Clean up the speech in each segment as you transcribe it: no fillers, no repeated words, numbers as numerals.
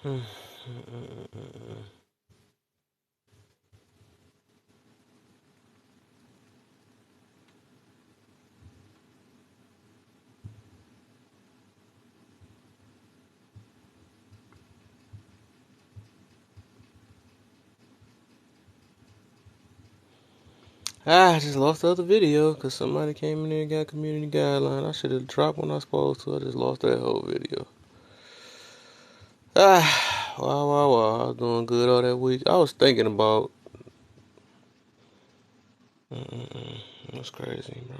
I just lost the other video because somebody came in there and got community guideline. I should have dropped when I was supposed to. I just lost that whole video. Wow. I was doing good all that week. I was thinking about. That's crazy, bro.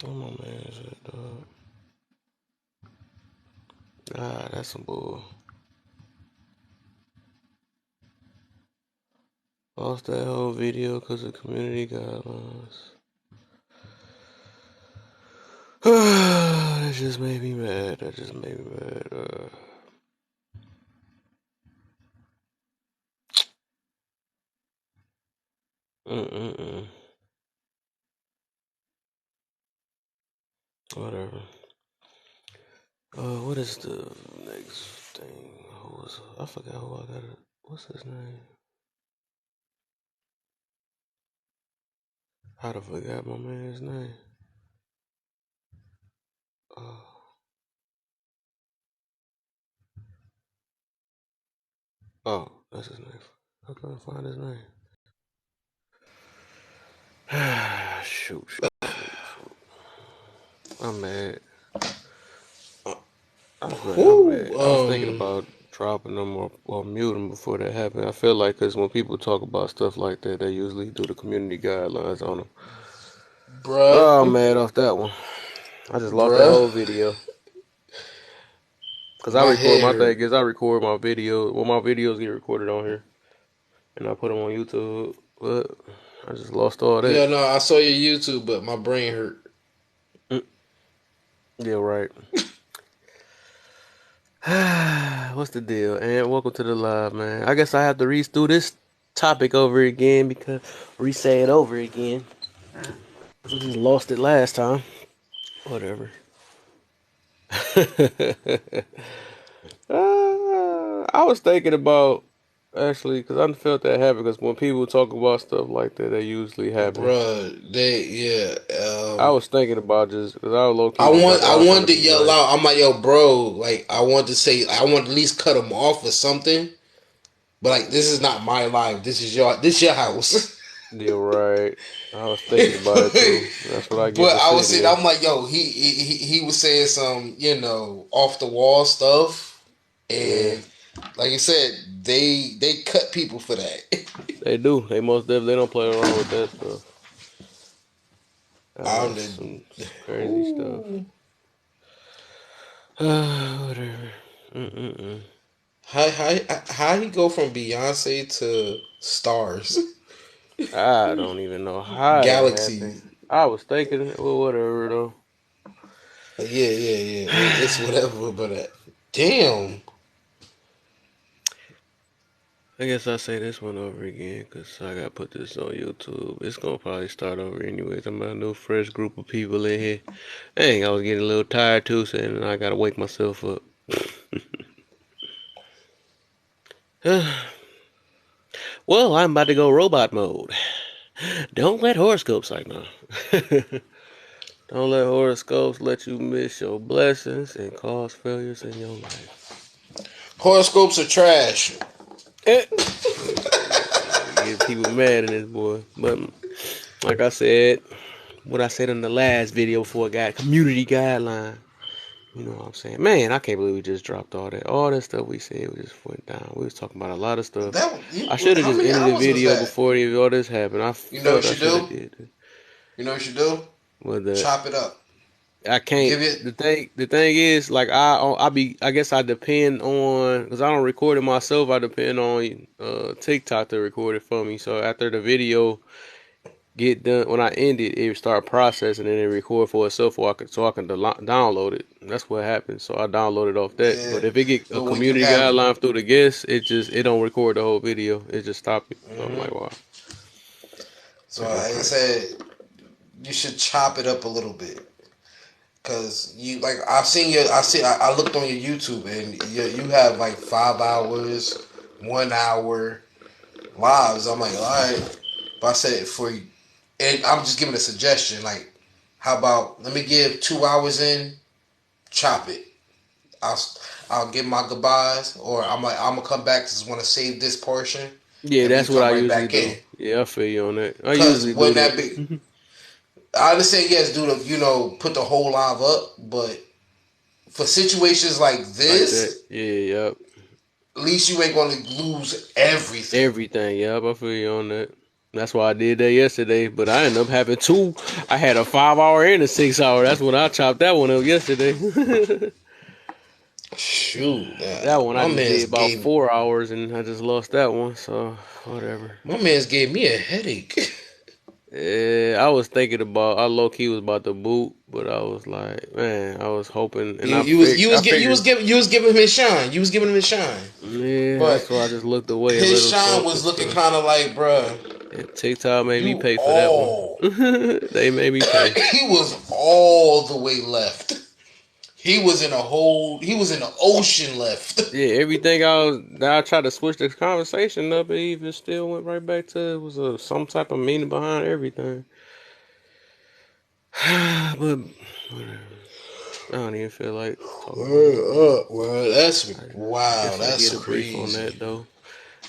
Oh my man, is it, dog? That's some bull. Lost that whole video because of community guidelines. That just made me mad. Whatever. What is the next thing? I forgot who I got it. What's his name? I'd have forgot my man's name. That's his name. I couldn't find his name. Shoot. I'm mad. I'm mad. I was thinking about dropping them or muting before that happened. I feel like because when people talk about stuff like that, they usually do the community guidelines on them. Bruh. Oh, I'm mad off that one. I just lost that whole video. Because I record my video. Well, my videos get recorded on here. And I put them on YouTube. But I just lost all that. Yeah, no, I saw your YouTube, but my brain hurt. Yeah, right. What's the deal? And welcome to the live, man. I guess I have to do this topic over again because re-say it over again. I just lost it last time. Whatever. I was thinking about actually because I felt that happen because when people talk about stuff like that, they usually happen. Bruh, I was thinking about just because I was low key. I I wanted to yell out. I'm like, yo, bro. Like, I want to say, I want to at least cut him off or something. But like, this is not my life. This is your house. You're right. I was thinking about it too. That's what I get But for I was sitting saying, here. I'm like, yo, he was saying some, off the wall stuff, and like you said, they cut people for that. They do. They most definitely don't play around with that stuff. I'm That's the some crazy stuff. Whatever. How he go from Beyonce to stars, I don't even know how that happened. galaxies? I was thinking, well, whatever though. Yeah. It's whatever, but damn. I guess I'll say this one over again because I gotta put this on YouTube. It's gonna probably start over anyways. I'm a new fresh group of people in here. Dang, I was getting a little tired too, saying I gotta wake myself up. Well, I'm about to go robot mode. Don't let horoscopes like no. Don't let horoscopes let you miss your blessings and cause failures in your life. Horoscopes are trash. Get people mad in this boy. But like I said, what I said in the last video before I got community guideline. You know what I'm saying? Man, I can't believe we just dropped all that. All that stuff we said, we just went down. We was talking about a lot of stuff. I should have How just many ended the hours was video that? before all this happened. I You know felt what I you should have do? did. You know what you do? With the Chop it up. I can't. Give it. The thing is, like I guess I depend on because I don't record it myself. I depend on TikTok to record it for me. So after the video get done, when I end it, it start processing and it record for itself, so I can download it. That's what happens. So I download it off that. Yeah. But if it get a But when you community have, guideline through the guests, it don't record the whole video. It just stop it. So I'm like, wow, so that's like I crazy. said, you should chop it up a little bit. Cause you like I looked on your YouTube and you have like 5 hours, 1 hour lives. I'm like, all right. But I said for you, and I'm just giving a suggestion. Like, how about let me give 2 hours in, chop it. I'll I'll give my goodbyes, or I'm gonna come back. Just want to save this portion, Yeah, and we that's what come I right usually back in. do. Yeah, I feel you on that. I Cause usually do when that big, that. I understand. Yes, do the put the whole live up, but for situations like Like that. this, Yeah, yep. at least you ain't gonna lose everything. Everything. Yep, I feel you on that. That's why I did that yesterday, but I ended up having two. I had a 5 hour and a 6 hour. That's when I chopped that one up yesterday. Shoot, That one I my just man's did about gave 4 hours and I just lost that one. So whatever. my man's gave me a headache. Yeah, I was thinking about. I low key was about to boot, but I was like, man, I was hoping, and I figured, You was giving him his shine. You was giving him his shine. yeah, But that's why I just looked away and let his him shine talk and was looking stuff. kind of like, bruh, And TikTok made me you pay for that one. all. They made me pay. He was all the way left. He was in the ocean left. Yeah, everything I was. Now I tried to switch the conversation up, it even still went right back to it was some type of meaning behind everything. But whatever. I don't even feel like talking about Word nothing else. up, well, that's I wow, guess I that's get a brief on crazy. that though.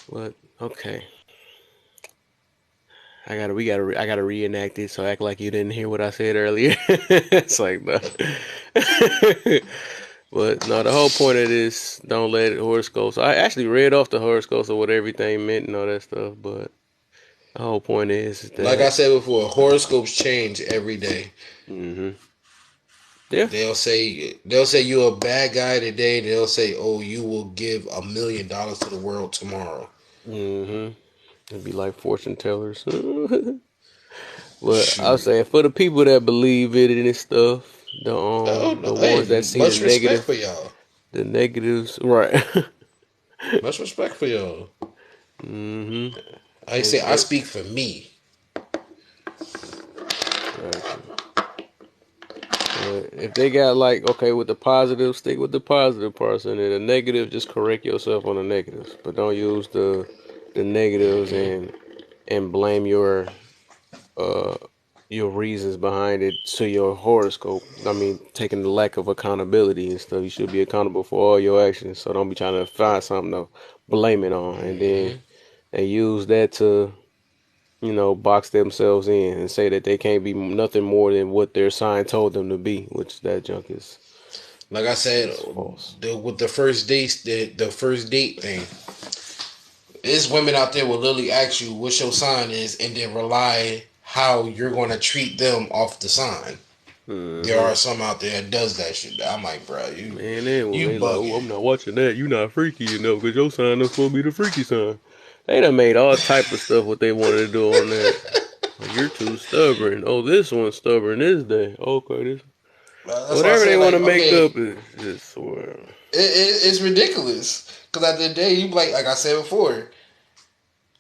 But okay, I gotta reenact it. So act like you didn't hear what I said earlier. It's like no. But no, the whole point of this, don't let horoscopes. I actually read off the horoscopes of what everything meant and all that stuff. But the whole point is Like I that, said before, horoscopes change every day. hmm yeah, They'll say you're a bad guy today. They'll say, oh, you will give $1 million to the world tomorrow. it'd be like fortune tellers. But I was Shoot. saying for the people that believe it and stuff, Oh, no, the ones that hey, see much respect for y'all. the negatives, right? Much respect for y'all. hmm I say I speak for me. Gotcha. But if they got like, okay, with the positive, stick with the positive parts, and then the negative, just correct yourself on the negatives, but don't use the negatives and blame uh your reasons behind it to your horoscope. I mean, taking the lack of accountability and stuff. You should be accountable for all your actions, so don't be trying to find something to blame it on, and then they use that to box themselves in and say that they can't be nothing more than what their sign told them to be, which that junk Like I said, is false. with the first date thing, there's women out there will literally ask you what your sign is, and then rely how you're going to treat them off the sign. There hmm are some out there that does that shit. I'm like, bro, Man, then when you they like, bugging. oh, I'm not watching that. You not freaky enough because your sign is supposed to be the freaky sign. They done made all type of stuff what they wanted to do on that. Like, you're too stubborn. Oh, this one's stubborn this day. Okay, this That's why I whatever say, they want to like, make okay, up is just well. it's ridiculous. Because at the end of the day, you like I said before,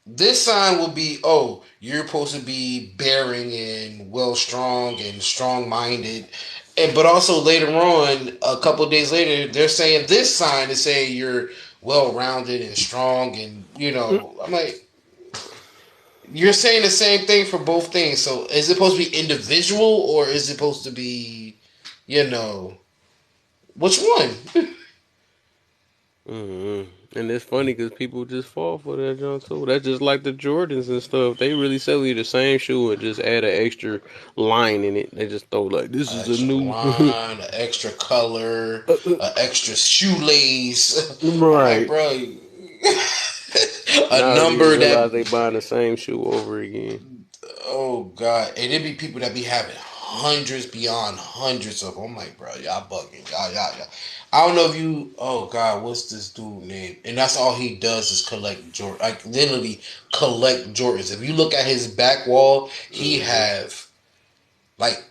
this sign will be, oh, you're supposed to be bearing and well strong and strong minded. And but also later on, a couple of days later, they're saying this sign is saying you're well rounded and strong and I'm like, you're saying the same thing for both things. So is it supposed to be individual or is it supposed to be, you know, which one? hmm And it's funny because people just fall for that junk too. That's just like the Jordans and stuff. They really sell you the same shoe and just add an extra line in it. They just throw like this An is a extra new line, an extra color, an extra shoelace. I'm like, right. bro, a Now I don't even number that. realize they buying the same shoe over again. Oh God, and it be people that be having hundreds beyond hundreds of them. I'm like, bro, y'all bugging, y'all. I don't know if you. Oh God, what's this dude name? And that's all he does is collect Jordan, like literally collect Jordans. If you look at his back wall, he hmm have like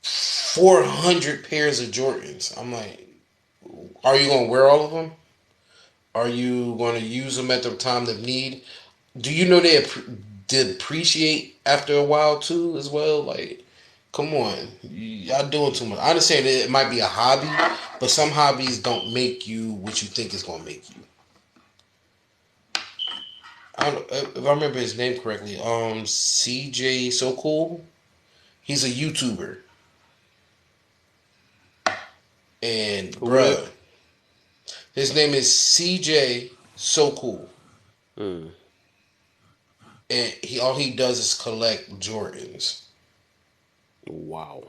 400 pairs of Jordans. I'm like, are you gonna wear all of them? Are you gonna use them at the time of need? Do you know they did appreciate after a while too as well? Like Come on, y'all doing too much. I understand it might be a hobby, but some hobbies don't make you what you think it's gonna make you. I don't, if I remember his name correctly, CJ So Cool. He's a YouTuber, and Who that? bruh, his name is CJ So Cool, Mm. and he all he does is collect Jordans. Wow.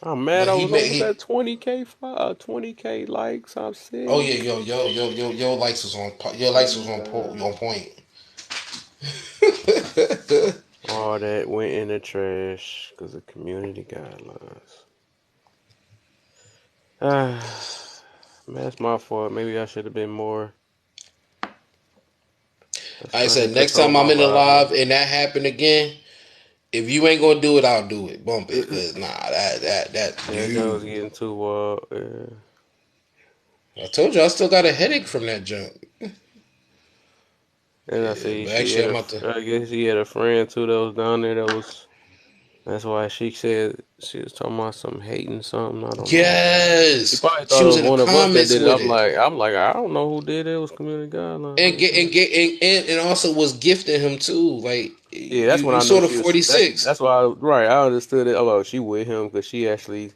I'm mad But I he was made almost he. at 20K likes. I'm Oh yeah, sick. your likes was on your likes was on point. All that went in the trash because of community guidelines. Ah, man, that's my fault. Maybe I should have been more I said assertive. next Control time my I'm in the live, man. live and that happened again, if you ain't gonna do it, I'll do it. Bump it, cause nah, that Yeah, that was you. getting too wild. Yeah. I told you I still got a headache from that junk. And I Yeah, see but she actually had I'm a, about to. I guess she had a friend too that was down there that was, that's why she said she was talking about some hating something. I don't know what that. She Yes, probably she thought it was was in the one of us that comments did it. with I'm it, like, I don't know who did it. It was community guidelines. and Like I get and said. get and also was gifting him too. Like Yeah, that's when you I knew sort of she was. That's 46. why right. I understood it. Oh, she with him because she actually,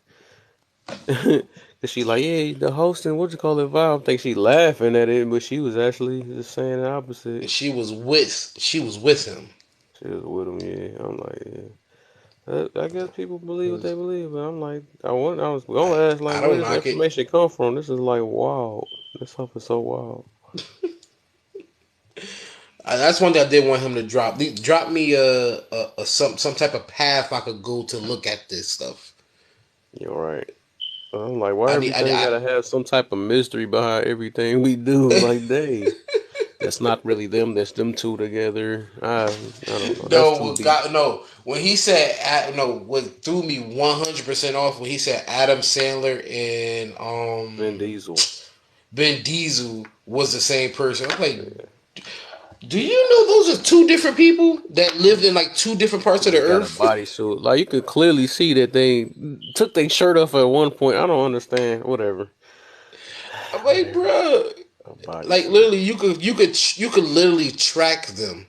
because she like, yeah, the hosting. What you call it? Vibe. I think she laughing at it, but she was actually just saying the opposite. And she was with him. She was with him. Yeah, I'm like, yeah. I guess people believe what they believe, but I'm like, I was I, gonna ask like, I where don't this knock it. information come from? This is like wild. This stuff is so wild. That's one thing I did want him to drop. Drop me some type of path I could go to look at this stuff. You're right. I'm like, why I need. everything gotta have some type of mystery behind everything we do? Like, they. That's not really them. That's them two together. I don't know. That's No, too what deep. got no when he said no what threw me 100% off when he said Adam Sandler and Vin Diesel. Ben Diesel was the same person. I'm like, Yeah. do you know those are two different people that lived in like two different parts of the They got a earth? bodysuit. Like you could clearly see that they took their shirt off at one point. I don't understand. Whatever. I'm like, Whatever. bro, A like bodysuit. literally, you could literally track them,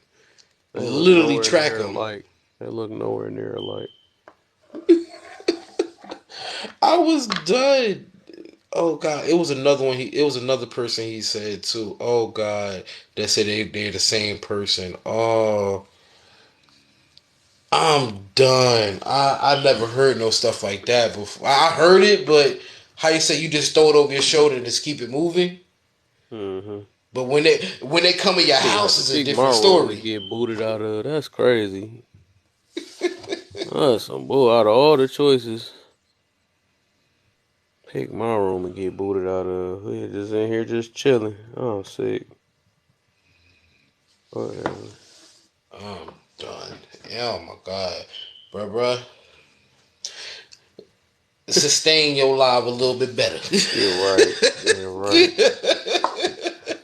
They look literally nowhere track near them. alike. They look nowhere near alike. I was done. Oh god, it was another one. It was another person he said too. Oh god, that said they're the same person. Oh, I'm done. I never heard no stuff like that before. I heard it, but how you say you just throw it over your shoulder and just keep it moving. Mm-hmm. But when they come in your I'm gonna have house, to it's a pick my different room to story. get booted out of. That's crazy. That's some bull. Out of all the choices, pick my room and get booted out of. We just in here just chilling. I'm sick. Whatever. I'm done. Oh my god, bruh. Sustain your life a little bit better. You're right. You're right.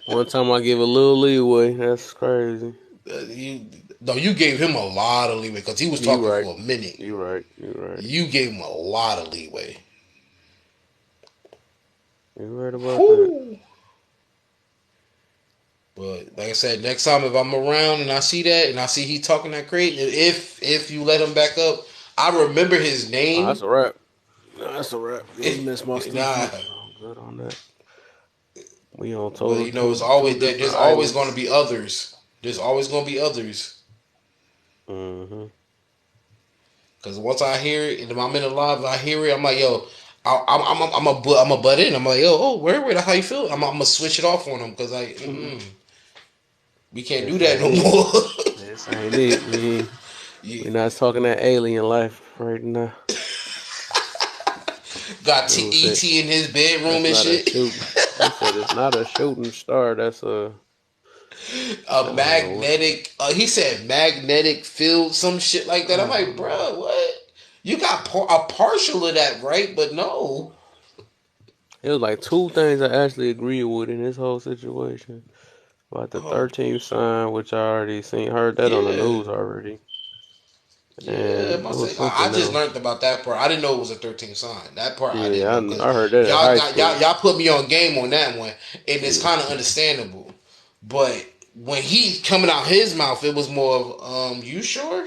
One time I give a little leeway. That's crazy. you, no, you gave him a lot of leeway because he was You talking right. for a minute. You right. You right. You gave him a lot of leeway. You right about that. Whew. But like I said, next time if I'm around and I see that and I see he talking that great, if you let him back up, I remember his Oh, name. that's a wrap. No, that's a wrap. Yeah, he messed my stuff Nah, up. I'm good on that. We on but total you know, it's two always different there's always going to islands. be others. There's always going to be others. Mm-hmm. Because once I hear it, and if I'm in the live, I hear it, I'm like, yo, I'm a butt in. I'm like, yo, oh, where, that's how you feel? I'm gonna switch it off on them because we can't do This that ain't no it. more. This ain't it. You We not talking that alien life right now. got Dude ET said in his bedroom that's and not a shit. shooting. He said it's not a shooting star. That's a A I don't know what. magnetic. He said magnetic field, some shit like that. I'm I like, don't know. bro, what? You got a partial of that, right? But no. It was like two things I actually agreed with in this whole situation. About the Oh 13th sign, which I already seen, heard that on the yeah. news already. Yeah, and it was I something just else. learned about that part. I didn't know it was a 13th sign. That part I didn't Yeah, know because I heard that in high school. y'all put me on game on that one, and it's Yeah. kind of understandable. But when he coming out his mouth, it was more of, you sure?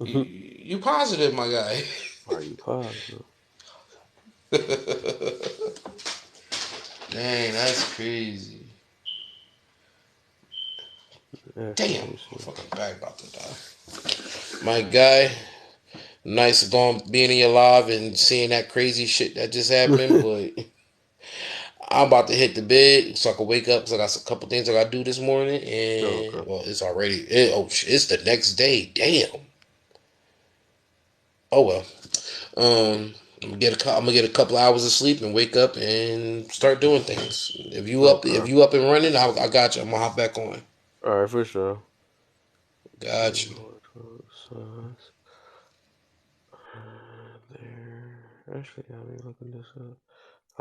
You positive, my guy? Are you positive? Dang, that's crazy. Actually, Damn, let me my see. fucking bag about to die. My guy, nice going being in your live and seeing that crazy shit that just happened, but I'm about to hit the bed so I can wake up because I got a couple things I got to do this morning. Okay. And, well, it's already, it's the next day. Damn. Oh, well. I'm gonna get a couple hours of sleep and wake up and start doing things. If Okay. you up and running, I got you. I'm gonna hop back on. All right, for sure. Got you. Signs. There. Actually, I mean, looking this up.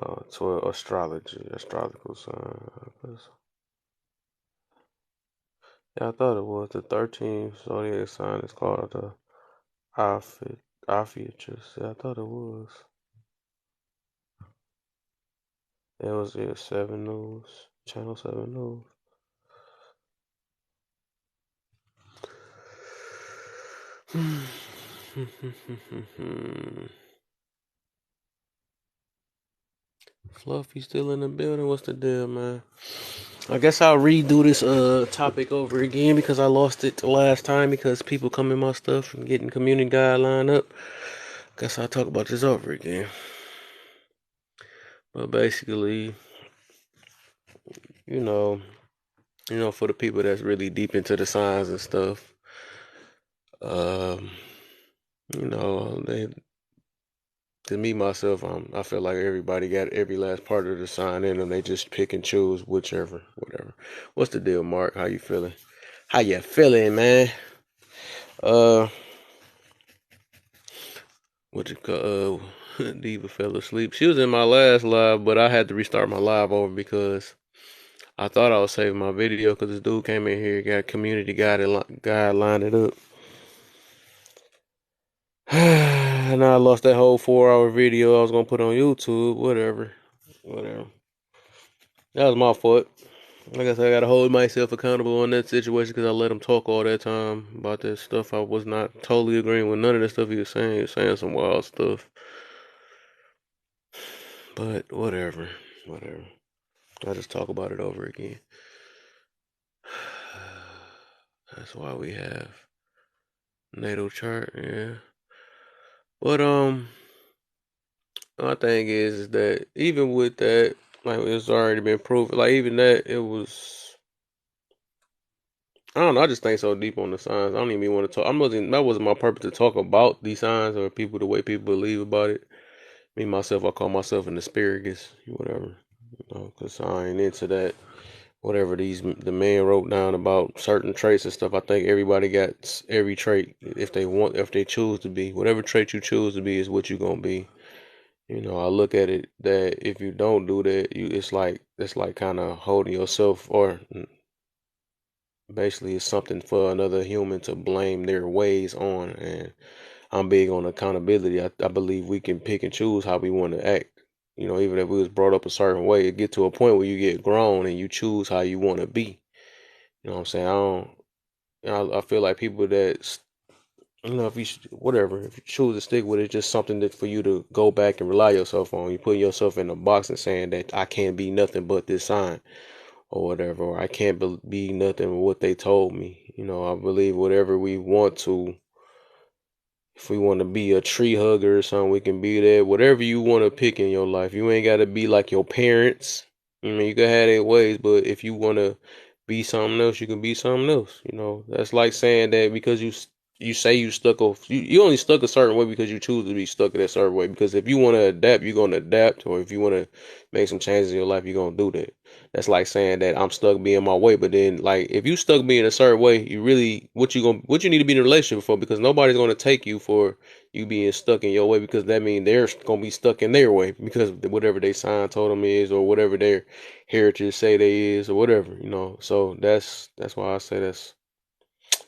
Oh, 12 astrology, astrological sign. Yeah, I thought it was the 13th zodiac sign. Is called the Ophiuchus. Yeah, I thought it was. It was yeah, 7 News, Channel 7 News. Fluffy still in the building. What's the deal, man? I guess I'll redo this topic over again because I lost it the last time because people come in my stuff and getting community guideline up. Guess I'll talk about this over again. But basically, you know, for the people that's really deep into the science and stuff, um, they to me myself, I feel like everybody got every last part of the sign in them. They just pick and choose whichever, whatever. What's the deal, Mark? How you feeling? How you feeling, man? Uh, what you call? Diva fell asleep. She was in my last live, but I had to restart my live over because I thought I was saving my video because this dude came in here, got community guy lined it up. And I lost that whole 4 hour video I was gonna put on YouTube. Whatever. That was my fault. Like I said, I gotta hold myself accountable on that situation because I let him talk all that time about that stuff. I was not totally agreeing with none of the stuff he was saying. He was saying some wild stuff, but whatever. I just talk about it over again. That's why we have natal chart, yeah. But my thing is that even with that, like it's already been proven. Like even that, it was. I don't know. I just think so deep on the signs. I don't even want to talk. I wasn't. That wasn't my purpose to talk about these signs or people the way people believe about it. Me myself, I call myself an asparagus, whatever. Because I ain't into that. Whatever the man wrote down about certain traits and stuff. I think everybody got every trait if they want, if they choose to be. Whatever trait you choose to be is what you gonna be. I look at it that if you don't do that, it's like kind of holding yourself, or basically it's something for another human to blame their ways on. And I'm big on accountability. I believe we can pick and choose how we want to act. Even if we was brought up a certain way, it get to a point where you get grown and you choose how you want to be. You know what I'm saying? I don't. I feel like people that if you whatever, if you choose to stick with it, it's just something that for you to go back and rely yourself on. You putting yourself in a box and saying that I can't be nothing but this sign or whatever, or I can't be nothing but what they told me. I believe whatever we want to. If we want to be a tree hugger or something, we can be that. Whatever you want to pick in your life, you ain't got to be like your parents. I mean, you can have their ways, but if you want to be something else, you can be something else. That's like saying that because you say you stuck off, you only stuck a certain way because you choose to be stuck in a certain way. Because if you want to adapt, you're gonna adapt, or if you want to make some changes in your life, you're gonna do that. That's like saying that I'm stuck being my way, but then like if you stuck being a certain way, you really what you need to be in a relationship for because nobody's gonna take you for you being stuck in your way because that means they're gonna be stuck in their way because whatever they sign told them is or whatever heritage say they is or whatever. So that's why I say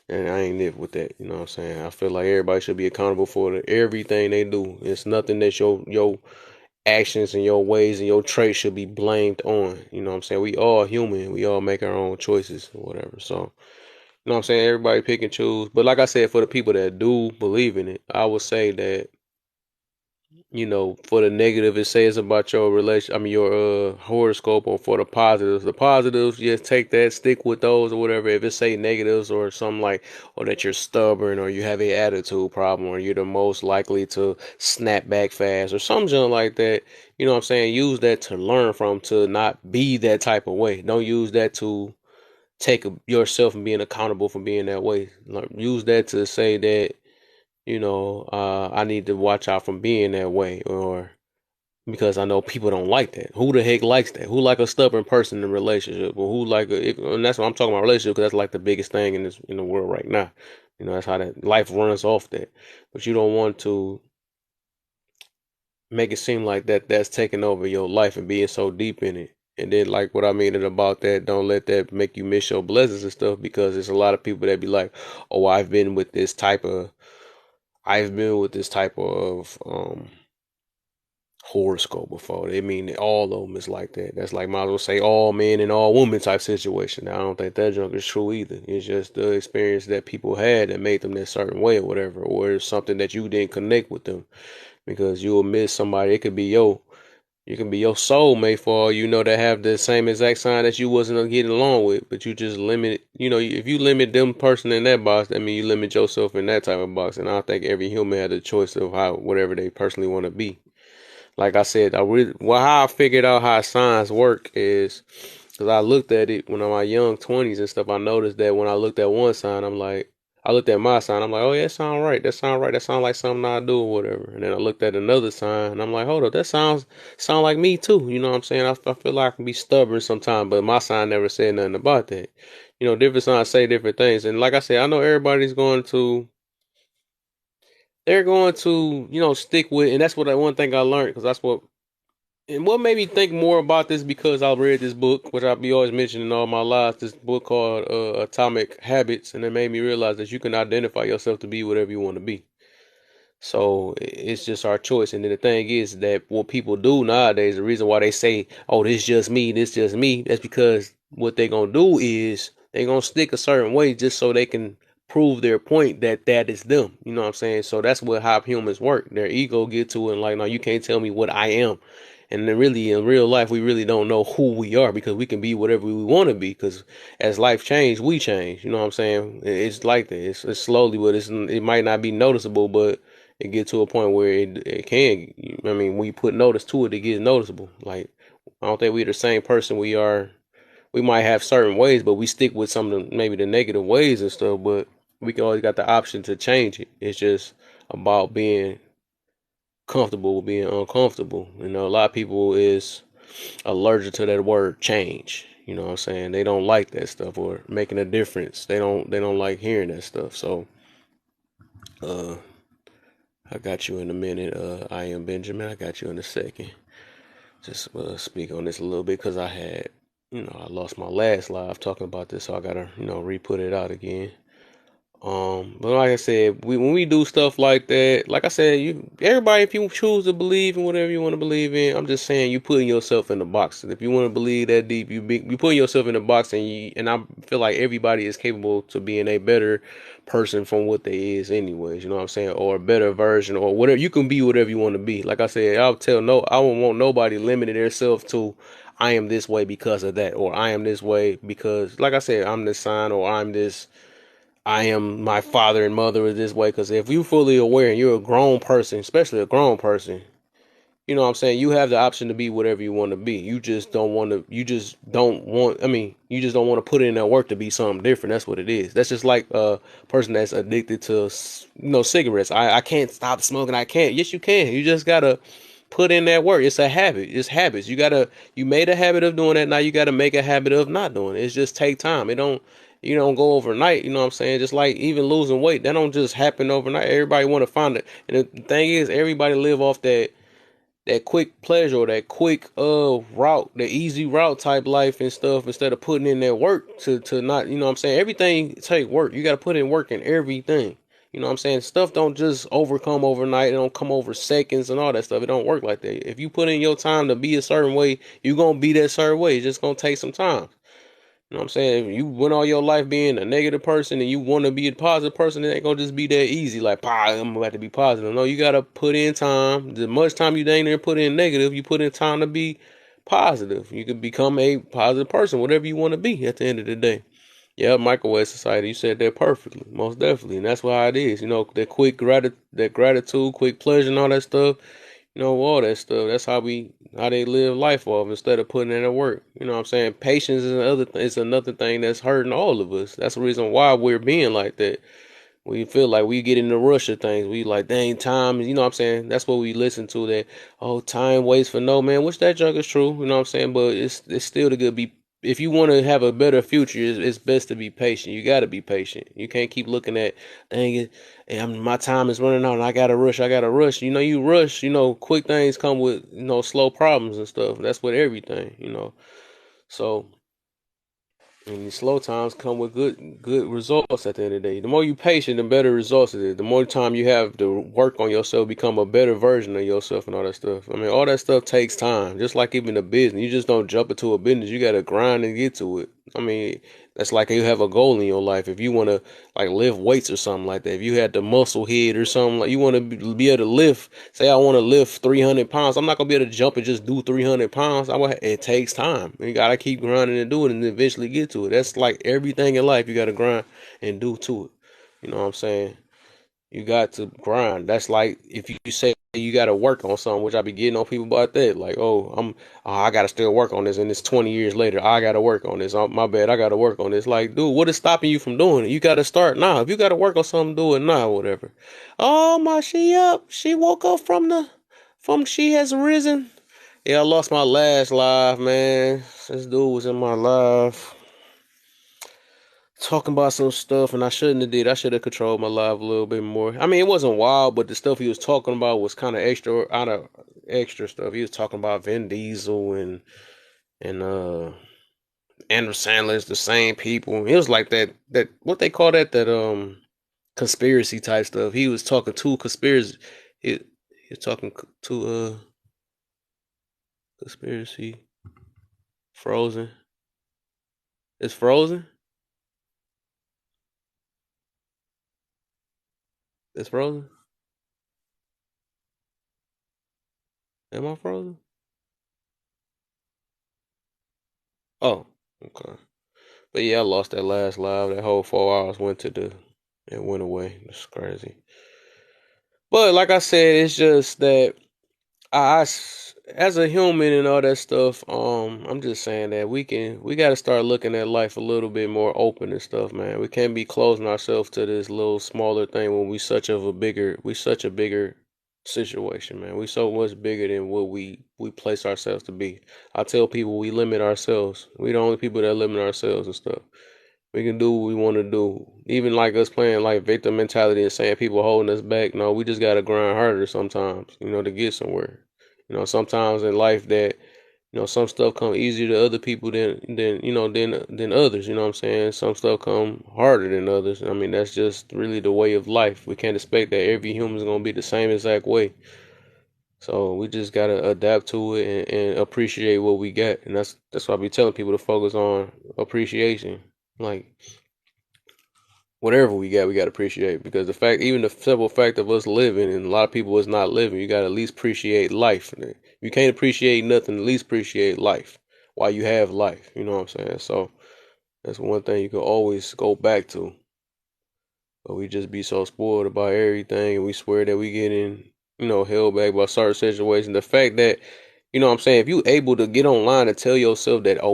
And I ain't live with that. You know what I'm saying? I feel like everybody should be accountable for everything they do. It's nothing that your actions and your ways and your traits should be blamed on. You know what I'm saying? We all human. We all make our own choices or whatever. So, you know what I'm saying? Everybody pick and choose. But like I said, for the people that do believe in it, I would say that, for the negative, it says about your relation. I mean, your horoscope, or for the positives, just take that, stick with those or whatever. If it say negatives or something like, or that you're stubborn, or you have a attitude problem, or you're the most likely to snap back fast, or something like that. You know what I'm saying? Use that to learn from, to not be that type of way. Don't use that to take yourself and being accountable for being that way. Use that to say that, I need to watch out from being that way, or because I know people don't like that. Who the heck likes that? Who like a stubborn person in a relationship, or who like and that's what I'm talking about, relationship, because that's like the biggest thing in the world right now. That's how that life runs off that. But you don't want to make it seem like that's taking over your life and being so deep in it. And then, like, what I mean about that, don't let that make you miss your blessings and stuff, because there's a lot of people that be like, "Oh, I've been with this type of horoscope before." They mean that all of them is like that. That's like, might as well say all men and all women type situation. I don't think that junk is true either. It's just the experience that people had that made them that certain way or whatever, or it's something that you didn't connect with them, because you'll miss somebody. It could be you can be your soulmate for all you know, that have the same exact sign that you wasn't getting along with, but you just limit. If you limit them person in that box, that means you limit yourself in that type of box. And I think every human had a choice of how whatever they personally want to be. Like I said, how I figured out how signs work is because I looked at it when I'm in my young 20s and stuff. I noticed that when I looked at one sign, I looked at my sign, I'm like, oh yeah, that sound right. That sound right. That sound like something I do or whatever. And then I looked at another sign and I'm like, hold up, that sound like me too. You know what I'm saying? I feel like I can be stubborn sometimes, but my sign never said nothing about that. Different signs say different things. And like I said, I know everybody's they're going to, stick with, and that's what one thing I learned, because that's what made me think more about this, because I read this book, which I'll be always mentioning all my lives, this book called Atomic Habits, and it made me realize that you can identify yourself to be whatever you want to be. So it's just our choice. And then the thing is that what people do nowadays, the reason why they say, "Oh, this just me," that's because what they're gonna do is they're gonna stick a certain way just so they can prove their point that that is them. You know what I'm saying? So that's what how humans work. Their ego get to it and like, no, you can't tell me what I am. And then really in real life, we really don't know who we are, because we can be whatever we want to be. Because as life change, we change. You know what I'm saying? It's like that. It's slowly, but it might not be noticeable, but it get to a point where it can. I mean, when you put notice to it, it gets noticeable. Like, I don't think we're the same person we are. We might have certain ways, but we stick with some of the maybe the negative ways and stuff. But we can always got the option to change it. It's just about being comfortable with being uncomfortable. A lot of people is allergic to that word change. You know what I'm saying? They don't like that stuff, or making a difference. They don't like hearing that stuff. So uh I got you in a minute. I am Benjamin. I got you in a second. Just speak on this a little bit, because I lost my last live talking about this, so I gotta, re-put it out again. But like I said, when we do stuff like that, like I said, everybody, if you choose to believe in whatever you want to believe in, I'm just saying you putting yourself in the box. And if you want to believe that deep, you putting yourself in the box, and I feel like everybody is capable to being a better person from what they is, anyways. You know what I'm saying, or a better version, or whatever. You can be whatever you want to be. Like I said, I won't want nobody limiting themselves to, I am this way because of that, or I am this way because, like I said, I'm this sign, or I am my father and mother is this way. Because if you're fully aware and you're a grown person, especially a grown person, you know what I'm saying, you have the option to be whatever you want to be. You just don't want to put in that work to be something different. That's what it is. That's just like a person that's addicted to, cigarettes. I can't stop smoking. I can't. Yes, you can. You just gotta put in that work. It's a habit. It's habits. You made a habit of doing that. Now you gotta make a habit of not doing it. It's just take time. You don't go overnight. You know what I'm saying? Just like even losing weight, that don't just happen overnight. Everybody want to find it. And the thing is, everybody live off that quick pleasure or that quick route, the easy route type life and stuff instead of putting in that work to not, you know what I'm saying? Everything take work. You got to put in work in everything. You know what I'm saying? Stuff don't just overcome overnight. It don't come over seconds and all that stuff. It don't work like that. If you put in your time to be a certain way, you're going to be that certain way. It's just going to take some time. You know what I'm saying? If you went all your life being a negative person and you want to be a positive person, it ain't gonna just be that easy. Like, I'm about to be positive. No, you gotta put in time. The much time you dang near put in negative, you put in time to be positive. You can become a positive person, whatever you want to be at the end of the day. Yeah, microwave society. You said that perfectly, most definitely, and that's why it is. You know, that gratitude, quick pleasure, and all that stuff. You know, all that stuff. That's how they live life off instead of putting in the work. You know what I'm saying? Patience is another thing that's hurting all of us. That's the reason why we're being like that. We feel like we get in the rush of things. We like, dang, time, you know what I'm saying? That's what we listen to, that, oh, time waits for no man, which that junk is true, you know what I'm saying? But it's still the good be, if you want to have a better future, it's best to be patient. You got to be patient. You can't keep looking at, dang it, and my time is running out and I got to rush. You know, you rush, you know, quick things come with, you know, slow problems and stuff. That's with everything, you know. So, and these slow times come with good results at the end of the day. The more you patient, the better results it is. The more time you have to work on yourself, become a better version of yourself and all that stuff. I mean, all that stuff takes time. Just like even a business. You just don't jump into a business. You gotta grind and get to it. I mean, that's like you have a goal in your life. If you wanna like lift weights or something like that. If you had the muscle head or something like you wanna be able to lift, say I wanna lift 300 pounds. I'm not gonna be able to jump and just do 300 pounds. It takes time. You gotta keep grinding and do it and eventually get to it. That's like everything in life. You gotta grind and do to it. You know what I'm saying? You got to grind. That's like if you say you got to work on something, which I be getting on people about that. Like, I got to still work on this, and it's 20 years later. I got to work on this. My bad. I got to work on this. Like, dude, what is stopping you from doing it? You got to start now. If you got to work on something, do it now. Whatever. Oh my, she up. She woke up from she has risen. Yeah, I lost my last live, man. This dude was in my live talking about some stuff, and I shouldn't have did. I should have controlled my life a little bit more. I mean, it wasn't wild, but the stuff he was talking about was kind of extra, out of extra stuff. He was talking about Vin Diesel and Andrew Sandler's the same people. It was like that what they call that conspiracy type stuff. He was talking to conspiracy. He was talking to conspiracy. Frozen. It's Frozen. It's Frozen. Am I frozen? Oh, okay. But yeah, I lost that last live. That whole 4 hours went to the it went away. It's crazy. But like I said, it's just that as a human and all that stuff, I'm just saying that we got to start looking at life a little bit more open and stuff, man. We can't be closing ourselves to this little smaller thing when we such a bigger situation, man. We so much bigger than what we place ourselves to be. I tell people we limit ourselves. We the only people that limit ourselves and stuff. We can do what we want to do. Even like us playing like victim mentality and saying people holding us back. No, we just gotta grind harder sometimes, you know, to get somewhere. You know, sometimes in life that, you know, some stuff come easier to other people than others, you know what I'm saying? Some stuff come harder than others. I mean, that's just really the way of life. We can't expect that every human is gonna be the same exact way. So we just gotta adapt to it and appreciate what we got. And that's why I be telling people to focus on appreciation. Like whatever we got to appreciate because the fact, even the simple fact of us living, and a lot of people is not living. You got to at least appreciate life. You can't appreciate nothing. At least appreciate life while you have life. You know what I'm saying? So that's one thing you can always go back to. But we just be so spoiled about everything, and we swear that we getting, you know, held back by certain situations. The fact that, you know what I'm saying, if you able to get online and tell yourself that, oh,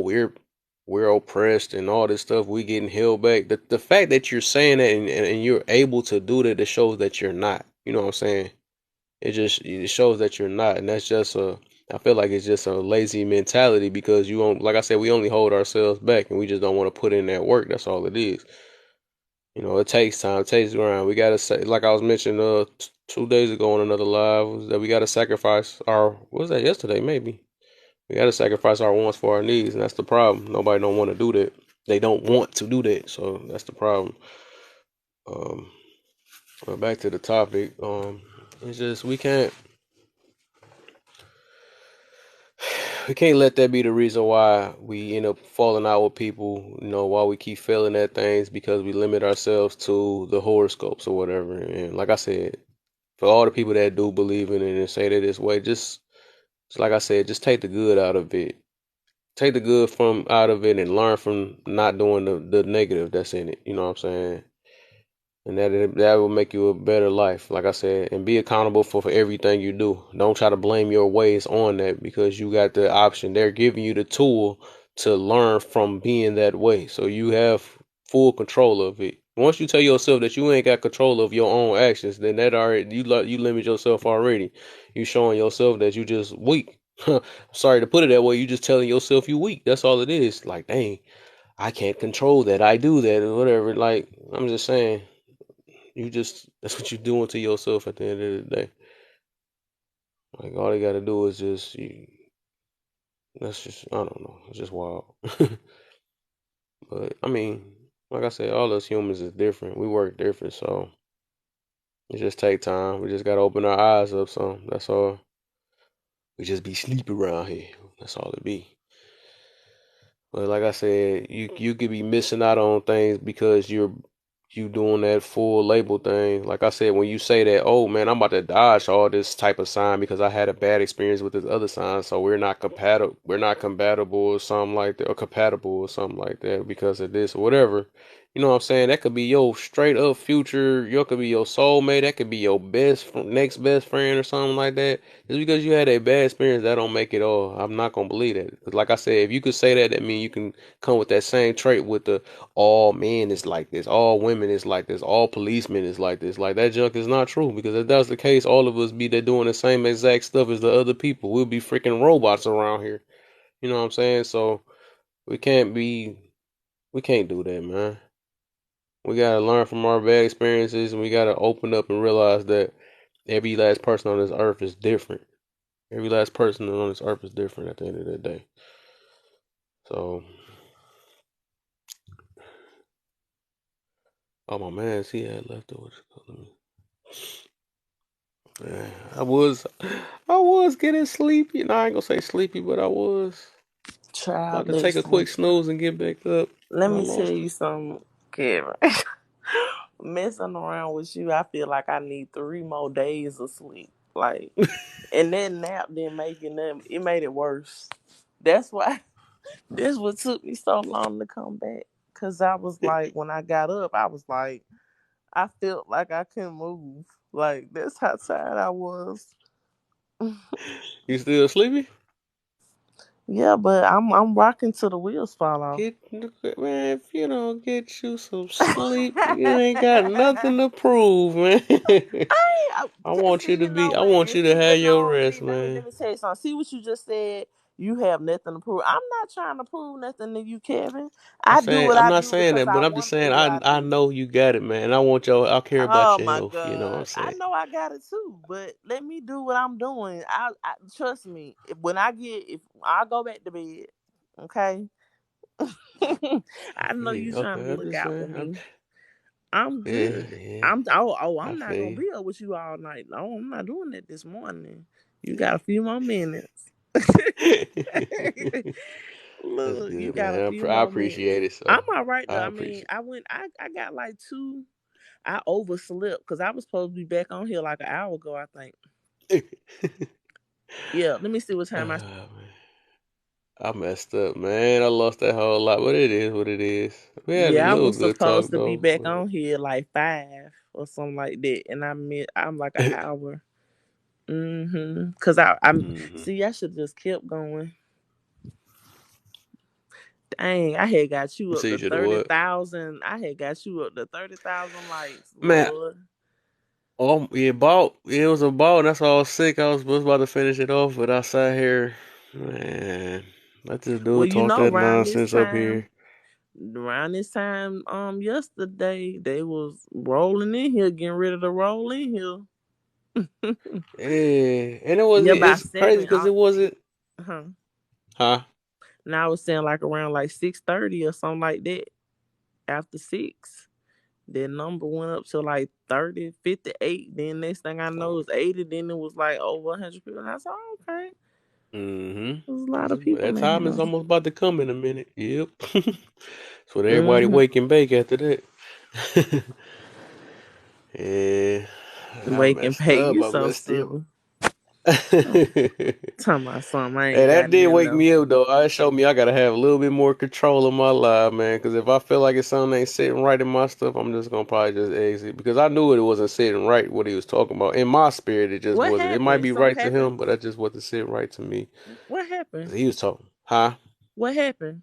we're oppressed and all this stuff, we getting held back. The fact that you're saying that and you're able to do that, it shows that you're not. You know what I'm saying? It shows that you're not, and that's just a. I feel like it's just a lazy mentality because you don't, like I said, we only hold ourselves back and we just don't want to put in that work. That's all it is. It takes time, it takes grind. We gotta say, like I was mentioning 2 days ago on another live, was that we gotta sacrifice our. What was that yesterday? Maybe we gotta sacrifice our wants for our needs, and that's the problem. Nobody don't want to do that. They don't want to do that, so that's the problem. Um, but back to the topic. It's just we can't let that be the reason why we end up falling out with people. Why we keep failing at things because we limit ourselves to the horoscopes or whatever. And like I said, for all the people that do believe in it and say that this way, just like I said, just take the good out of it. Take the good from out of it and learn from not doing the negative that's in it. You know what I'm saying? And that will make you a better life, like I said, and be accountable for everything you do. Don't try to blame your ways on that because you got the option. They're giving you the tool to learn from being that way, so you have full control of it. Once you tell yourself that you ain't got control of your own actions, then that already you limit yourself already. You showing yourself that you just weak. Sorry to put it that way. You just telling yourself you weak. That's all it is. Like, dang, I can't control that. I do that or whatever. Like, I'm just saying. That's what you're doing to yourself at the end of the day. Like all you gotta do is that's just I don't know. It's just wild. But I mean, like I said, all us humans is different. We work different, so it just take time. We just gotta open our eyes up some. That's all. We just be sleep around here. That's all it be. But like I said, you could be missing out on things because you doing that full label thing. Like I said, when you say that, oh man, I'm about to dodge all this type of sign because I had a bad experience with this other sign, so we're not compatible or something like that, or compatible or something like that because of this or whatever. You know what I'm saying? That could be your straight up future. You could be your soulmate. That could be your next best friend or something like that. Just because you had a bad experience, that don't make it all. I'm not gonna believe that. 'Cause like I said, if you could say that, that means you can come with that same trait with the all men is like this, all women is like this, all policemen is like this. Like that junk is not true because if that's the case, all of us be there doing the same exact stuff as the other people. We'll be freaking robots around here. You know what I'm saying? So we can't be, we can't do that, man. We gotta learn from our bad experiences and we gotta open up and realize that every last person on this earth is different. Every last person on this earth is different at the end of the day. So, oh my man, see, I left over. Man, I was getting sleepy. No, I ain't gonna say sleepy, but I was about Child, to take a listen. quick snooze and get back up. Let I me tell lost you it. something, Kevin. Messing around with you, I feel like I need 3 more days of sleep. Like, and that nap didn't make it nothing. It made it worse. That's why. That's what took me so long to come back. Cause I was like, when I got up, I was like, I felt like I couldn't move. Like that's how tired I was. You still sleepy? Yeah, but I'm rocking till the wheels fall off. Get man, if you don't get you some sleep, you ain't got nothing to prove, man. I want See, you to you be. know I what? want And you to see, have but your no, rest, see, let me man. tell you something. See what you just said. You have nothing to prove. I'm not trying to prove nothing to you, Kevin. I do what I'm I not do saying because that, I but I'm just want to saying do what I I do. know you got it, man. I want your. I care about Oh your my health. You know what I'm God, I saying? know I got it too, but let me do what I'm doing. I trust me. If I go back to bed, okay. I know Okay, you trying to okay. I'm look just out for saying. me. I'm Yeah, good. yeah. I I'm not feel gonna you. be up with you all night. No, I'm not doing that this morning. You got a few more minutes. That's Look, you good, got a man. few I more minutes. appreciate it. I'm So all right though. I I mean, appreciate. I got like two. I overslept because I was supposed to be back on here like an hour ago. I think. It. Yeah. Let me see what time I. Man, I messed up, man. I lost that whole lot, but it is what it is. We had a Yeah, I little was good supposed talk to be though. back But on here like 5 or something like that, and I'm like an hour. Cause I'm hmm see, I should just kept going. Dang, I had got you up see, to you should have what? 30,000. I had got you up to 30,000 likes, Man, Lord. oh, yeah, bought. It was a ball. That's all I was sick. I was about to finish it off, but I sat here, man. Let this Well, dude you talk know, that around this nonsense up time, here. around this time, yesterday they was rolling in here, getting ready to roll in here. Yeah, and it was Yeah, by it's crazy seven. because it wasn't, Huh. huh? Now I was saying like around like 6:30 or something like that. After six, that number went up to like 30, 58. Then next thing I know, it was 80. Then it was like over 100 people. And I said, oh, okay, there's a lot of Mm-hmm. people That in time is here. almost about to come in a minute. Yep. So everybody Mm-hmm. wake and bake after that. Yeah, I Wake and messed pay. up. You I so messed up. silly. Oh, Hey, talking about something I ain't got that did near wake enough. me up though. It showed me I gotta have a little bit more control of my life, man. Because if I feel like it's something ain't sitting right in my stuff, I'm just gonna probably just exit. Because I knew it wasn't sitting right what he was talking about. In my spirit, it just What wasn't. It might happened? be Something right to happened? him, but that just wasn't sitting right to me. What happened? Because he was talking, huh? What happened?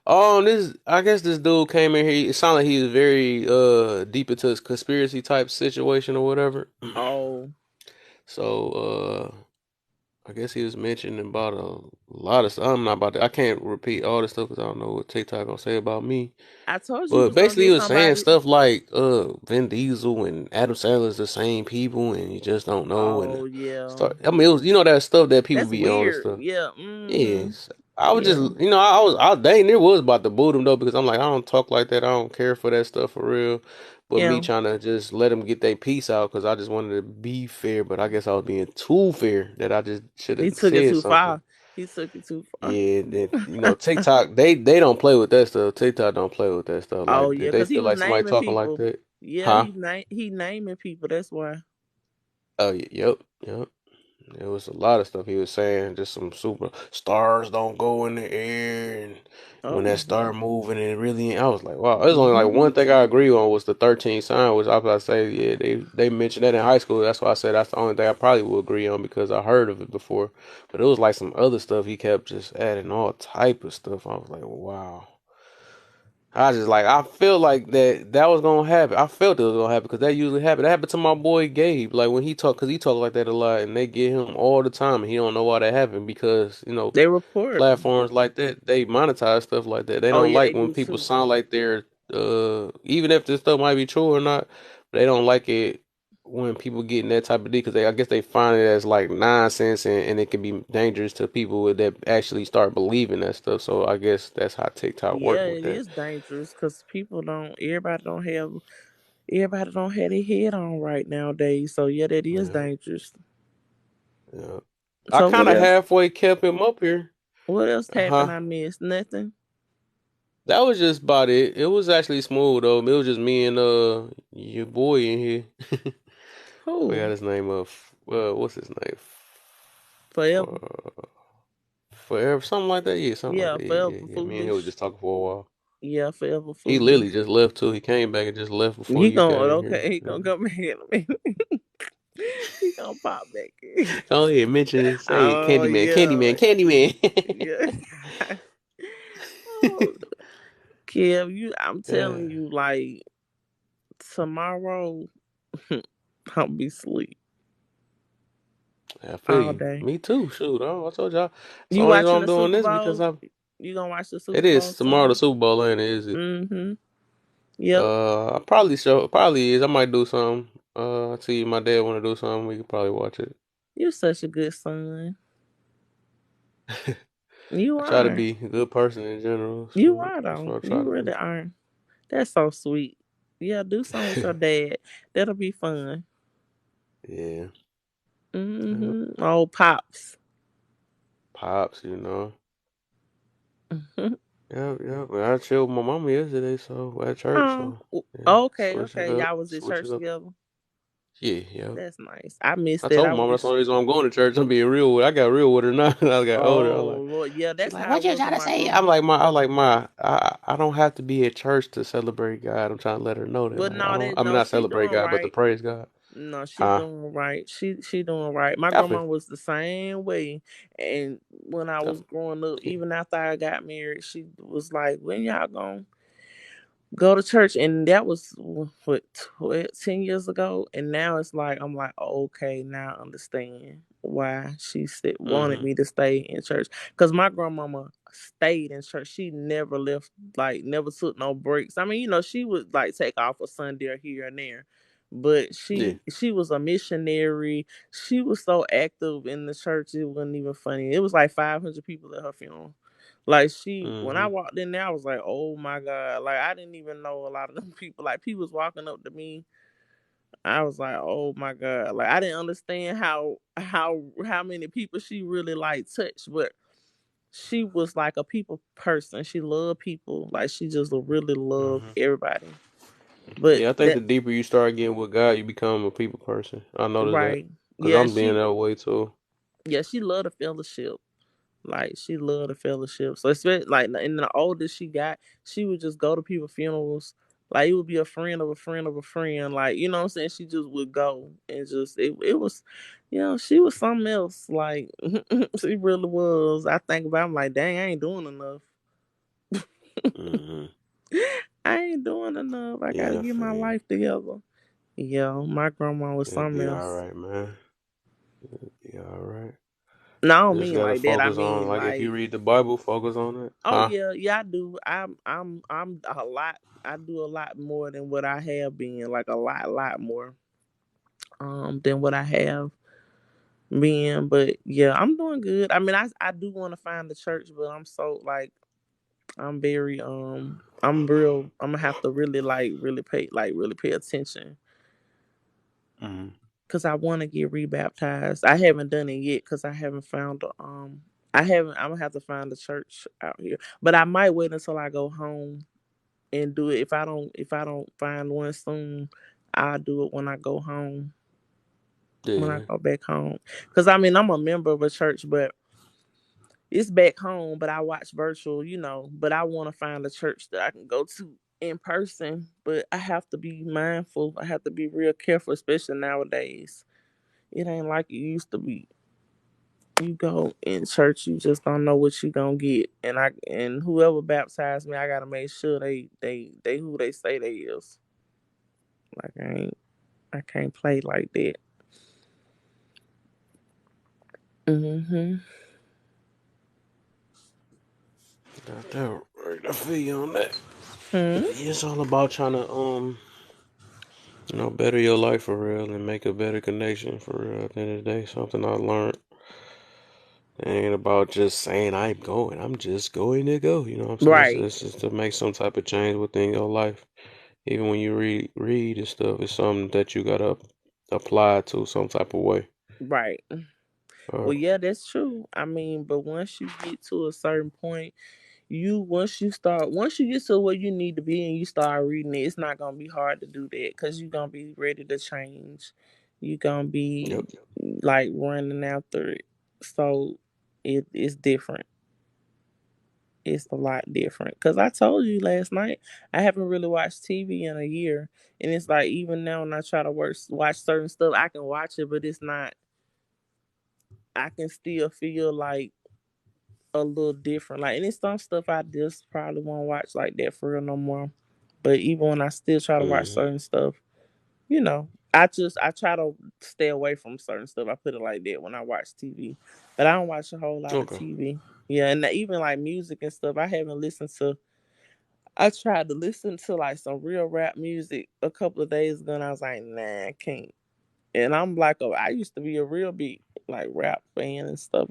Oh, this I guess this dude came in here. It sounded like he was very deep into his conspiracy type situation or whatever. Oh, So I guess he was mentioning about a lot of stuff. I'm not about to. I can't repeat all the stuff because I don't know what TikTok gonna say about me. I told you he But was gonna basically, do he was something about saying it. stuff like Vin Diesel and Adam Sandler's the same people, and you just don't know. And Oh yeah, start. I mean, it was that stuff that people that's be on and weird. stuff. Yeah. Mm-hmm. Yes. I was just, Yeah. I dang near was about to boot him though because I'm like, I don't talk like that. I don't care for that stuff for real. But me Yeah. trying to just let them get their piece out because I just wanted to be fair. But I guess I was being too fair that I just should He have took it said too something. far. He took it too far. Yeah, then TikTok they don't play with that stuff. TikTok don't play with that stuff Oh like yeah, that. They because he feel was like somebody naming talking like people. that, Yeah, huh? he naming people. That's why. Oh, yep, yep. It was a lot of stuff he was saying. Just some super stars don't go in the air, and when that Oh. star moving, and it really, I was like, wow. There's only like Hmm. one thing I agree on was the 13th sign, which I was about to say, yeah, they mentioned that in high school. That's why I said that's the only thing I probably would agree on because I heard of it before. But it was like some other stuff he kept just adding all type of stuff. I was like, wow. I just like I feel like that was gonna happen. I felt it was gonna happen because that usually happen. That happened to my boy Gabe. Like when he talk, because he talk like that a lot, and they get him all the time, and he don't know why that happened because They report. platforms like that they monetize stuff like that. They Oh don't yeah, they like when do people too. sound like they're even if this stuff might be true or not, they don't like it when people get in that type of deal because I guess they find it as like nonsense and it can be dangerous to people that actually start believing that stuff. So I guess that's how TikTok work Yeah, with it that. is dangerous because people don't. Everybody don't have their head on right nowadays. So yeah, that is Yeah. dangerous. Yeah. I So kind what of else? halfway kept him up here. What else happened? Huh? I missed nothing. That was just about it. It was actually smooth though. It was just me and your boy in here. Who? Forgot his name of what's his name? Forever. Uh, Forever, something like that. Yeah, something like Yeah, that. Yeah, forever yeah, yeah. Me and him was foolish. just talking for a while. Yeah, forever He foolish. literally just left too. He came back and just left before He you got gonna in here. okay. He gonna come back in a minute. He gonna pop back in. Oh yeah, mention it. Say it. Oh Candyman, yeah, Candyman, Candyman. yeah. Oh, Kev, I'm Yeah, telling you, like tomorrow, I'll be asleep I feel all you. day. Me too. Shoot, I told y'all. It's the You only reason watching I'm the doing Super this because Bowl? I'm. You gonna watch the Super It is Bowl tomorrow the tomorrow? Super Bowl, ain't it? Is it? Mm-hmm. Yep. I probably show. Probably is. I might do something. I see my dad want to do something. We could probably watch it. You're such a good son. You I try to are. be a good person in general, You so are that's though. what I try You to really do. are. That's so sweet. Yeah, do something with your dad. That'll be fun. Yeah. Yep. Mm-hmm. Oh, pops. Pops, you know. Yep, yep. Well, I chilled with my mama yesterday, so at church, Oh, so yeah, okay, switch it okay. up, Y'all was at switch church it up. together. Yeah, yep. That's nice. I missed I that. told I mama that's the wish. only reason I'm going to church. I'm being real with. I got real with her now. I got older. I Oh like. Lord, yeah, She's that's like, how it "What you was with trying to my say?" grandma. I'm like, ma, I don't have to be at church to celebrate God. I'm trying to let her know that. But Like, I no, don't. that I mean, no, not she celebrate doing God, but to right. praise God. No, she Huh? doing right. She doing right. My grandma Definitely. was the same way. And when I was Definitely. growing up, Yeah. even after I got married, she was like, "When y'all gonna go to church?" And that was what 10 years ago. And now it's like I'm like, oh, okay, now I understand. why she wanted Mhm. me to stay in church. Cause my grandmama stayed in church. She never left, like never took no breaks. I mean, she would like take off a Sunday or here and there, but Yeah. she was a missionary. She was so active in the church, it wasn't even funny. It was like 500 people at her funeral. Like when I Mhm. walked in there, I was like, oh my God. Like I didn't even know a lot of them people. Like people was walking up to me. I was like, oh my God. Like I didn't understand how many people she really like touched, but she was like a people person. She loved people. Like she just really loved Mhm. everybody. But Yeah, I think that the deeper you start getting with God, you become a people person. I noticed that right. because Yeah, I'm being that way too. she loved the fellowship. Like she loved the fellowship. So especially like and the older she got, she would just go to people's funerals. Like it would be a friend of a friend of a friend. Like, you know what I'm saying? She just would go and just it was she was something else. Like she really was. I think about it, I'm like, dang, I ain't doing enough. Mhm. I ain't doing enough. I gotta Yeah, I get my feel you. life together. Yeah, my grandma was It'll something be all else. right, man. It'll be all right. No, I don't Just mean gotta like that. I focus on, mean like, if you like, read the Bible, focus on it, oh huh? yeah, yeah, I do. I'm a lot. I do a lot more than what I have been. Like a lot more than what I have been. But yeah, I'm doing good. I mean, I do want to find the church, but I'm so like I'm very I'm real. I'm gonna have to really really pay attention Mhm. because I want to get rebaptized. I haven't done it yet because I haven't found a I haven't. I'm gonna have to find a church out here, but I might wait until I go home and do it. If I don't find one soon, I'll do it when I go home. When I Yeah. go back home, because I mean I'm a member of a church, but it's back home. But I watch virtual, But I want to find a church that I can go to in person. But I have to be mindful. I have to be real careful, especially nowadays. It ain't like it used to be. You go in church, you just don't know what you gonna get. And whoever baptized me, I gotta make sure they who they say they is. Like I can't play like that. Hmm. Got that right. I feel you on that. Hmm. It's all about trying to better your life for real and make a better connection for real. At the end of the day, something I learned. It ain't about just saying I'm going. I'm just going to go. You know what I'm saying? Right. It's just to make some type of change within your life. Even when you read and stuff, it's something that you gotta apply to some type of way. Right. Or Well, yeah, that's true. I mean, but once you get to a certain point, once you get to where you need to be and you start reading it, it's not gonna be hard to do that because you're gonna be ready to change. You're gonna be yep. like running after it. So it's different. It's a lot different. Cause I told you last night I haven't really watched TV in a year, and it's like even now when I try to watch certain stuff, I can watch it, but it's not. I can still feel like a little different. Like, and it's some stuff I just probably won't watch like that for real no more. But even when I still try to watch Hmm. certain stuff, I try to stay away from certain stuff. I put it like that when I watch TV, but I don't watch a whole lot of Okay. TV. Yeah, and even like music and stuff, I haven't listened to. I tried to listen to like some real rap music a couple of days ago, and I was like, nah, I can't. And I'm like, I used to be a real big like rap fan and stuff.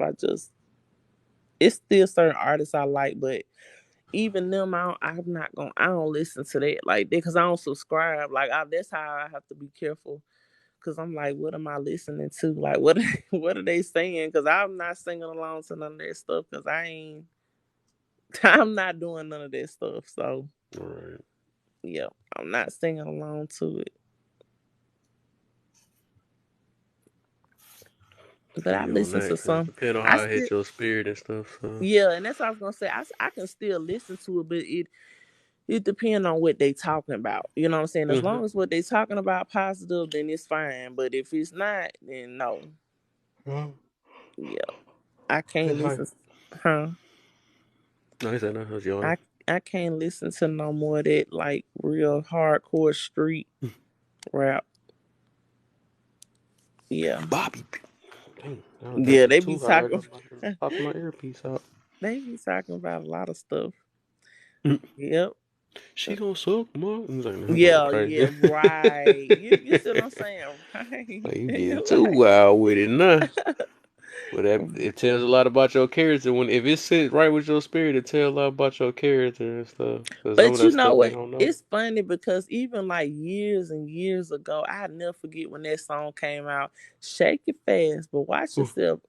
It's still certain artists I like, but even them, I don't listen to that like that because I don't subscribe. Like, that's how I have to be careful because I'm like, what am I listening to? Like, what, what are they saying? Because I'm not singing along to none of that stuff because I'm not doing none of that stuff. So, All right. yeah, I'm not singing along to it. But Feel I you on listen that. to Cause some. depending on I how it still, hit your spirit and stuff. So. yeah, and that's what I was gonna say. I can still listen to it, but it depends on what they talking about. You know what I'm saying? As Hmm. long as what they talking about positive, then it's fine. But if it's not, then no. Well, Yeah, I can't it's like listen. Huh? no, he said no. That's your I I can't listen to no more of that like real hardcore street rap. Yeah. Bobby. Dang, Yeah, that was they be too high. I talking. got popped my earpiece out. They be talking about a lot of stuff. Yep. She gonna suck, mom. He's like, I'm going Yeah, yeah, crazy. right. You see what I'm saying, right? Like, you getting too Like, wild with it, nah. But that it tells a lot about your character. When if it sits right with your spirit, it tells a lot about your character and stuff. Cause some of but that you know stuff they what? don't know. It's funny because even like years and years ago, I never forget when that song came out. Shake it fast, but watch Ooh, yourself.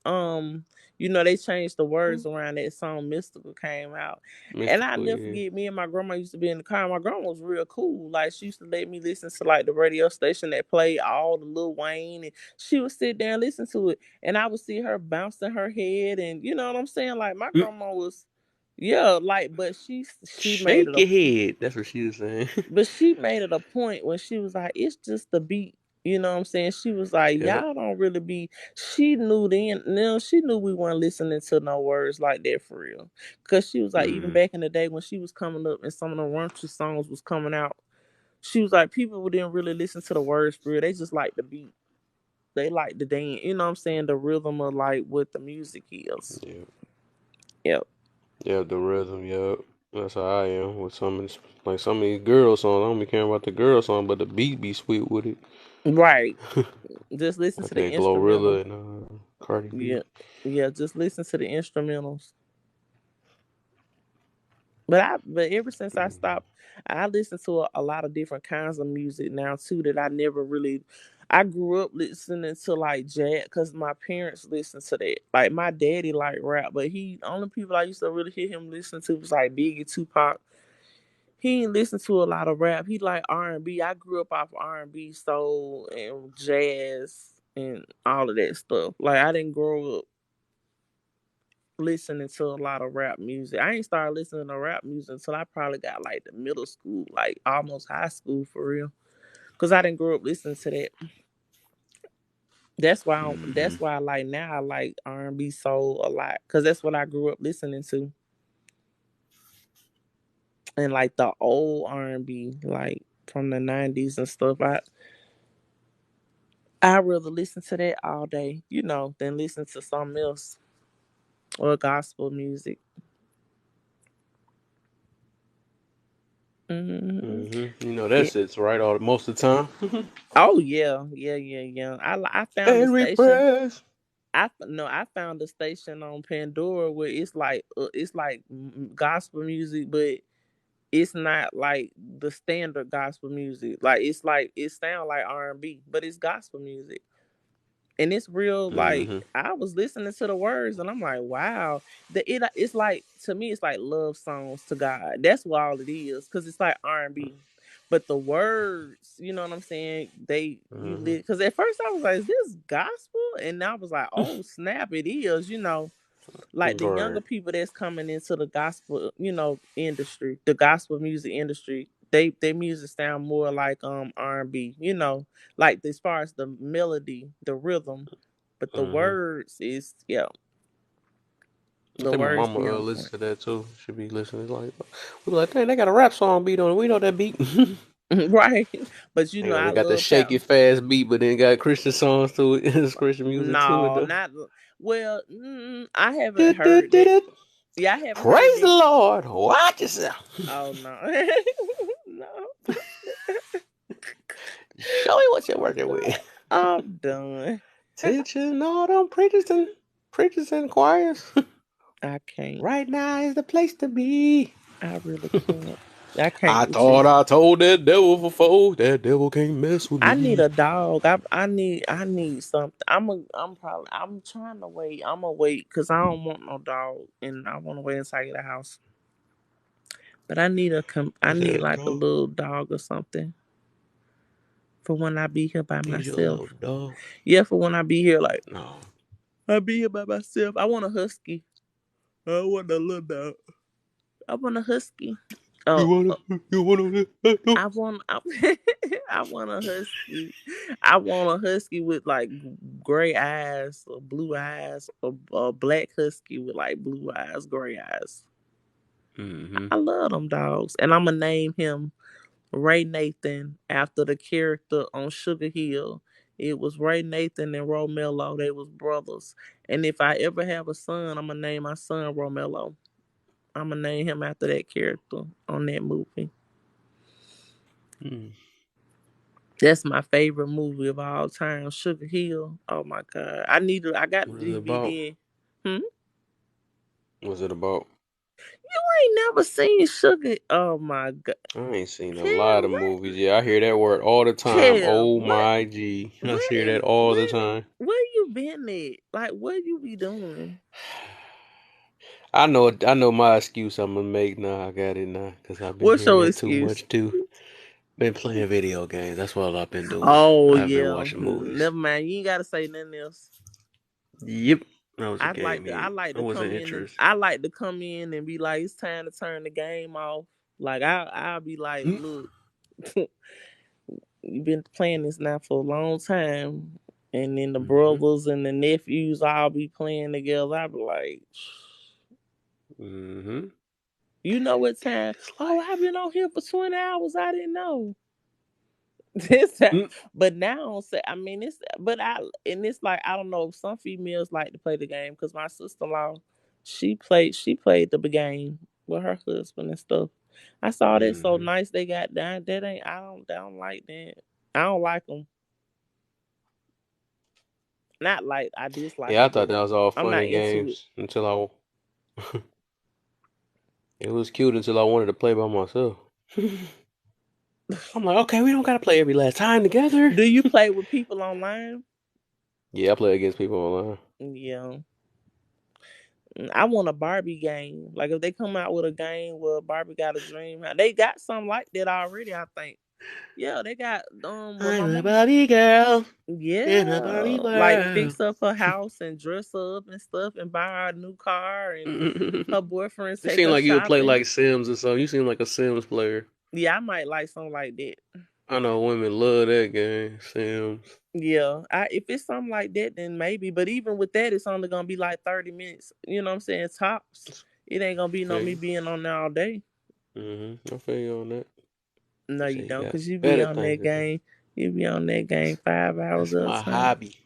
They changed the words around that song. Mystical came out, and I mystical, never yeah. forget. Me and my grandma used to be in the car. My grandma was real cool. Like she used to let me listen to like the radio station that played all the Lil Wayne, and she would sit there and listen to it, and I would see her bouncing her head, and you know what I'm saying. Like my Mm, grandma was. Yeah, like, but she made it shake a your head. That's what she was saying. but she made it a point when she was like, it's just the beat. You know what I'm saying? She was like, Yep. y'all don't really be. She knew then, she knew we weren't listening to no words like that for real. Because she was like, even Mm, back in the day when she was coming up and some of the raunchy songs was coming out, she was like, people didn't really listen to the words for real. They just like the beat. They like the dance. You know what I'm saying? The rhythm of like what the music is. yeah. Yep. Yeah, the rhythm, yep. That's how I am with some of these girl songs. I don't be caring about the girl song, but the beat be sweet with it. Right. Just listen Like to the that instrumental. Glorilla and Cardi B. Yeah. Yeah, just listen to the instrumentals. But ever since I Mm-hmm. stopped, I listen to a lot of different kinds of music now too that I never really. I grew up listening to like jazz because my parents listened to that. Like my daddy like rap, but he only people I used to really hear him listen to was like Biggie, Tupac. He ain't listen to a lot of rap. He like R&B. I grew up off R&B, soul, and jazz and all of that stuff. Like I didn't grow up listening to a lot of rap music. I ain't started listening to rap music until I probably got like the middle school, like almost high school for real. Cause I didn't grow up listening to that. Mm-hmm. That's why I like now I like R&B soul a lot. Cause that's what I grew up listening to. And like the old R&B, like from the 90s and stuff. I rather listen to that all day, than listen to something else or gospel music. Hmm. You know that Yeah. sits right all most of the time. Oh yeah, yeah, yeah, yeah. I found the And station. refresh. I found a station on Pandora where it's like gospel music, but it's not like the standard gospel music. Like it sounds like R&B, but it's gospel music. And it's real like Mm-hmm. I was listening to the words and I'm like, wow. It's like to me it's like love songs to God. That's what all it is cuz it's like R&B. But the words, you know what I'm saying? Mm-hmm. Cuz at first I was like, is this gospel? And I was like, oh, snap, it is, like the Right. younger people that's coming into the gospel, industry, the gospel music industry, their music sound more like R&B, like as far as the melody, the rhythm, but the Mm-hmm. words is I the think my words mama be on listens point. to that too. She be listening like we be like, dang, they got a rap song beat on it. We know that beat. Right. But They I got the love shake how it fast beat, but then got Christian songs to it. It's Christian music to it no, though. not well, I haven't heard that. Yeah, I haven't heard Praise the that. Lord. Watch yourself. Oh no. No. Show me what you're working with. I'm done. Teaching all them preachers and choirs. I can't. Right now is the place to be. I really can't. I can't I with you. thought I told that devil before. That devil can't mess with I need me. a dog. I need something. I'm trying to wait. I'm gonna wait because I don't want no dog, and I want to wait until I get a house. But I You need said, like a dog, little dog or something for when I be here by need your little myself. dog. Yeah, for when I be here, like No. I be here by myself. I want a husky. I want a little dog. I want a husky. You Oh, wanna, you wanna, no. I want a husky. I want a husky with like gray eyes or blue eyes, or a black husky with like blue eyes, gray eyes. Mm-hmm. I love them dogs, and I'm gonna name him Ray Nathan after the character on Sugar Hill. It was Ray Nathan and Romello. They was brothers. And if I ever have a son, I'm gonna name my son Romello. I'm gonna name him after that character on that movie. Mm. That's my favorite movie of all time. Sugar Hill. Oh my god. I got What the is it about? DVD. Hmm? What's it about? I ain't never seen Sugar. Oh my god. I ain't seen a lot Kev, of movies. Yeah, I hear that word all the time. Kev, Oh my G. I hear that all the where time. where you been at? Like what you be doing? I know my excuse I'm gonna make now. I got it now because I've been What's hearing your that too excuse? much too. Been playing video games. That's what I've been doing. Oh I've been yeah. watching movies. Never mind. You ain't gotta say nothing else. Yep. That was a I game like to I here. like I to wasn't come in and interested. I like to come in and be like, it's time to turn the game off. Like I'll be like, look, you've been playing this now for a long time. And then the Mm-hmm. brothers and the nephews all be playing together. I be like, Mm-hmm. you know what time? It's Oh, I've been on here for 20 hours. I didn't know. This like but now I mean it's but I and it's like I don't know, some females like to play the game because my sister-in-law, she played the game with her husband and stuff. I saw that so mm-hmm. nice they got down. That ain't I don't like that. I don't like them. Not like I dislike Yeah, I them, thought but that was all I'm fun not and into it. games until I. It was cute until I wanted to play by myself. I'm like, okay, we don't gotta play every last time together. Do you play with people online? Yeah, I play against people online. Yeah. I want a Barbie game. Like if they come out with a game where Barbie got a dream, they got something like that already. I think. Yeah, they got Well, my I'm a mom. Barbie girl in a Barbie Yeah, like world. fix up her house and dress her up and stuff, and buy her a new car, and her boyfriend You take seem her like you would play shopping. like Sims or something. You seem like a Sims player. Yeah, I might like something like that. I know women love that game, Sims. Yeah, if it's something like that, then maybe. But even with that, it's only gonna be like 30 minutes. You know what I'm saying? Tops. It ain't gonna I be no feel me you. being on there all day. I feel you on that. No, You you say you don't, got cause you be better on things that to do. game. You be on that game 5 hours That's at a my time. hobby.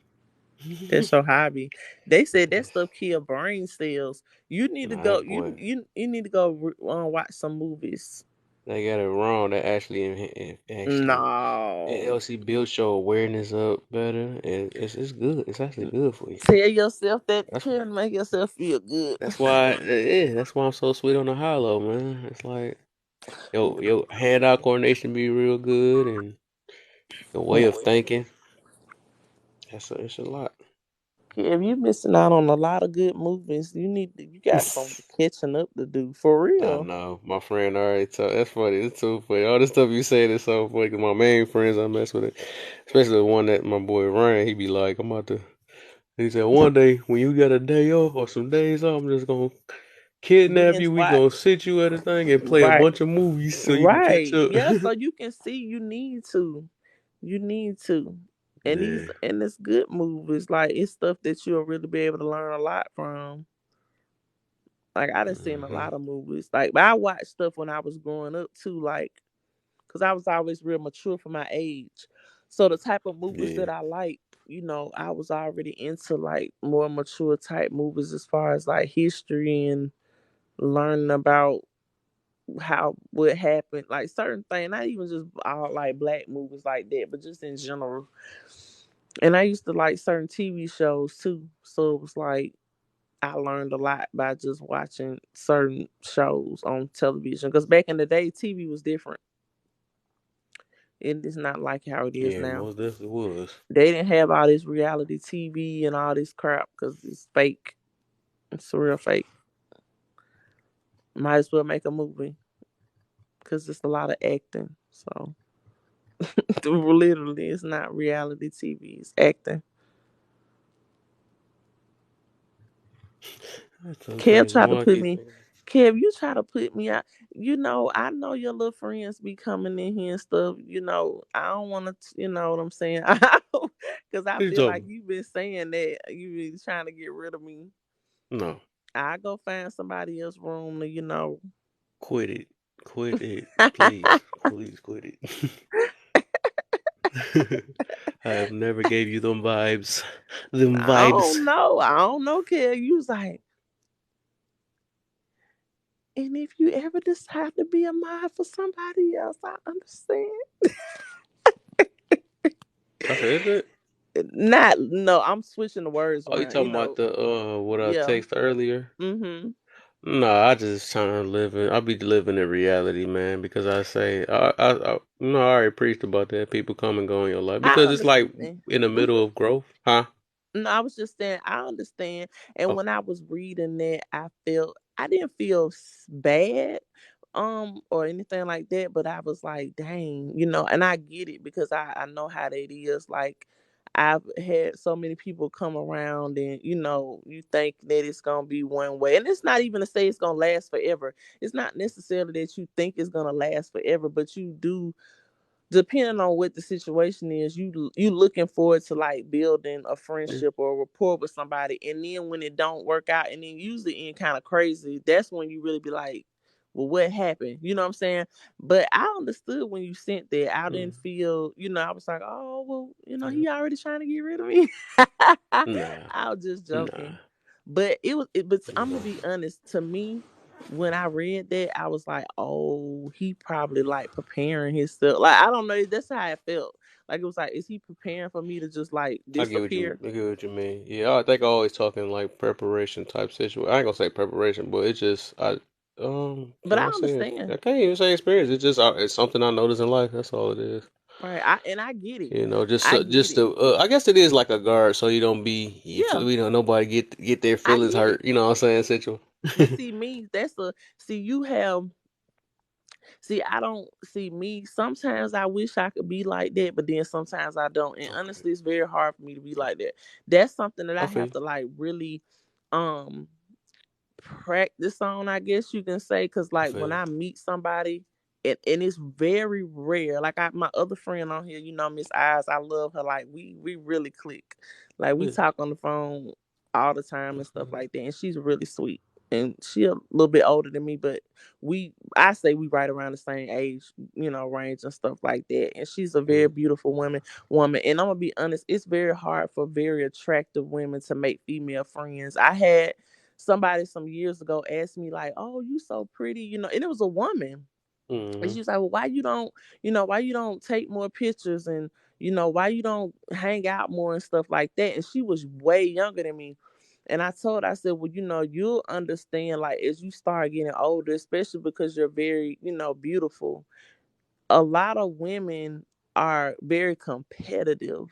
That's your hobby. They said that stuff kill brain cells. You need to Nah, go. that You boy. you you need to go watch some movies. They got it wrong. That actually it No, helps you build your awareness up better. It's good. It's actually good for you. tell yourself that That's to make yourself feel good. that's why yeah, that's why I'm so sweet on the hollow, man. It's like your hand eye coordination be real good and your way of thinking. It's a lot. If you missing out on a lot of good movies, you got some catching up to do for I real. know. My friend already told. That's funny. It's too funny. All this stuff you saying is so funny. 'Cause my main friends I mess with it, especially the one that my boy Ryan. He be like, I'm about to. He said one day when you got a day off or some days off, I'm just gonna kidnap Binge you. We gonna watch. sit you at a thing and play a Right. bunch of movies so you can catch Right. up. Yeah, so you can see you need to. You need to. And Yeah. these and it's good movies. Like it's stuff that you'll really be able to learn a lot from. Like I done seen a Hmm. lot of movies. Like but I watched stuff when I was growing up too, like because I was always real mature for my age. So the type of movies Yeah. that I like, I was already into like more mature type movies as far as like history and learning about how what happened, like certain things, not even just all like black movies like that, but just in general. And I used to like certain TV shows too. So it was like I learned a lot by just watching certain shows on television. Because back in the day, TV was different. It is not like how it is Yeah. now. Most definitely was. They didn't have all this reality TV and all this crap because it's fake. It's real fake. Might as well make a movie because it's a lot of acting. So literally, it's not reality TV. It's acting. That's so Kev crazy. tried to More I put keep me. thinking. Kev, you try to put me out. I know your little friends be coming in here and stuff. I don't want to. You know what I'm saying? Because I What you feel like talking? you've been saying that you been trying to get rid of me. No. I go find somebody else room to. Quit it. Quit it. Please. Please quit it. I have never gave you them vibes. Them I vibes. don't know. I don't know, kid. You was like, and if you ever decide to be a mod for somebody else, I understand. I said, is it? Not no, I'm switching the words Oh, you around. You talking about know, the what I yeah. text earlier? Mm-hmm. Nah, I just trying to live in. I be living in reality, man. Because I say, I already preached about that. People come and go in your life I because it's like understand. in the Mm-hmm. middle of growth, huh? No, I was just saying I understand. And Oh, when I was reading that, I didn't feel bad, or anything like that. But I was like, dang, and I get it because I know how that is. Like I've had so many people come around, and you think that it's gonna be one way, and it's not even to say it's gonna last forever. It's not necessarily that you think it's gonna last forever, but you do, depending on what the situation is, you looking forward to like building a yeah. friendship or a rapport with somebody, and then when it don't work out, and then usually end kind of crazy, that's when you really be like, well, what happened? You know what I'm saying? But I understood when you sent that. I didn't Mm, feel, I was like, oh well, yep. he already trying to get rid of me. Nah, I was just joking. nah, But but I'm gonna nah. be honest, to me, when I read that, I was like, oh, he probably like preparing himself. Like, I don't know, that's how I felt. Like, it was like, is he preparing for me to just like disappear? I get what you mean. Yeah, I think I always talking like preparation type situation. I ain't gonna say preparation, but it's just But can I I say it? understand. I can't even say experience. It's just it's something I notice in life. That's all it is. Right. I get it. I get Just it. to, I guess it is like a guard, so you don't be, Yeah, nobody get their I feelings get it. hurt. You know what I'm saying, Central? But see me, see you have see, I don't see me. Sometimes I wish I could be like that, but then sometimes I don't. And Okay, honestly, it's very hard for me to be like that. That's something that I I feel have you. to like really um practice on, I guess you can say, because I like feel when you. I meet somebody, and it's very rare. Like my other friend on here, Miss Eyes, I love her. Like we really click. Like we Yeah, talk on the phone all the time I and stuff feel like that. And she's really sweet. And she a little bit older than me, but I say we right around the same age, range and stuff like that. And she's a very you. beautiful woman. And I'm gonna be honest, it's very hard for very attractive women to make female friends. I had somebody some years ago asked me like, "Oh, you so pretty," and it was a woman. And Mm-hmm. she was like, "Well, why you don't take more pictures, and why you don't hang out more and stuff like that?" And she was way younger than me. And I told her, I said, "Well, you'll understand like as you start getting older, especially because you're very, beautiful, a lot of women are very competitive,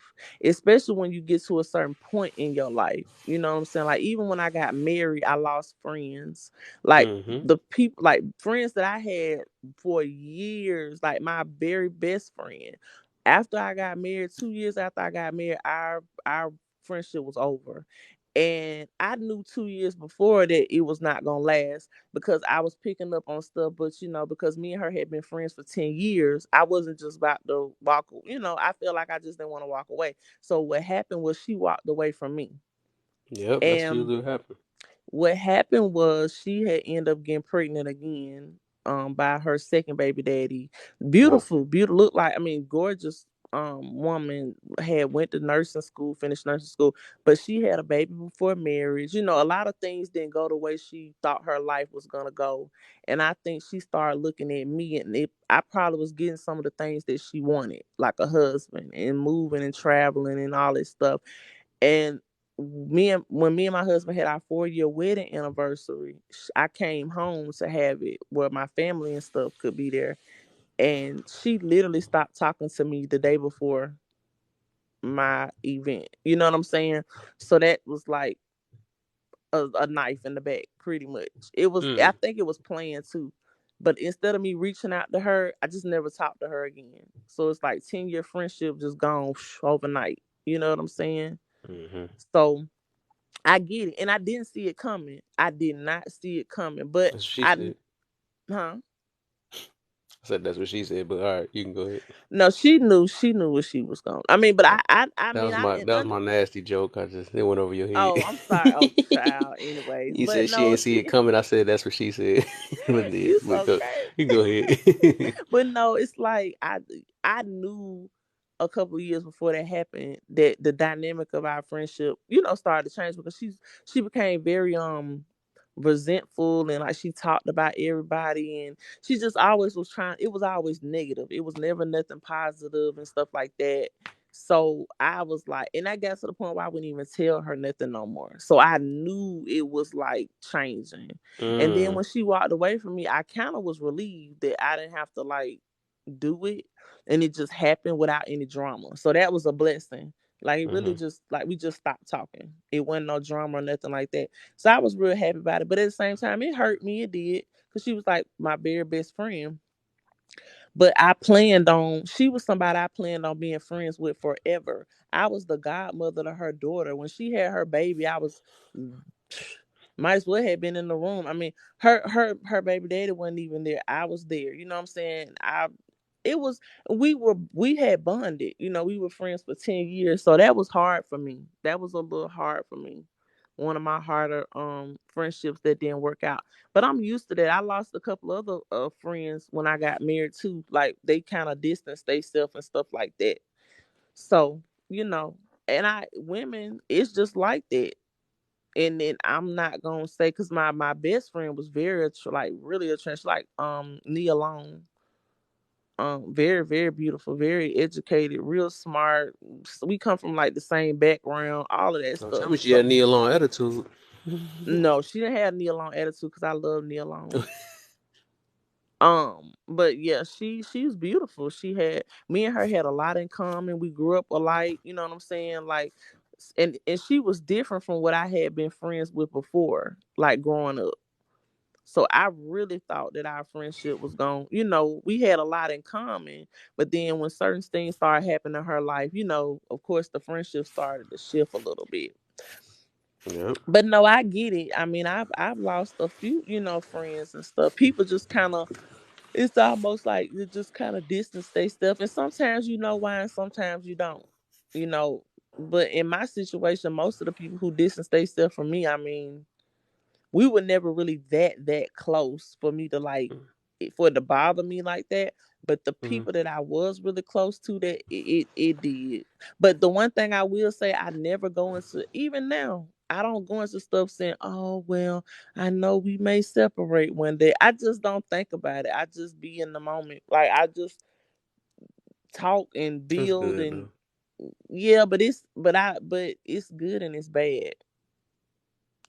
especially when you get to a certain point in your life. You know what I'm saying? Like even when I got married, I lost friends. Like Mm-hmm. the people, like friends that I had for years, like my very best friend. After I got married, 2 years after I got married, our friendship was over. And I knew 2 years before that it was not gonna last because I was picking up on stuff. But because me and her had been friends for 10 years, I wasn't just about to walk. I feel like I just didn't want to walk away. So what happened was she walked away from me, Yep, that's and usually what happens. what happened was she had ended up getting pregnant again, by her second baby daddy. Whoa. Beautiful, beautiful, look like, I mean, gorgeous woman, had went to nursing school, finished nursing school, but she had a baby before marriage. A lot of things didn't go the way she thought her life was gonna go. And I think she started looking at me, and I probably was getting some of the things that she wanted, like a husband and moving and traveling and all this stuff. And when me and my husband had our 4-year wedding anniversary, I came home to have it where my family and stuff could be there. And she literally stopped talking to me the day before my event. You know what I'm saying? So that was like a knife in the back, pretty much. I Mm. think it was planned too. But instead of me reaching out to her, I just never talked to her again. So it's like 10-year friendship just gone overnight. You know what I'm saying? Mm-hmm. So I get it, and I didn't see it coming. I did not see it coming, but That's what she I, said. huh? I said that's what she said, but all right, you can go ahead. No, she knew. She knew what she was going. I mean, but Uh, I mean, I that was my nasty joke. I just it went over your head. oh, I'm sorry. Oh, child. Anyways, You but said she no, ain't see it coming. I said that's what she said. But you but so go, crazy. you go ahead. But no, it's like I knew a couple of years before that happened, that the dynamic of our friendship, started to change because she became very resentful, and like she talked about everybody, and she just always was trying. It was always negative. It was never nothing positive and stuff like that. So I was like, and I got to the point where I wouldn't even tell her nothing no more. So I knew it was like changing. And then Mm. when she walked away from me, I kind of was relieved that I didn't have to like do it, and it just happened without any drama. So that was a blessing. Like it really Mm-hmm. just like we just stopped talking. It wasn't no drama or nothing like that. So I was real happy about it. But at the same time, it hurt me. It did, because she was like my very best friend. But she was somebody I planned on being friends with forever. I was the godmother to her daughter. When she had her baby, I was might as well have been in the room. I mean, her baby daddy wasn't even there. I was there. You know what I'm saying? It was we had bonded. We were friends for 10 years. So that was hard for me. That was a little hard for me. One of my harder friendships that didn't work out. But I'm used to that. I lost a couple other friends when I got married too. Like they kind of distanced themselves and stuff like that. So, you know, and I women, it's just like that. And then I'm not gonna say, because my best friend was very like really attractive, like Nia Long, very very beautiful, very educated, real smart. We come from like the same background, all of that Don't tell stuff. me she So had a Neil long attitude. no, she didn't have Nia Long attitude, because I love Nia Long. But yeah, she was beautiful. Me and her had a lot in common. We grew up alike, you know what I'm saying? Like, and she was different from what I had been friends with before, like growing up. So I really thought that our friendship was going, we had a lot in common. But then when certain things started happening in her life, of course the friendship started to shift a little bit. Yep. But no, I get it. I mean, I've lost a few, friends and stuff. People just kind of, it's almost like you just kind of distance they stuff. And sometimes you know why, and sometimes you don't. You know, but in my situation, most of the people who distance they stuff from me, I mean, we were never really that close for me to like for it to bother me like that. But the Mm-hmm. people that I was really close to, that it did. But the one thing I will say, I never go into, even now, I don't go into stuff saying, oh well, I know we may separate one day. I just don't think about it. I just be in the moment. Like I just talk and That's build, good and though. yeah, but it's good and it's bad.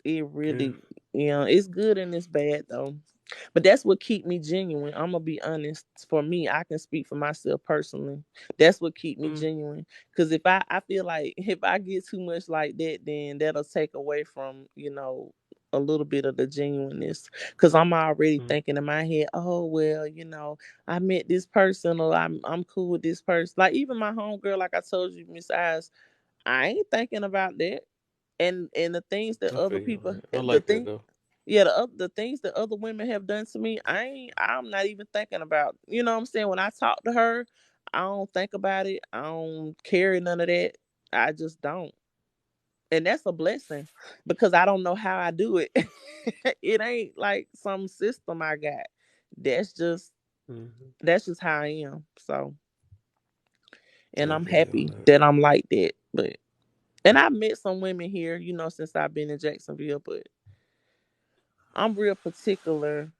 It Yeah. really, it's good and it's bad though. But that's what keep me genuine. I'm gonna be honest. For me, I can speak for myself personally. That's what keep me Mm. genuine. Because if I feel like if I get too much like that, then that'll take away from a little bit of the genuineness. Because I'm already Mm. thinking in my head, oh well, I met this person, or I'm cool with this person. Like even my homegirl, like I told you, Miss Eyes, I ain't thinking about that. And the things that I other feel you on people, that. I the like that thing, though. yeah, the things that other women have done to me, I'm not even thinking about. You know what I'm saying? When I talk to her, I don't think about it. I don't carry none of that. I just don't. And that's a blessing, because I don't know how I do it. It ain't like some system I got. That's just Mm-hmm. that's just how I am. So, and I I'm feel you on happy that. that I'm like that. But and I met some women here, since I've been in Jacksonville, but I'm real particular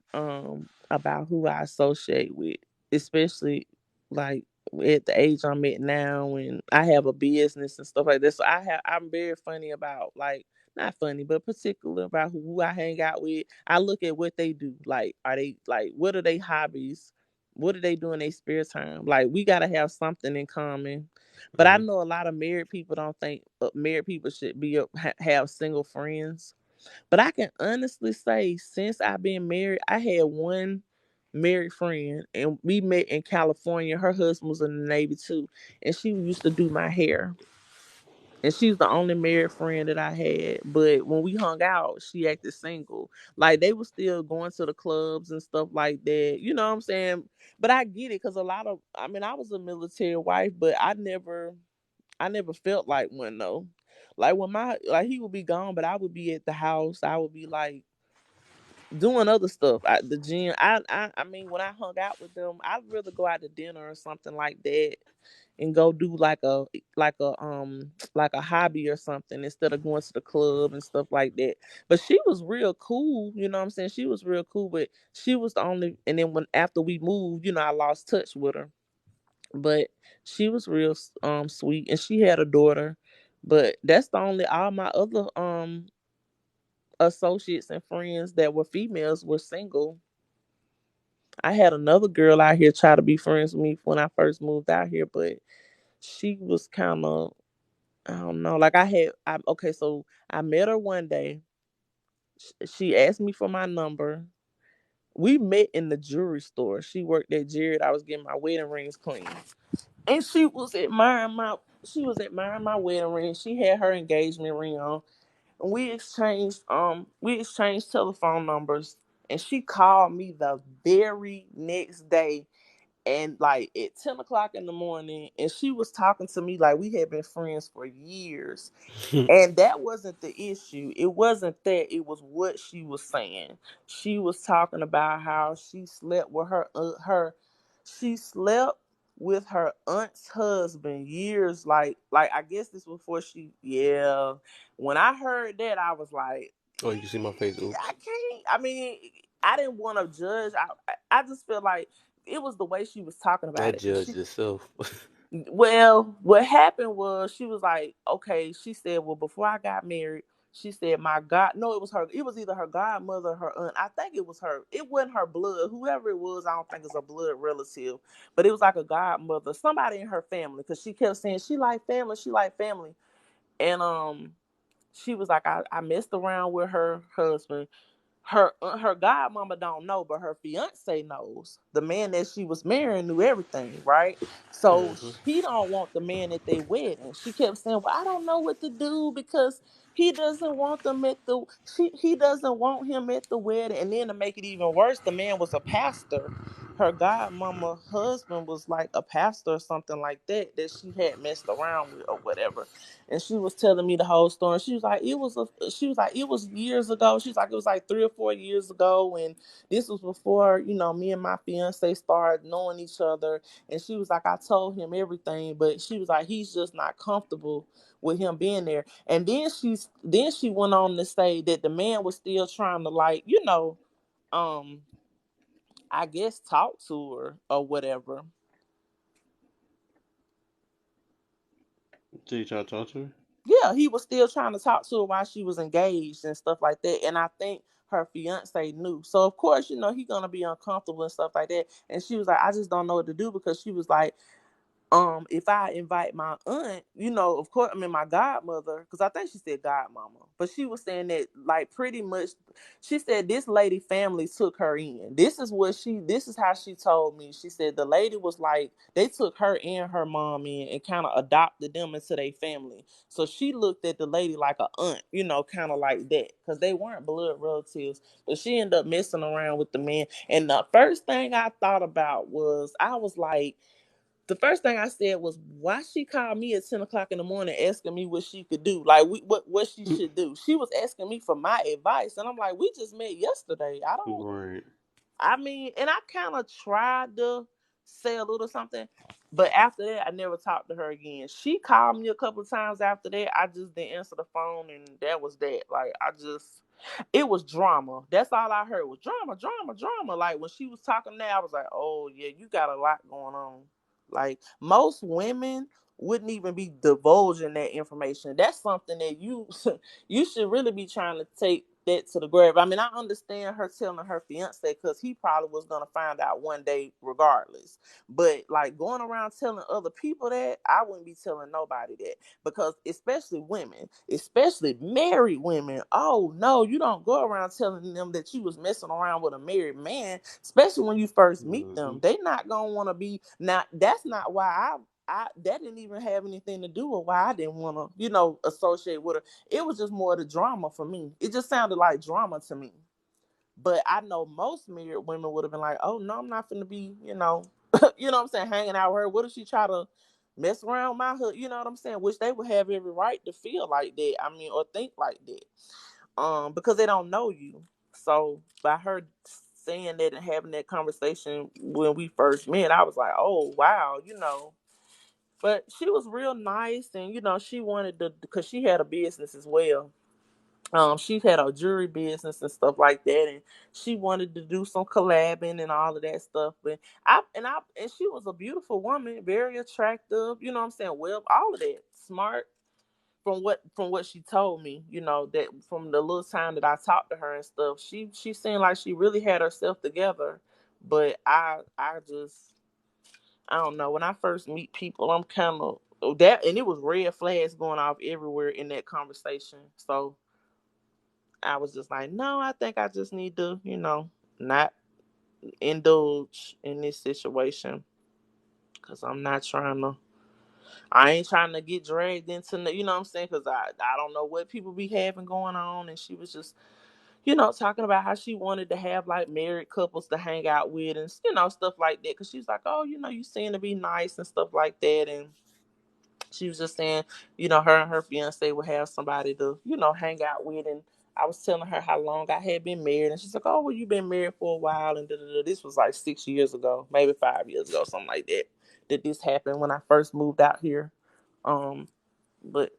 about who I associate with, especially like at the age I'm at now, and I have a business and stuff like that. So I'm very funny about, like, not funny, but particular about who I hang out with. I look at what they do. Like, are they like, what are they hobbies? What do they do in their spare time? Like, we gotta have something in common. But I Mm-hmm. know a lot of married people don't think married people should have single friends, but I can honestly say, since I've been married, I had one married friend, and we met in California. Her husband was in the Navy too, and she used to do my hair. And she's the only married friend that I had. But when we hung out, she acted single. Like they were still going to the clubs and stuff like that. You know what I'm saying? But I get it, because I mean, I was a military wife, but I never felt like one though. Like when he would be gone, but I would be at the house. I would be like doing other stuff at the gym. I mean, when I hung out with them, I'd rather go out to dinner or something like that, and go do like a hobby or something instead of going to the club and stuff like that. But she was real cool, you know what I'm saying? She was real cool, but she was the only. And then when after we moved, I lost touch with her. But she was real sweet, and she had a daughter. But that's the only. All my other associates and friends that were females were single. I had another girl out here try to be friends with me when I first moved out here, but she was kind of, I don't know. Like okay, so I met her one day. She asked me for my number. We met in the jewelry store. She worked at Jared. I was getting my wedding rings cleaned, and she was admiring my wedding ring. She had her engagement ring on, and we exchanged telephone numbers. And she called me the very next day, and like at 10 o'clock in the morning, and she was talking to me like we had been friends for years. And that wasn't the issue. It wasn't that. It was what she was saying. She was talking about how she slept with her aunt's husband years. Like I guess this was before she. Yeah. When I heard that, I was like, Oh, you can see my face. I Oops. can't. I mean, I didn't want to judge. I just feel like it was the way she was talking about That it, because judge itself. well, what happened was she was like, okay, she said, well, before I got married, she said, my God, no, it was either her godmother or her aunt. I think it was her. It wasn't her blood. Whoever it was, I don't think it's a blood relative, but it was like a godmother, somebody in her family, because she kept saying she like family. And she was like, I messed around with her husband. Her godmama don't know, but her fiance knows. The man that she was marrying knew everything, right? So Hmm. he don't want the man at their wedding. She kept saying, well, I don't know what to do, because he doesn't want them at the he doesn't want him at the wedding. And then to make it even worse, the man was a pastor. Her godmama husband was like a pastor or something like that she had messed around with or whatever. And she was telling me the whole story. She was like, it was years ago. She's like, it was like 3 or 4 years ago, and this was before, me and my fiance started knowing each other. And she was like, I told him everything, but she was like, he's just not comfortable with him being there. And then she went on to say that the man was still trying to, like, um I guess talk to her or whatever. So you try to talk to her? Yeah, he was still trying to talk to her while she was engaged and stuff like that. And I think her fiance knew. So of course, he gonna be uncomfortable and stuff like that. And she was like, I just don't know what to do, because she was like, if I invite my aunt, of course, I mean my godmother, because I think she said godmama, but she was saying that, like, pretty much, she said this lady family took her in. This is how she told me. She said the lady was like, they took her and her mom in and kind of adopted them into their family. So she looked at the lady like a aunt, kind of like that, because they weren't blood relatives. But she ended up messing around with the man. And the first thing I thought about was, the first thing I said was, why she called me at 10 o'clock in the morning asking me what she could do, like what she should do. She was asking me for my advice, and I'm like, we just met yesterday. Right. I mean, and I kind of tried to say a little something, but after that, I never talked to her again. She called me a couple of times after that. I just didn't answer the phone, and that was that. Like, it was drama. That's all I heard was drama, drama, drama. Like, when she was talking there, I was like, oh yeah, you got a lot going on. Like, most women wouldn't even be divulging that information. That's something that you you should really be trying to take that to the grave. I mean, I understand her telling her fiance, because he probably was gonna find out one day regardless. But like, going around telling other people that, I wouldn't be telling nobody that, because especially women, especially married women. Oh no, you don't go around telling them that you was messing around with a married man, especially when you first meet Hmm. them. They not gonna want to be. Now, that's not why that didn't even have anything to do with why I didn't want to, associate with her. It was just more the drama for me. It just sounded like drama to me. But I know most married women would have been like, oh no, I'm not gonna be, you know what I'm saying, hanging out with her. What if she try to mess around with my hood? You know what I'm saying? Which they would have every right to feel like that. I mean, or think like that. Because they don't know you. So by her saying that and having that conversation when we first met, I was like, oh wow, But she was real nice, and she wanted to, because she had a business as well. She had a jewelry business and stuff like that, and she wanted to do some collabing and all of that stuff. And she was a beautiful woman, very attractive. You know what I'm saying? Well, all of that, smart. From what she told me, that from the little time that I talked to her and stuff, she seemed like she really had herself together. But I don't know. When I first meet people, I'm kind of that, and it was red flags going off everywhere in that conversation. So I was just like, no, I think I just need to, not indulge in this situation because I'm not trying to. I ain't trying to get dragged into, you know what I'm saying? Because I don't know what people be having going on. And she was just, talking about how she wanted to have like married couples to hang out with and, stuff like that. Because she's like, oh, you seem to be nice and stuff like that. And she was just saying, her and her fiance would have somebody to, hang out with. And I was telling her how long I had been married. And she's like, oh, well, you've been married for a while. And da-da-da. This was like 6 years ago, maybe 5 years ago, something like that, that this happened when I first moved out here. But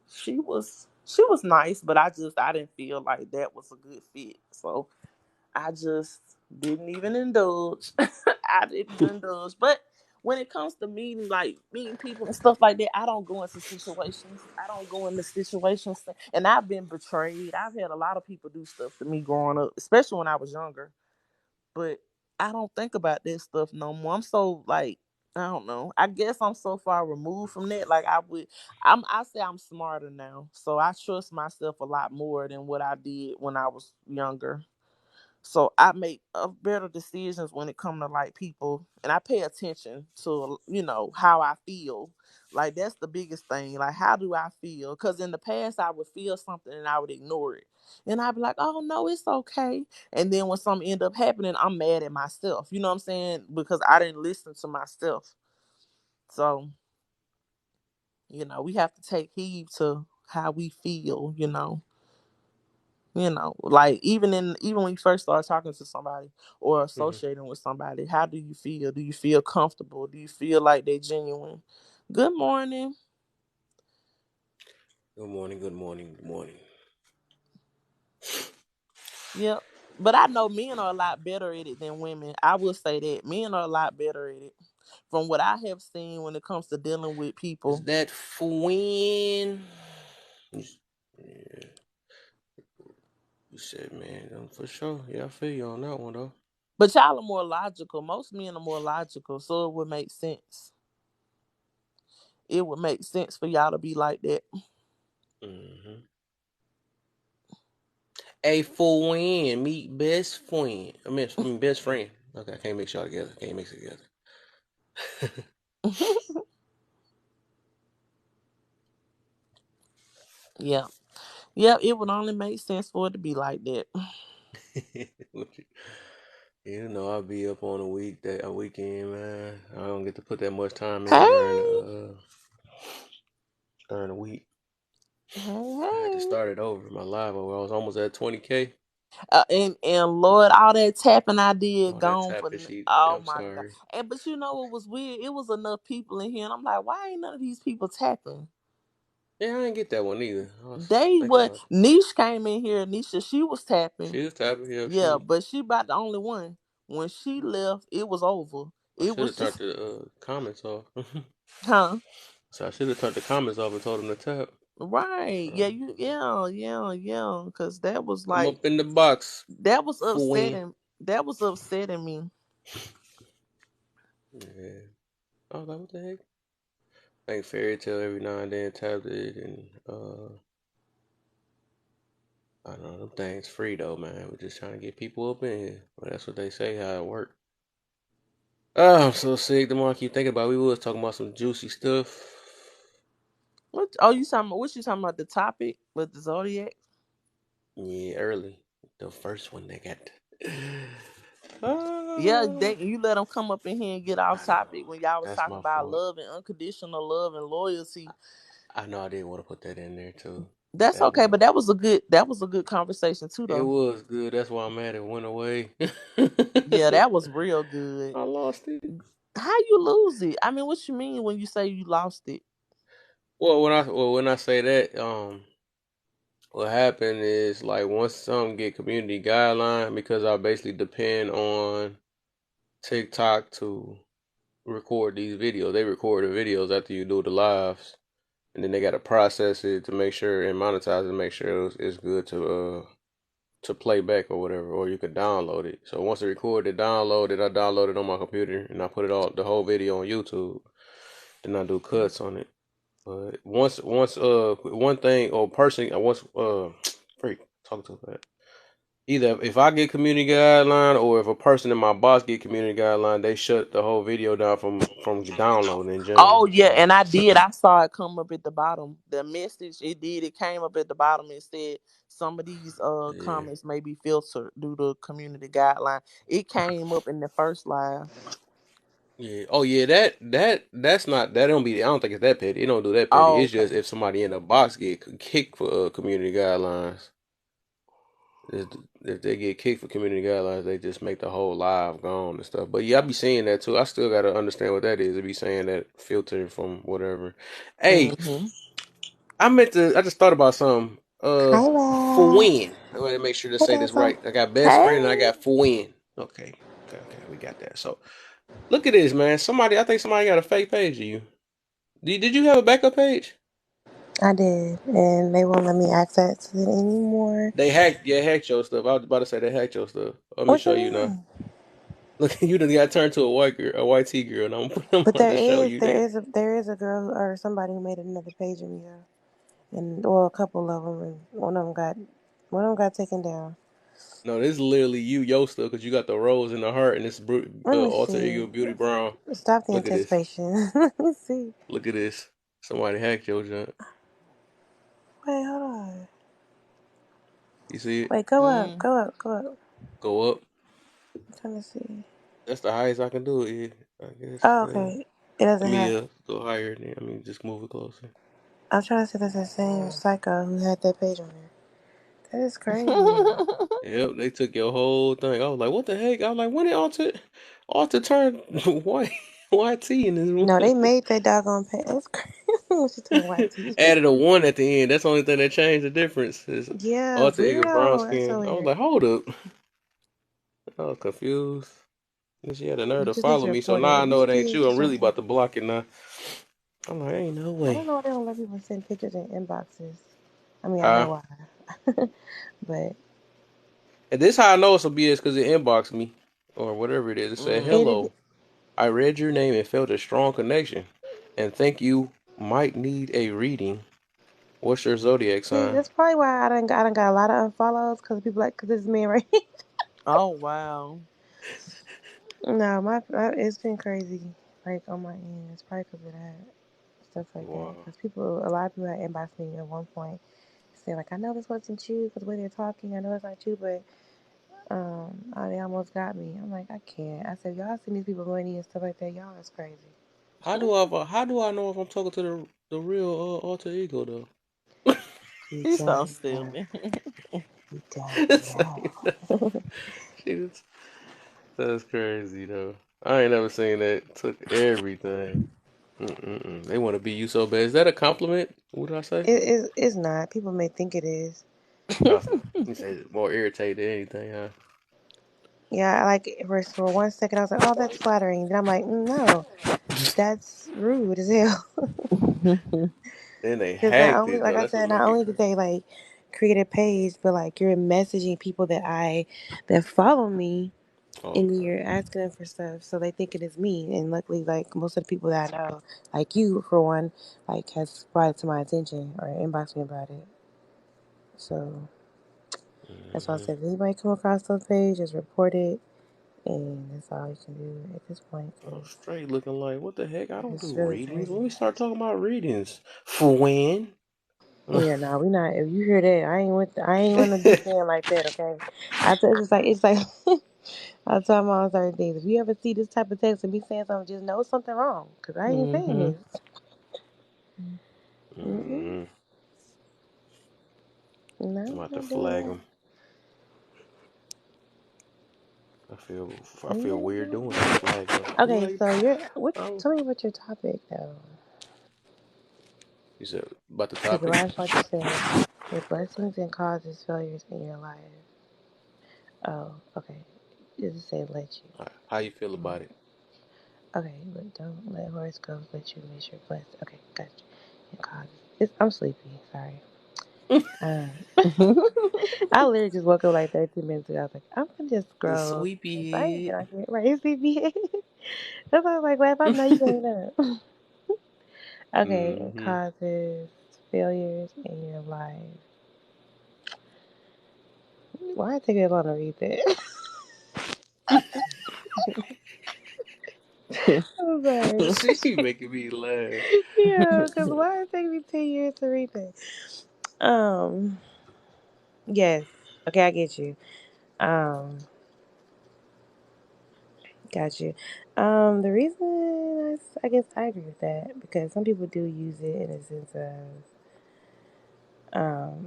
she was nice, but I didn't feel like that was a good fit. So I just didn't even indulge. I didn't indulge. But when it comes to meeting people and stuff like that, I don't go into situations. I don't go into situations, and I've been betrayed. I've had a lot of people do stuff to me growing up, especially when I was younger. But I don't think about that stuff no more. I'm so like, I don't know. I guess I'm so far removed from that. Like I say I'm smarter now, so I trust myself a lot more than what I did when I was younger. So I make better decisions when it comes to like people, and I pay attention to how I feel. Like that's the biggest thing. Like how do I feel? Because in the past I would feel something and I would ignore it, and I'd be like, "Oh no, it's okay." And then when something end up happening, I'm mad at myself. You know what I'm saying? Because I didn't listen to myself. So we have to take heed to how we feel. Like even when you first start talking to somebody or Mhm. associating with somebody, how do you feel? Do you feel comfortable? Do you feel like they're genuine? Good morning. Good morning, good morning, good morning. Yep. But I know men are a lot better at it than women. I will say that men are a lot better at it. From what I have seen when it comes to dealing with Is people. that when yeah, you said, man, for sure. Yeah, I feel you on that one though. But y'all are more logical. Most men are more logical, so it would make sense. It would make sense for y'all to be like that. Hmm. A for win, meet best friend. I mean best friend. Okay, I can't mix y'all together. Can't mix it together. Yeah. Yeah, it would only make sense for it to be like that. I'll be up on a weekend, man. I don't get to put that much time in Hey. during the week. Hey, I had to hey. start it over. My live over. I was almost at 20K. And Lord, all that tapping I did Oh, that gone for tapping sheet. oh I'm my God. sorry. And but you know what was weird? It was enough people in here, and I'm like, why ain't none of these people tapping? Yeah, I didn't get that one either. I was They thinking what about it. Niche came in here, Nisha, she was tapping. She was tapping. Yeah, Yeah, she. but she about the only one. When she left, it was over. I It should was have turned just the comments off. huh. So I should have turned the comments off and told them to tap. Right. Uh, Yeah, yeah. Cause that was Come like up in the box that was for win. upsetting. That was upsetting me. Yeah. I was like, what the heck? I think Fairy Tale every now and then tapped it, and I don't know, them things free though, man. We're just trying to get people up in here. Well, that's what they say how it work. Oh, I'm so sick. The more I keep thinking about it, we was talking about some juicy stuff. What? Oh, you talking about? What you talking about? The topic with the zodiac? Yeah, early. The first one they got. Yeah, Ah, you let them come up in here and get off I know. topic when y'all was That's talking my about fault. love and unconditional love and loyalty. I know I didn't want to put that in there too. That's That okay, one. but that was a good conversation too, It though. was good. That's why I'm mad it went away. Yeah, that was real good. I lost it. How you lose it? I mean, what you mean when you say you lost it? Well, when I say that, what happened is like once some get community guideline because I basically depend on TikTok to record these videos. They record the videos after you do the lives, and then they got to process it to make sure and monetize it to make sure it's good to play back or whatever, or you could download it. So once I record it, download it, I download it on my computer and I put it all the whole video on YouTube. Then I do cuts on it. But once one thing or person I once freak talk to that. Either if I get community guideline or if a person in my boss get community guideline, they shut the whole video down from downloading in Oh general. yeah, So and I did. I saw it come up at the bottom. The message it did. It came up at the bottom and said some of these yeah. comments may be filtered due to community guideline. It came up in the first live. Yeah. Oh yeah, that's not that don't be I don't think it's that petty. It don't do that petty. Oh, It's okay. just if somebody in the box get kicked for community guidelines. If if they get kicked for community guidelines, they just make the whole live gone and stuff. But yeah, I be seeing that too. I still gotta understand what that is. They be saying that filter from whatever. Hey, Mm-hmm. I just thought about something. Hi For there. when? I want to make sure to Hey say this Dazzle. right. I got best friend and I Hey. got for when. Okay. Okay, we got that. So look at this, man. I think somebody got a fake page of you. Did you have a backup page? I did, and they won't let me access it anymore. They hacked your stuff. I was about to say they hacked your stuff. Let me What show you you now. mean? Look, you done got turned to a white girl, a white tea girl, and I'm But about there to show is you. there They is a there is a girl or somebody who made another page of me though, and well, a couple of them, and one of them got taken down. no, this is literally your stuff because you got the rose in the heart and this Let me alter see. ego beauty brown. Stop the Look at this. anticipation. Let me see. Look at this. Somebody hacked your junk. Wait, hold on. You see it? Wait, go up, Mm. go up, go up. Go up. I'm trying to see. That's the highest I can do it. Yeah, I guess. Oh, okay. It Let doesn't me have. go higher. Then I mean, just move it closer. I'm trying to see if that's the same psycho who had that page on there. That is crazy. Yep, they took your whole thing. I was like, what the heck? I was like, when did alter turn white white tea in No, this? they made that doggone page. That's crazy. She turned white tea. Added a one at the end. That's the only thing that changed the difference. Is Yeah, alter ego brown weirdo. That's so skin. I was weird. like, hold up. I was confused. And she had the nerve You to just need follow to me. So report now I it. know it You ain't need you. to I'm really start about that. to block it now. I'm like, ain't no I way. don't know why they don't let people send pictures in inboxes. I mean, I know Huh? why, but And this how I know it's a BS because it inboxed me or whatever it is. It said, Mm. it. hello. I read your name and felt a strong connection and think you might need a reading. What's your zodiac See, sign? that's probably why I done got a lot of unfollows because people like because this is me right. Oh wow. No, it's been crazy. Like on my end, it's probably because of that stuff like that. Wow. Because a lot of people had inboxed me at one point, saying like, I know this wasn't you because the way they're talking, I know it's not you, but they almost got me. I'm like, I can't. I said, y'all send these people money and stuff like that. Y'all is crazy. How do I know if I'm talking to the real alter ego though? You He's so don't silly. You don't It's know. like, Jesus. That's crazy though. I ain't never seen that. Took everything. Mm-mm-mm. They want to be you so bad. Is that a compliment? What did I say? It's not. People may think it is. Oh, you say it's more irritated than anything, huh? Yeah, I like for 1 second I was like, oh, that's flattering. Then I'm like, no, that's rude as hell. Then they Because not hacked only, it like though. I That's what said, not make it only did crazy. they like create a page, but like you're messaging people that follow me, Oh, and okay. you're asking them for stuff, so they think it is me. And luckily, like most of the people that I know, like you for one, like has brought it to my attention or inboxed me about it. So that's why I Hmm. said, if anybody come across those pages, just report it, and that's all you can do at this point, I'm because straight looking like, what the heck? I don't it's do really readings. crazy. When we start talking about readings, for when? Yeah, no, we not. If you hear that, I ain't want to be saying like that. Okay, it's like I tell my mom certain things. If you ever see this type of text and be saying something, just know something wrong, cause I ain't saying Hmm. this. Mm-mm. Mm-hmm. I'm No, about to don't do flag that. him. I feel I You feel ain't weird doing doing that. that flagging. I'm Okay, like, so you're what? oh, Tell me what your topic though. you said about the Because the topic. last part you said your blessings and causes failures in your life. Oh, okay. Just say let you. How you feel about it? Okay, but don't let horoscopes let you miss your blessing. Okay, gotcha. And causes. I'm sleepy. Sorry. Um, I literally just woke up like 13 minutes ago. I was like, I'm gonna just The scroll. I ain't sweepy gonna get right, sleepy. That's why I was like, well, if I know you ain't up. Okay, it Mm-hmm. causes failures in your life. Why take it long to read that? I'm sorry. She making me laugh. Yeah, because why it take me 10 years to read that? Um, yes. Okay, I get you. Um, got you. The reason I guess I agree with that because some people do use it in a sense of,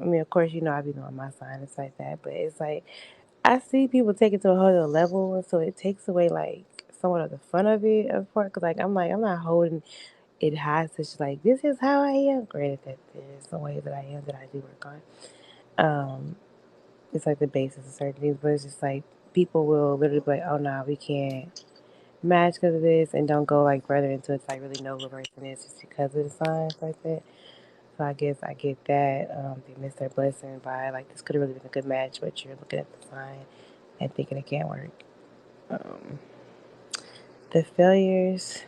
I mean, of course, I be knowing my sign and stuff like that, but it's like I see people take it to a whole other level, and so it takes away like somewhat of the fun of it, of course. Because like I'm not holding it hostage. Like this is how I am. Granted that there's some ways that I am that I do work on. It's like the basis of certain things, but it's just like people will literally be like, "Oh no, we can't match because of this," and don't go like further into it to like really know who the person is just because of the signs like that. So I guess I get that. They miss their blessing by like this could have really been a good match, but you're looking at the sign and thinking it can't work. Um, the failures,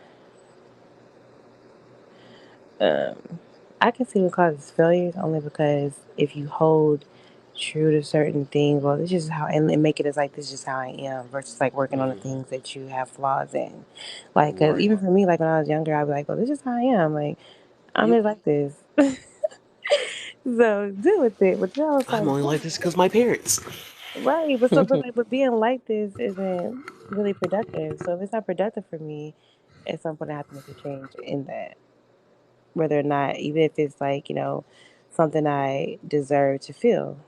um, I can see what causes failures only because if you hold true to certain things, well, this is how, and make it as like this is just how I am, versus like working on the Mm-hmm. things that you have flaws in. Like, cause Right. even for me, like when I was younger, I'd be like, well, this is how I am. Like, I'm Yep. just like this. So deal with it. But then I was I'm like, only like this because my parents. right, but so, but like, but being like this isn't really productive. So if it's not productive for me, at some point I have to make a change in that. Whether or not, even if it's like, something I deserve to feel.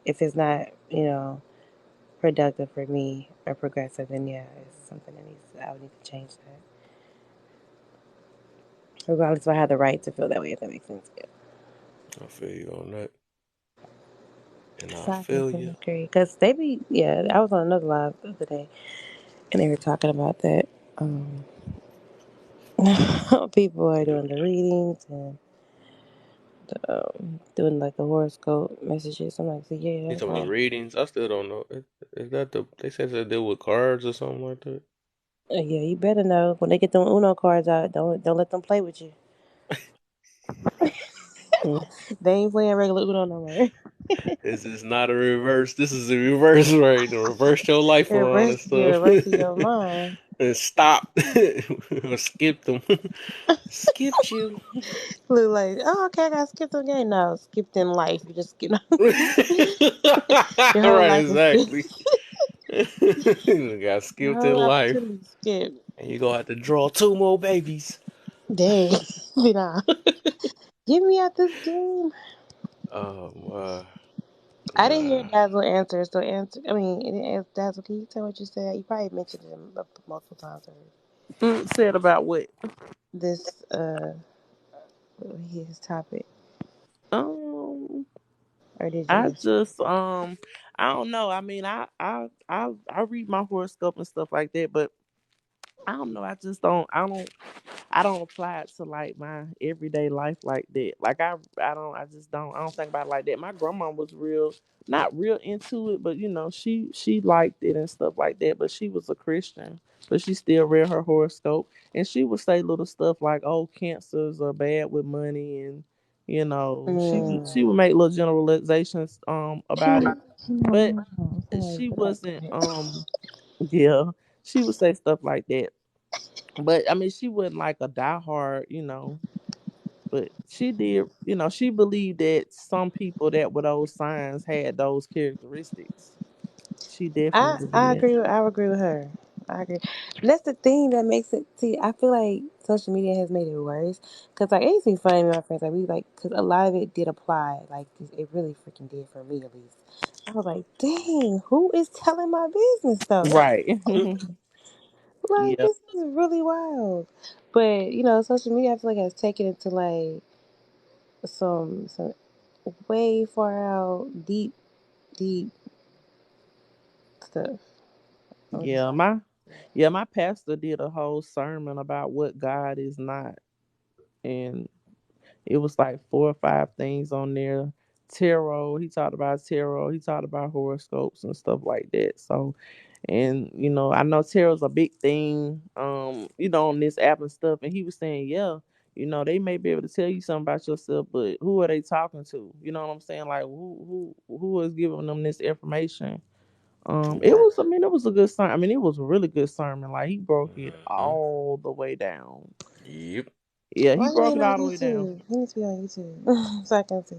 If it's not, productive for me or progressive, then yeah, it's something I would need to change that. Regardless if I have the right to feel that way, if that makes sense. Yeah. I feel you on that, and I So I feel definitely you. agree. Because yeah, I was on another live the other day and they were talking about that. Um, People are doing the readings and doing like the horoscope messages. I'm like, so You yeah, talking about the readings? I still don't know. Is that the? They said to deal with cards or something like that. yeah, you better know when they get them Uno cards out. Don't let them play with you. Hmm. They ain't playing regular Uno no more. This is not a reverse. This is a reverse, right? To reverse your life around and You're stuff. reversing your mind. And stop or skip them. Skipped you. Look like, oh, okay, I got skipped again. No, skipped in life. You just your whole Right, life is skipped. exactly. You got Your skipped in whole life, opportunity is skipped. and you gonna have to draw two more babies. Dang. Nah. Get me out this game. Uh, I didn't hear nah. Dazzle answer, so answer. I mean, Dazzle, can you tell what you said? You probably mentioned it multiple times already. Said about what? This, his topic, Um, or did you I miss it? just I don't know. I mean, I read my horoscope and stuff like that, but I don't know. I just don't. I don't apply it to like my everyday life like that. Like I don't. I just don't. I don't think about it like that. My grandma was not real into it, but she liked it and stuff like that. But she was a Christian, but she still read her horoscope, and she would say little stuff like, "Oh, cancers are bad with money," and she Mm. would make little generalizations She about was, it, she know but my mom. Somebody she put that wasn't there. yeah, she would say stuff like that. But I mean, she wasn't like a diehard, but she did, she believed that some people that were those signs had those characteristics. She definitely I believed agree. I agree with her. I agree. That's the thing that makes it. See, I feel like social media has made it worse. Cause like it used to be funny with my friends. Like we like, cause a lot of it did apply. Like it really freaking did for me at least. I was like, dang, who is telling my business though? Right. Like Yeah. this is really wild. But social media I feel like has taken it to like some way far out, deep stuff. I'm just Yeah. like, My pastor did a whole sermon about what God is not. And it was like 4 or 5 things on there. Tarot, he talked about tarot, he talked about horoscopes and stuff like that. So, and I know tarot's a big thing, on this app and stuff. And he was saying, yeah, they may be able to tell you something about yourself, but who are they talking to? You know what I'm saying? Like who is giving them this information? It Right. was, I mean, it was a good sermon. I mean, it was a really good sermon. Like he broke it Hmm. all the way down. Yep. Yeah, he why you broke ain't it on all the way down. YouTube? He needs to be on YouTube so I can see.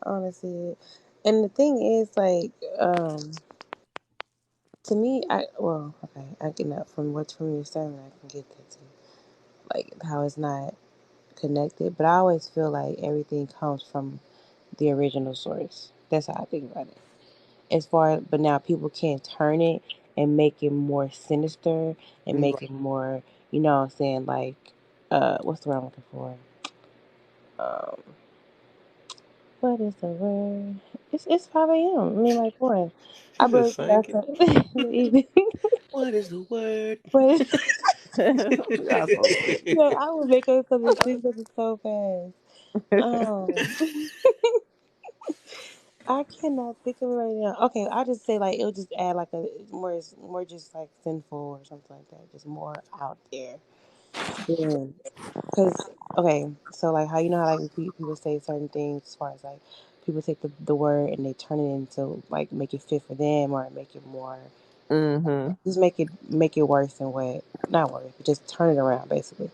I want to see it. And the thing is, like, to me, okay, I get that from what's from your sermon. I can get that too, like how it's not connected. But I always feel like everything comes from the original source. That's how I think about it. As far, but now people can turn it and make it more sinister and make it more, what I'm saying, like, what's the word I'm looking for? Um, what is the word? It's 5 a.m. I mean, like, what? I You believe just that's thinking. the evening. What is the word? But Y'all so silly. yeah, I would make up something stupid so fast. Um, I cannot think of it right now. Okay, I just say like it'll just add like a more just like sinful or something like that, just more out there. Yeah, because okay, so like how how like people say certain things as far as like people take the word and they turn it into like make it fit for them or make it more Mhm. just make it worse than what not worse, but just turn it around basically.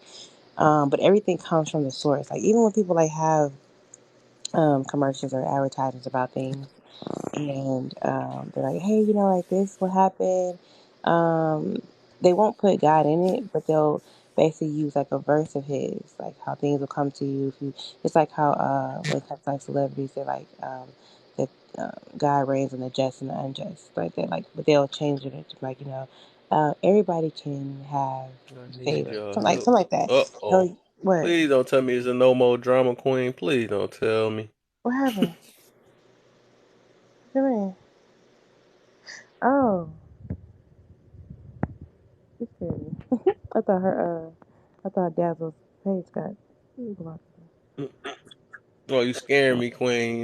But everything comes from the source. Like even when people like have commercials or advertisements about things, and they're like, hey, like this will happen. Um, they won't put God in it, but they'll basically use like a verse of his, like how things will come to you. If you, it's like how when it comes to like celebrities, they're like that God reigns on the just and the unjust, like that. Like, but they'll change it to like everybody can have I need favor, your something help. like that. Uh-oh. So what? Please don't tell me it's a no more drama queen. Please don't tell me. What happened? Come in. Oh, you scared me. I thought Dazzle's page got blocked. Oh, you scaring me, Queen.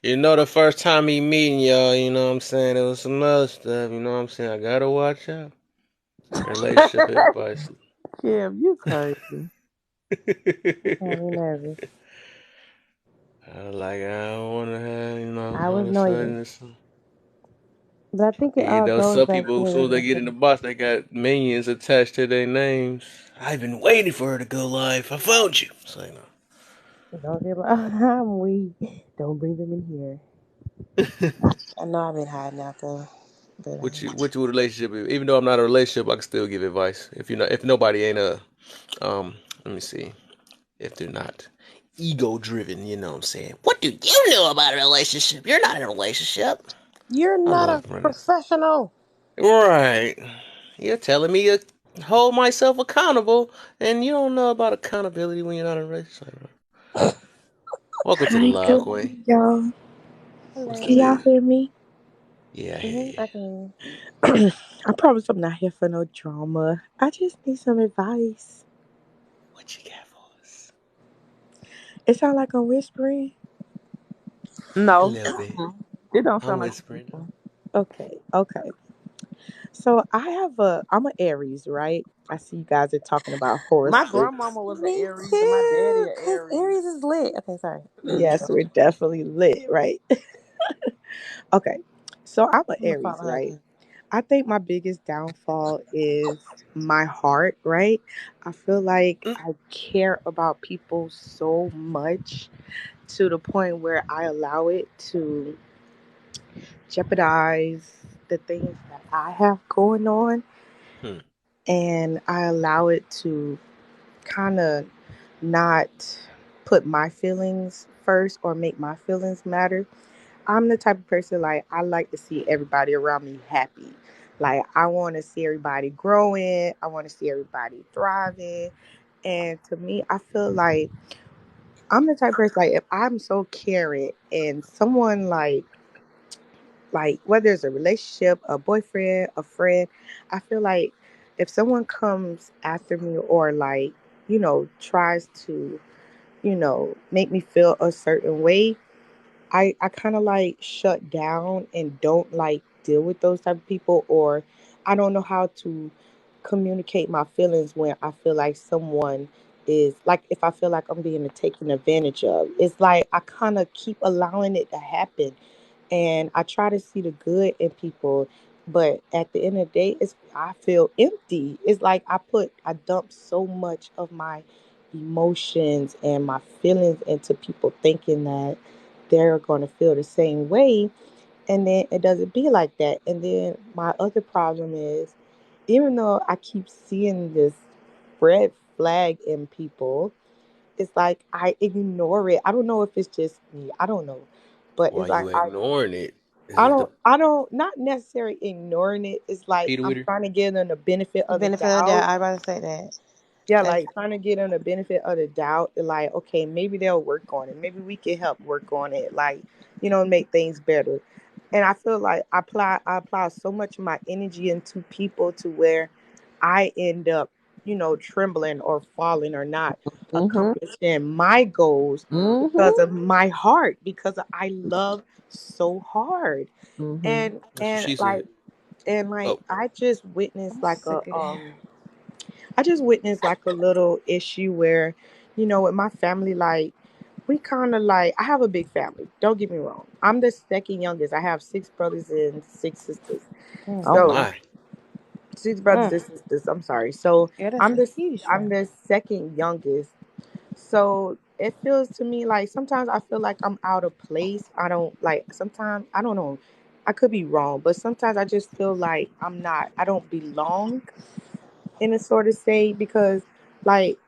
You know the first time he meeting y'all, you know what I'm saying? It was some other stuff, you know what I'm saying? I gotta watch out. Relationship advice. Kim, you crazy. I me nervous. I don't wanna have, I all was of a noisy, sudden it's but I think it you all know, goes some back people as soon as they to get in the bus they got minions attached to their names. I've been waiting for her to go live. I found you. It's like don't get like I'm weak. Don't bring them in here. no. I know I've been hiding out though, but What you relationship even though I'm not in a relationship, I can still give advice. If nobody ain't let me see. If they're not ego driven, you know what I'm saying? What do you know about a relationship? You're not in a relationship. you're I not a love running. professional. Right. You're telling me to hold myself accountable, and you don't know about accountability when you're not in a relationship. Welcome to the Hi, Live good Queen. morning, y'all. What's Can the Hello. y'all deal? hear me? Yeah, I hear you. I can. I promise I'm not here for no drama. I just need some advice. What you got for us? It sound like I'm whispering. A No, little bit. it don't I'm sound like whispering you. though. Okay, okay. So I'm an Aries, right? I see you guys are talking about My horoscopes. grandmama was an Me Aries and my daddy too, an cause Aries. Aries is lit. Okay, sorry. Yes, we're definitely lit, right? Okay. So I'm an I'm gonna Aries, follow her right? too. I think my biggest downfall is my heart, right? I feel like Mm, I care about people so much to the point where I allow it to jeopardize the things that I have going on. hmm. and I allow it to kind of not put my feelings first or make my feelings matter. I'm the type of person like I like to see everybody around me happy. Like I want to see everybody growing. I want to see everybody thriving. And to me, I feel like I'm the type of person like if I'm so caring and someone like whether it's a relationship, a boyfriend, a friend, I feel like if someone comes after me or like, tries to, make me feel a certain way, I kind of like shut down and don't like deal with those type of people, or I don't know how to communicate my feelings when I feel like someone is like if I feel like I'm being taken advantage of. It's like I kind of keep allowing it to happen, and I try to see the good in people, but at the end of the day, it's I feel empty. It's like I dump so much of my emotions and my feelings into people thinking that they're going to feel the same way, and then it doesn't be like that. And then my other problem is, even though I keep seeing this red flag in people, it's like I ignore it. I don't know if it's just me. I don't know. But Why it's like you ignoring it? Is it the I don't not necessarily ignoring it. It's like Peter I'm with her? trying to give them the benefit The of the benefit of the doubt. doubt. I was about to say that. Yeah, That's like trying to get them the benefit of the doubt. Like, okay, maybe they'll work on it. Maybe we can help work on it. Like, make things better. And I feel like I apply so much of my energy into people to where I end up, trembling or falling or not mm-hmm. accomplishing my goals because Mm-hmm. of my heart, because I love so hard. Mm-hmm. And That's what she like said. and Oh, I just witnessed like That's a good. I just witnessed like a little issue where, with my family, like we kind of like I have a big family. Don't get me wrong. I'm the second youngest. I have six brothers and six sisters. Mm. oh So my. six brothers Mm. and sisters. I'm sorry. So Yeah, that's I'm a the huge I'm family. the second youngest. So it feels to me like sometimes I feel like I'm out of place. I don't like sometimes I don't know. I could be wrong, but sometimes I just feel like I don't belong in a sort of say because like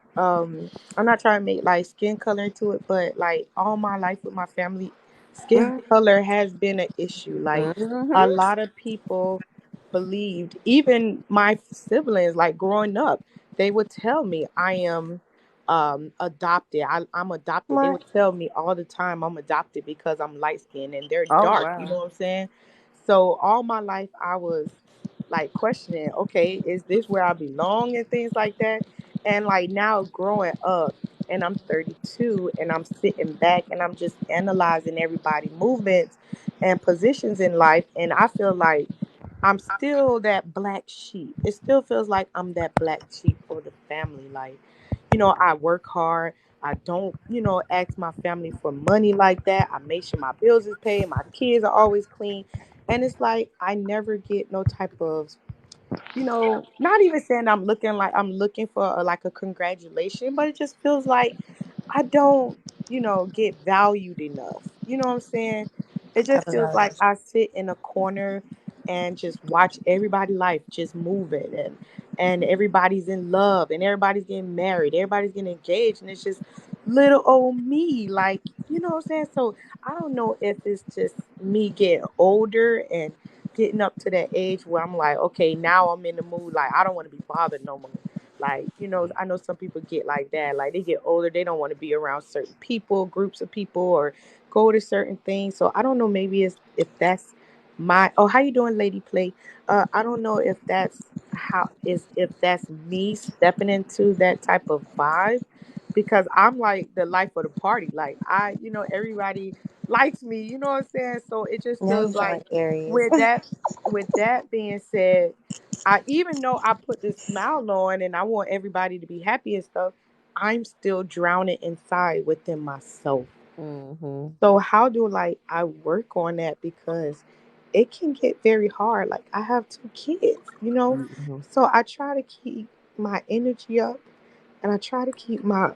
I'm not trying to make like skin color into it, but like all my life with my family, skin Mm. color has been an issue. Like a Mm-hmm. lot of people believed, even my siblings, like growing up, they would tell me I am adopted. I'm adopted. They What? would tell me all the time I'm adopted because I'm light skinned and they're Oh dark. You know wow. what I'm saying? So all my life I was like questioning, okay, is this where I belong and things like that? And like now growing up and I'm 32 and I'm sitting back and I'm just analyzing everybody movements and positions in life, and I feel like I'm still that black sheep. It still feels like I'm that black sheep for the family. Like, I work hard. I don't, ask my family for money like that. I make sure my bills is paid. My kids are always clean. And it's like I never get no type of, not even saying I'm looking for like a congratulation, but it just feels like I don't, get valued enough. You know what I'm saying? It Type just of feels like validation. I sit in a corner and just watch everybody life just moving, and everybody's in love and everybody's getting married, everybody's getting engaged, and it's just little old me, like, you know what I'm saying? So I don't know if it's just me getting older and getting up to that age where I'm like, okay, now I'm in the mood, like I don't want to be bothered no more. Like, I know some people get like that. Like they get older, they don't want to be around certain people, groups of people, or go to certain things. So I don't know, maybe it's if that's my oh, how you doing, Lady Play? I don't know if that's me stepping into that type of vibe because I'm like the life of the party. Like everybody likes me, you know what I'm saying? So it just Now you feels sound like like Aries. with that with that being said, I even though I put this smile on and I want everybody to be happy and stuff, I'm still drowning inside within myself. mm-hmm. So how do like I work on that because it can get very hard. Like I have two kids. Mm-hmm. So I try to keep my energy up and I try to keep my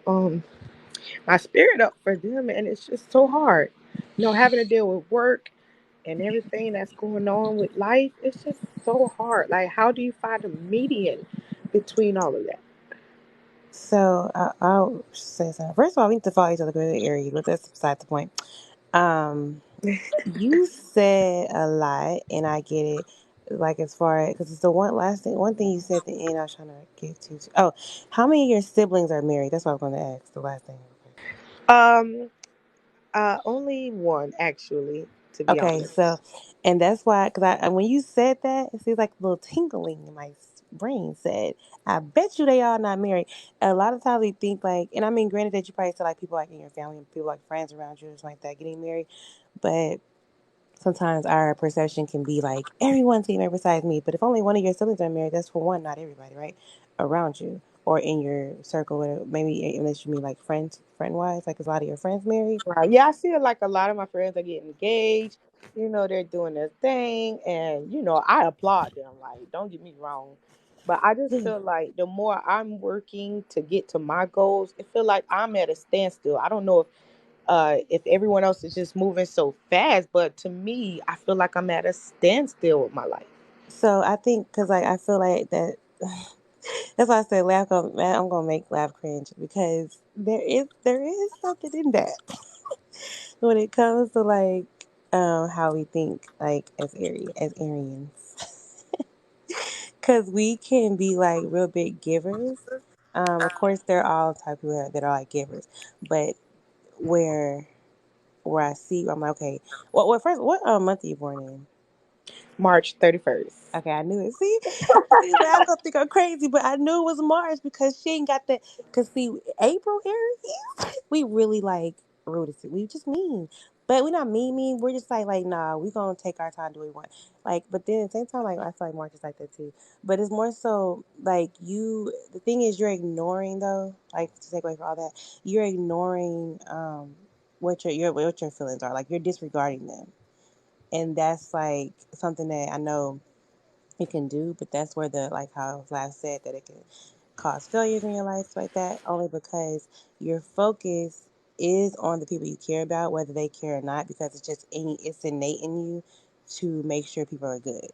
spirit up for them, and it's just so hard. Having to deal with work and everything that's going on with life, it's just so hard. Like, how do you find a median between all of that. So I'll say something. First of all, we need to follow each other really area, but that's beside the point. Um, you said a lot, and I get it. Like as far as because it's the one thing you said at the end. I was trying to get to. Oh, how many of your siblings are married? That's what I was going to ask. The last thing. Um, only one actually, to be Okay, honest. so, and that's why, because when you said that, it seems like a little tingling in my brain said, I bet you they all not married. A lot of times we think like, and I mean, granted that you probably see like people like in your family and people like friends around you or something like that getting married, but sometimes our perception can be like, everyone's getting married besides me. But if only one of your siblings are married, that's for one, not everybody, right? Around you or in your circle, whatever, maybe unless you mean like friend wise, like is a lot of your friends married. Right. Yeah, I feel like a lot of my friends are getting engaged. They're doing their thing, and I applaud them. Like, don't get me wrong, but I just Yeah. feel like the more I'm working to get to my goals, it feel like I'm at a standstill. I don't know if everyone else is just moving so fast, but to me, I feel like I'm at a standstill with my life. So I think because like I feel like that. That's why I said laugh. I'm gonna make laugh cringe because there is something in that when it comes to like how we think like as Aryans, because we can be like real big givers. Of course, there are all type of people that are like givers, but where where I see, I'm like, okay, what first, what month are you born in? March 31st. Okay, I knew it. See, I'm gonna think I'm crazy, but I knew it was Mars because she ain't got that. Cause see, April, Aries, we really like rooted. We just mean, but we're not mean. We're just like nah. We gonna take our time, do what we want. Like, but then at the same time, like I feel like March is like that too. But it's more so like you. The thing is, you're ignoring though. Like to take away from all that, you're ignoring what your feelings are. Like you're disregarding them, and that's like something that I know it can do, but that's where the like how last said that it can cause failures in your life like that, only because your focus is on the people you care about, whether they care or not, because it's innate in you to make sure people are good,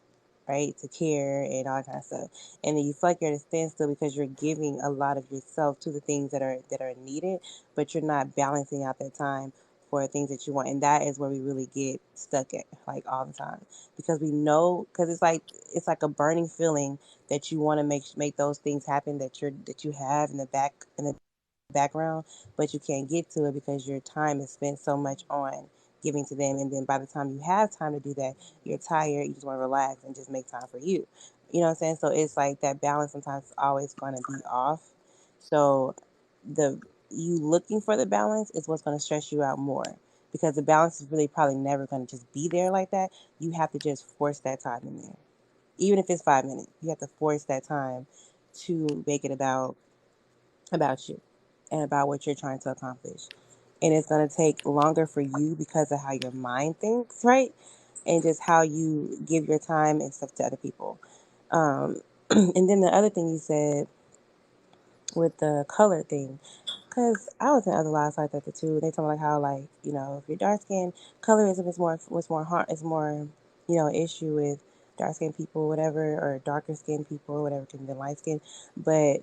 right? To care and all that kind of stuff. And then you feel like you're at a standstill because you're giving a lot of yourself to the things that are needed, but you're not balancing out that time for things that you want. And that is where we really get stuck at like all the time because we know because it's like a burning feeling that you want to make those things happen that you have in the background, but you can't get to it because your time is spent so much on giving to them, and then by the time you have time to do that, you're tired. You just want to relax and just make time for you. You know what I'm saying? So it's like that balance sometimes is always going to be off. So the you looking for the balance is what's going to stress you out more because the balance is really probably never going to just be there like that. You have to just force that time in there. Even if it's 5 minutes, you have to force that time to make it about you and about what you're trying to accomplish. And it's going to take longer for you because of how your mind thinks, right? And just how you give your time and stuff to other people. And then the other thing you said with the color thing, because I was in other lives like that too. They told me like how like if you're dark skinned, colorism is more what's more harm is more issue with dark skinned people, whatever, or darker skinned people, whatever, than light skin. But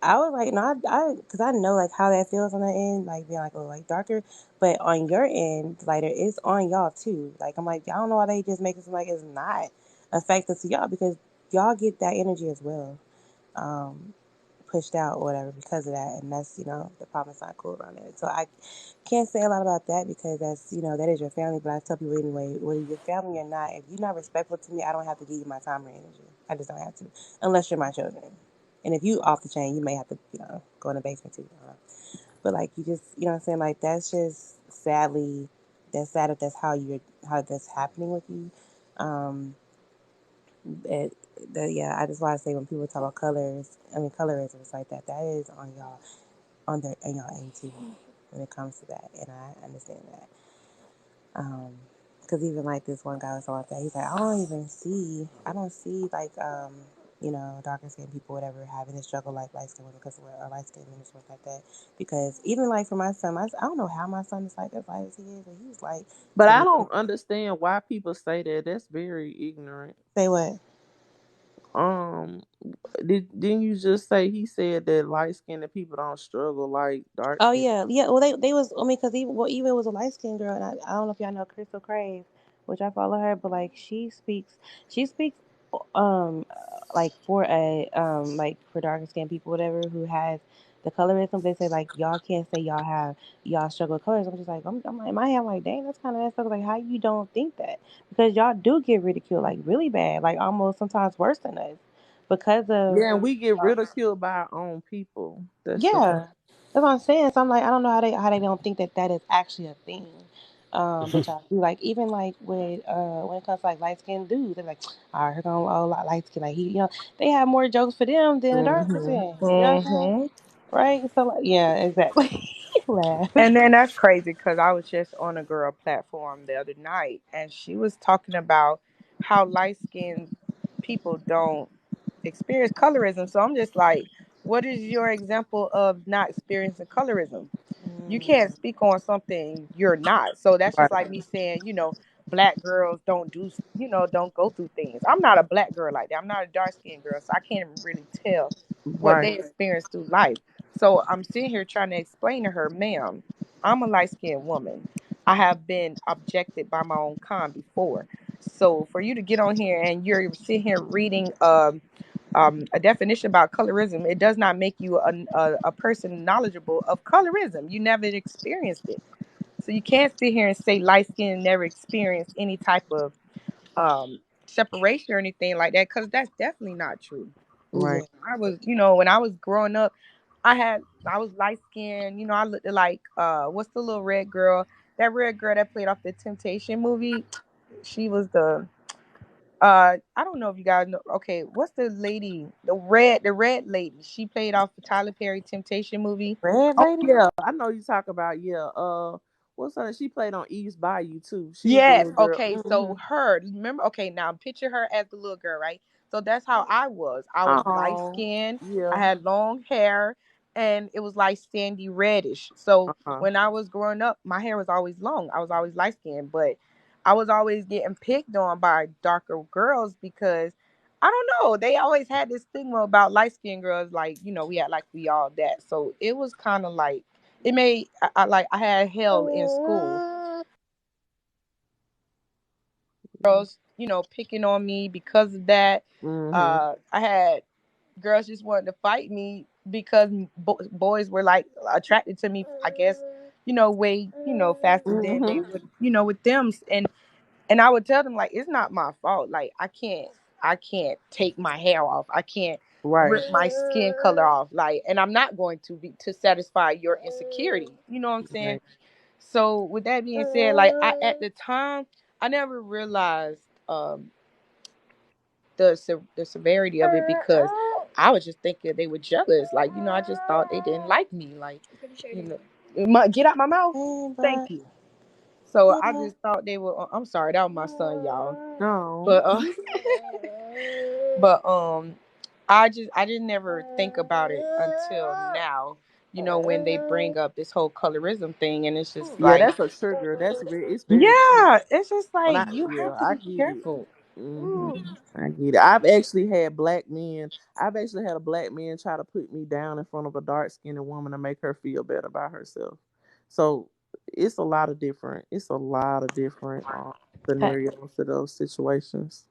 I was like, no, because I know like how that feels on the end, like being like, oh, like darker, but on your end, lighter, it's on y'all too. Like I'm like, y'all don't know why they just make it seem like it's not effective to y'all because y'all get that energy as well. Um, Pushed out or whatever because of that, and that's the problem is not cool around it. So I can't say a lot about that because that's that is your family. But I tell people anyway, whether you're family or not, if you're not respectful to me, I don't have to give you my time or energy. I just don't have to, unless you're my children. And if you off the chain, you may have to go in the basement too. But like you just what I'm saying, like that's just sadly that's sad if that's how that's happening with you. Um, it, yeah, I just want to say when people talk about colors, I mean colorism, it's like that. That is on y'all, on y'all end too, when it comes to that, and I understand that. Because even like this one guy was talking about that, he's like, I don't see like darker skinned people, whatever, having this struggle like light skinned women because or light skinned women stuff like that. Because even like for my son, I don't know how my son is like as light as he is, but he's like But to I me. don't understand why people say that. That's very ignorant. Say what? didn't you just say he said that light skinned people don't struggle like dark Oh skinned? yeah, yeah. Well, they was. I mean, cause even well, even it was a light skinned girl, and I don't know if y'all know Crystal Crave, which I follow her, but like she speaks, um, like for a like for darker skinned people, whatever, who has the colorism. They say like y'all can't say y'all struggle with colors. I'm just like I'm like in my head, I'm like dang, that's kind of messed up. Like how you don't think that because y'all do get ridiculed like really bad, like almost sometimes worse than us because of Yeah, and we get ridiculed by our own people. That's the yeah, that's what I'm saying. So I'm like, I don't know how they don't think that that is actually a thing. But y'all do like even like with when it comes to like light skinned dudes, they're like, all right, here come a light skin. Like he, they have more jokes for them than a dark hmm person. You know what I'm saying? Hmm. Right? So like, yeah, exactly. Laugh. And then that's crazy because I was just on a girl platform the other night and she was talking about how light skinned people don't experience colorism. So I'm just like, what is your example of not experiencing colorism? You Mm, can't speak on something you're not. So that's just like Right, me saying, black girls don't do, don't go through things. I'm not a black girl like that. I'm not a dark skinned girl. So I can't really tell what right, they experience through life. So I'm sitting here trying to explain to her, ma'am, I'm a light skinned woman. I have been objected by my own kind before. So for you to get on here and you're sitting here reading a definition about colorism, it does not make you a person knowledgeable of colorism. You never experienced it. So you can't sit here and say light skin never experienced any type of separation or anything like that, because that's definitely not true. right. yeah. I was, when I was growing up, I was light skinned, I looked like what's the little red girl? That red girl that played off the Temptation movie. She was the I don't know if you guys know. Okay, what's the lady? The red lady. She played off the Tyler Perry Temptation movie. Red Oh lady? yeah, I know you talk about yeah. What's her? She played on Eve's Bayou too. She was the Yes. little girl. Okay. So her, remember? Okay, now picture her as the little girl, right? So that's how I was. I was light Oh skinned. I yeah. had long hair, and it was like sandy reddish. So Uh-huh. when I was growing up, my hair was always long. I was always light skinned, but I was always getting picked on by darker girls because I don't know. They always had this stigma about light skinned girls, like we had like we all that. So it was kind of like it made I had hell in school, girls, picking on me because of that. Mm-hmm. I had girls just wanted to fight me because boys were like attracted to me, I guess, way, faster than they Mm-hmm. would, with them. And I would tell them like it's not my fault. Like I can't take my hair off. I can't Right. rip my skin color off. Like, and I'm not going to be to satisfy your insecurity. You know what I'm saying? Right. So with that being said, like at the time, I never realized the severity of it because I was just thinking they were jealous. Like I just thought they didn't like me. Like get out my mouth. Hey, Thank but you. So I yeah. just thought they were. I'm sorry, that was my son, y'all. No. But but I didn't never think about it until now. When they bring up this whole colorism thing, and it's just Yeah, like, that's a trigger. It's very true. yeah, it's just When like I you yeah, have to I be get it. careful. hmm I get it. I've actually had black men. I've actually had a black man try to put me down in front of a dark skinned woman to make her feel better about herself. So it's a lot of different. It's a lot of different scenarios to those situations.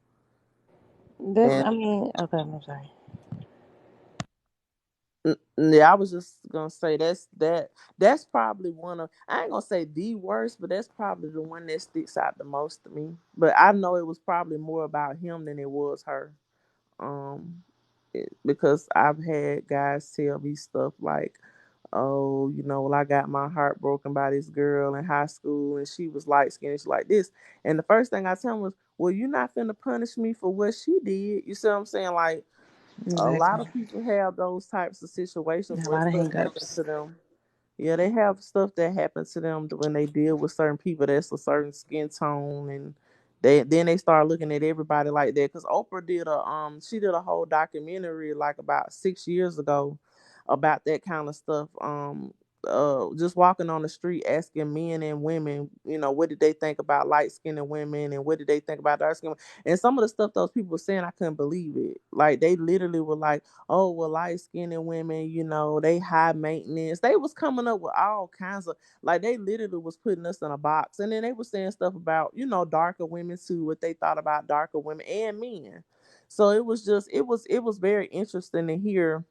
This, And I mean, okay, I'm sorry. yeah, I was just gonna say that's probably one of I ain't gonna say the worst, but that's probably the one that sticks out the most to me. But I know it was probably more about him than it was her. Um, because I've had guys tell me stuff like, "Oh, well, I got my heart broken by this girl in high school, and she was light skinned, she's like this." And the first thing I tell them was, "Well, you're not finna punish me for what she did." You see what I'm saying? Like a lot Exactly. of people have those types of situations A where lot of stuff happens hangups. to them. Yeah, they have stuff that happens to them when they deal with certain people that's a certain skin tone, and they start looking at everybody like that. Cause Oprah did she did a whole documentary like about 6 years ago about that kind of stuff. just walking on the street asking men and women, what did they think about light skinned women and what did they think about dark skinned women. And some of the stuff those people were saying, I couldn't believe it. Like they literally were like, oh well, light skinned women, they high maintenance. They was coming up with all kinds of, like, they literally was putting us in a box. And then they were saying stuff about, darker women too, what they thought about darker women and men. So it was just it was very interesting to hear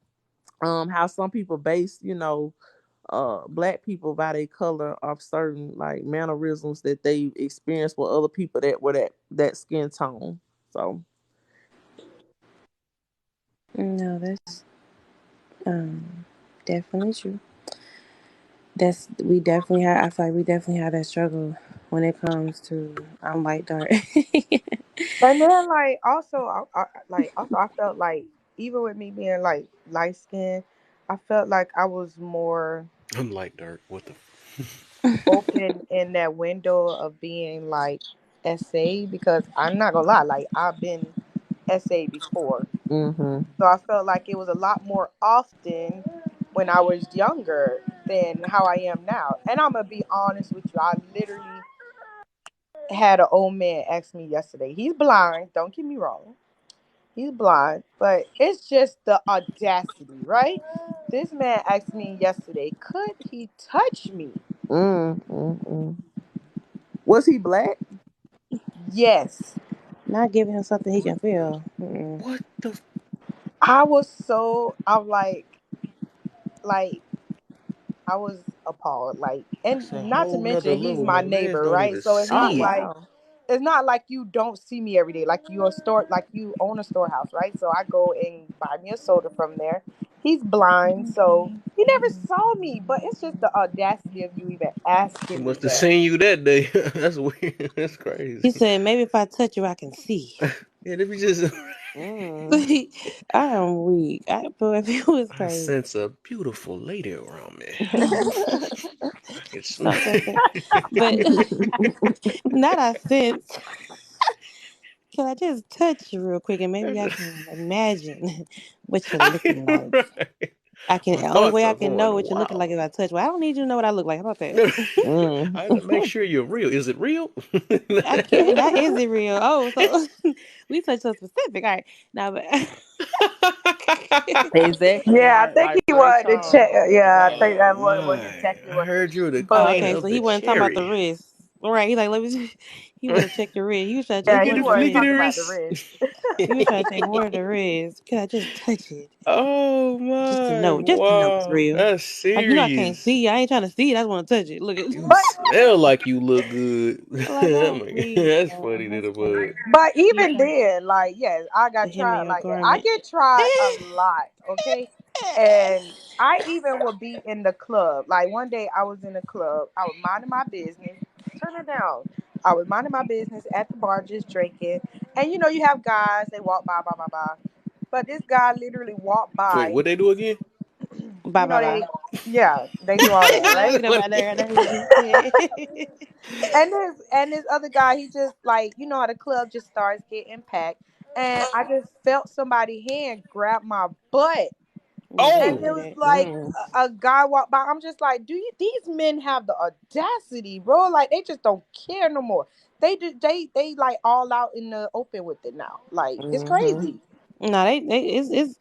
how some people base, black people by their color of certain like mannerisms that they experience with other people that were that skin tone. So No, that's definitely true. That's we definitely have. I feel like we definitely have that struggle when it comes to I'm white dark. And then like also, I felt like even with me being like light skinned, I felt like I was more I'm like dark. What the? open in that window of being like SA because I'm not gonna lie, like I've been SA before. mm-hmm. So I felt like it was a lot more often when I was younger than how I am now. And I'm gonna be honest with you, I literally had an old man ask me yesterday. He's blind, don't get me wrong. He's blind, but it's just the audacity, right? This man asked me yesterday, could he touch me? Mm-mm-mm. Was he black? Yes. Not giving him something he What? can feel. Mm-mm. What the? I'm like I was appalled. Like, and That's a not to whole nother mention he's level. my My man's neighbor, don't right? even So Oh see you. wow. it's not like you don't see me every day. Like you're a store, like you own a storehouse, right? So I go and buy me a soda from there. He's blind, so he never saw me. But it's just the audacity of you even He asking me must have that. seen you that day. That's weird. That's He crazy. said maybe if I touch you, I can see. Yeah, let me just. Mm. I am weak. But if it was I crazy, sense a beautiful lady around me. I can smell. something. But not I sense. Can I just touch you real quick and maybe I can imagine what you're looking like? Right. I can. My The only thoughts way I are can going know what you're looking like wild. is I touch. Well, I don't need you to know what I look like. How about that? I had to make Mm. sure you're real. Is it real? I can't. That is it real. Oh, so we touch so specific. All right. Now, but Exactly. Yeah, I Like think like he Ray wanted to Charles check. over there. Yeah, I think Oh that's what his my! technique I was. heard you're the oh, But queen okay. of So the he wasn't talking about the cherry. wrist. All right. He's like, let me. He want to check your wrist. He was trying to check yeah, Flicky more he than the the wasn't flicky wrist. talking the about the wrist. wrist. He was trying to check more than the wrist. Can I just touch it? Oh Just to my! know. Just to know it's Wow, real. that's Like I can't serious. see. I ain't trying to see it. I just want to touch it. Look at. You But smell like you look good. Like Oh I'm my god, weak. that's funny to the Okay. bud. But You even trying then, like, yes, I the got hem of tried. your Like, I garment. get tried a lot, okay? And I even would be in the club. Like, one day I was in the club. I was minding my business. Turn it down. I was minding my business at the bar, just drinking. And you have guys, they walk by, blah, blah, blah. But this guy literally walked Wait, by. what they do again? Bye bye bye. Yeah, they do all that, I right? looked up out there. I know what you said. And this other guy, he just like how the club just starts getting packed, and I just felt somebody's hand grab my butt, Never and want to Oh, it hear was that. like a guy walked by. I'm just like, do you? These men have the audacity, bro. Like they just don't care no more. They like all out in the open with it now. Like it's Mm-hmm. crazy. No, they it's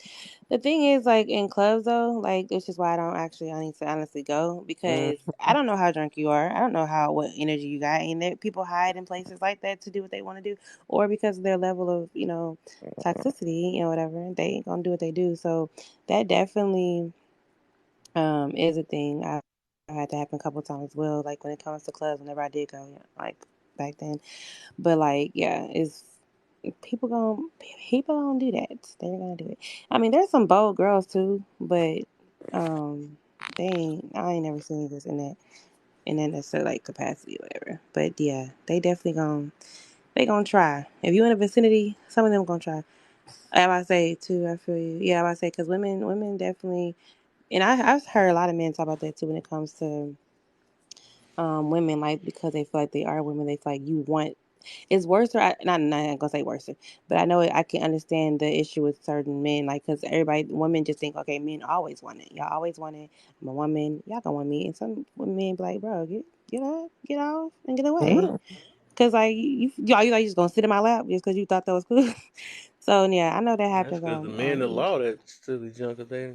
the thing is like in clubs though, like it's just why I need to honestly go because Mm-hmm. I don't know how drunk you are. I don't know what energy you got, and people hide in places like that to do what they want to do, or because of their level of toxicity, whatever they ain't gonna do what they do. So that definitely is a thing. I had to happen a couple times as well. Like when it comes to clubs, whenever I did go, like back then. But like, yeah, it's people gonna do that. They're gonna do it. I mean, there's some bold girls too, but um, I ain't never seen this in that necessary like capacity or whatever. But yeah, they gonna try. If you in the vicinity, some of them gonna try. I about to say too. I feel you. Yeah, I about to say because women definitely, and I've heard a lot of men talk about that too when it comes to women like because they feel like they are women. They feel like you want. it's worse. Or not gonna say worse, but I know I can understand the issue with certain men, like because everybody, women just think, okay, men always want it. Y'all always want it. I'm a woman. Y'all gonna want me. And some men be like, bro, get off and get away. Mm. Cause like y'all, you like just gonna sit in my lap just cause you thought that was cool. So yeah, I know that That's happens because the men in on law that silly junk, 'cause they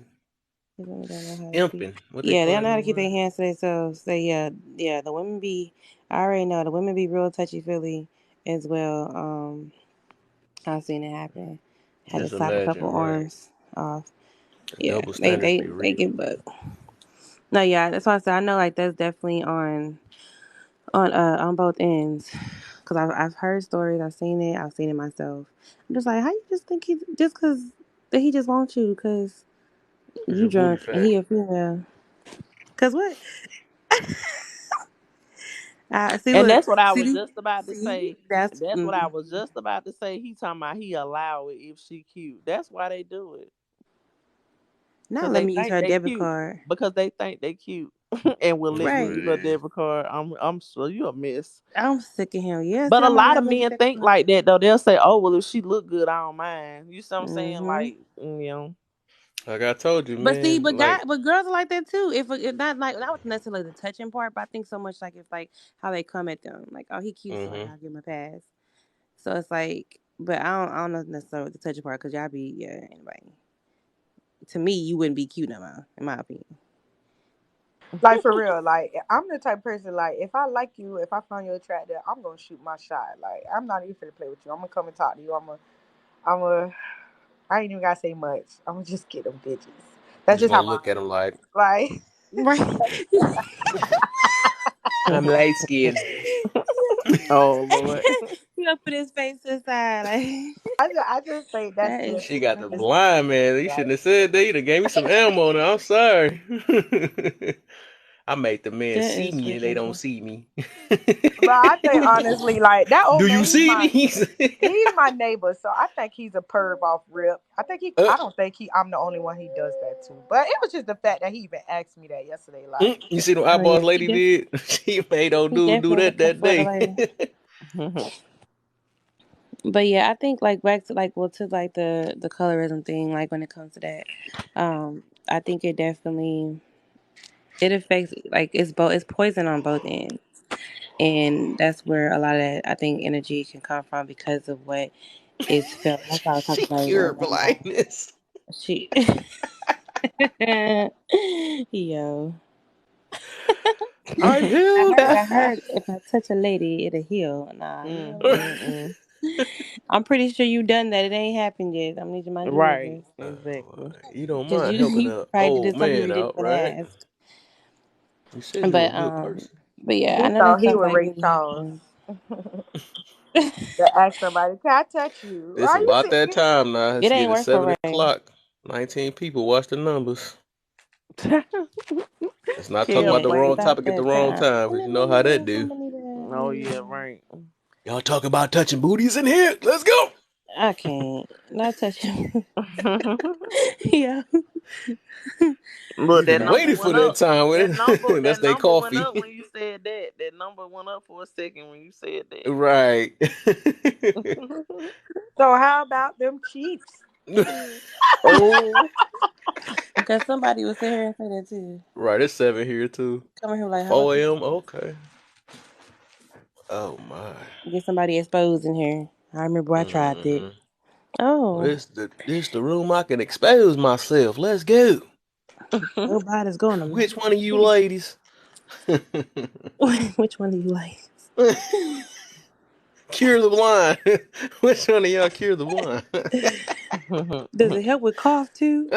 these women don't know how to keep. imping. What they Yeah, they call don't that know how new to keep their word? hands to themselves. So yeah, the women be. I already know the women be real touchy feely as well. I've seen it happen. Had to Just slap a imagine, couple right? arms off. The Yeah, double they standards they be they real. get but no, yeah, that's why I said I know like that's definitely on both ends. Cause I've heard stories, I've seen it myself. I'm just like, how you just think he just cause that he just wants you cause Cause you your booty drunk and fat. he a female. Cause what? See, And look, that's what I was see, just about to see, say. that's That's what I was just about to say. He talking about he allow it if she cute. That's why they do it. not Cause let they me use think her they debit cute. cute. Because they think they cute and will That's let me what Right. use a it is. debit card. I'm sure you a miss. I'm sick of him. Yeah, But see, a I'm already lot of got my men debit think card. like that though. They'll say, "Oh well, if she look good, I don't mind." You see what I'm saying? Mm-hmm. Like, you know. Like I told you, But see, man. Like, but girls are like that too. If not like not necessarily the touching part, but I think so much like it's like how they come at them. Like, oh, he cute, so like mm-hmm. I'll give him a pass. So it's like, but I don't know necessarily the touching part because y'all be anybody. To me, you wouldn't be cute no more, in my opinion. Like for real, like I'm the type of person like if I like you, if I find you attractive, I'm gonna shoot my shot. Like I'm not even finna play with you. I'm gonna come and talk to you. I ain't even gotta say much. I'm gonna just get them bitches. You That's just just how gonna my look at him like, like. Right. I'm light skinned. Oh Lord. He gonna put his face to the side. Like, I just think that's that is just She got that's the just blind man. You like. shouldn't have said that. You done gave me some ammo now. I'm sorry. I make the men that see is me and they freaking don't funny. see me. But I think honestly, like that Do old you man, see me? he's my neighbor, so I think he's a perv off rip. uh, I don't think I'm the only one he does that to. But it was just the fact that he even asked me that yesterday. Like, you see what Oh eyeballs yeah, lady did? She made old he dude do definitely that looking that for the day. lady. But yeah, I think like back to like well to like the colorism thing, like when it comes to that, I think it definitely it affects like it's poison on both ends, and that's where a lot of that I think energy can come from because of what is felt. That's why I was talking She about it cured earlier. Like blindness. she, yo, I healed. I heard if I touch a lady, it'll heal. Nah, you know what? Mm-mm. I'm pretty sure you done that. It ain't happened yet. I'm need to mind your Right. business. Exactly. You don't Cause mind you helping you an probably did old it. Some people man didn't out, even right? ask. You said you were a But good person. yeah, I he know thought that he stuff was like Ray really Charles happens. to ask somebody, "Can I touch you? It's Are you about that serious?" time now. It It's ain't getting work for 7 Ray. o'clock. 19 people. Watch the numbers. Let's not talk Can't about Yeah, the it's wrong wait. about topic at the that wrong time. time, because you know how that do. Oh yeah, right. Y'all talk about touching booties in here. Let's go. I can't. Not touching. Yeah. Look, We've that been number waiting for went that up. time. That That's their number went coffee. up when you said that. That number went up for a second when you said Right. that. So how about them Chiefs? Oh, Because somebody was sitting here and say that too. Right, it's 7 here too. Coming here like, how about 4 them? a.m. Okay. Oh my. Get somebody exposed in here. I remember I tried that. Mm-hmm. Oh, This the room I can expose myself. Let's go. nobody's going to. Which one of you ladies? Which one do you like? Cure the blind. Which one of y'all cure the blind? Does it help with cough too?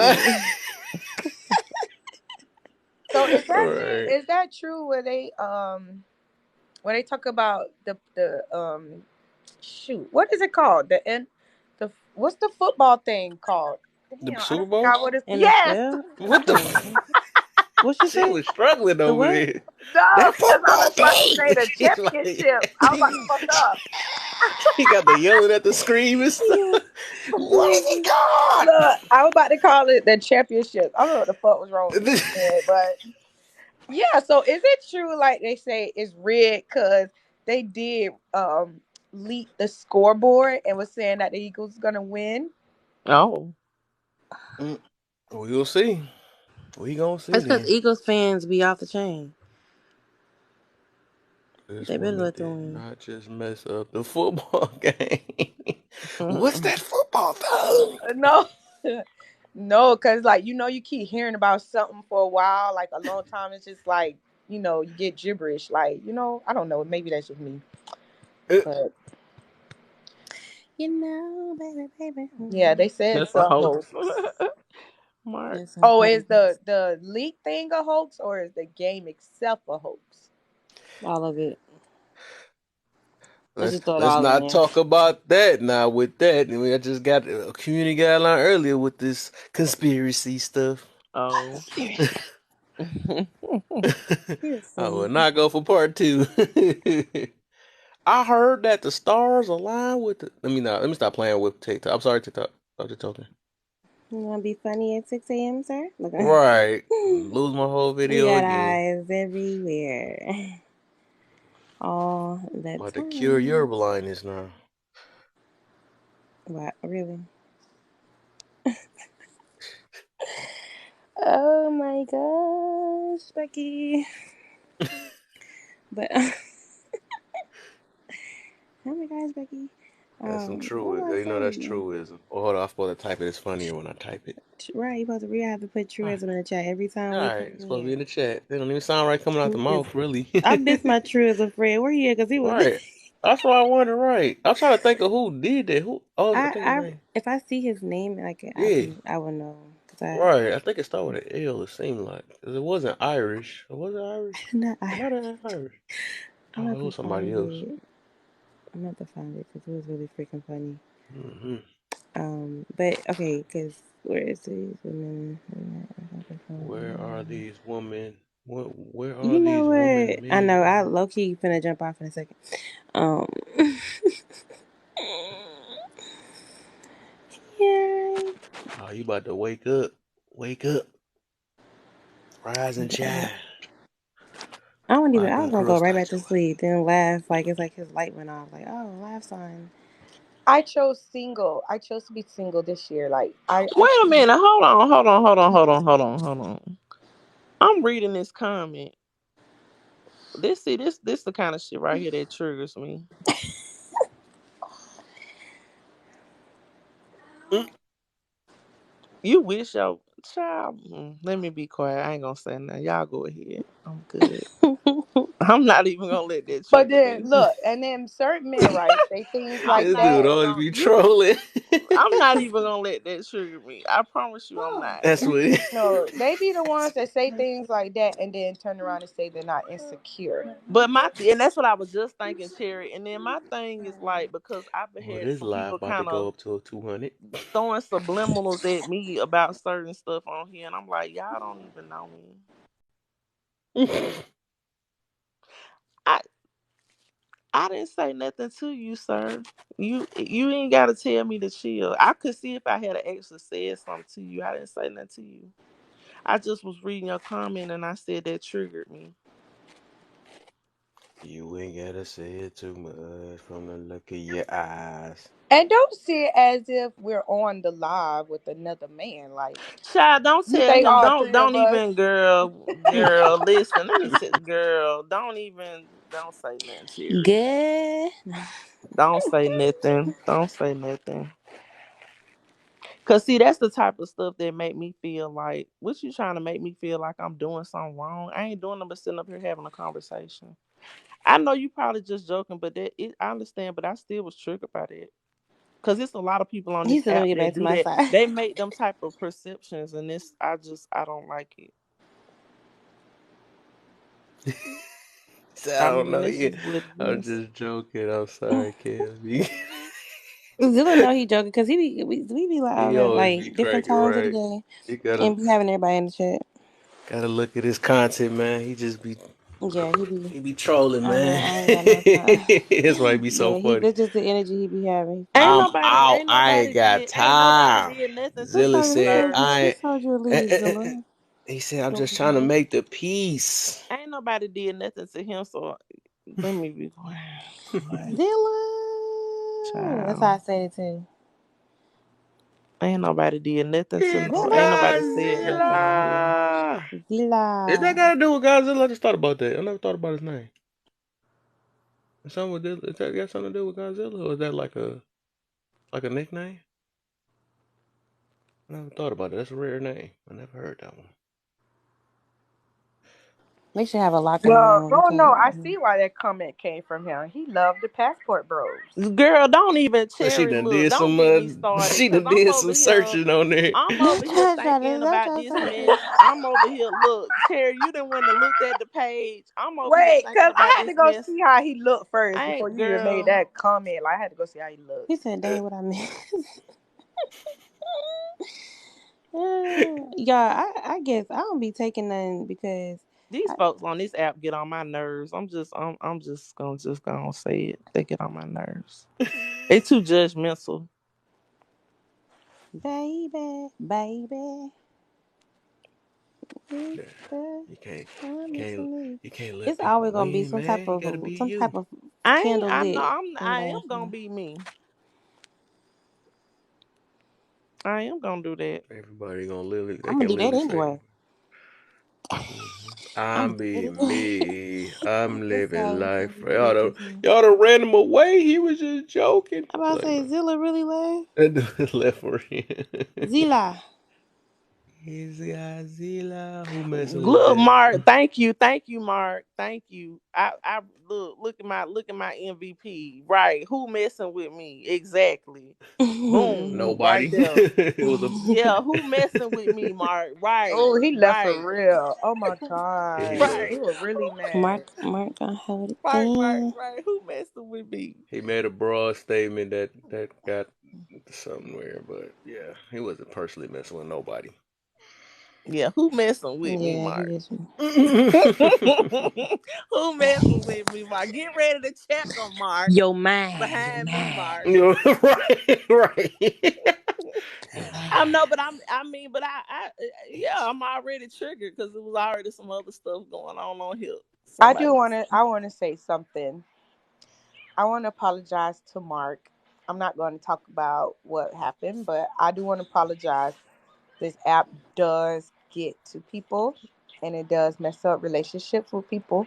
So is that Right. is that true? Where they talk about the shoot, what is it called? The what's the football thing called? The Damn, I Super don't Bowl? forgot what it's. Yes, NFL? What the Oh, what she She say? was struggling The over what? there. no, That because I football was about to thing. say the She's like, championship. I was about to fuck up. he got the yelling at the scream and stuff. Yeah. What is it called? Look, I was about to call it the championship. I don't know what the fuck was wrong with me, man, but yeah. So is it true, like they say, it's rigged because they did leaked the scoreboard and was saying that the Eagles gonna win. Oh, Mm, we'll see. We gonna see That's because then. Eagles fans be off the chain. This They better woman let them did win. not just mess up the football game. What's that football thing? No. No, because like you keep hearing about something for a while, like a long time. It's just like you get gibberish. Like I don't know. Maybe that's just me, Uh, but Baby, baby. yeah, they said that's it's a a hoax. hoax. Mark. It's a Oh, is hoax. the leak thing a hoax or is the game itself a hoax? All of it. Let's let's just throw it let's all in not there. talk about that now. With that, I mean, I just got a community guideline earlier with this conspiracy stuff. Oh. Conspiracy. You're I will funny. not go for part two. I heard that the stars align with the. Let me not. Let me stop playing with TikTok. I'm sorry, TikTok. I'm just talking. You want to be funny at 6 a.m., sir? Look. Right. Lose my whole We video got again. eyes everywhere. All the I'm about to cure your time. blindness now. What? Really? Oh my gosh, Becky. But, oh my gosh, Becky. That's some What true. was I You know that's saying? truism. Oh, hold on. I'm supposed to type it. It's funnier when I type it. Right, we have to put All right. truism in the chat every time All we right. come It's in supposed to be here. in the chat. They don't even sound right coming out the Truism. mouth, really. I miss my truism friend. Where he at? Because he was. Right. That's why I wonder. Right. I'm trying to think of who did that. Who? Oh, I I, think his I, name. if I see his name, like Yeah. I would know. Cause I, Right. I think it started with an L. It seemed like 'cause it wasn't Irish. Was it Irish? not It I. might have been Irish. I'm Oh, gonna it have to was somebody find else. it. I'm gonna have to find it because it was really freaking funny. Hmm. But okay, because where is these women? Where are these women? Where You are know these what? women I know I men? low key finna jump off in a second. Um, yeah. Oh, you about to wake up. Wake up. Rise and But shine. I don't even. Like I was them gonna go girls right thought back you to sleep, then laugh like it's like his light went off. Like oh, laugh sign. I chose single. I chose to be single this year. Like I Wait a choose. minute. Hold on. Hold on. Hold on. Hold on. Hold on. Hold on. I'm reading this comment. This the kind of shit right here that triggers me. would. You wish your child. Let me be quiet. I ain't gonna say nothing. Y'all go ahead. I'm good. I'm not even gonna let that But trigger then me. look, and then certain men, right? Say things I'm like This not dude that. even always gonna be you. trolling. I'm not even gonna let that trigger me. I promise you, I'm not. That's what it No, they be the ones that say things like that and then turn around and say they're not insecure. But and that's what I was just thinking, Cherry. And then my thing is like because I've Oh, had this some live people about to kind go of up to a 200. throwing subliminals at me about certain stuff on here, and I'm like, y'all don't even know me. I I didn't say nothing to you, sir. You ain't gotta tell me to chill. I could see if I had actually said something to you. I didn't say nothing to you. I just was reading your comment and I said that triggered me. You ain't gotta say it too much from the look of your eyes. And don't see it as if we're on the live with another man. Like Child, don't you tell think him. all Don't three of don't us. even, girl. Listen, let me say, girl. Don't say nothing, Cherry. Good. Don't say nothing. Don't say nothing. Cause see, that's the type of stuff that make me feel like, what you trying to make me feel like I'm doing something wrong? I ain't doing nothing but sitting up here having a conversation. I know you probably just joking, but I understand, but I still was triggered by that. Cause it's a lot of people on He this said, "Let me app get back that to do my that. side." They make them type of perceptions, and I don't like it. So I I don't mean, know. it's Yeah, just what it I'm is. just joking. I'm sorry, Kelby. Zilla know he joking because we be He loud at always be like different cracking, times of the right? day You gotta and be having everybody in the chat. gotta look at his content, man. He just be Yeah, he be. he be trolling, man. I ain't got no time. That's why he be so Yeah, funny. that's just the energy he be having. He Ain't funny. I'm nobody, out. ain't I ain't nobody got did, ain't nobody time. did nothing to Zilla you, said, sir. Who I ain't. told you to eh, leave, eh, eh. Zilla? He said, I'm just trying to Mhm. make the peace. Ain't nobody did nothing to him, so let me be quiet. Zilla. That's how I Child. said it too. Ain't nobody did nothing to It's no. Ain't nobody Zilla. said nothing on here. Godzilla. Is that Zilla. got to do with Godzilla? I just thought about that. I never thought about his name. Is something with this, is that got something to do with Godzilla, or is that like a nickname? I never thought about it. That's a rare name. I never heard that one. They should have a lot going Well, on. We oh no, can't. I see why that comment came from him. He loved the passport bros. Girl, don't even But she cherry done look. did Don't some get me started. she Cause done did some searching on there. I'm Don't over here try to. thinking Don't about try this to. mess. I'm over here. Look, Cherry, you didn't went and looked at the page. I'm over here Wait, thinking cause I about had to this go mess. see how he looked first I before ain't you even made girl. that comment. Like I had to go see how he looked. He said, "Dang, what I missed." Yeah, I guess I don't be taking none because These I, folks on this app get on my nerves. I'm just gonna say it. They get on my nerves. They too judgmental. baby, baby, Yeah, you can't, you I'm can't, missing me. you can't let It's people always gonna be win, man. You gotta be some you. type of I ain't. candle I know. lit in the I am gonna bathroom. be me. I am gonna do that. Everybody gonna literally, they I'm gonna can do that literally say, anyway. I'm I'm gonna do being that. me. I'm This living how life. we do it this time. Y'all done ran him away. He was just joking. I'm about to Like, say bro, Zilla really left. that dude left for him. Zilla. He's Godzilla. Who messing with Look, that? Mark. Thank you, Mark. Thank you. I look at my MVP. Right? Who messing with me? Exactly. Boom. Right Nobody. there. It was a Yeah. Who messing with me, Mark? Right. Oh, he left for Right. real. Oh my yeah, he god, left. he Right. was really mad. Mark gonna hold it Right. Right. down. Right. Who messing with me? He made a broad statement that got somewhere, but yeah, he wasn't personally messing with nobody. Yeah. Who messing with me, Yeah, he Mark? just. Who messing with me, Mark? Get ready to check them, Mark. Yo, man, yo, Behind me, man. Mark. You know, right, right. I know, but yeah, I'm already triggered because it was already some other stuff going on here. I do Somebody, want to. I want to say something. I want to apologize to Mark. I'm not going to talk about what happened, but I do want to apologize. This app does get to people, and it does mess up relationships with people.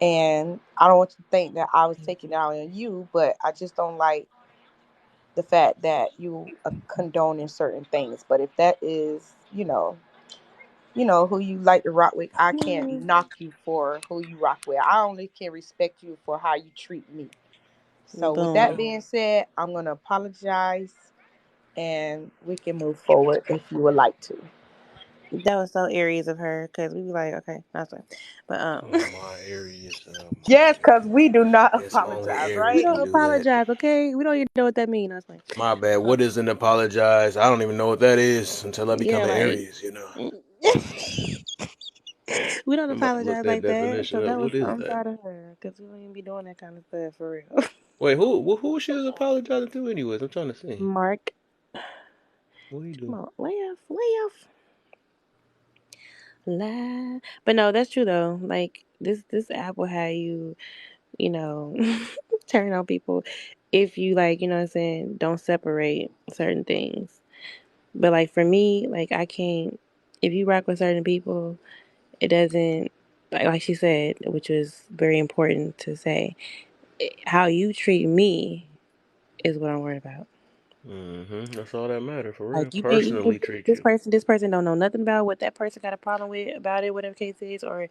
And I don't want you to think that I was taking it out on you, but I just don't like the fact that you condoning certain things. But if that is, who you like to rock with, I can't knock you for who you rock with. I only can respect you for how you treat me. So with that Boom. being said, I'm gonna apologize, and we can move forward if you would like to. That was so Aries of her because we be like, okay, that's fine. But Oh my Aries. Yes, because we do not Yes, only apologize, we Aries right? can don't do that. apologize, okay? We don't even know what that means. That's fine. My bad. Uh, What is an apologize? I don't even know what that is until I become yeah, an like Aries, you know. we don't I'm about to look apologize that like that. definition So up. that was What is I'm that? proud of her because we don't even be doing that kind of stuff for real. Wait, who she was apologizing to anyways? I'm trying to see. Mark, What he come do? on, lay off, lie. But no, that's true though. Like this app will have you, you know, turn on people if you like, what I'm saying, don't separate certain things. But like for me, like I can't. If you rock with certain people, it doesn't like she said, which was very important to say. How you treat me is what I'm worried about. That's all that matter for real. Like you may even Personally treat this you. person don't know nothing about what that person got a problem with about it, whatever case is, or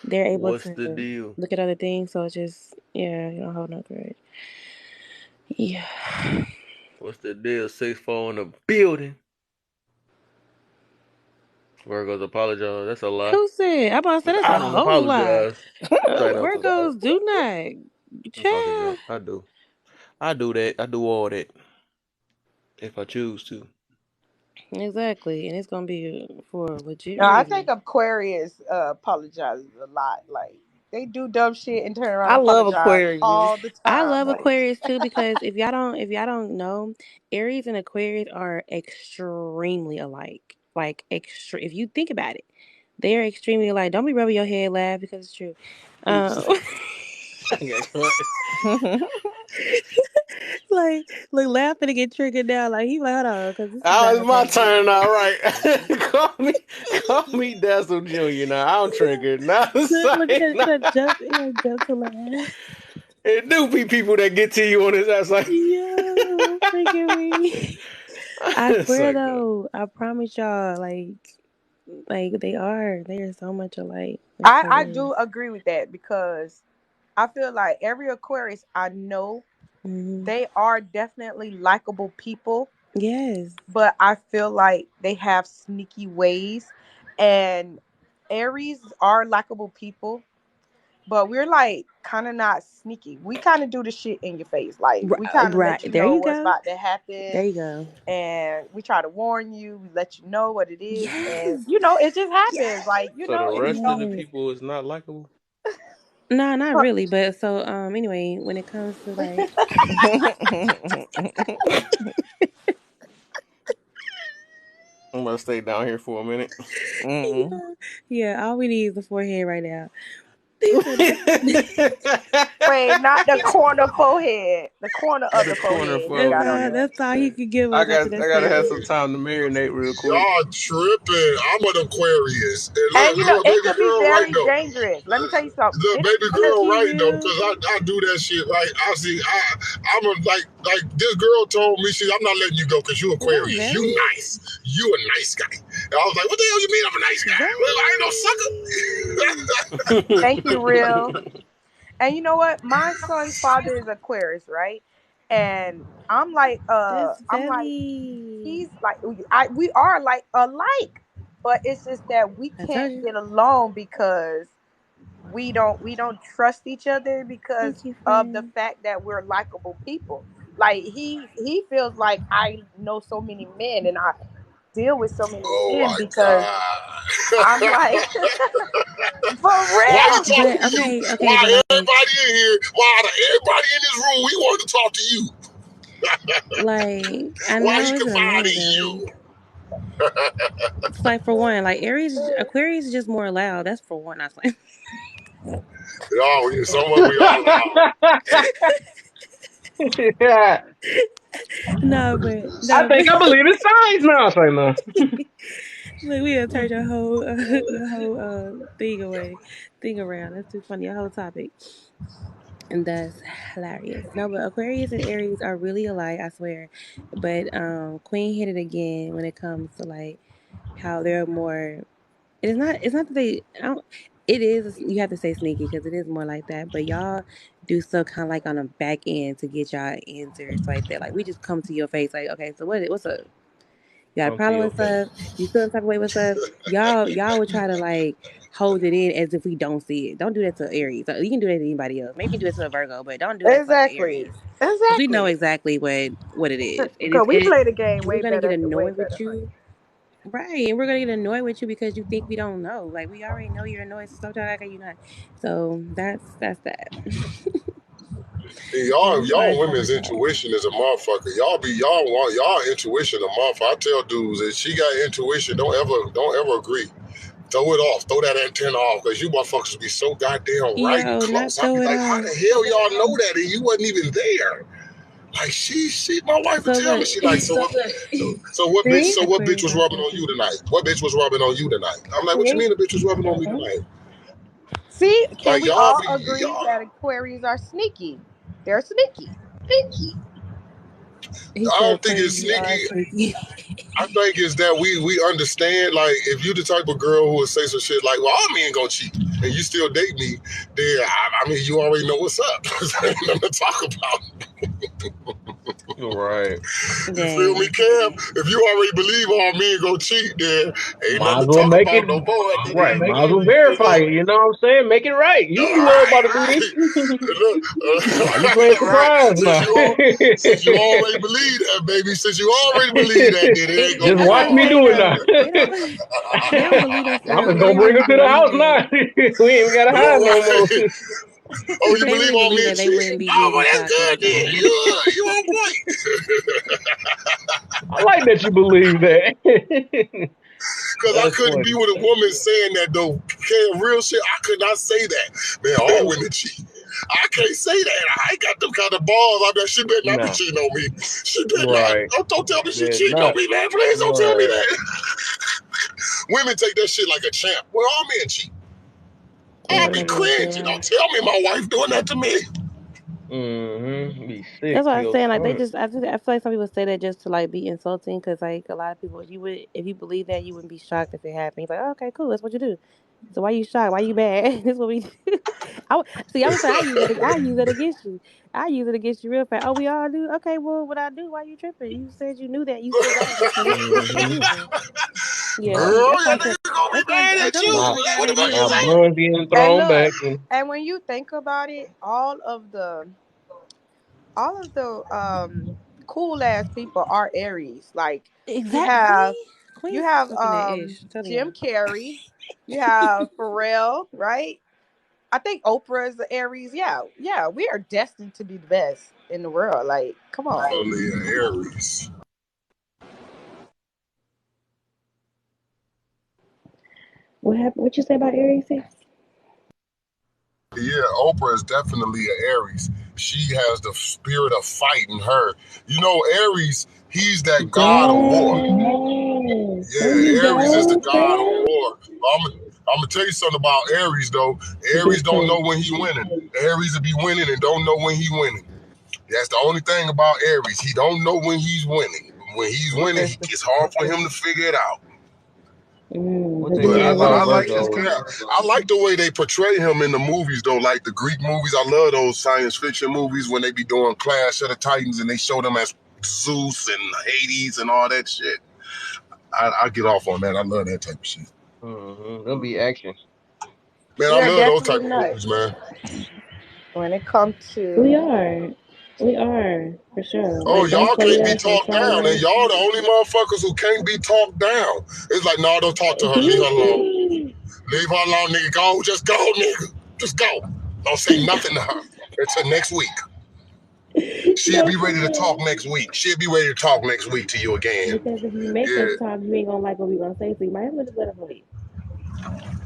they're able What's the to deal? look at other things. So it's just you don't hold no grudge. Yeah. What's the deal? 6-4 in the building. Virgos apologize. That's a lie. Who said? I'm about to say that's I a don't whole lot. apologize. Straight up a lie. Virgos do not. I'm talking Child. junk. I do. I do that. I do all that if I choose to. Exactly, and it's gonna be for a legit Now, I think reason. Aquarius apologizes a lot. Like they do dumb shit and turn around I and love apologize Aquarius. all the I time. love Like Aquarius too because if y'all don't know, Aries and Aquarius are extremely alike. Like if you think about it, they are extremely alike. Don't be rubbing your head, laugh because it's true. Um, Like, look, laughing to get triggered now. Like, he like, hold on, because this is Oh, not it's my appropriate. turn now, right? call me Dazzle Jr. Now. I'm triggered. Now, Look at say, that, that jump, yeah, jump to laugh. it do be people that get to you on his ass like, Yo, freaking me. I it's swear like, though, I promise y'all, like they are so much alike. It's I hilarious. do agree with that because I feel like every Aquarius I know, Hmm. they are definitely likable people, Yes. but I feel like they have sneaky ways. And Aries are likable people, but we're like kind of not sneaky. We kind of do the shit in your face. Like we kind of Right. let you There know you what's go. about to There happen, you go. and we try to warn you. We let you know what it is, and Yes. it just happens. Yes. Like so the if you rest of don't. the Yes. people is not likable? No, not really. But so anyway, when it comes to like I'm gonna stay down here for a minute. yeah, yeah, all we need is the forehead right now. He said that. Wait, not the corner forehead. The corner of The the corner forehead he for got on That's all he okay. could give I us got after that I gotta have statement. some time to marinate real quick. Y'all tripping. I'm an Aquarius. And And look, it baby could be girl, right very though. dangerous. Let me tell you something. The baby Thank girl, you, right though, real. because I do that shit right. I see, I'm a, like this girl told me, I'm not letting you go because you Is that Aquarius. You Valley? nice. You a nice guy. And I was like, what the hell you mean I'm a nice guy? Well, I ain't no sucker. Thank you, real. And you know what? My son's father is Aquarius, right? And That's I'm like, Valley. he's like, we are like alike, but it's just that we I told can't you. get along because we don't trust each other because Thank you, of the friend. fact that we're likable people. Like he feels like I know so many men and I deal with so many Oh men my because I'm God. like for Why you real. talking But to you? okay, Why but like, everybody in here, why out of everybody in this room, we want to talk to you? I Why know he it's confide annoying, in Valley. you? It's like for one, like Aquarius is just more loud. That's for one. I think. Somewhere we all are. Yeah. No, but I no, but think I believe in signs now. Say no. look, we gonna turn your whole your whole thing away, thing around. That's too funny. Your whole topic, and that's hilarious. No, but Aquarius and Aries are really alike. I swear. But Queen hit it again when it comes to like how they're more. It's not. It's not that they. I don't, it is. You have to say sneaky because it is more like that. But y'all do stuff kind of like on the back end to get y'all answers like that. Like we just come to your face like, okay, so what's up? You got a Come to problem your with face. stuff? You feel some type of way with stuff? Y'all would try to like hold it in as if we don't see it. Don't do that to Aries. You can do that to anybody else. Maybe do it to a Virgo, but don't do that to Exactly. Aries because we know Exactly. exactly what it is. Because we play the game And we're way gonna get better, way annoyed with better, honey. you. Right, and we're gonna get annoyed with you because you think we don't know. Like we already know you're annoyed, so stop trying to act like you're not. So that's that. And But y'all, we are y'all so women's much alike. intuition is a motherfucker. Y'all intuition a motherfucker. I tell dudes that she got intuition. Don't ever agree. Throw it off. Throw that antenna off because you motherfuckers be so goddamn right and Yo, not close. I throw be it like, how off. the hell y'all know that and you wasn't even there? Like my wife would So tell me, look, she like, see, so what bitch Aquarius was are rubbing so on you sneaky. tonight? What bitch was rubbing on you tonight? I'm like, what you See? mean the bitch was rubbing on me Oh, tonight? See, can Like we all agree y'all. that Aquarius are sneaky? They're sneaky. he I said don't think it's Aquarius are sneaky. sneaky. I think it's that we understand, like, if you the type of girl who would say some shit like, well, all men gonna cheat, and you still date me, then, I mean, you already know what's up. Ain't nothing to talk about. Right. You feel me, Dang. Cam? If you already believe all men gonna cheat, then ain't Might nothing as to well talk make it about no more after right. that. Might as well You verify know? it. You know what I'm saying? Make it right. All You know right, about to do right. this. Look, Why you playing right. surprise now? Since you already believe that, baby, since you already believe that, then it ain't gonna Just be That's what watch I'm me hard. saying do it now. though. They don't believe us for I'm real. just If they gonna bring really her to the house believed now. it, We ain't gotta hide no more. Right. Oh, if you they believe really all believe men that, they cheat? wouldn't be Oh, well, getting that's shot to the good then. side. You on point. I like that you believe that. Because I That's couldn't be funny. with a woman saying that, though. Okay, real shit, I could not say that. Man, all women cheat. I can't say that. I ain't got them kind of balls. I mean, she better not be Nah. cheating on me. She better Right. not. Don't tell me she Better cheating on not. me, man. Please don't tell me Right. that. Women take that shit like a champ. Well, all men cheat. Yeah, I'd be nobody feel cringing. Don't right. tell me my wife doing that to me. Be sick That's what to I was your saying. Like they stomach. just, I feel like some people say that just to like be insulting. Because like a lot of people, if you believe that, you wouldn't be shocked if it happened. You're like, oh, okay, cool, that's what you do. So why you shocked? Why you mad? This is what we do. See. I was saying I use that against you. I use it against you real fast. Oh, we all do. Okay, well, what I do? Why you tripping? You said you knew that. You still got it just for some Mm-hmm. reason. Yeah, Nah, Girl, that's why your I said. nigga gonna be That's why mad I at told you you. now, somebody got What to the fuck you now admit. say? bronze getting And thrown look, back. And and when you think about it, all of the cool ass people are Aries. Like you Exact. See, have you Queen's have talking that ish. I'm telling Jim y'all. Carrey, you have Pharrell, right? I think Oprah is the Aries. Yeah, yeah, we are destined to be the best in the world. Like, come on. Only an Aries. What happened? What you say about Aries? Sis? Yeah, Oprah is definitely an Aries. She has the spirit of fight in her. You know, Aries, he's that god of war. Yes. There you Yeah, Aries is the go, god of fam. war. I'm gonna tell you something about Aries though. Aries Big don't know too. when he winning. Aries will be winning and don't know when he winning. That's the only thing about Aries. He don't know when he's winning. When he's what winning, they say? it's hard for him to figure it out. What The they But say I, Gemini but about I rising. like his Virgos? character. I like the way they portray him in the movies, though. Like the Greek movies, I love those science fiction movies when they be doing Clash of the Titans and they show them as Zeus and Hades and all that shit. I get off on that. I love that type of shit. There'll be action. Man, I We are love those type definitely of movies, nuts man. when it comes We to are. We are for sure. Oh, Like, don't y'all play can't be us. Don't talked try down, and us. y'all the only motherfuckers who can't be talked down. It's like, no, don't talk to her. Leave her alone. Guilty. Leave her alone, nigga. Go. Just go, nigga. Just go. Don't say nothing to her until next week. She'll No, be for ready to talk real. next week. She'll be ready to talk next week to you again. Because if you make us Yeah. talk, you ain't gonna like what we gonna say. So you might as well just let us wait.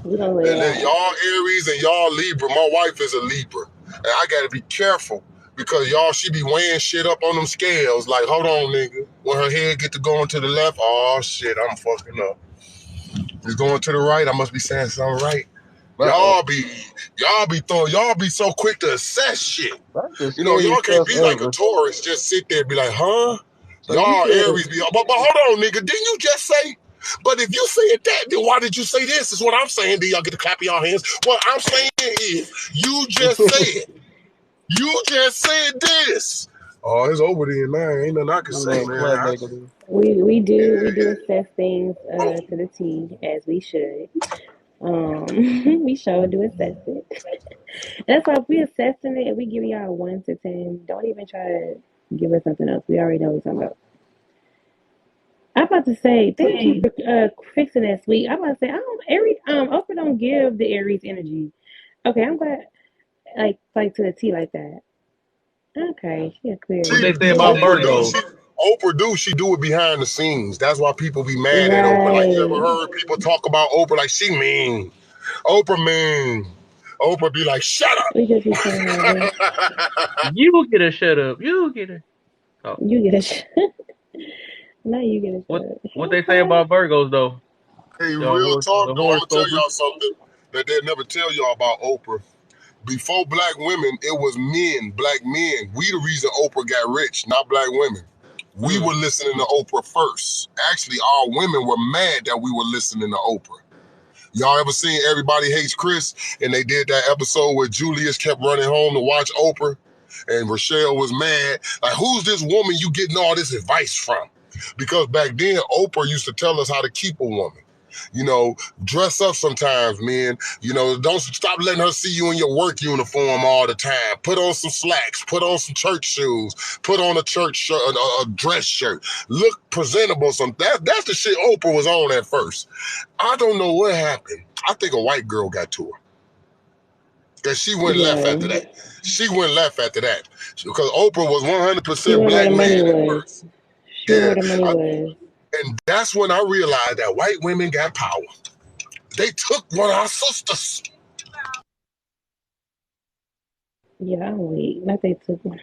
We gonna let it And out. y'all Aries and y'all Libra. My wife is a Libra. And I gotta be careful because y'all, she be weighing shit up on them scales. Like, hold on, nigga. When her head get to going to the left, oh shit, I'm fucking up. It's going to the right, I must be saying something right. Uh-oh. Y'all be so quick to assess shit. That's the You know, y'all scariest can't stuff be like a ever. Taurus, just sit there and be like, huh? So you Y'all said, Aries be, but hold on, nigga, didn't you just say? But if you said that, then why did you say this? Is what I'm saying. Do y'all get to clap your hands? What I'm saying is, you just said this. Oh, it's over there, man. Ain't nothing I can say, man, man. clap back at me. We do assess things to the T as we should. We sure do assess it. That's why if we assessing it and we give y'all a 1 to 10, don't even try to give us something else. We already know what we're talking about. I'm about to say thank you for fixing that, sweet. I'm about to say I don't Aries Oprah don't give the Aries energy. Okay, I'm glad like to the T like that. Okay, she What See, they Aquarius. say about Virgos? She do it behind the scenes. That's why people be mad at Oprah. Like you ever Right. heard people talk about Oprah like she mean. Oprah mean. Oprah be like, shut We just be saying all this. up. You get a shut up. You get a. Oh, You get a now you get a what shot. what Shut they say up. about Virgos though? Hey, The real talk the though, I'm gonna tell horoscopers. y'all something that they'll never tell y'all about Oprah. Before black women, it was men, black men. We the reason Oprah got rich, not black women. We Mm. were listening to Oprah first. Actually, our women were mad that we were listening to Oprah. Y'all ever seen Everybody Hates Chris? And they did that episode where Julius kept running home to watch Oprah, and Rochelle was mad. Like, who's this woman you getting all this advice from? Because back then, Oprah used to tell us how to keep a woman. You know, dress up sometimes, man. You know, don't stop letting her see you in your work uniform all the time. Put on some slacks, put on some church shoes, put on a church shirt, a dress shirt. Look presentable. That's the shit Oprah was on at first. I don't know what happened. I think a white girl got to her. That she went left Yeah. after that. She went left after that. Because Oprah was She 100% went where black the money man at was. first. She went where Yeah. the money was. And that's when I realized that white women got power. They took one of our sisters. Yeah, I'm weak. Not they took my.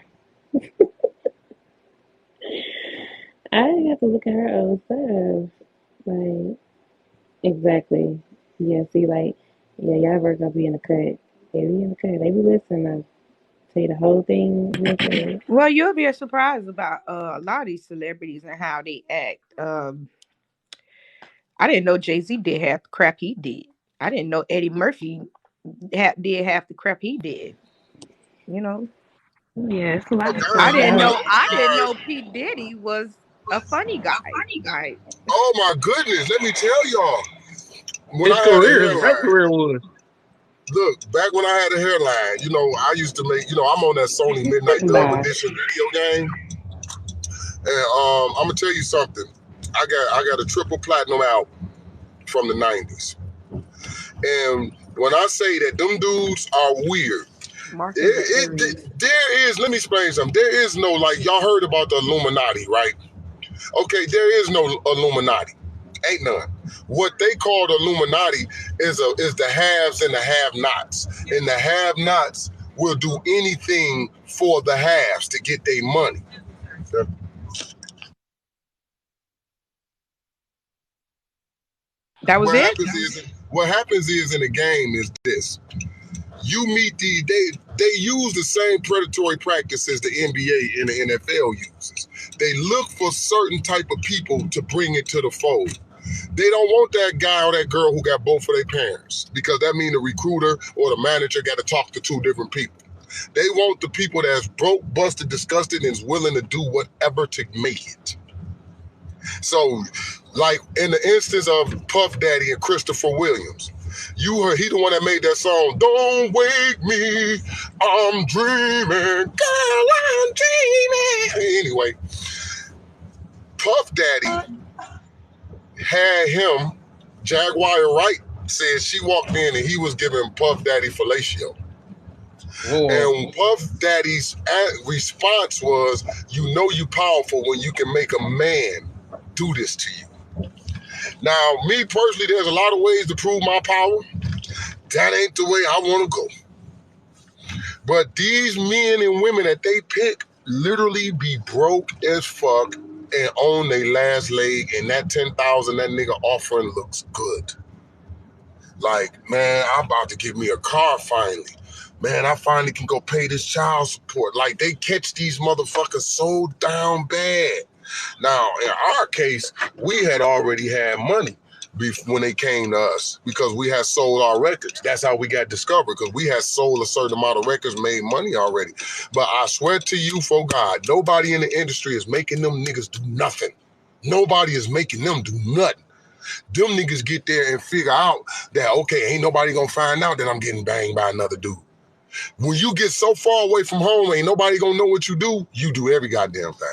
I didn't have to look at her old stuff. Like, exactly. Yeah, see, like, yeah, y'all Virgo be in the cut. They be in the cut. They be listening. I tell you the whole thing real quick. Well, you'll be surprised about a lot of these celebrities and how they act. I didn't know Jay-Z did half the crap he did. I didn't know Eddie Murphy did half the crap he did. You know, Yeah, it's a lot of I stuff didn't Apparently, out. know. I didn't uh, know P Diddy was a funny guy. Like, oh my goodness, let me tell y'all. When His I had a career, his rap hairline, career was. look, back when I had a hairline, I used to make, I'm on that Sony Midnight Dub Bye. Edition video game. And I'm gonna tell you something. I got a triple platinum album from the 90s. And when I say that them dudes are weird, Mars is an Aries. there is, let me explain something. There is no, like, y'all heard about the Illuminati, right? Okay, there is no Illuminati. Ain't none. What they call the Illuminati is the haves and the have-nots. And the have-nots will do anything for the haves to get their money. That was What it. happens is what happens is in the game is this. You meet they use the same predatory practices the NBA and the NFL uses. They look for certain type of people to bring it to the fold. They don't want that guy or that girl who got both of their parents, because that means the recruiter or the manager got to talk to two different people. They want the people that's broke, busted, disgusted, and is willing to do whatever to make it. So, like in the instance of Puff Daddy and Christopher Williams, you heard he the one that made that song, "Don't Wake Me, I'm Dreaming, Girl, I'm Dreaming." Anyway, Puff Daddy had him, Jaguar Wright said she walked in and he was giving Puff Daddy fellatio. Whoa. And Puff Daddy's response was, you powerful when you can make a man do this to you. Now, me personally, there's a lot of ways to prove my power. That ain't the way I want to go. But these men and women that they pick literally be broke as fuck and on their last leg, and that 10,000 that nigga offering looks good. Like, man, I'm about to give me a car finally. Man, I finally can go pay this child support. Like, they catch these motherfuckers so down bad. Now, in our case, we had already had money when they came to us because we had sold our records. That's how we got discovered, because we had sold a certain amount of records, made money already. But I swear to you, for God, nobody in the industry is making them niggas do nothing. Nobody is making them do nothing. Them niggas get there and figure out that, okay, ain't nobody gonna find out that I'm getting banged by another dude. When you get so far away from home, ain't nobody gonna know what you do every goddamn thing.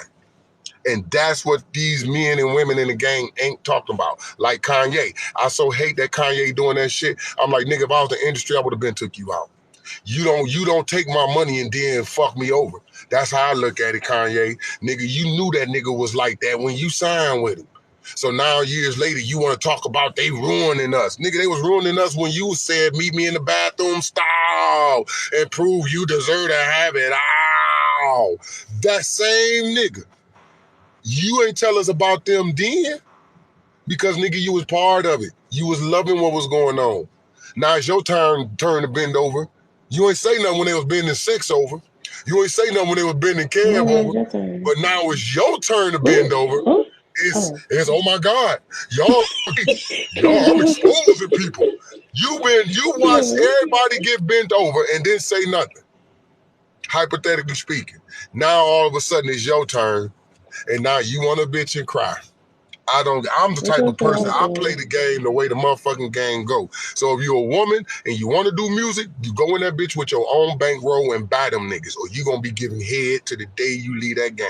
And that's what these men and women in the gang ain't talking about. Like Kanye. I so hate that Kanye doing that shit. I'm like, nigga, if I was the industry, I would have been took you out. You don't take my money and then fuck me over. That's how I look at it, Kanye. Nigga, you knew that nigga was like that when you signed with him. So now years later, you want to talk about they ruining us. Nigga, they was ruining us when you said, meet me in the bathroom stall and prove you deserve to have it. Ow. That same nigga. You ain't tell us about them then, because nigga, you was part of it. You was loving what was going on. Now it's your turn to bend over. You ain't say nothing when they was bending six over. You ain't say nothing when they was bending No, Cab no, it's over. your turn. But now it's your turn to bend Ooh, over. ooh, oh. It's oh my God, y'all, I'm exposing people. You watch No. everybody get bent over and then say nothing. Hypothetically speaking, now all of a sudden it's your turn, and now you want to bitch and cry. I'm the It's type of okay, person, I'm I play good. the game the way the motherfucking game go. So if you're a woman and you want to do music, you go in that bitch with your own bankroll and buy them niggas, or you gonna be giving head to the day you leave that game.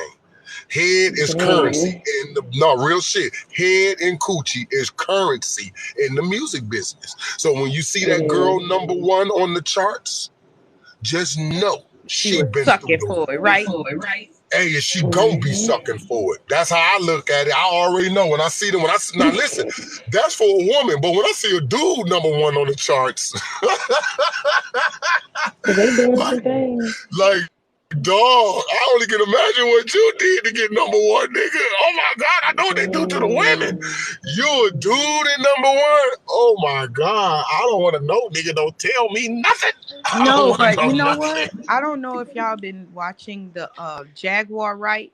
Head is currency Dang. in the, no, real shit. Head and coochie is currency in the music business. So when you see It that girl is. #1 on the charts, just know She she was been through sucking the for it, right? hey, is she gonna be Mm-hmm. sucking for it? That's how I look at it. I already know when I see them. Now listen, that's for a woman, but when I see a dude #1 on the charts, Cause they doing like some things. like dog, I only can imagine what you did to get #1, nigga. Oh my God, I know what they do to the women. Dang. You a dude in #1? Oh my God, I don't want to know, nigga. Don't tell me nothing. I don't No, want to but know you know nothing. what? I don't know if y'all been watching the Jaguar right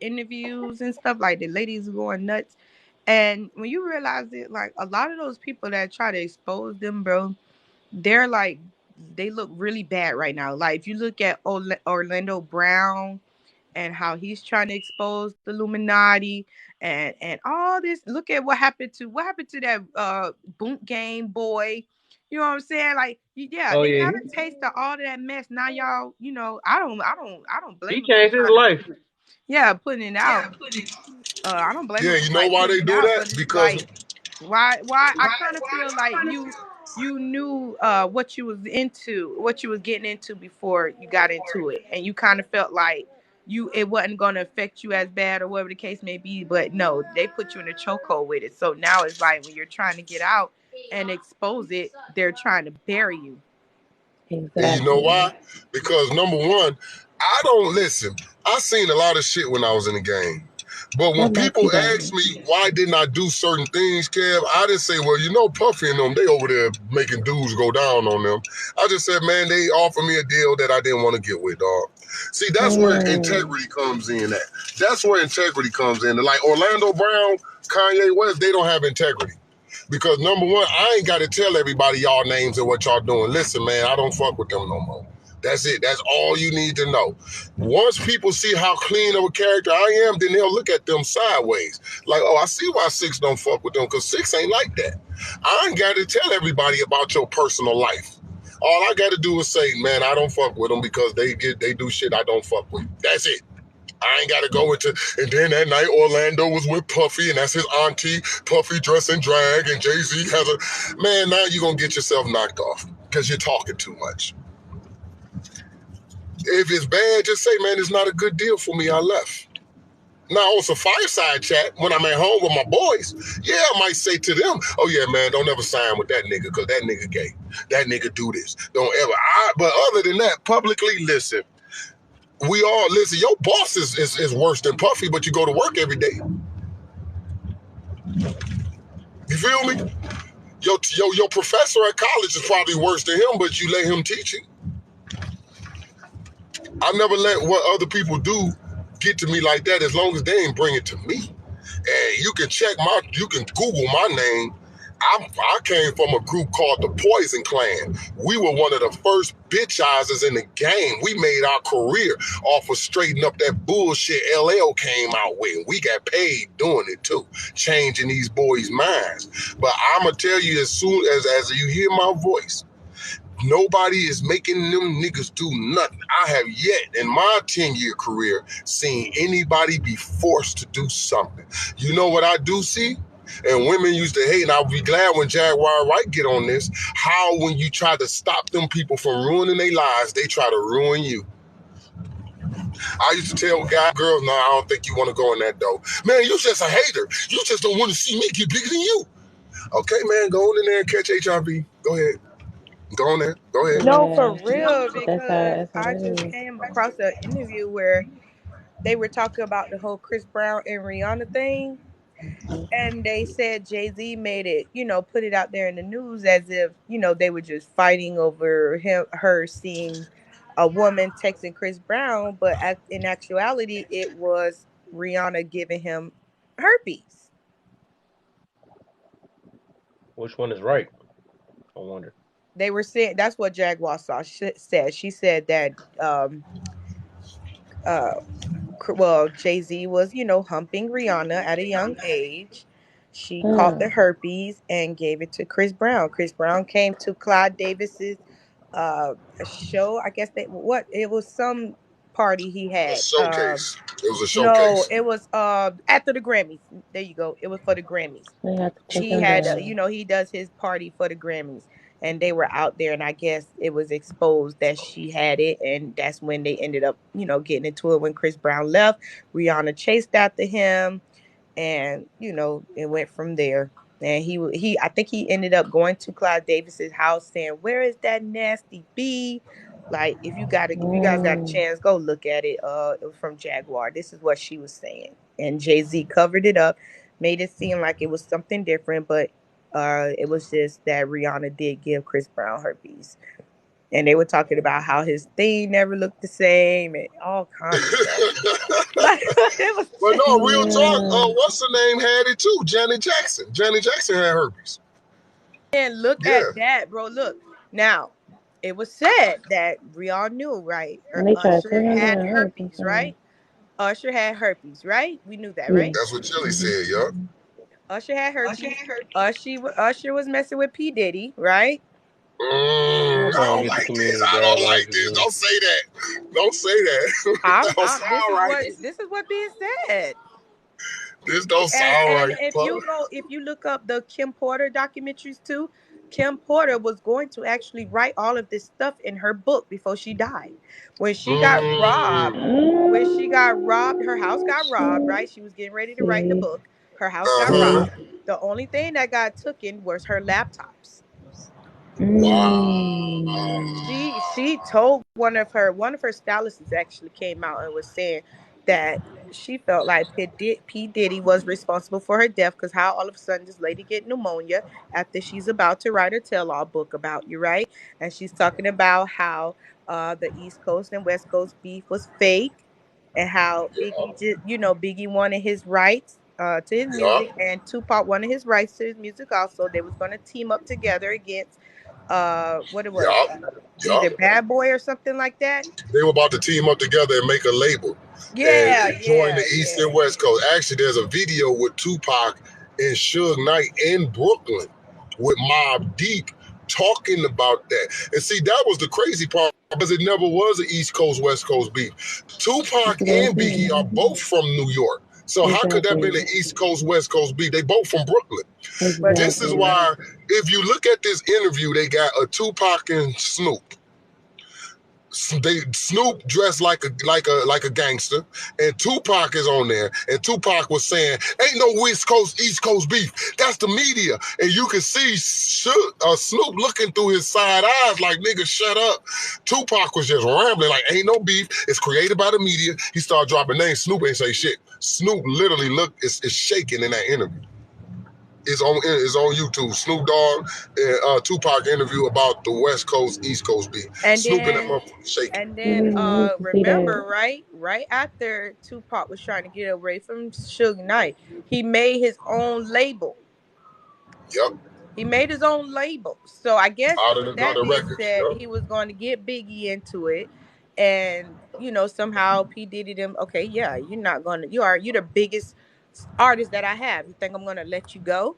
interviews and stuff, like the ladies going nuts. And when you realize it, like a lot of those people that try to expose them, bro, they're like they look really bad right now. Like if you look at Orlando Brown and how he's trying to expose the Illuminati and all this. Look at what happened to that boot game boy. You know what I'm saying? Like, yeah, Oh they yeah, got a taste of all of that mess. Now y'all, I don't he blame them for changed his trying to, life. yeah, putting it out. I don't blame Yeah, them for you know like why putting they it do out, that? but it's Because like, why I kind of feel like you knew what you was into, what you was getting into before you got into it, and you kind of felt like it wasn't going to affect you as bad or whatever the case may be. But no, they put you in a chokehold with it. So now it's like when you're trying to get out and expose it, they're trying to bury you. and you know Exactly. why? Because #1, I don't listen. I seen a lot of shit when I was in the game. But when What people Maxie ask baby? me why didn't I do certain things, Kev, I just say, well, Puffy and them, they over there making dudes go down on them. I just said, man, they offered me a deal that I didn't want to get with, dog. See, that's where Mm. integrity comes in at. That's where integrity comes in. Like Orlando Brown, Kanye West, they don't have integrity. Because #1, I ain't got to tell everybody y'all names and what y'all doing. Listen, man, I don't fuck with them no more. That's it. That's all you need to know. Once people see how clean of a character I am, then they'll look at them sideways. Like, oh, I see why Six don't fuck with them, because Six ain't like that. I ain't got to tell everybody about your personal life. All I got to do is say, man, I don't fuck with them because they do shit I don't fuck with. That's it. I ain't got to go into. And then that night, Orlando was with Puffy, and that's his auntie. Puffy dressing drag, and Jay Z has a. Man, now you're going to get yourself knocked off because you're talking too much. If it's bad, just say, man, it's not a good deal for me. I left. Now, on some fireside chat, when I'm at home with my boys, yeah, I might say to them, oh, yeah, man, don't ever sign with that nigga because that nigga gay. That nigga do this. Don't ever. But other than that, publicly, listen, your boss is worse than Puffy, but you go to work every day. You feel me? Your professor at college is probably worse than him, but you let him teach you. I never let what other people do get to me like that as long as they ain't bring it to me. And you can Google my name. I came from a group called the Poison Clan. We were one of the first bitchizers in the game. We made our career off of straightening up that bullshit LL came out with. We got paid doing it too, changing these boys' minds. But I'ma tell you, as soon as you hear my voice, nobody is making them niggas do nothing. I have yet in my 10-year career seen anybody be forced to do something. You know what I do see? And women used to hate, and I'll be glad when Jaguar Wright get on this, how when you try to stop them people from ruining their lives, they try to ruin you. I used to tell girls, no, I don't think you want to go in that door. Man, you just a hater. You just don't want to see me get bigger than you. Okay, man, go on in there and catch HIV. Go ahead. Go on there. Go ahead. No, for Yeah. real, But because that's how I it just is. came across an interview where they were talking about the whole Chris Brown and Rihanna thing. And they said Jay-Z made it, put it out there in the news as if, they were just fighting over her seeing a woman texting Chris Brown. But in actuality, it was Rihanna giving him herpes. Which one is right? I wonder. They were saying that's what Jaguar said. She said that uh, well, Jay Z was, humping Rihanna at a young age. She caught the Mm. herpes and gave it to Chris Brown. Chris Brown came to Clyde Davis's uh show. I guess what it was, some party he A had. showcase. It was a No, showcase. it was after the Grammys. There you go. It was for the Grammys. They have to take He him had, down. he does his party for the Grammys, and they were out there, and I guess it was exposed that she had it, and that's when they ended up, getting into it. When Chris Brown left, Rihanna chased after him, and it went from there. And I think he ended up going to Clive Davis's house saying, "Where is that nasty bee?" Like, if you guys got a Mm. chance, go look at it. It was from Jaguar. This is what she was saying, and Jay-Z covered it up, made it seem like it was something different, but it was just that Rihanna did give Chris Brown herpes, and they were talking about how his thing never looked the same and all kind of stuff. Like, it was But no, just, real talk. Yeah. What's the name had it too? Janet Jackson. Janet Jackson had herpes. and look Yeah. at that, bro. Look now, it was said that we all knew, right? And they tried to tell Usher him had down her herpes, sometimes. right? Usher had herpes, right? We knew that, Yeah. right? That's what Chili Mm-hmm. said, yup. Usher had herpes. Usher was messing with P Diddy, right? I I don't don't get the like this. community I don't guidelines like this. again. Don't say that. Don't say that. That don't This sound is right. what being said. This don't and sound and right, Puff. if you look up the Kim Porter documentaries too, Kim Porter was going to actually write all of this stuff in her book before she died. When she got robbed, her house got robbed, Shit. right? She was getting ready to write the See. book. Her house got Uh-huh. See. robbed. The only thing that got taken was her laptops. Mm. She told one of her stylists actually came out and was saying that she felt like P. Diddy was responsible for her death, because how all of a sudden this lady get pneumonia after she's about to write her tell-all book about you, right? And she's talking about how the East Coast and West Coast beef was fake, and how Biggie just, Biggie wanted his rights to his Yup. music, and Tupac wanted his rights to his music also. They was going to team up together against what it was, Yup. either Yup. Bad Boy or something like that. They were about to team up together and make a label Yeah, and join yeah, the East yeah. and West Coast. Actually, there's a video with Tupac and Suge Knight in Brooklyn with Mobb Deep talking about that. And see, that was the crazy part, because it never was an East Coast, West Coast beef. That's Tupac what I'm and Biggie are saying. both from New York. So how could that be Exactly. an East Coast, West Coast beef? They both from Brooklyn. But This is Exactly. why, if you look at this interview, they got a Tupac and Snoop. Snoop dressed like a gangster, and Tupac is on there, and Tupac was saying, "Ain't no West Coast East Coast beef. That's the media." And you can see Snoop looking through his side eyes like, "Nigga, shut up." Tupac was just rambling like, "Ain't no beef. It's created by the media." He started dropping names. Snoop ain't say shit. Snoop literally is shaking in that interview. It's on YouTube. Snoop Dogg and Tupac interview about the West Coast, East Coast beef. and Snoop and that then motherfucker shaking. and then Mm, I need to see remember, that. right after Tupac was trying to get away from Suge Knight, he made his own label. Yep. He made his own label. So I guess Out of with the that Gunner being Records. said, Yep. he was going to get Biggie into it. And somehow P. Diddy them, okay, yeah, you're the biggest artist that I have. You think I'm gonna let you go?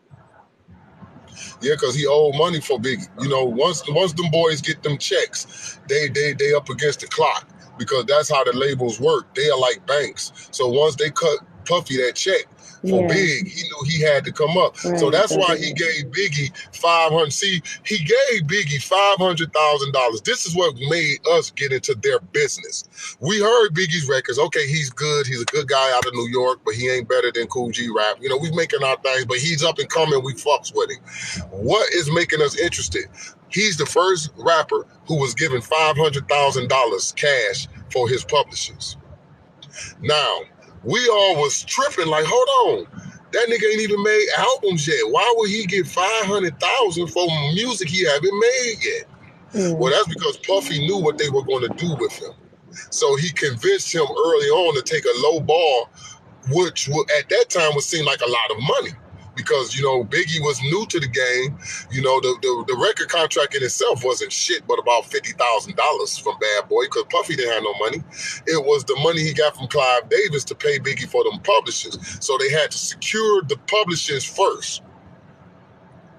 Yeah, because he owed money for Biggie. Once them boys get them checks, they up against the clock, because that's how the labels work. They are like banks. So once they cut Puffy that check for Yeah. Big, he knew he had to come up. So Right. that's Go why get he it. gave Biggie 500. See, he gave Biggie $500,000. This is what made us get into their business. We heard Biggie's records. Okay, he's good. He's a good guy out of New York, but he ain't better than Cool G Rap. We making our things, but he's up and coming. We fucks with him. What is making us interested? He's the first rapper who was given $500,000 cash for his publishers. Now, we all was tripping like, hold on. That nigga ain't even made albums yet. Why would he get $500,000 for music he haven't made yet? Well, Mm. that's because Puffy knew what they were going to do with him. So he convinced him early on to take a low ball, which at that time would seem like a lot of money, because Biggie was new to the game. The record contract in itself wasn't shit, but about $50,000 from Bad Boy, because Puffy didn't have no money. It was the money he got from Clive Davis to pay Biggie for them publishers. So they had to secure the publishers first.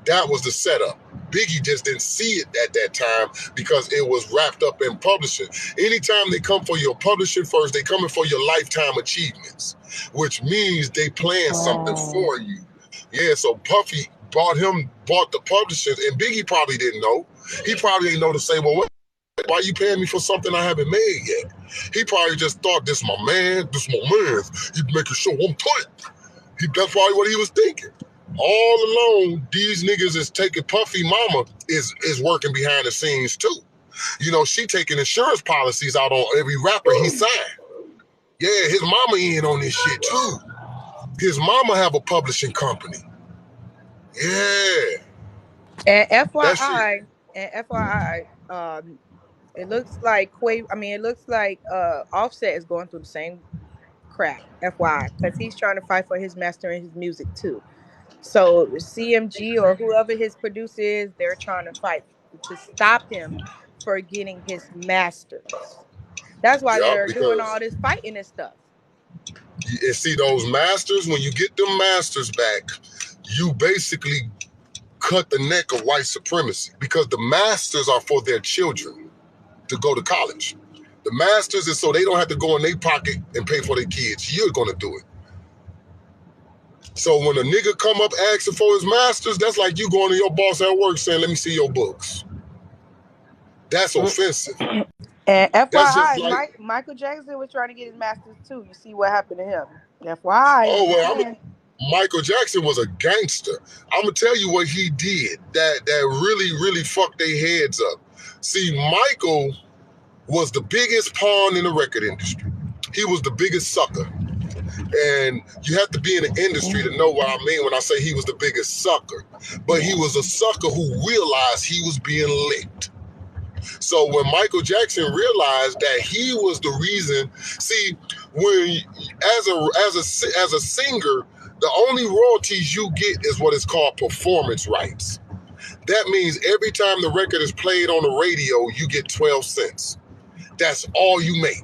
That was the setup. Biggie just didn't see it at that time because it was wrapped up in publishing. Anytime they come for your publishing first, they coming for your lifetime achievements, which means they plan something Wow. for you. Yeah, so Puffy bought the publishers, and Biggie probably didn't know. He probably didn't know to say, well, why you paying me for something I haven't made yet? He probably just thought, this my man, he's making sure I'm tight. That's probably what he was thinking. All along, these niggas is taking Puffy Mama is working behind the scenes too. You know, she taking insurance policies out on every rapper he signed. Yeah, his mama in on this shit too. His mama have a publishing company. Yeah. And That shit. FYI, it looks like it looks like Offset is going through the same crap. FYI, because he's trying to fight for his master and his music too. So CMG or whoever his producer is, they're trying to fight to stop him for getting his masters. That's why Yeah, they're doing because all this fighting and stuff. and see those masters, when you get them masters back, you basically cut the neck of white supremacy, because the masters are for their children to go to college. The masters is so they don't have to go in their pocket and pay for their kids. You're gonna do it. So when a nigga come up asking for his masters, that's like you going to your boss at work saying, let me see your books. That's offensive. And That's just FYI, like, Michael Jackson was trying to get his masters too. You see what happened to him. FYI, I'm oh, just well, saying. Michael Jackson was a gangster. I'm gonna tell you what he did that really fucked their heads up. See, Michael was the biggest pawn in the record industry. He was the biggest sucker. And you have to be in the industry to know what I mean when I say he was the biggest sucker. But he was a sucker who realized he was being licked. So when Michael Jackson realized that he was the reason, see, when as a singer, the only royalties you get is what is called performance rights. That means every time the record is played on the radio, you get 12 cents. That's all you make.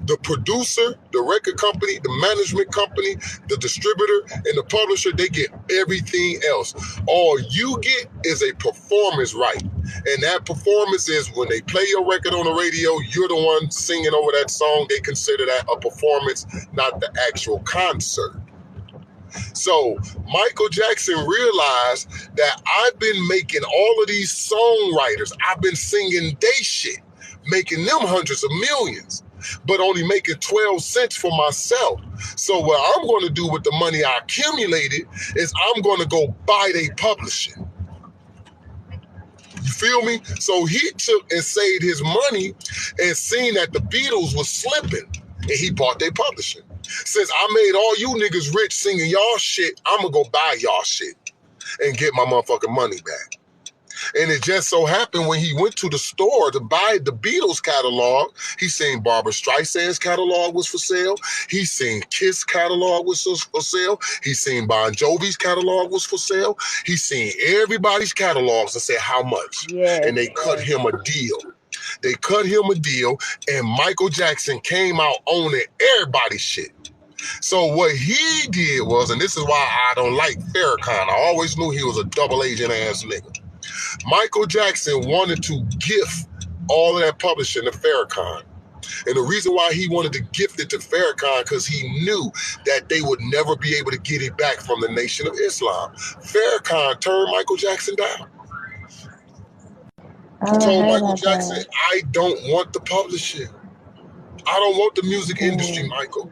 The producer, the record company, the management company, the distributor, and the publisher, they get everything else. All you get is a performance right. And that performance is when they play your record on the radio, you're the one singing over that song. They consider that a performance, not the actual concert. So Michael Jackson realized that I've been making all of these songwriters, I've been singing they shit, making them hundreds of millions, but only making 12 cents for myself. So what I'm going to do with the money I accumulated is I'm going to go buy they publishing. You feel me? So he took and saved his money and seen that the Beatles was slipping, and he bought their publishing. Since I made all you niggas rich singing y'all shit, I'm gonna go buy y'all shit and get my motherfucking money back. And it just so happened when he went to the store to buy the Beatles catalog, he seen Barbra Streisand's catalog was for sale. He seen Kiss catalog was for sale. He seen Bon Jovi's catalog was for sale. He seen everybody's catalogs and said how much. Yes. And they cut him a deal. They cut him a deal, and Michael Jackson came out owning everybody's shit. So what he did was, and this is why I don't like Farrakhan, I always knew he was a double agent ass nigga. Michael Jackson wanted to gift all of that publishing to Farrakhan. And the reason why he wanted to gift it to Farrakhan, because he knew that they would never be able to get it back from the Nation of Islam. Farrakhan turned Michael Jackson down. He told Michael Jackson, I don't want the publishing. I don't want the music industry, Michael.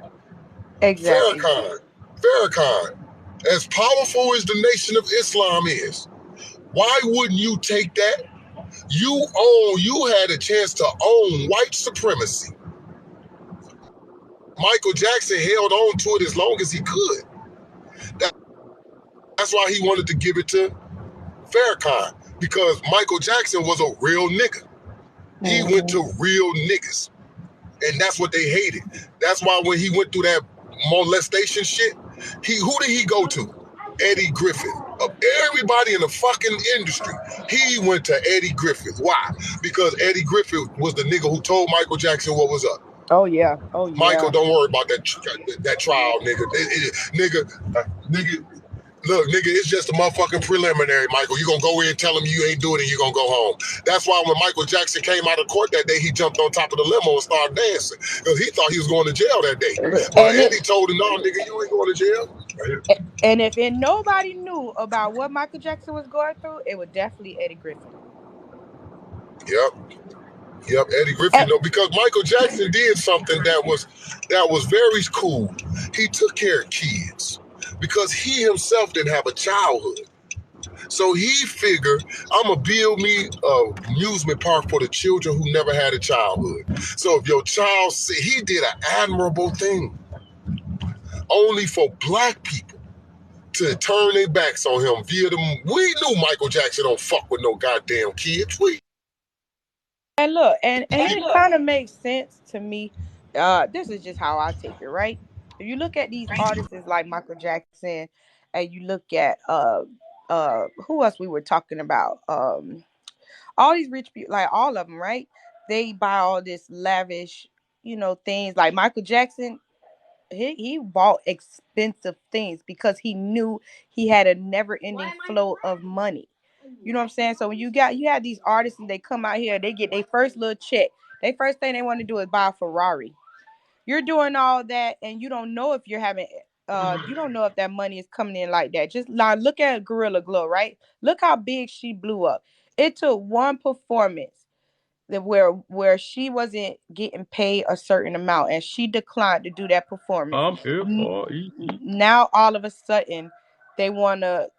Exactly. Farrakhan, as powerful as the Nation of Islam is, why wouldn't you take that? You had a chance to own white supremacy. Michael Jackson held on to it as long as he could. That's why he wanted to give it to Farrakhan, because Michael Jackson was a real nigga. He went to real niggas, and that's what they hated. That's why when he went through that molestation shit, who did he go to? Eddie Griffith. Of everybody in the fucking industry, he went to Eddie Griffith. Why? Because Eddie Griffith was the nigga who told Michael Jackson what was up. Oh yeah. Michael, don't worry about that trial, nigga. Nigga, look, nigga, it's just a motherfucking preliminary, Michael. You gonna go in and tell him you ain't doing it, you gonna go home. That's why when Michael Jackson came out of court that day, he jumped on top of the limo and started dancing, because he thought he was going to jail that day. But Eddie told him, no, nigga, you ain't going to jail. And if nobody knew about what Michael Jackson was going through, it was definitely Eddie Griffin. Yep. Yep, Eddie Griffin. And, No, because Michael Jackson did something that was very cool. He took care of kids because he himself didn't have a childhood. So he figured, I'm gonna build me a amusement park for the children who never had a childhood. So if your child, he did an admirable thing, only for black people to turn their backs on him via them. We knew Michael Jackson don't fuck with no goddamn kids. look, and it kind of makes sense to me. This is just how I take it, right? If you look at these artists like Michael Jackson, and you look at who else we were talking about, all these rich people, like all of them, right? They buy all this lavish, things. Like Michael Jackson, he bought expensive things because he knew he had a never ending flow of money. You know what I'm saying? So when you have these artists and they come out here, they get their first little check. They first thing they want to do is buy a Ferrari. You're doing all that and you don't know if you're having you don't know if that money is coming in like that. Just now look at Gorilla Glow, right? Look how big she blew up. It took one performance where she wasn't getting paid a certain amount and she declined to do that performance. I'm here for it. Now all of a sudden they want to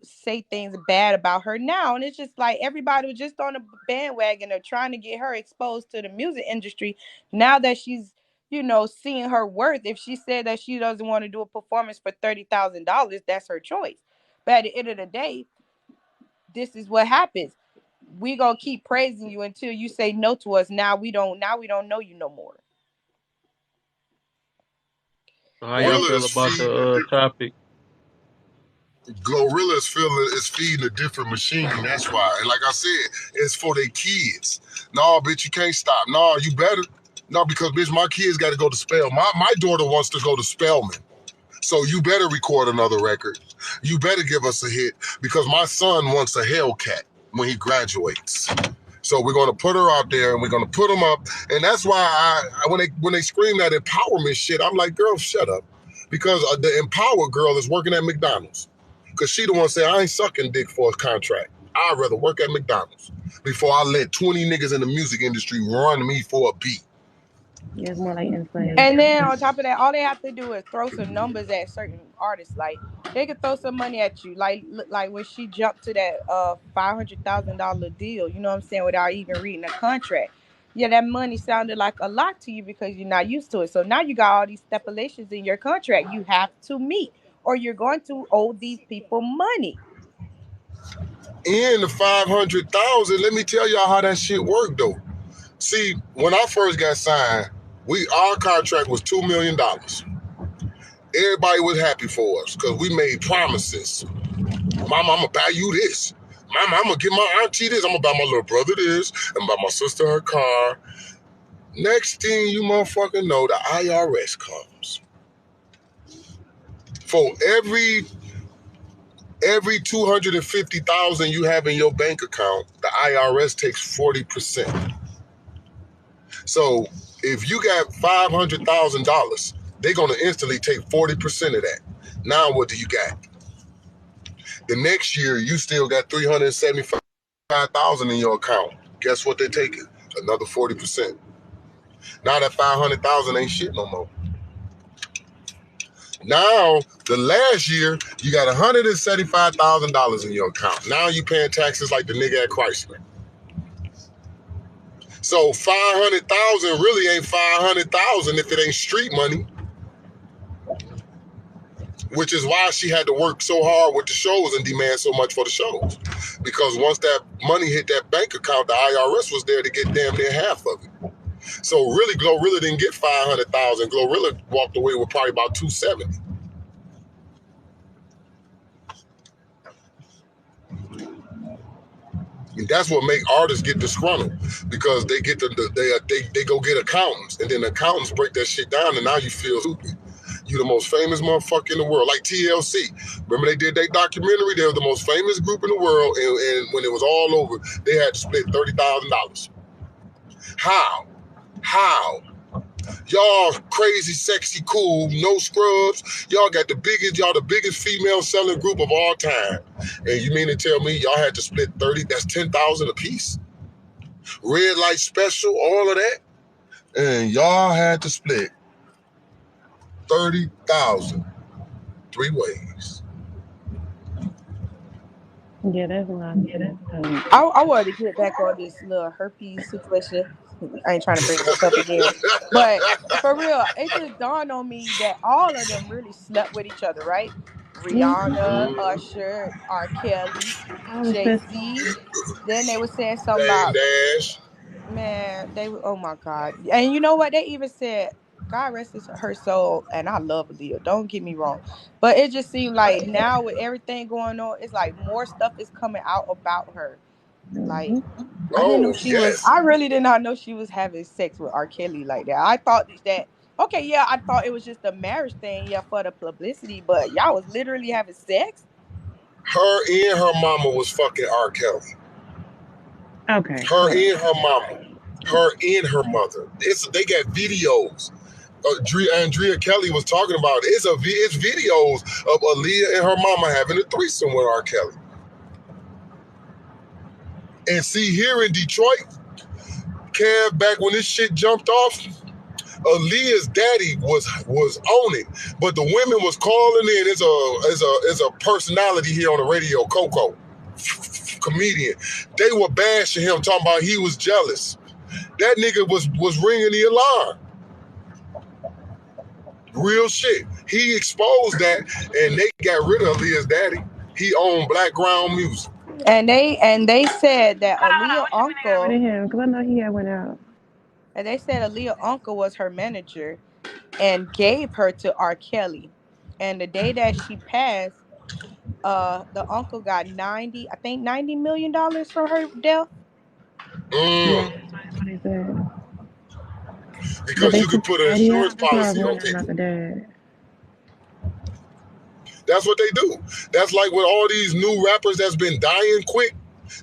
say things bad about her now, and it's just like everybody was just on a bandwagon of trying to get her exposed to the music industry. Now that she's seeing her worth, if she said that she doesn't want to do a performance for $30,000, that's her choice. But at the end of the day, this is what happens. We gonna keep praising you until you say no to us. Now we don't know you no more. How y'all Gorilla feel is about feeding the topic? Glorilla is feeding a different machine. That's why. And like I said, it's for their kids. No, bitch, you can't stop. No, you better. No, because bitch, my kids got to go to Spell. My daughter wants to go to Spelman. So you better record another record. You better give us a hit because my son wants a Hellcat when he graduates. So we're going to put her out there and we're going to put him up. And that's why when they scream that empowerment shit, I'm like, girl, shut up. Because the empowered girl is working at McDonald's. Because she the one say, I ain't sucking dick for a contract. I'd rather work at McDonald's before I let 20 niggas in the music industry run me for a beat. Yeah, it's more like enslaved. And then on top of that, all they have to do is throw some numbers at certain artists. Like they could throw some money at you. Like when she jumped to that $500,000 deal, you know what I'm saying, without even reading a contract. Yeah, that money sounded like a lot to you because you're not used to it. So now you got all these stipulations in your contract you have to meet, or you're going to owe these people money. And the 500,000, let me tell y'all how that shit worked though. See, when I first got signed, our contract was $2 million. Everybody was happy for us because we made promises. Mama, I'm gonna buy you this. Mama, I'm gonna give my auntie this. I'm gonna buy my little brother this and buy my sister her car. Next thing you motherfucking know, the IRS comes. For every 250,000 you have in your bank account, the IRS takes 40%. So if you got $500,000, they're gonna instantly take 40% of that. Now what do you got? The next year you still got 375,000 in your account. Guess what they're taking? Another 40%. Now that 500,000 ain't shit no more. Now, the last year, you got $175,000 in your account. Now you paying taxes like the nigga at Chrysler. So 500,000 really ain't 500,000 if it ain't street money. Which is why she had to work so hard with the shows and demand so much for the shows. Because once that money hit that bank account, the IRS was there to get damn near half of it. So really, Glorilla didn't get 500,000. Glorilla walked away with probably about 270. And that's what make artists get disgruntled because they get they go get accountants and then the accountants break that shit down and now you feel stupid. You the most famous motherfucker in the world, like TLC. Remember they did their documentary? They were the most famous group in the world, and when it was all over, they had to split $30,000. How? Y'all crazy, sexy, cool, no scrubs. Y'all the biggest female selling group of all time. And you mean to tell me y'all had to split 30? That's 10,000 a piece. Red light special, all of that. And y'all had to split 30,000 three ways. Yeah, that's a lot of stuff. I wanted to get back on this little herpes situation. I ain't trying to bring this up again, but for real, it just dawned on me that all of them really slept with each other, right? Rihanna, Usher, R. Kelly, All the Jay stuff. Z. Then they were saying something Dame about, Dash. man, they were, oh my God. And you know what? They even said, God rest her soul. And I love Aaliyah. Don't get me wrong. But it just seemed like now with everything going on, it's like more stuff is coming out about her. Like, I didn't know Oh, she was, yes. I really did not know she was having sex with R. Kelly like that. I thought that, okay, yeah, I thought it was just a marriage thing, yeah, for the publicity, but y'all was literally having sex? Her and her mama was fucking R. Kelly. Okay, Her hold and her mama. Her and her mother. They got videos. Andrea Kelly was talking about it. It's videos of Aaliyah and her mama having a threesome with R. Kelly. And see, here in Detroit, Kev, back when this shit jumped off, Aaliyah's daddy was on it, but the women was calling in as a personality here on the radio, Coco, comedian. They were bashing him, talking about he was jealous. That nigga was ringing the alarm. Real shit. He exposed that, and they got rid of Aaliyah's daddy. He owned Black Ground Music. And they said that on. Hold on. Aaliyah What you finna get rid uncle, of him? Because I know he had went out. and they said Aaliyah uncle was her manager and gave her to R. Kelly. And the day that she passed, the uncle got 90, I think $90 million from her death. Yeah, Mm, that's what they said. But because they you could took the put an daddy insurance out. That's what I was policy on wondering about people. the dad. That's what they do. That's like with all these new rappers that's been dying quick.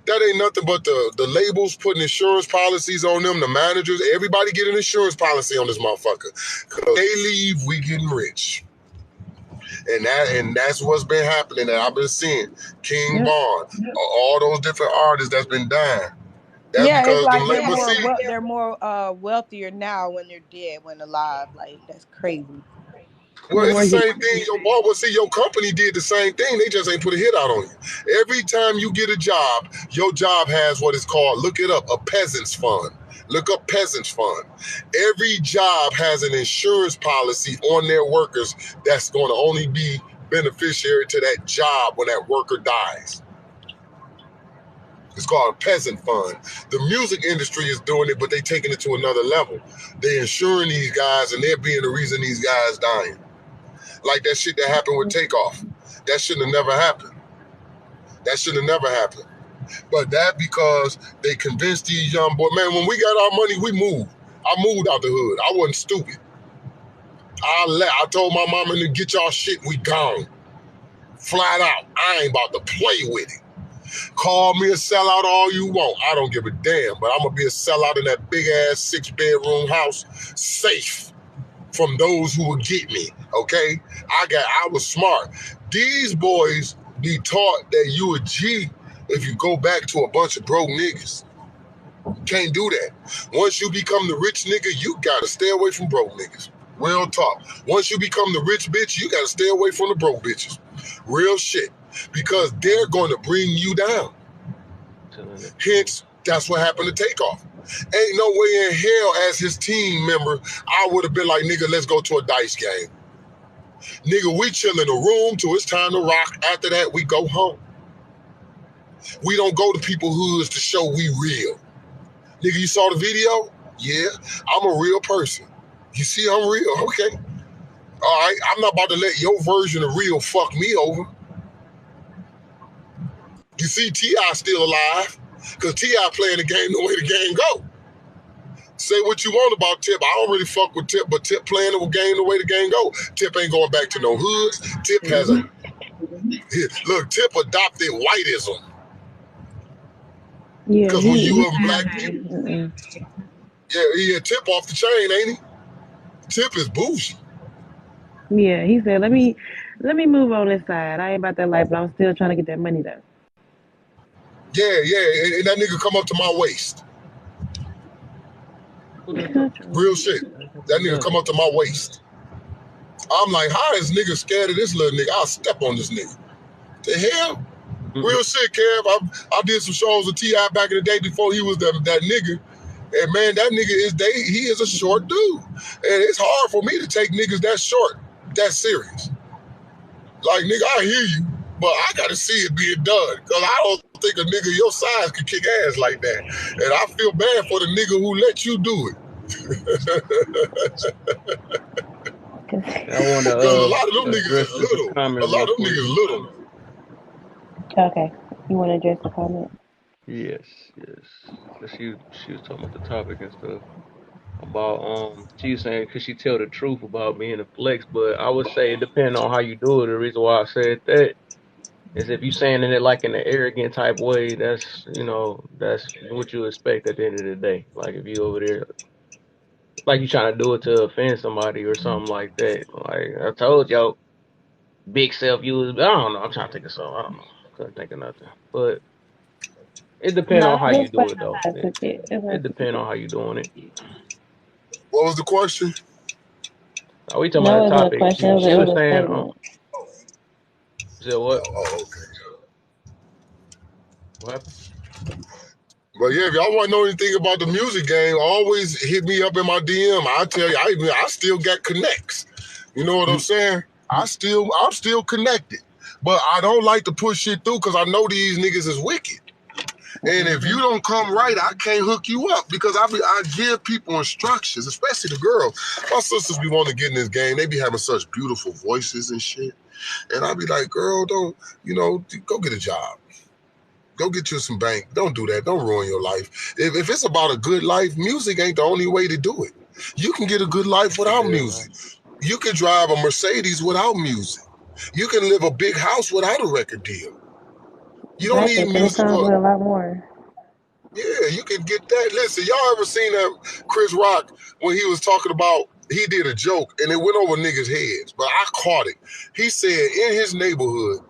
That ain't nothing but the labels putting insurance policies on them, the managers, everybody get an insurance policy on this motherfucker. Cause they leave, we getting rich. And that's what's been happening that I've been seeing. King Yep. Bond, all those different artists that's been dying. That's Yeah, it's because them like labels see. they're more wealthier now when they're dead when alive. Like, that's crazy. Well, They're it's more the get. same thing. Your boss, well, see, your company did the same thing. They just ain't put a hit out on you. Every time you get a job, your job has what is called, look it up, a peasants fund. Look up peasants fund. Every job has an insurance policy on their workers that's going to only be beneficiary to that job when that worker dies. It's called a peasant fund. The music industry is doing it, but they taking it to another level. They're insuring these guys, and they're being the reason these guys dying. Like that shit that happened with Takeoff. That shouldn't have never happened. That should have never happened. But that because they convinced these young boys, man, when we got our money, we moved. I moved out the hood. I wasn't stupid. I told my mama to get y'all shit, we gone. Flat out. I ain't about to play with it. Call me a sellout all you want. I don't give a damn. But I'm going to be a sellout in that big ass 6-bedroom house, safe from those who will get me, okay? I was smart. These boys be taught that you a G if you go back to a bunch of broke niggas. Can't do that. Once you become the rich nigga, you gotta stay away from broke niggas. Real talk. Once you become the rich bitch, you gotta stay away from the broke bitches. Real shit. Because they're gonna bring you down. Hence, that's what happened to Takeoff. Ain't no way in hell as his team member, I would have been like, nigga, let's go to a dice game. Nigga, we chill in a room till it's time to rock. After that, we go home. We don't go to people hoods to show we real. Nigga, you saw the video? Yeah, I'm a real person. You see I'm real? Okay. All right, I'm not about to let your version of real fuck me over. You see T.I. still alive, because T.I. playing the game the way the game go. Say what you want about Tip. I don't really fuck with Tip, but Tip playing the game the way the game go. Tip ain't going back to no hoods. Tip has a... Look, Tip adopted whiteism. Yeah, Because when he you a said black... that. Yeah, he a Tip off the chain, ain't he? Tip is bougie. Yeah, he said, let me move on this side. I ain't about that life, but I'm still trying to get that money though. Yeah, yeah, and that nigga come up to my waist. Who that talk? Real shit. I ain't got That that nigga done. come up to my waist. I'm like, how is nigga scared of this little nigga? I'll step on this nigga. The hell? Real shit, Kev. I did some shows with T.I. back in the day before he was that nigga. And man, that nigga he is a short dude. And it's hard for me to take niggas that short, that serious. Like, nigga, I hear you, but I gotta see it being done. Cause I don't think a nigga your size could kick ass like that. And I feel bad for the nigga who let you do it. I want to Cause a lot of them niggas address is this a little. A comment lot real of them quick. niggas little. Okay. You want to address the comment? Yes, yes. Cause she was talking about the topic and stuff about she was saying could she tell the truth about being a flex, but I would say it depends on how you do it. The reason why I said that is if you saying it like in an arrogant type way, that's that's what you expect at the end of the day. Like if you over there like you trying to do it to offend somebody or something like that. Like I told y'all, big self use. I don't know. I'm trying to think of something. I don't know. Couldn't think of nothing. But it depends No, on how that's you fine. do it though. That's how I took it. That's how I It took depends it. on how you doing it. What was the question? Are we talking about No, the it wasn't a topic? question. She It was was a saying, statement. said what? Okay. What happened? But yeah, if y'all want to know anything about the music game, always hit me up in my DM. I tell you, I still got connects. You know what I'm saying? I'm still connected. But I don't like to push shit through because I know these niggas is wicked. And if you don't come right, I can't hook you up because I give people instructions, especially the girls. My sisters be wanting to get in this game. They be having such beautiful voices and shit. And I be like, girl, don't, go get a job. Go get you some bank. Don't do that. Don't ruin your life. If it's about a good life, music ain't the only way to do it. You can get a good life You without dead right. music. You can drive a Mercedes without music. You can live a big house without a record deal. You don't Exactly, need because it music comes for. with a lot more. Yeah, you can get that. Listen, y'all ever seen that Chris Rock when he was talking about he did a joke and it went over niggas' heads, but I caught it. He said in his neighborhood,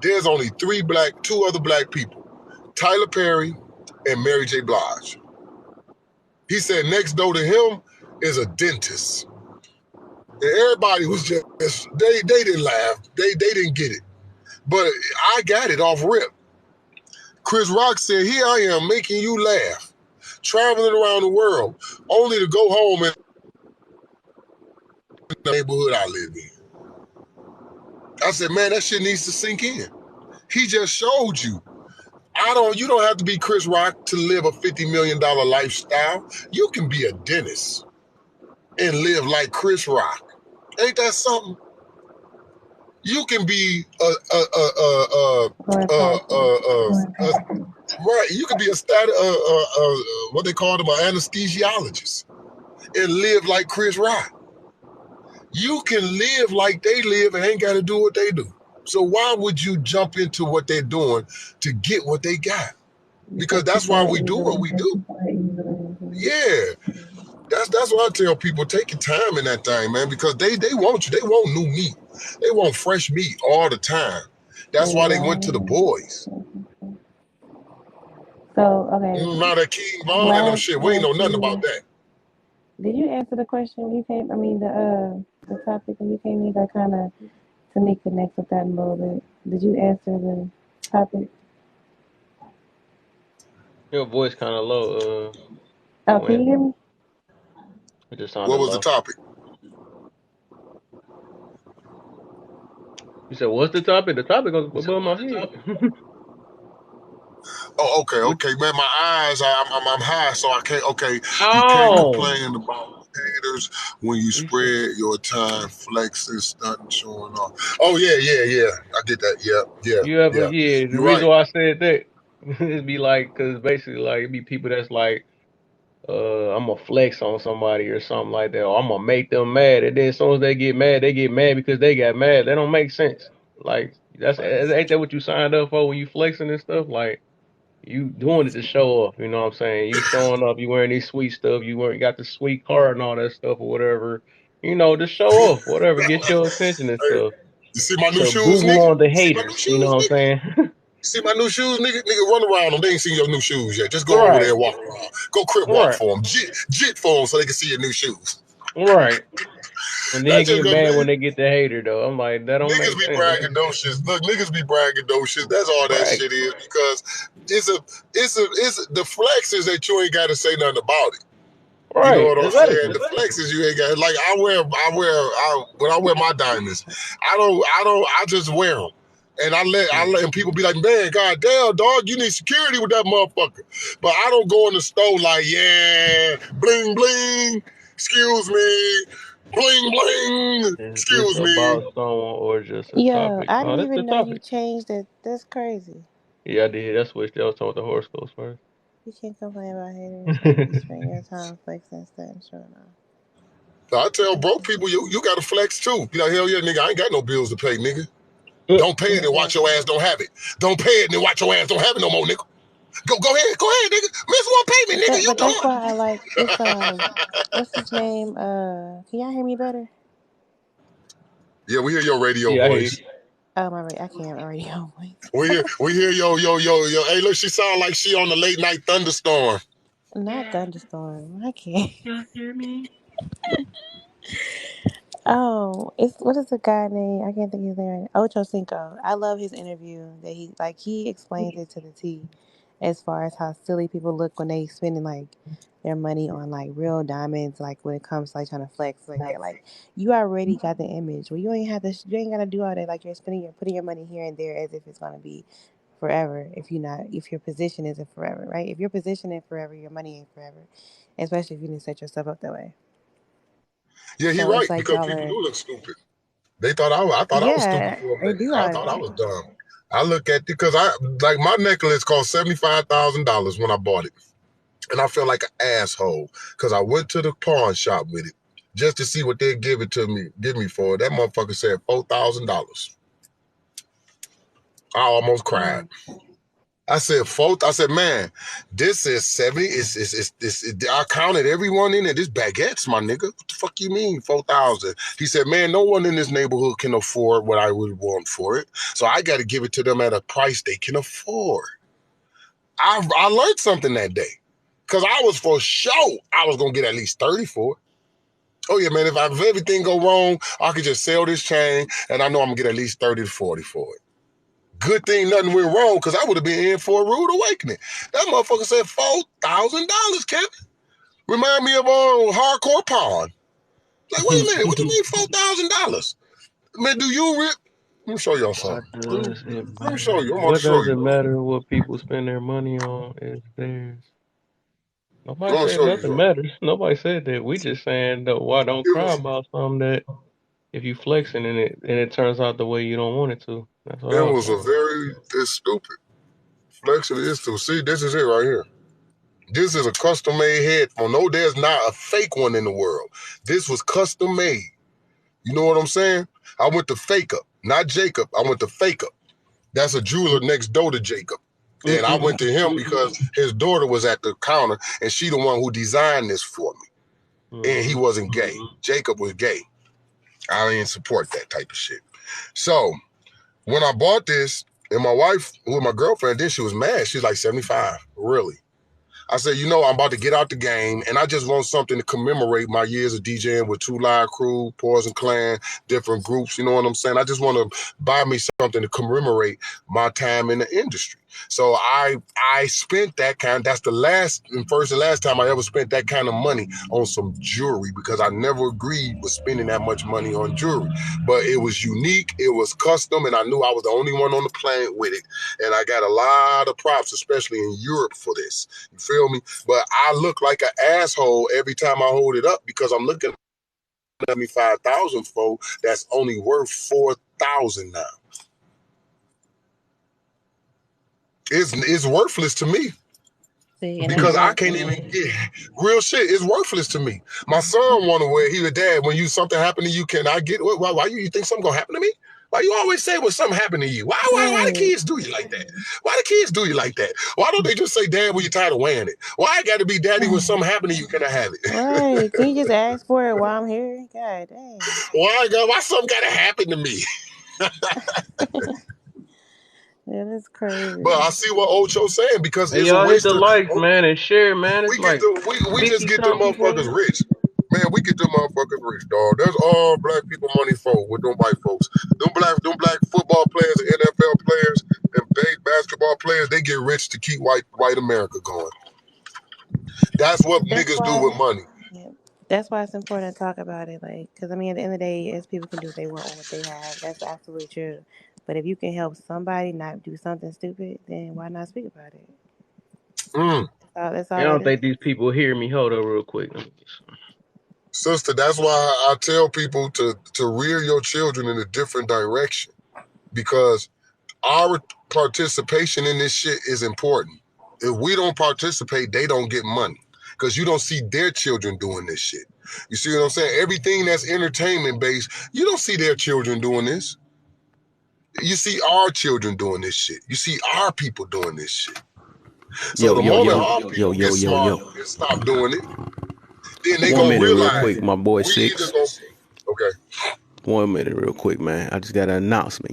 there's only two other black people, Tyler Perry and Mary J. Blige. He said next door to him is a dentist. And everybody was just they didn't laugh. They didn't get it. But I got it off rip. Chris Rock said, here I am making you laugh, traveling around the world, only to go home in the neighborhood I live in. I said, man, that shit needs to sink in. He just showed you. You don't have to be Chris Rock to live a $50 million lifestyle. You can be a dentist and live like Chris Rock. Ain't that something? You can be Or a pastor. right. You can be what they call them, an anesthesiologist, and live like Chris Rock. You can live like they live and ain't got to do what they do. So why would you jump into what they're doing to get what they got? Because Because that's people why are we do what easily. we do. Easily. Yeah, that's what I tell people. Take your time in that thing, man, because they want you. They want new meat. They want fresh meat all the time. That's why they went to the boys. So, okay, Now that King Von and them last shit, we ain't know nothing about question. that. Did you answer the question when you came? I mean, the topic when you came in that kind of to me connects with that a little bit. Did you answer the topic? Your voice kind of low, Oh, can Gwen. you hear me? It just What sounded was the low. topic? You said, "What's the topic?" The topic was above my head. Oh, okay, What? okay, man. My eyes, I'm high, so I can't. Okay, you can't Oh, complain about haters when you you said spread your time, flexing, stunting, showing off. Oh yeah. I get that. you ever? Yeah. Yeah. The You're reason right. why I said that it'd be like, cause basically, like, it be people that's like, I'm gonna flex on somebody or something like that, or I'm gonna make them mad, and then as soon as they get mad because they got mad. That don't make sense. Like, ain't that what you signed up for when you flexing and stuff? Like, you doing it to show off, you know what I'm saying? You showing up, you wearing these sweet stuff, you got the sweet car and all that stuff or whatever. to show off, whatever, get your attention and Hey, stuff. you see my new To shoes, boo boo nigga? on the You see my new haters. You know shoes, what I'm nigga? saying? You see my new shoes, nigga? Nigga, run around them. They ain't seen your new shoes yet. Just go over there Right, and walk around. Go crib walk right, for them. Jit for them so they can see your new shoes. right. And then That's just get gonna mad be when they get the hater though. I'm like, that don't niggas make be sense. braggadocious. Look, niggas be braggadocious. That's all that Right, shit is because it's the flex is that you ain't got to say nothing about it. You know right, what I'm saying? exactly. The flexes you ain't got. Like when I wear my diamonds, I just wear them. And and people be like, man, goddamn, dog, you need security with that motherfucker. But I don't go in the store like, yeah, bling bling, excuse me, bling bling, Is this excuse me. about someone or just a Yo, topic? I Oh, didn't that's the even know you topic. changed it. That's crazy. Yeah, I did. That's what I was talking about the horoscopes first. You can't complain about haters when you spend your time flexing instead. I'm sure enough. So I tell That's broke just people, you got to flex too. Be like, hell yeah, nigga, I ain't got no bills to pay, nigga. Don't pay it and watch your exactly. ass don't have it. Don't pay it and watch your ass don't have it no more, nigga. Go ahead, nigga. Miss won't pay me, nigga. You But that's why done. I like it's what's his name? Can y'all hear me better? Yeah, we hear your radio Yeah, I hear you. voice. Oh my I can't already always. We hear yo. Hey, look, she sound like she on the late night thunderstorm. Not thunderstorm. I can't. Y'all hear me? Oh, it's what is the guy name? I can't think of his name. Ocho Cinco. I love his interview that he explains it to the T, as far as how silly people look when they spending like their money on like real diamonds. Like when it comes to like trying to flex like that. Like you already got the image. Well, you ain't have to. You ain't gotta do all that. Like you're putting your money here and there as if it's gonna be forever. If your position isn't forever, right? If your position is forever, your money ain't forever. Especially if you didn't set yourself up that way. Yeah, he So right it's like because y'all people are. do look stupid. They thought I thought I was stupid Yeah, for a they minute. do I all thought I that. was dumb. I look at it because I like my necklace cost $75,000 when I bought it, and I felt like an asshole because I went to the pawn shop with it just to see what they'd give me for it. That motherfucker said $4,000. I almost cried. Mm. I said, folks, I said, man, this is 70. I counted everyone in it. This baguettes, my nigga. What the fuck you mean, 4,000? He said, man, no one in this neighborhood can afford what I would want for it. So I got to give it to them at a price they can afford. I learned something that day because I was for sure I was going to get at least 30 for it. Oh, yeah, man, if everything go wrong, I could just sell this chain and I know I'm going to get at least 30 to 40 for it. Good thing nothing went wrong because I would have been in for a rude awakening. That motherfucker said $4,000, Kevin. Remind me of hardcore pawn. Like, wait a minute, what do you mean $4,000? Man, do you rip? Let me show y'all Why something. does it Let me show matter? you. I'm about to What show does it you. matter what people spend their money on? Is theirs. I'm Nobody gonna said show you nothing something. matters. Nobody said that. We just saying that why don't It cry was about something that if you flexing in it and it turns out the way you don't want it to. That's what it I was was a saying. very it's stupid. Flexion is too. See, this is it right here. This is a custom made headphone. No, there's not a fake one in the world. This was custom made. You know what I'm saying? I went to Fake Up, not Jacob. I went to Fake Up. That's a jeweler next door to Jacob. And I went to him because his daughter was at the counter and she the one who designed this for me. And he Mm-hmm. wasn't gay. Jacob was gay. I didn't support that type of shit. So when I bought this, and my wife, who was my girlfriend, then she was mad. She's like 75. Really? I said, I'm about to get out the game, and I just want something to commemorate my years of DJing with Two Live Crew, Poison Clan, different groups. You know what I'm saying? I just want to buy me something to commemorate my time in the industry. So I spent that kind. That's the first and last time I ever spent that kind of money on some jewelry because I never agreed with spending that much money on jewelry. But it was unique, it was custom, and I knew I was the only one on the planet with it. And I got a lot of props, especially in Europe, for this. You feel me? But I look like an asshole every time I hold it up because I'm looking at me 5,000 for that's only worth 4,000 now. It's worthless to me See, and that's because I what. can't even get real shit. It's worthless to me. My son want to wear. He was dad. When something happen to you, can I get? Why you think something gonna happen to me? Why you always say when something happened to you? Why the Right. kids do you like that? Why the kids do you like that? Why don't they just say, Dad, when you're tired of wearing it? Why I got to be Daddy when something happened to you? Can I have it? Right. Can you just ask for it while I'm here? God dang. Why something got to happen to me? Yeah, that's But crazy. I see what Ocho's saying because Hey, it's a y'all hit waste the of. likes, man, and share, man. It's We get like to we just 50 get them something people in motherfuckers here. rich. Man, we get them motherfuckers rich, dog. That's all black people money for with them white folks. Them black football players and NFL players and basketball players, they get rich to keep white America going. That's what That's niggas do why. with money. Yeah. That's why it's important to talk about it. Like, because I mean, at the end of the day, as people can do what they want with what they have. That's absolutely true. But if you can help somebody not do something stupid, then why not speak about it? Mm. That's I all that don't is. think these people hear me. Hold on real quick. Let me get some. Sister, that's why I tell people to rear your children in a different direction because our participation in this shit is important. If we don't participate, they don't get money because you don't see their children doing this shit. You see what I'm saying? Everything that's entertainment based, you don't see their children doing this. You see our children doing this shit. You see our people doing this shit. So Yo, the yo, moment yo, our yo, people get yo, yo, smart yo. and stop doing it, then they One gonna minute, real realize quick. My boy we either Six. gonna okay. 1 minute, real quick, man. I just got an announcement.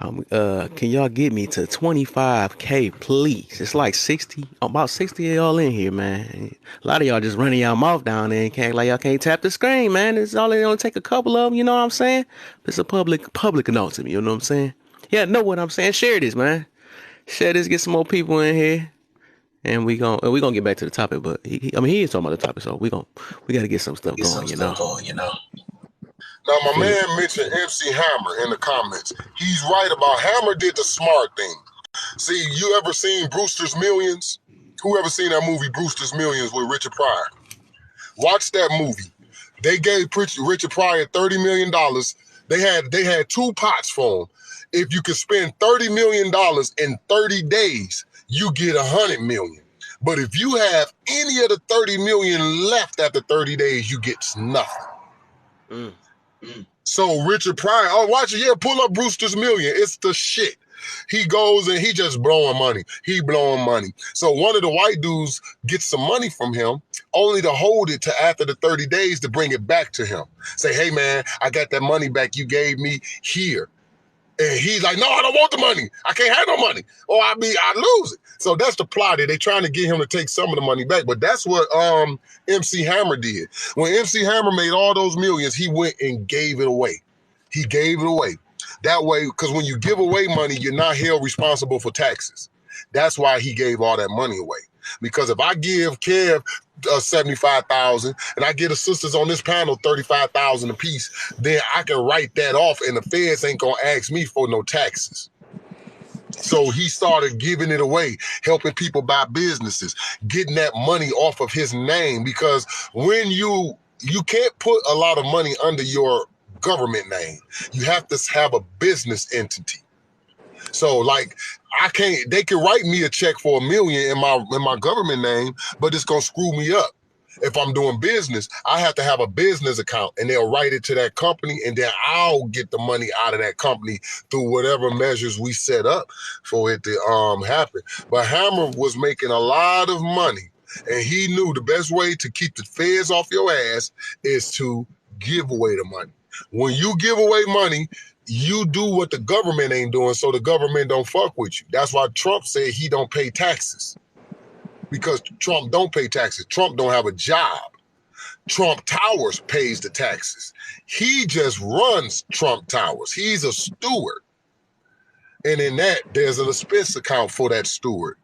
Can y'all get me to 25K, please? It's like 60, about 60 of y'all in here, man. A lot of y'all just running y'all mouth down there and can't like y'all can't tap the screen, man. It's only take a couple of them. You know what I'm saying? It's a public announcement. You know what I'm saying? Yeah, know what I'm saying. Share this, man. Share this. Get some more people in here. And we gonna get back to the topic, but he is talking about the topic, so we gotta get some stuff going, you know. Now You my feel me? man mentioned MC Hammer in the comments. He's right about Hammer did the smart thing. See, you ever seen Brewster's Millions? Who ever seen that movie Brewster's Millions with Richard Pryor? Watch that movie. They gave Richard Pryor $30 million. They had two pots for him. If you could spend $30 million in 30 days, you get $100 million. But if you have any of the 30 million left after 30 days, you get nothing. Mm. So Richard Pryor, oh, watch it. Yeah, pull up Brewster's Million. It's the shit. He goes and he just blowing money. He blowing money. So one of the white dudes gets some money from him, only to hold it to after the 30 days to bring it back to him. Say, hey man, I got that money back you gave me here. And he's like, no, I don't want the money. I can't have no money. Or I lose it. So that's the plot. They're trying to get him to take some of the money back. But that's what MC Hammer did. When MC Hammer made all those millions, he went and gave it away. He gave it away. That way, because when you give away money, you're not held responsible for taxes. That's why he gave all that money away. Because if I give Kev 75,000 and I get the sisters on this panel 35,000 apiece, then I can write that off and the feds ain't gonna ask me for no taxes. So he started giving it away, helping people buy businesses, getting that money off of his name because when you can't put a lot of money under your government name. You have to have a business entity. So like they can write me a check for $1 million in my government name, but it's gonna screw me up. If I'm doing business, I have to have a business account and they'll write it to that company and then I'll get the money out of that company through whatever measures we set up for it to happen. But Hammer was making a lot of money and he knew the best way to keep the feds off your ass is to give away the money. When you give away money, you do what the government ain't doing so the government don't fuck with you. That's why Trump said he don't pay taxes. Because Trump don't pay taxes. Trump don't have a job. Trump Towers pays the taxes. He just runs Trump Towers. He's a steward. And in that, there's an expense account for that steward.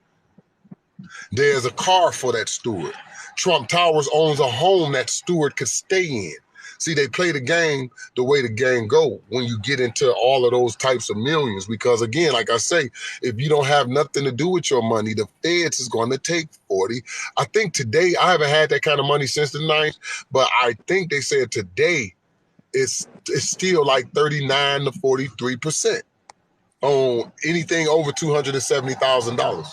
There's a car for that steward. Trump Towers owns a home that steward could stay in. See, they play the game the way the game go when you get into all of those types of millions. Because again, like I say, if you don't have nothing to do with your money, the feds is going to take 40. I think today, I haven't had that kind of money since the 90s, but I think they said today it's still like 39 to 43% on anything over $270,000.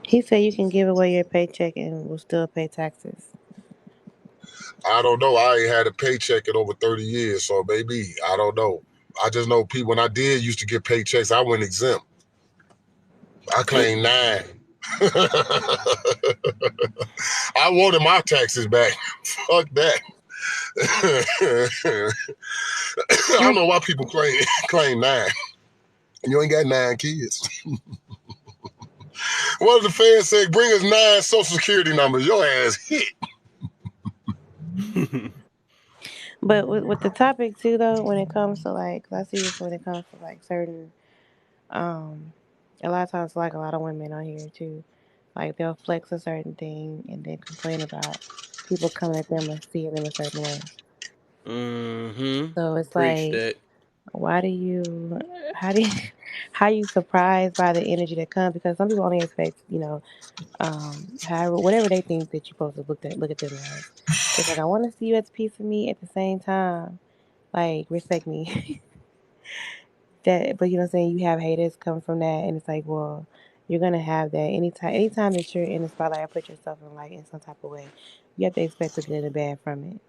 He said you can give away your paycheck and will still pay taxes. I don't know. I ain't had a paycheck in over 30 years, so maybe I don't know. I just know people when I did used to get paychecks, I went exempt. I claimed 9. I wanted my taxes back. Fuck that. I don't know why people claim 9. You ain't got 9 kids. One of the fans said, bring us 9 social security numbers. Your ass hit. But with the topic too, though, when it comes to like, 'cause I see this when it comes to like certain, um, a lot of times like a lot of women on here too, like they'll flex a certain thing and then complain about people coming at them or seeing them a certain way. Mm-hmm. So it's Preach like, that. why do you, how do you, how you surprised by the energy that comes? Because some people only expect, however, whatever they think that you're supposed to look at them as. It's like I want to see you as a piece of me at the same time, like respect me. That, but you know what I'm saying? You have haters coming from that, and it's like, well, you're gonna have that anytime that you're in the spotlight or put yourself in like in some type of way, you have to expect the good and the bad from it.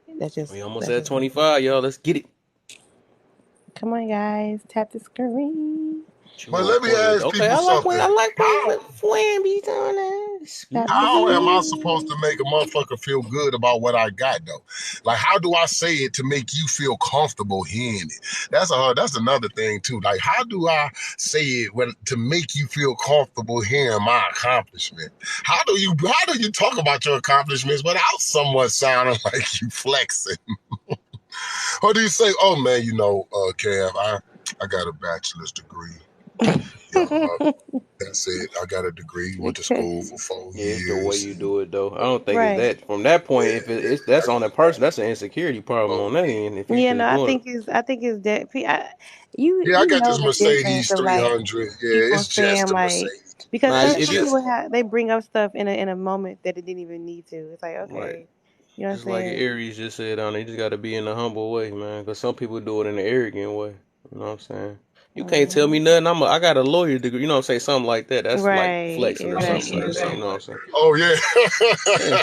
We almost That's at just what it is. 25, y'all. Let's get it. Come on, guys, tap the screen. What you But want, let me Queen? ask Okay, people I like when something. How Queen be doing that. Tap the how am I supposed screen. to make a motherfucker feel good about what I got though? Like how do I say it to make you feel comfortable hearing it? That's another thing too. Like how do I say it to make you feel comfortable hearing my accomplishment? How do you talk about your accomplishments without someone sounding like you flexing? Or do you say, oh man, Kev, I got a bachelor's degree. Yeah, that's it. I got a degree. Went to Because school for 4 Yeah, it's the way years. you And do it though. I don't think it's right. that. From that point, if yeah, it's that's I on got that a person, that's bachelor's an insecurity problem on that end. If you Yeah, no, just I doing it, think it's that. You Yeah, I you got know this the difference Mercedes of like 300. Yeah, people it's saying just a like Mercedes. because nah, some if you people Just have they bring up stuff in a moment that it didn't even need to. It's like right, okay, you know what I'm just like saying? Aries just said on, you just got to be in a humble way, man. Because some people do it in an arrogant way. You know what I'm saying? You can't tell me Mhm. nothing. I got a lawyer degree. You know what I'm saying? Something like that. That's like Right, flexing or something like that. You exactly. know what oh yeah. I'm saying?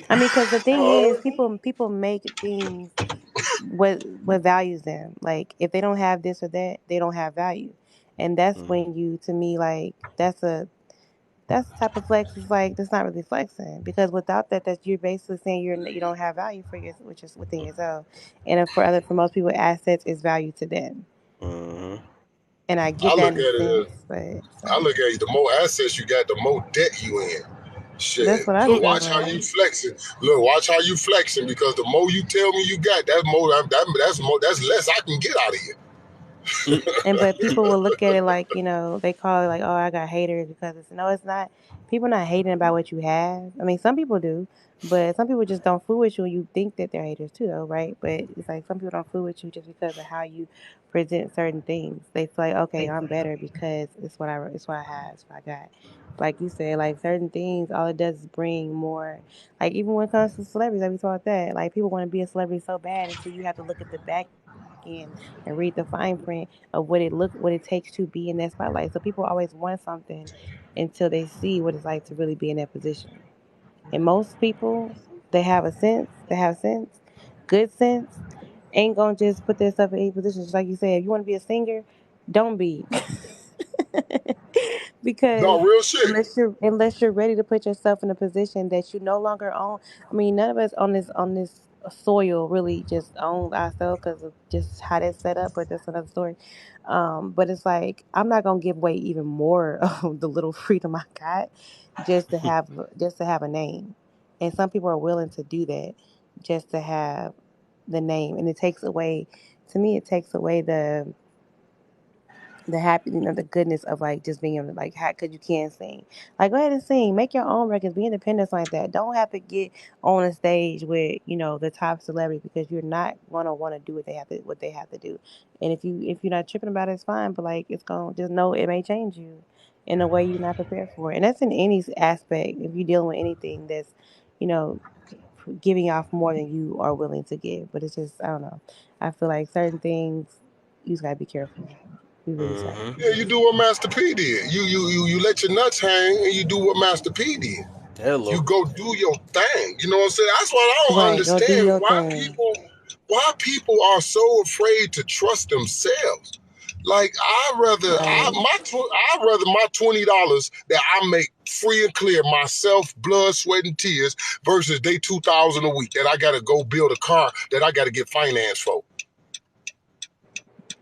I mean, because the thing is, Oh, people make things what values them. Like if they don't have this or that, they don't have value, and that's Mm, when you to me like that's the type of flex is like that's not really flexing because without that, that you're basically saying you don't have value for your which is within yourself, and for most people, assets is value to them, mm, and I I get that look in a at it. sense, but I so look at it. The more assets you got, the more debt you in. that's Shit. what I Look, feel watch how you like. flexing. Look, watch how you flexing because the more you tell me you got, that's less I can get out of you. mm, And but people will look at it like, they call it like, oh, I got haters because it's no, it's not. People not hating about what you have. I mean, some people do, but some people just don't fool with you and you think that they're haters too, though, right? But it's like some people don't fool with you just because of how you present certain things. They feel like, okay, I'm better because it's what I have, it's what I got. Like you said, like certain things, all it does is bring more. Like even when it comes to celebrities, like we talked that, like people want to be a celebrity so bad until you have to look at the back end and read the fine print of what it takes to be in that spotlight. So people always want something until they see what it's like to really be in that position. And most people, they have sense, good sense, ain't gonna just put themselves in any position. Just like you said, if you want to be a singer, don't be. Because No, real shit. unless you're ready to put yourself in a position that you no longer own. I mean, none of us on this soil really just own ourselves because of just how that's set up, but that's another story. But it's like I'm not gonna give away even more of the little freedom I got just to have just to have a name, and some people are willing to do that just to have the name, and it takes away. To me, it takes away the happy, the goodness of like just being able to like, how could you can sing? Like, go ahead and sing, make your own records, be independent like that. Don't have to get on a stage with the top celebrity because you're not gonna want to do what they have to do. And if you're not tripping about it, it's fine. But like, it's gonna just know it may change you in a way you're not prepared for, and that's in any aspect. If you're dealing with anything that's you know giving off more than you are willing to give, but it's just I don't know. I feel like certain things you just gotta be careful. You really just gotta mm. be Yeah, you careful. do what Master P did. You let your nuts hang and you do what Master P did. You Hello. go do your thing. You know what I'm saying? That's what I don't Right, go do understand. your thing. Why people are so afraid to trust themselves. Like Right. I'd rather my $20 that I make free and clear myself, blood, sweat, and tears, versus they $2,000 a week that I gotta go build a car that I gotta get finance for.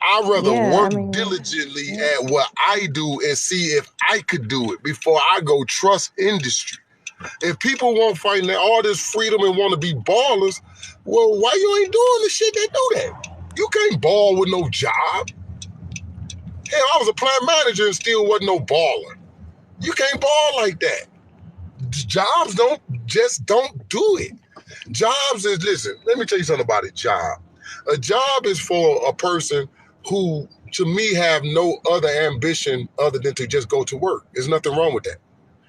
I'd rather Yeah, I work mean, diligently yeah. at what I do and see if I could do it before I go trust industry. If people want fighting all this freedom and want to be ballers, well, why you ain't doing the shit that do that? You can't ball with no job. Hell, I was a plant manager and still wasn't no baller. You can't ball like that. Jobs don't do it. Jobs is, listen, let me tell you something about a job. A job is for a person who, to me, have no other ambition other than to just go to work. There's nothing wrong with that.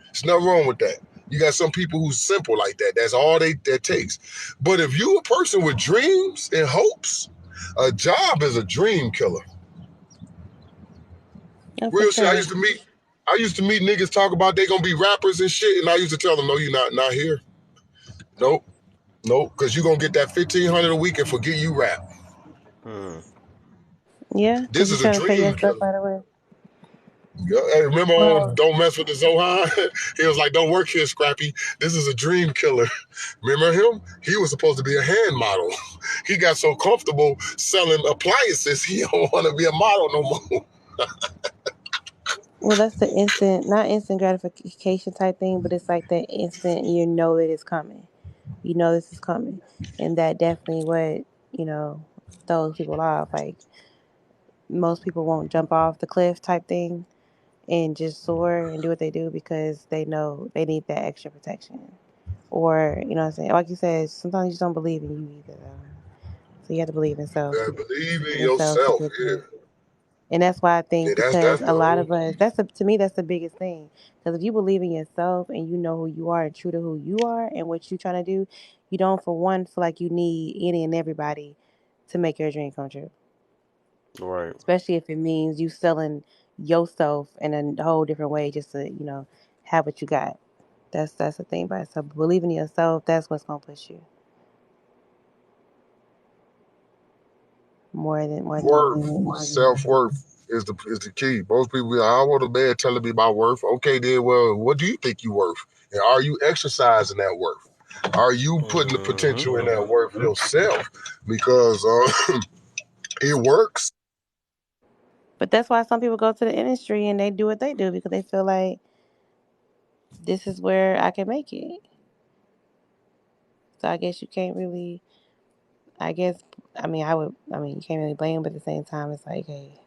There's nothing wrong with that. You got some people who's simple like that. That's all that takes. But if you a person with dreams and hopes, a job is a dream killer. Yeah, for Real shit. sure. I used to meet niggas talk about they gonna be rappers and shit, and I used to tell them, no, you're not here. Nope, nope, because you gonna get that 1,500 a week and forget you rap. Hmm. Yeah, because This you're is a trying to pay dream yourself killer. right away. Hey, remember on Well, Don't Mess with the Zohan? He was like, don't work here, Scrappy. This is a dream killer. Remember him? He was supposed to be a hand model. He got so comfortable selling appliances, he don't want to be a model no more. well, that's the instant, not instant gratification type thing, but it's like that instant you know that it's coming. You know this is coming, and that definitely what you know throws people off. Like most people won't jump off the cliff type thing and just soar and do what they do because they know they need that extra protection. Or, you know what I'm saying? Like you said, sometimes you just don't believe in you either, though. So you have to believe in self, Yeah, believe in in yourself to yourself. get Yeah, there. And that's why I yeah, think that's because the a lot whole. of us, to me, that's the biggest thing. Because if you believe in yourself and you know who you are and true to who you are and what you're trying to do, you don't, for one, feel like you need any and everybody to make your dream come true. Right. Especially if it means you selling yourself in a whole different way just to, have what you got. That's the thing about it. So believing in yourself, that's what's gonna push you more than anything. Worth, self-worth is the key. Most people be like, I want a man telling me my worth. Okay, then, well, what do you think you worth? And are you exercising that worth? Are you putting the Mm-hmm. potential in that worth yourself? Because it works. But that's why some people go to the industry and they do what they do because they feel like this is where I can make it. So I guess you can't really. I guess I mean I would. I mean you can't really blame them, but at the same time it's like hey.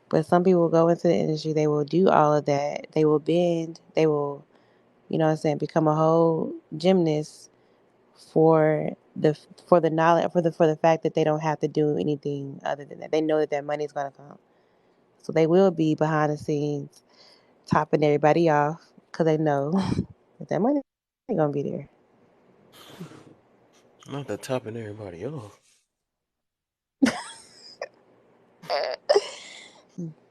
But some people go into the industry, they will do all of that. They will bend. They will, you know what I'm saying, become a whole gymnast for the knowledge for the fact that they don't have to do anything other than that. They know that their money is gonna come, so they will be behind the scenes topping everybody off because they know that their money ain't gonna be there. Not the topping everybody off.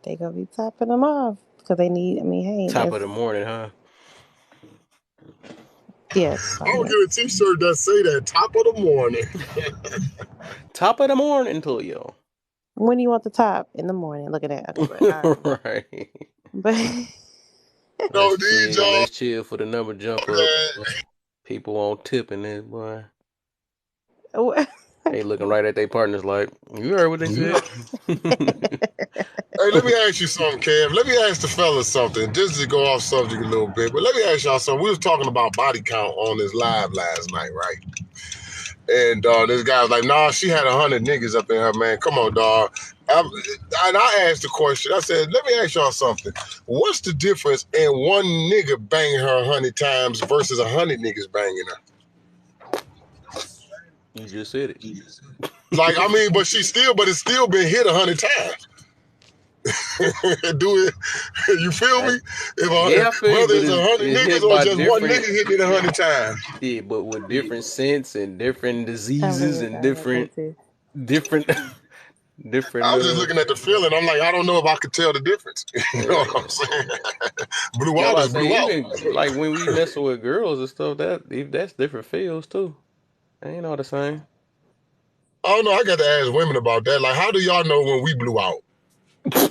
They gonna be topping them off because they need. I mean, hey, Top of that's the morning, huh? yeah, I'm top gonna of get a t-shirt that say that top of the morning. Top of the morning to you. when you want the top in the morning. Look at that. Okay, but Right. but No, Let's these chill. jobs, Let's chill for the number jump up. man. People on tipping this boy. what? They looking right at their partners like, you heard what they said. Hey, let me ask you something, Kev. Let me ask the fellas something. Just to go off subject a little bit, but let me ask y'all something. We was talking about body count on this live last night, right? And this guy was like, nah, she had 100 niggas up in her, man. Come on, dog. And I asked the question. I said, let me ask y'all something. What's the difference in one nigga banging her 100 times versus 100 niggas banging her? You just said it. Like, I mean, but it's still been hit 100 times. Do it. You feel me? I, yeah, I feel you, Whether but it's 100 it's niggas hit or by just one nigga different, hitting it 100 times. yeah, but with different scents and different I diseases really and thought about that different too. different different. I was just looking at the feeling. I'm like, I don't know if I could tell the difference. You know what I'm saying? Blew Yeah, I'm out about to is say blew out. even like when we messing with girls and stuff, that's different feels too. Ain't all the same. I don't know. I got to ask women about that. Like, how do y'all know when we blew out?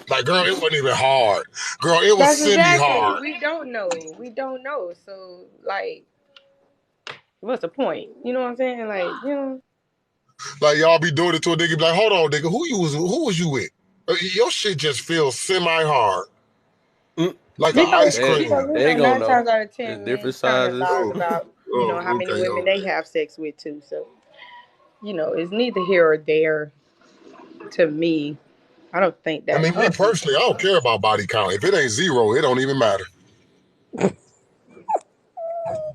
Like, girl, it wasn't even hard. Girl, it was That's semi-hard. exactly. We don't know. We don't know. So like, what's the point? You know what I'm saying? Like, Like, y'all be doing it to a nigga, be like, hold on, nigga, who was you with? Your shit just feels semi-hard. Mm. Like an because ice They cream. gonna nine know. times out of It's 10, men different kind of lies sizes. Oh, about how oh, many okay. women they have sex with too. So it's neither here or there to me. I don't think I that's mean, me personally, I don't care about body count. If it ain't zero, it don't even matter.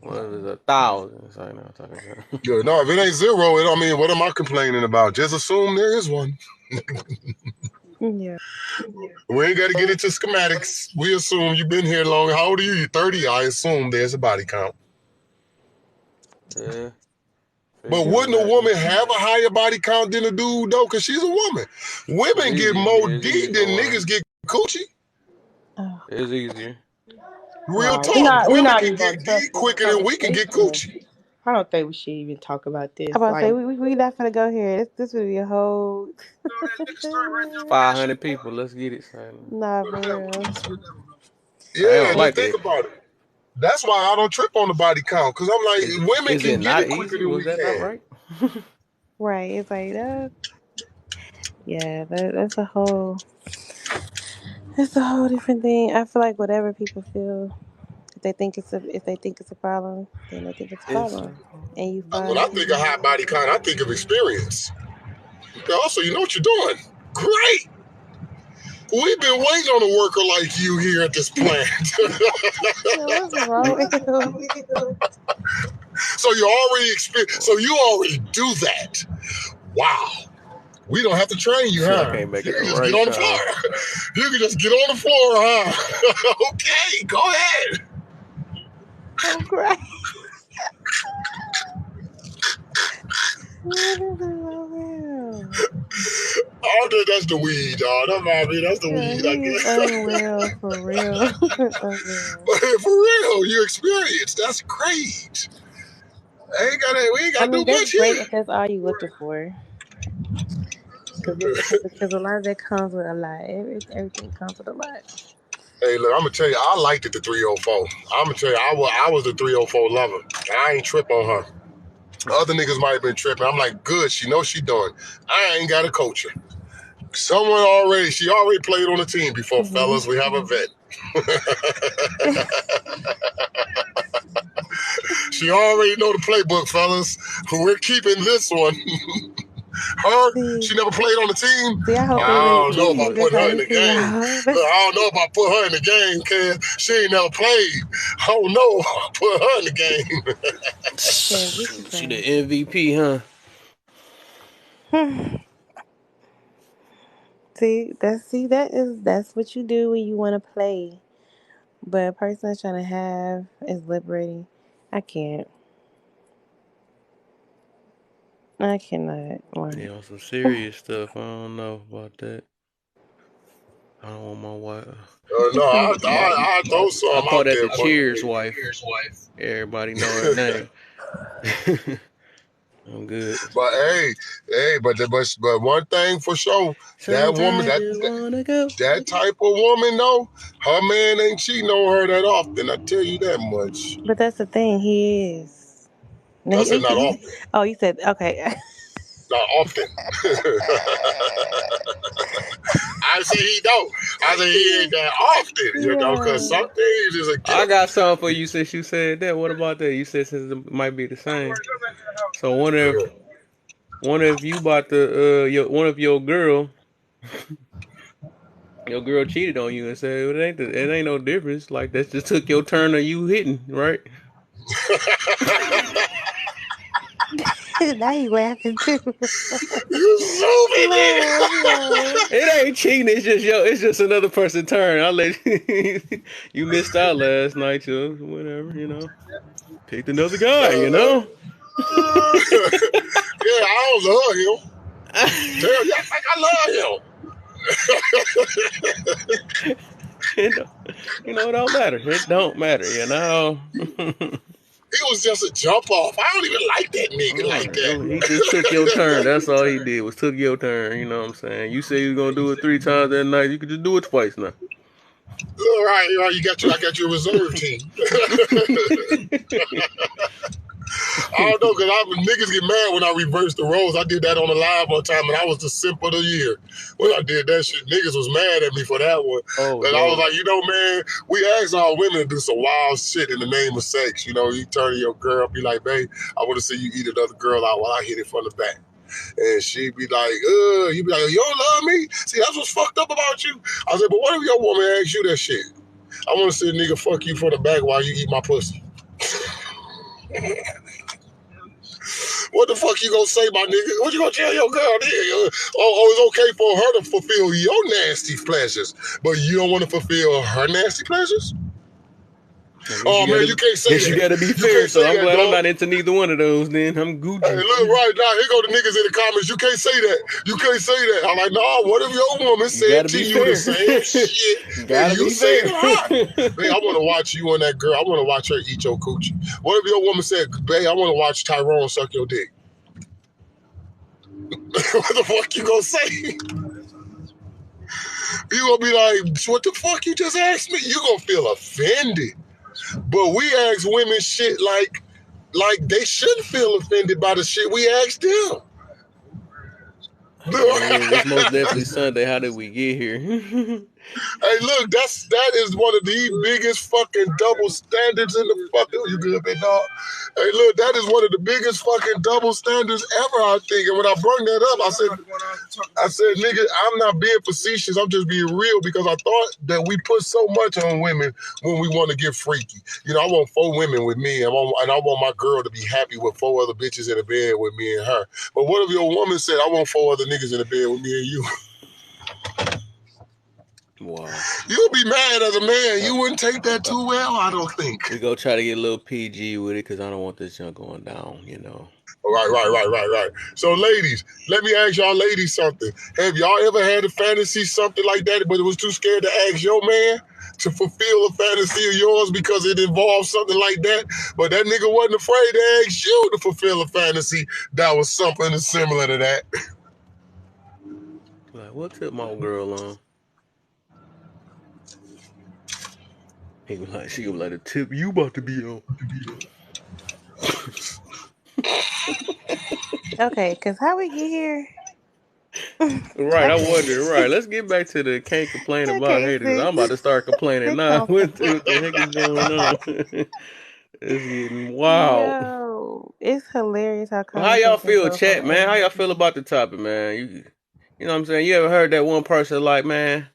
What is 1,000? It's like, no, I'm talking about. Yeah, no, if it ain't zero, I mean, what am I complaining about? Just assume there is one. yeah. We ain't got to get into schematics. We assume you've been here long. How old are you? You're 30. I assume there's a body count. Yeah, But figure on wouldn't a that. woman have a higher body count than a dude, though? Because she's a woman. It's Women get easier. more Yeah, it's D easier than for her. niggas get coochie. Oh, It's easier. Real Wow, we're talk. not we're Women not can even gonna get touch D this quicker than we can get conversation. coochie. I don't think we should even talk about this. I'm about to say Like, we not gonna go here. This would be a whole. 500 people. Let's get it, son. Nah, for real. I Yeah, don't and then like think it. about it. That's why I don't trip on the body count. Because I'm Is like, women is can it get not it quicker easy? than Was we that not can. right? Right. It's like yeah, that's a whole. It's a whole different thing. I feel like whatever people feel, if they think it's a problem, then they think it's a It's problem, and you When I find. think of high body count, I think of experience. Also, you know what you're doing. Great. We've been waiting on a worker like you here at this plant. What's wrong with him? So you already so you already do that. Wow. We don't have to train you, shit. I huh? can't make You it the can just get right on the time. floor. You can just get on the floor, huh? Okay, go ahead. I'm crying. What is wrong with him? Oh, that's the weed, dog. That's my mean. That's the Yeah, weed, I he's guess. unwell for real. Unwell. But for real, your experience, that's great. We ain't I gotta mean, do that's much great here. if that's all you're looking for. Because a lot of that comes with a lot. Everything comes with a lot. Hey, look, I'm gonna tell you, I liked it the 304. I'm gonna tell you, I was the 304 lover. I ain't trip on her. Other niggas might have been tripping. I'm like, good, she knows she doing. I ain't got to coach her. She already played on the team before, Mhm. fellas. We have a vet. She already know the playbook, fellas. We're keeping this one. Her, see, she never played on the team. see, I hope they ready I to don't know if I cheat. That's put how her in you the see game. y'all. Look, I don't know if I put her in the game, cause she ain't never played. I don't know if I put her in the game. Cause this is She the a MVP, huh? that's what you do when you want to play. But a person that's trying to have is liberating. I can't. I cannot. Like, Yeah, on some serious stuff. I don't know about that. I don't want my wife. No, My, I throw I some call out that there, the but Cheers wife. Everybody know her name. I'm good. but one thing for sure, that woman, Sometimes you wanna go. that type of woman though, her man ain't cheating on her that often. I tell you that much. but that's the thing. He is. No, I said not often, oh, you said okay. not often. I say he don't. I say he ain't that often, because Yeah. some things is a I gift. got something for you since you said that. What about that? You said since it might be the same. So one if you about to one of your girl cheated on you and said it ain't no difference. Like that just took your turn of you hitting, right? Now he laughing too. You zooming Laugh, in. laugh. It ain't cheating. It's just another person's turn. I let you missed out last night, so whatever. Picked another guy. Yeah, I don't love him. Damn, you act like I love It don't, it don't matter. It don't matter, you know. He was just a jump off. I don't even like that nigga like He just took your turn. that. That's all he did was took your turn. You know what I'm saying? You say you was gonna do it 3 times that night. You could just do it twice now. All right, I got your reserve team. I don't know, because niggas get mad when I reverse the roles. I did that on the live one time, and I was the simp of the year. When I did that shit, niggas was mad at me for that one. Oh And I was no. like, man, we ask all women to do some wild shit in the name of sex. You turn to your girl, be like, babe, I want to see you eat another girl out while I hit it from the back. And she'd be like, you be like, you don't love me? See, that's what's fucked up about you. I said, but what if your woman asks you that shit? I want to see a nigga fuck you from the back while you eat my pussy. What the fuck you gonna say, my nigga? What you gonna tell your girl? It's okay for her to fulfill your nasty pleasures, but you don't want to fulfill her nasty pleasures? Oh man, you can't say Guess you that. gotta be You fair. can't So say I'm that, glad I'm dog. not into neither one of those. Then I'm Hey, Gucci. look, right now, here go the niggas in the comments. You can't say that. You can't say that. I'm like, nah, what if your woman You said gotta to be you the fair. same shit and Gotta you be say fair. to her? Babe, I want to watch you and that girl. I want to watch her eat your coochie. What if your woman said, babe, I want to watch Tyrone suck your dick? What the fuck you gonna say? You gonna be like, what the fuck you just asked me? You gonna feel offended. But we ask women shit like they shouldn't feel offended by the shit we asked them. Man, it's most definitely Sunday. How did we get here? Hey, look, that is one of the biggest fucking double standards in the fucking. You good, big dog? Hey, look, that is one of the biggest fucking double standards ever. I think, and when I brought that up, I said, nigga, I'm not being facetious. I'm just being real because I thought that we put so much on women when we want to get freaky. I want 4 women with me, and I want my girl to be happy with 4 other bitches in the bed with me and her. But what if your woman said, I want 4 other niggas in the bed with me and you? Wow. You'll be mad as a man. You wouldn't take that too well, I don't think. We go try to get a little PG with it because I don't want this junk going down. Right. So, ladies, let me ask y'all ladies something. Have y'all ever had a fantasy something like that, but it was too scared to ask your man to fulfill a fantasy of yours because it involved something like that, but that nigga wasn't afraid to ask you to fulfill a fantasy that was something similar to that? Like, what tip my girl on? He was like, she was like, the tip you about to be on. Okay, because how we get here? Right, I Okay. wonder. Right, let's get back to the can't complain about Okay, haters. I'm about to six. start complaining Six now. on What flight. the heck is going on? It's getting wild. Yo, it's hilarious how Well, how y'all conversations feel, go from chat, man? How y'all A. feel about the topic, man? You know what I'm saying? You ever heard that one person like, man,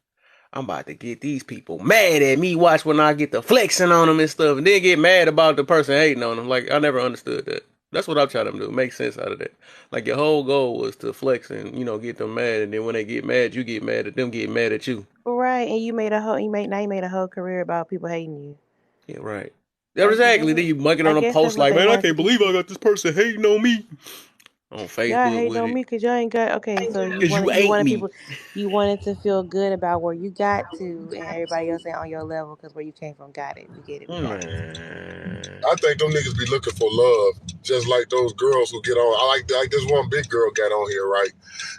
I'm about to get these people mad at me. Watch when I get the flexing on them and stuff, and then get mad about the person hating on them. Like, I never understood that. That's what I'm trying to do. Make sense out of that. Like, your whole goal was to flex and get them mad, and then when they get mad, you get mad at them getting mad at you. Right, and you made a whole career about people hating you. Yeah, right. Yeah, exactly. Then you mucking I on a guess that's post what like, they man, I wanted to can't get believe I to. got this person hating on me on Y'all Facebook hating with on it me because y'all ain't got. Okay, so because you you ain't wanted me. people, you wanted to feel good about where you got to, and everybody else ain't on your level because where you came from got it. We get it. We got it. Man. I think them niggas be looking for love, just like those girls who get on. I like this one big girl got on here, right?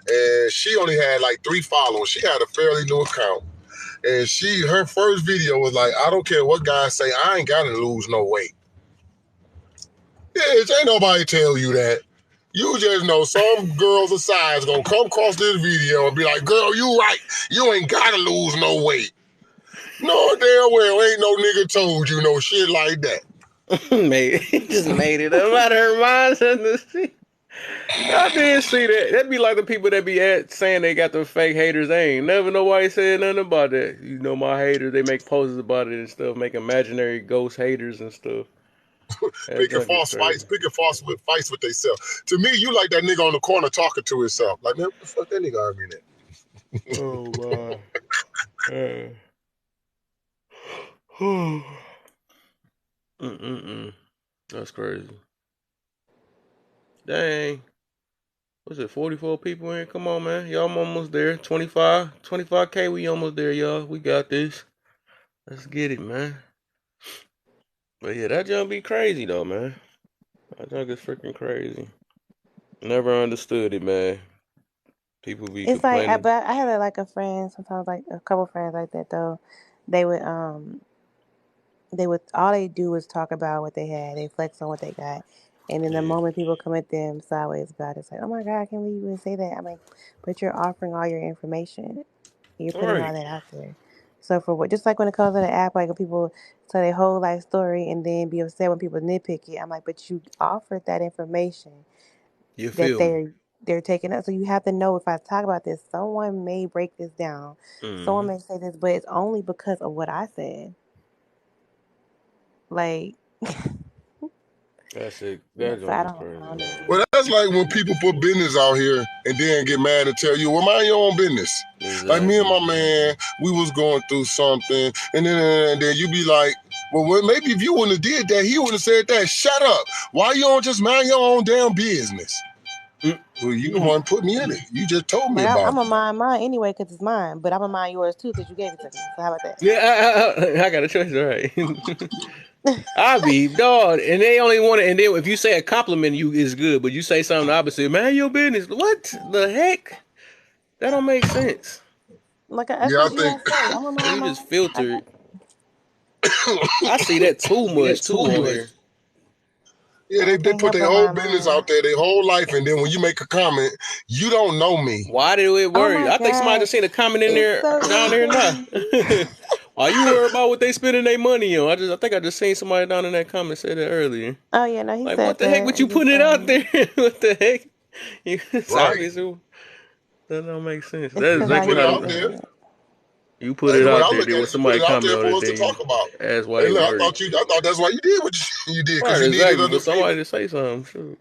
And she only had like 3 followers. She had a fairly new account. And her first video was like, I don't care what guys say, I ain't gotta lose no weight. Bitch, ain't nobody tell you that. You just know some girls of size gonna come across this video and be like, girl, you right. You ain't gotta lose no weight. No damn well ain't no nigga told you no shit like that. Just made it up out of her mind. I did see that. That'd be like the people that be saying they got the fake haters. They ain't never nobody said nothing about that. My haters, they make poses about it and stuff, make imaginary ghost haters and stuff. That junk is crazy. Picking fights with themselves. To me, you like that nigga on the corner talking to himself. Like, man, what the fuck that nigga arguing at? Oh my. Mm-mm-mm. That's crazy. Dang. What's it, 44 people in? Come on, man. Y'all almost there. 25K, we almost there, y'all. We got this. Let's get it, man. But yeah, that junk be crazy, though, man. That junk is freaking crazy. Never understood it, man. People be It's like, complaining. but I had like a friend sometimes, like a couple friends like that though. They would all they do is talk about what they had. They flex on what they got, and then the Yeah. moment people come at them sideways about it, it's like, oh my god, I can't believe you would say that. I'm like, but you're offering all your information. You're All putting all right. that out there. So for what? Just like when it comes to the app, like when people tell their whole life story and then be upset when people nitpick it. I'm like, but you offered that information You that feel me? they're taking up. So you have to know if I talk about this, someone may break this down. Someone Mm-hmm. may say this, but it's only because of what I said. Like, That's it. yeah. That So I junk is don't. I crazy, don't man. know. Well, that's like when people put business out here and then get mad and tell you, well, mind your own business. Like me and Exactly. my man, we was going through something, and then you be like, well, maybe if you wouldn't have did that, he would have said that. Shut up. Why you don't just mind your own damn business? Mm. Well, you the one put me in it. You just told me Like I'm about gonna it. mind mine anyway because it's mine, but I'm gonna mind yours too because you gave it to me. So how about that? Yeah, I got a choice, all right. I be dog, and they only want it. And then if you say a compliment, you is good, but you say something opposite, man, your business. What the heck? That don't make sense. Like that's Yeah, I what you think gotta say. I'm gonna mind You mine. just I got filtered. I see that too much too on here. yeah, I they can't put help their but whole mind business mine. out there, their whole life, and then when you make a comment, you don't know me. Why did it Oh worry? my I think somebody god, just seen a comment in it's there so down there now. irritating. Why you worry about what they spending their money on? I think I just seen somebody down in that comment say that earlier. Oh yeah, no, he Like, said what the heck? that. What you I'm just putting it out saying there? What the heck? It's Right. obvious. That don't make sense. it's That's because You I exactly put it how use out them. there. it. You put it The way out I there. look Then at when it, you put somebody it out comment there on for it, us to then talk you about. ask why Hey, they look, worried. I thought that's why you did what you did, because Right, you needed exactly. other For opinion. somebody to say something, sure.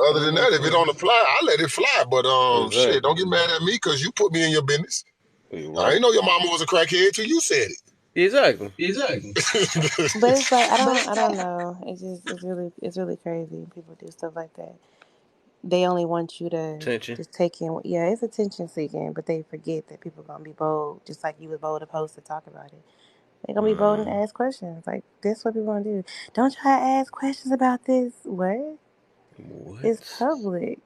Other That than makes that, if it sense. don't apply, I let it fly. But shit, Exactly. don't get mad at me because you put me in your business. You're I right. ain't know your mama was a crackhead till you said Exactly. But it's like I don't know. It's really crazy. People do stuff like that. They only want you to Tension. just take in. Yeah, it's attention seeking, but they forget that people gonna be bold, just like you was bold to post to talk about it. They gonna be bold and ask questions. Like this, what people gonna do? Don't try to ask questions about this. What? It's What? public.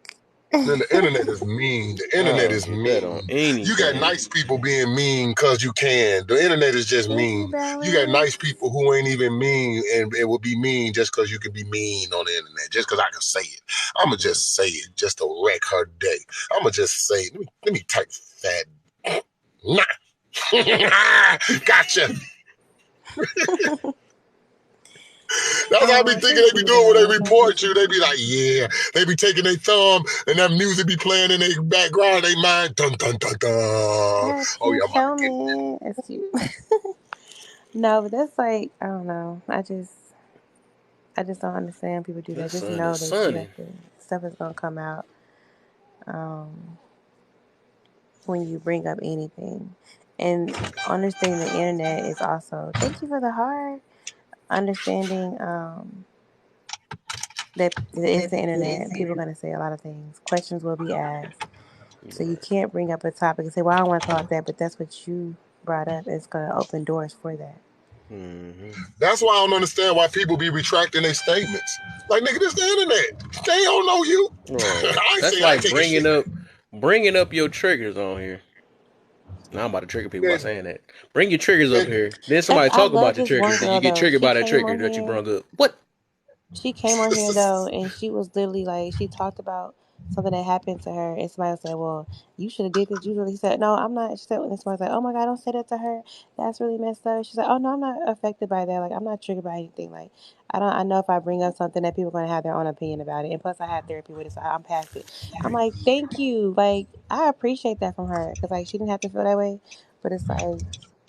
Then the internet is mean. The I internet don't is get that on mean. You got anything. nice people being mean because you can. The internet is just Thank you, mean. You got balance. nice people who ain't even mean and it will be mean just because you can be mean on the internet. Just because I can say it. I'ma just say it just to wreck her day. I'ma just say it. Let me type fat. Nah. Gotcha. That's what I be thinking Thank they be you, doing when they balance. I report you. appreciate They you. be like, yeah. They be taking their thumb and that music be playing in their background, they mind. Dun, dun, dun, dun. That's Oh, cute, yeah, I'm about to get this. Kelman. That's cute. No, but that's like I don't know. I just don't understand people do The that. Just sun is know that you sunning. have to stuff is gonna come out when you bring up anything. And understanding the internet is also thank you for the heart. Understanding that it's the internet. People are gonna say a lot of things. Questions will be asked. So you Right. can't bring up a topic and say, "Well, I don't want to talk that," but that's what you brought up. It's gonna open doors for that. Mm-hmm. That's why I don't understand why people be retracting their statements. Like, nigga, this the internet. They don't know you. Right. I ain't That's saying I ain't like taking shit. bringing up your triggers on here. Now I'm about to trigger people by Man, saying that. Bring your triggers up man, here. Then That's somebody I talk love about your this one triggers. Then you girl get though. triggered She by that came trigger on that you here. brought up. What? She came on here though, and she was literally like, she talked about something that happened to her, and somebody said, "Well, you should have did this." You really said, "No, I'm not." She said, and somebody's like, "Oh my God, don't say that to her. That's really messed up." She's like, "Oh no, I'm not affected by that. Like, I'm not triggered by anything. Like, I don't. I know if I bring up something that people are gonna have their own opinion about it, and plus I had therapy with it, so I'm past it." I'm like, "Thank you. Like, I appreciate that from her because like she didn't have to feel that way, but it's like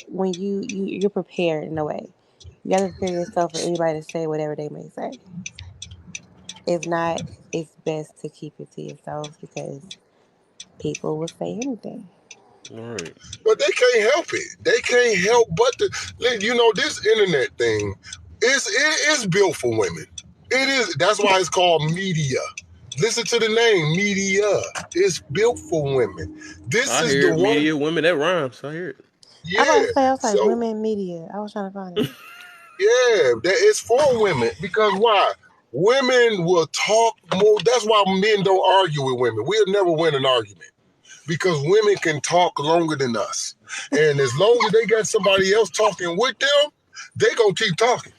when you're prepared in a way. You have to prepare yourself for anybody to say whatever they may say. If not, it's best to keep it to yourselves because people will say anything. All right. but they can't help it. They can't help but this internet thing it is built for women. It is. That's why it's called media. Listen to the name, media. It's built for women. This I is the hear it. one. Media, women, that rhymes. I hear I about Yeah. to say, I was like, So women media. I was trying to find it. yeah, that is for women because why? Women will talk more. That's why men don't argue with women. We'll never win an argument because women can talk longer than us, and as long as they got somebody else talking with them, they gonna keep talking.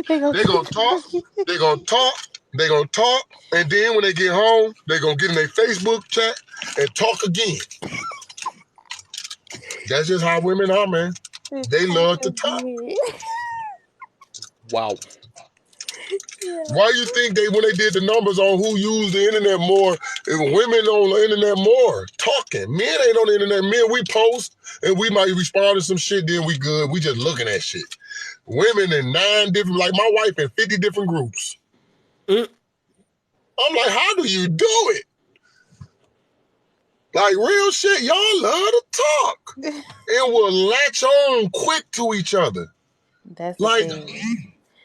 They gonna They keep gonna talk. talking. They gonna talk. They gonna talk, and then when they get home, they gonna get in their Facebook chat and talk again. That's just how women are, man. They They talk love to talk. again. it. Wow. Yeah. Why you think they when they did the numbers on who used the internet more, women on the internet more talking. Men ain't on the internet. Men we post and we might respond to some shit, then we good. We just looking at shit. Women in 9 different, like my wife in 50 different groups. Mm. I'm like, how do you do it? Like real shit, y'all love to talk and will latch on quick to each other. That's the Like, thing.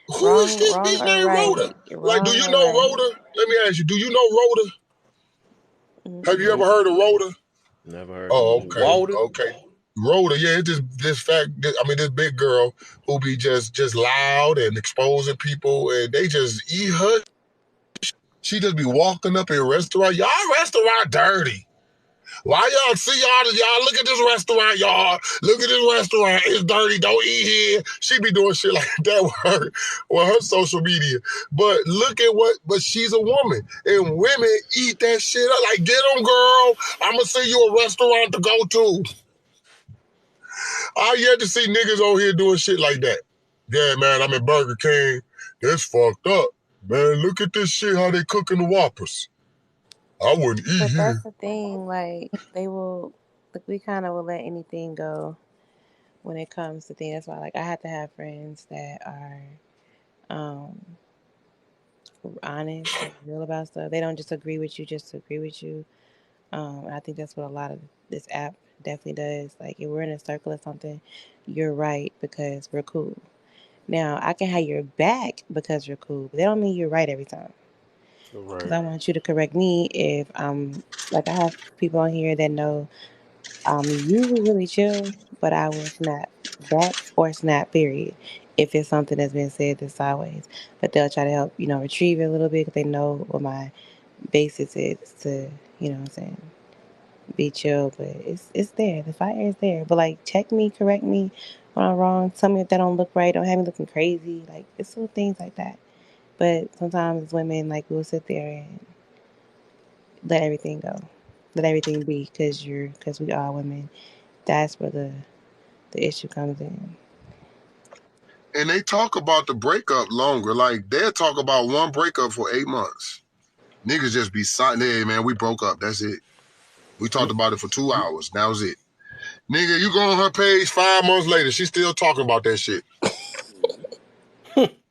who is Wrong, this wrong bitch or named Rhoda? right. Like, do Wrong you or know right. Rhoda? Let me ask you, do you know Rhoda? Have you ever Mm-mm. Nope. heard of Rhoda? Never heard of Oh, it. okay, Water. okay. Rhoda, yeah, it's just this fact. I mean, this big girl who be just loud and exposing people, and they just eat her. She just be walking up in restaurant. Y'all restaurant dirty. Why y'all see y'all look at this restaurant, y'all. Look at this restaurant. It's dirty. Don't eat here. She be doing shit like that with her social media. But look at but she's a woman. And women eat that shit up. Like, get them, girl. I'ma send you a restaurant to go to. I yet to see niggas on here doing shit like that. Yeah, man, I'm at Burger King. That's fucked up. Man, look at this shit, how they cooking the Whoppers. I wouldn't eat But that's here. the thing. Like they will. Like, we kind of will let anything go when it comes to things. That's why, like, I have to have friends that are um, honest and real about stuff. They don't just agree with you just to agree with you. And I think that's what a lot of this app definitely does. Like, if we're in a circle or something, you're right because we're cool. Now, I can have your back because you're cool, but that don't mean you're right every time. Because Right. I want you to correct me if I'm like, I have people on here that know I'm usually really chill, but I will snap back or snap period if it's something that's been said this sideways. But they'll try to help, retrieve it a little bit because they know what my basis is to, what I'm saying, be chill. But it's there. The fire is there. But like, check me, correct me when I'm wrong. Tell me if that don't look right. Don't have me looking crazy. Like, it's little things like that. But sometimes women, like, will sit there and let everything go, let everything be because we are women. That's where the issue comes in. And they talk about the breakup longer. Like, they'll talk about one breakup for 8 months. Niggas just be silent. Hey, man, we broke up. That's it. We talked about it for 2 hours. That was it. Nigga, you go on her page 5 months later, she's still talking about that shit.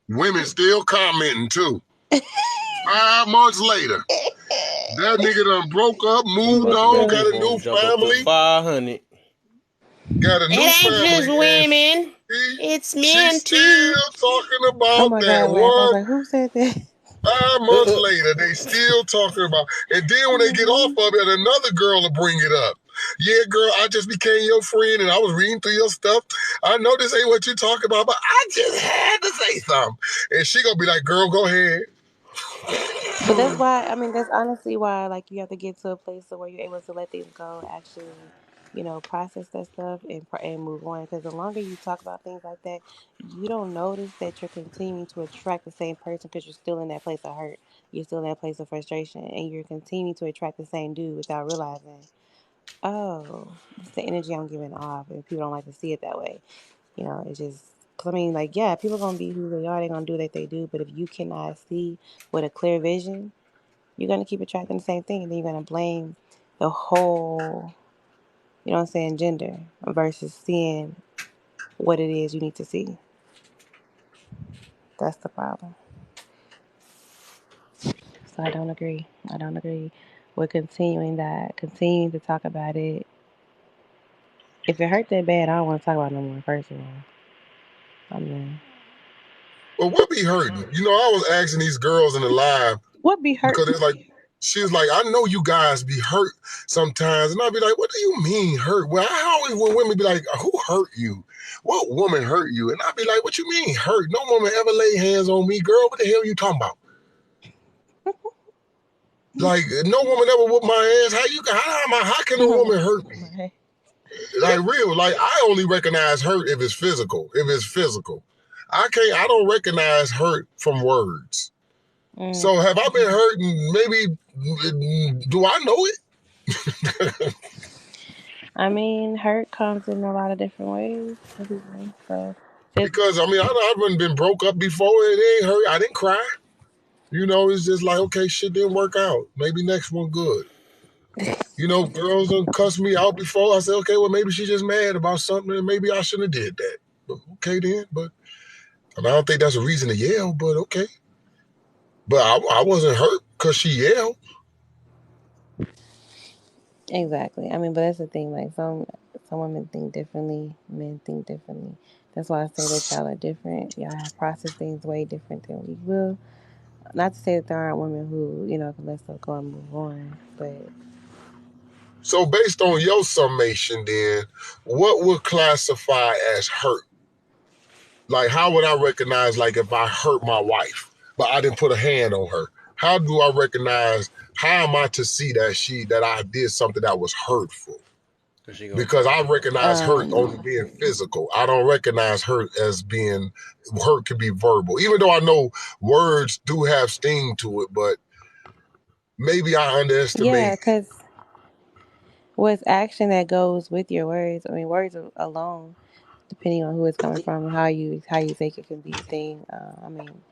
Women still commenting too. 5 months later, that nigga done broke up, moved Bunch of on, baby got Oh, a people new want to jump up to family, 500. got a new It ain't family, just and women. It's she's men too. still talking oh about my God, I that laughed. I was one. like, who said that? 5 months later, they still talking about. And then when they get off of it, another girl will bring it up. Yeah, girl, I just became your friend and I was reading through your stuff. I know this ain't what you talking about, but I just had to say something. And she gonna be like, girl, go ahead. But that's why, I mean, that's honestly why, like, you have to get to a place where you're able to let things go, actually, process that stuff and move on. Because the longer you talk about things like that, you don't notice that you're continuing to attract the same person because you're still in that place of hurt. You're still in that place of frustration, and you're continuing to attract the same dude without realizing, oh, it's the energy I'm giving off, and people don't like to see it that way. It's just, cause I mean, like, yeah, people gonna be who they are. They're gonna do what they do. But if you cannot see with a clear vision, you're gonna keep attracting the same thing, and then you're gonna blame the whole, what I'm saying, gender versus seeing what it is you need to see. That's the problem. So I don't agree. I don't agree with continuing that. Continuing to talk about it. If it hurt that bad, I don't want to talk about it no more. First of all, I mean, But what be hurting? I was asking these girls in the live what be because hurt? it's like She was like, I know you guys be hurt sometimes. And I'd be like, what do you mean hurt? Well, I always, when women be like, who hurt you? What woman hurt you? And I'd be like, what you mean hurt? No woman ever laid hands on me, girl. What the hell are you talking about? Like, no woman ever whooped my ass. How can a woman hurt me? Right. Like, real. Like, I only recognize hurt if it's physical. I don't recognize hurt from words. So have I been hurt? And maybe, do I know it? I mean, hurt comes in a lot of different ways for people. So, Because I mean, I've been broke up before. It ain't hurt. I didn't cry. It's just like, okay, shit didn't work out. Maybe next one good. Girls done cuss me out before. I said, okay, well, maybe she's just mad about something, and maybe I shouldn't have did that. But okay then. But I don't think that's a reason to yell. But okay. But I wasn't hurt because she yelled. exactly. I mean, but that's the thing. Like some women think differently, men think differently. That's why I say that y'all are different. Y'all have processed things way different than we will. Not to say that there aren't women who can let stuff go and move on, but So based on your summation, then, what would classify as hurt? Like, how would I recognize, like, if I hurt my wife, but I didn't put a hand on her? How do I recognize, how am I to see that I did something that was hurtful? Because I recognize hurt only being physical. I don't recognize hurt as being, hurt could be verbal. Even though I know words do have sting to it, but maybe I yeah, underestimate. because with action that goes with your words. I mean, words alone, depending on who it's coming from, how you take it, can be a thing. I mean,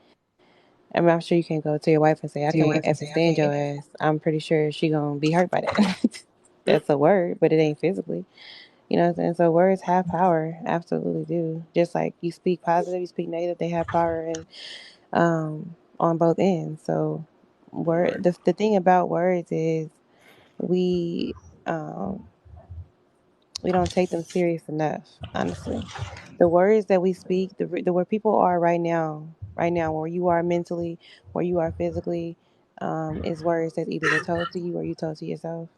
I'm sure you can't go to your wife and say, "I can't effing stand your ass." I'm pretty sure she gonna be hurt by that. That's a word, but it ain't physically. You know what I'm saying? So words have power, absolutely do. Just like you speak positive, you speak negative, they have power and on both ends. So Right. the thing about words is we um we don't take them serious enough, honestly. The words that we speak, the where people are right now, where you are mentally, where you are physically, is words that's either been told to you or you told to yourself.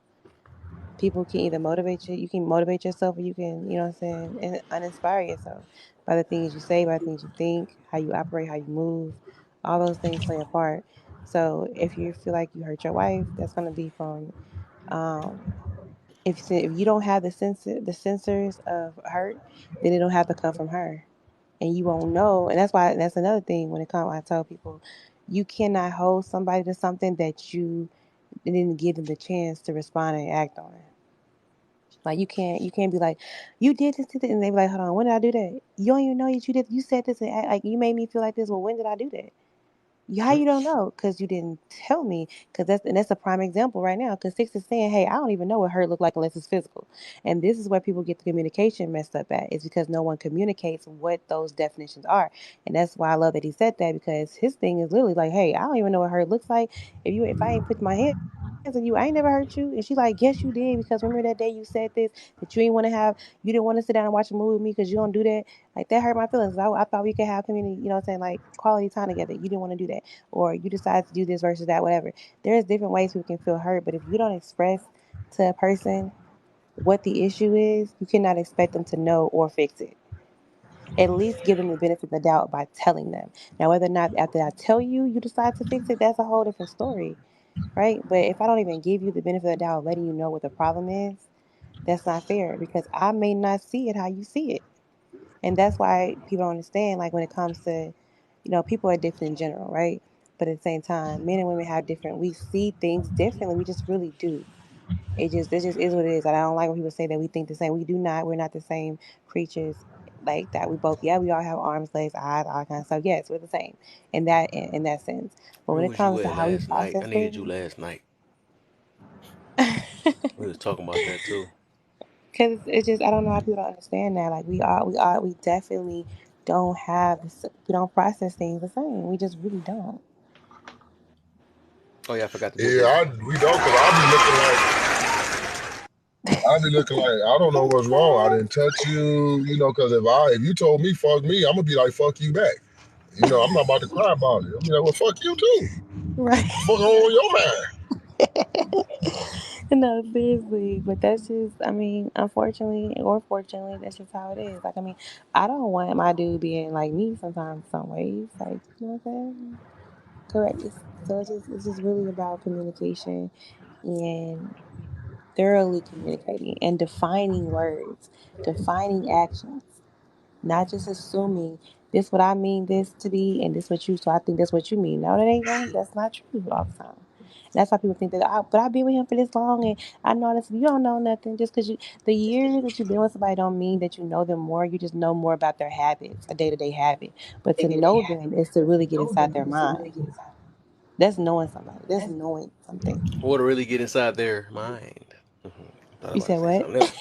People can either motivate you can motivate yourself, or you can, you know what I'm saying, and uninspire yourself by the things you say, by the things you think, how you operate, how you move. All those things play a part. So if you feel like you hurt your wife, that's going to be from um, if you don't have the sensors of hurt, then it'll have to come from her, and you won't know. And that's another thing when it comes. I tell people, you cannot hold somebody to something that you didn't give them the chance to respond and act on. Like you can't be like, you did this, and they be like, hold on, when did I do that? You don't even know that you did. You said this and like you made me feel like this. Well, when did I do that? How you don't know? Because you didn't tell me. Because that's a prime example right now. Because Six is saying, "Hey, I don't even know what hurt look like unless it's physical," and this is where people get the communication messed up at. Is because no one communicates what those definitions are, and that's why I love that he said that, because his thing is literally like, "Hey, I don't even know what hurt looks like. If I ain't put my hands on you, I ain't never hurt you." And she's like, "Yes, you did, because remember that day you said this, that you didn't want to sit down and watch a movie with me because you don't do that. Like that hurt my feelings. I thought we could have community, you know what I'm saying, like quality time together. You didn't want to do that, or you decide to do this versus that, whatever." There's different ways people can feel hurt, but if you don't express to a person what the issue is, you cannot expect them to know or fix it. At least give them the benefit of the doubt by telling them. Now, whether or not after I tell you, you decide to fix it, that's a whole different story, right? But if I don't even give you the benefit of the doubt, letting you know what the problem is, that's not fair, because I may not see it how you see it. And that's why people don't understand, like when it comes to, people are different in general, right? But at the same time, men and women have different, we see things differently. We just really do. It just is what it is. And I don't like when people say that we think the same. We do not. We're not the same creatures like that. We both, yeah, we all have arms, legs, eyes, all kind of stuff. Yes, we're the same in that sense. But Where when it was you comes to at how we last night? process I needed you things, last night. We was talking about that too. because it's just, I don't know how people don't understand that. Like we definitely don't we don't process things the same. We just really don't. Oh yeah, I forgot to put this. Yeah, we don't, because I'll be looking like I don't know what's wrong. I didn't touch you, because if you told me fuck me, I'm gonna be like fuck you back. I'm not about to cry about it. I'm like, well, fuck you too. Right. Fuck on your mind. No, seriously, but that's just, I mean, unfortunately or fortunately, that's just how it is. Like, I mean, I don't want my dude being like me sometimes, some ways. Like, you know what I'm saying? Correct. So it's just really about communication and thoroughly communicating and defining words, defining actions, not just assuming this what I mean this to be and this what you, so I think that's what you mean. No, that ain't going. That's not true all the time. That's why people think that. But I've been with him for this long, and I know this. You don't know nothing just because the years that you've been with somebody don't mean that you know them more. You just know more about their habits, a day to day habit. But to know them is to really get inside their mind. That's knowing somebody. That's knowing something. Or to really get inside their mind. Thought You about to said say what? something else.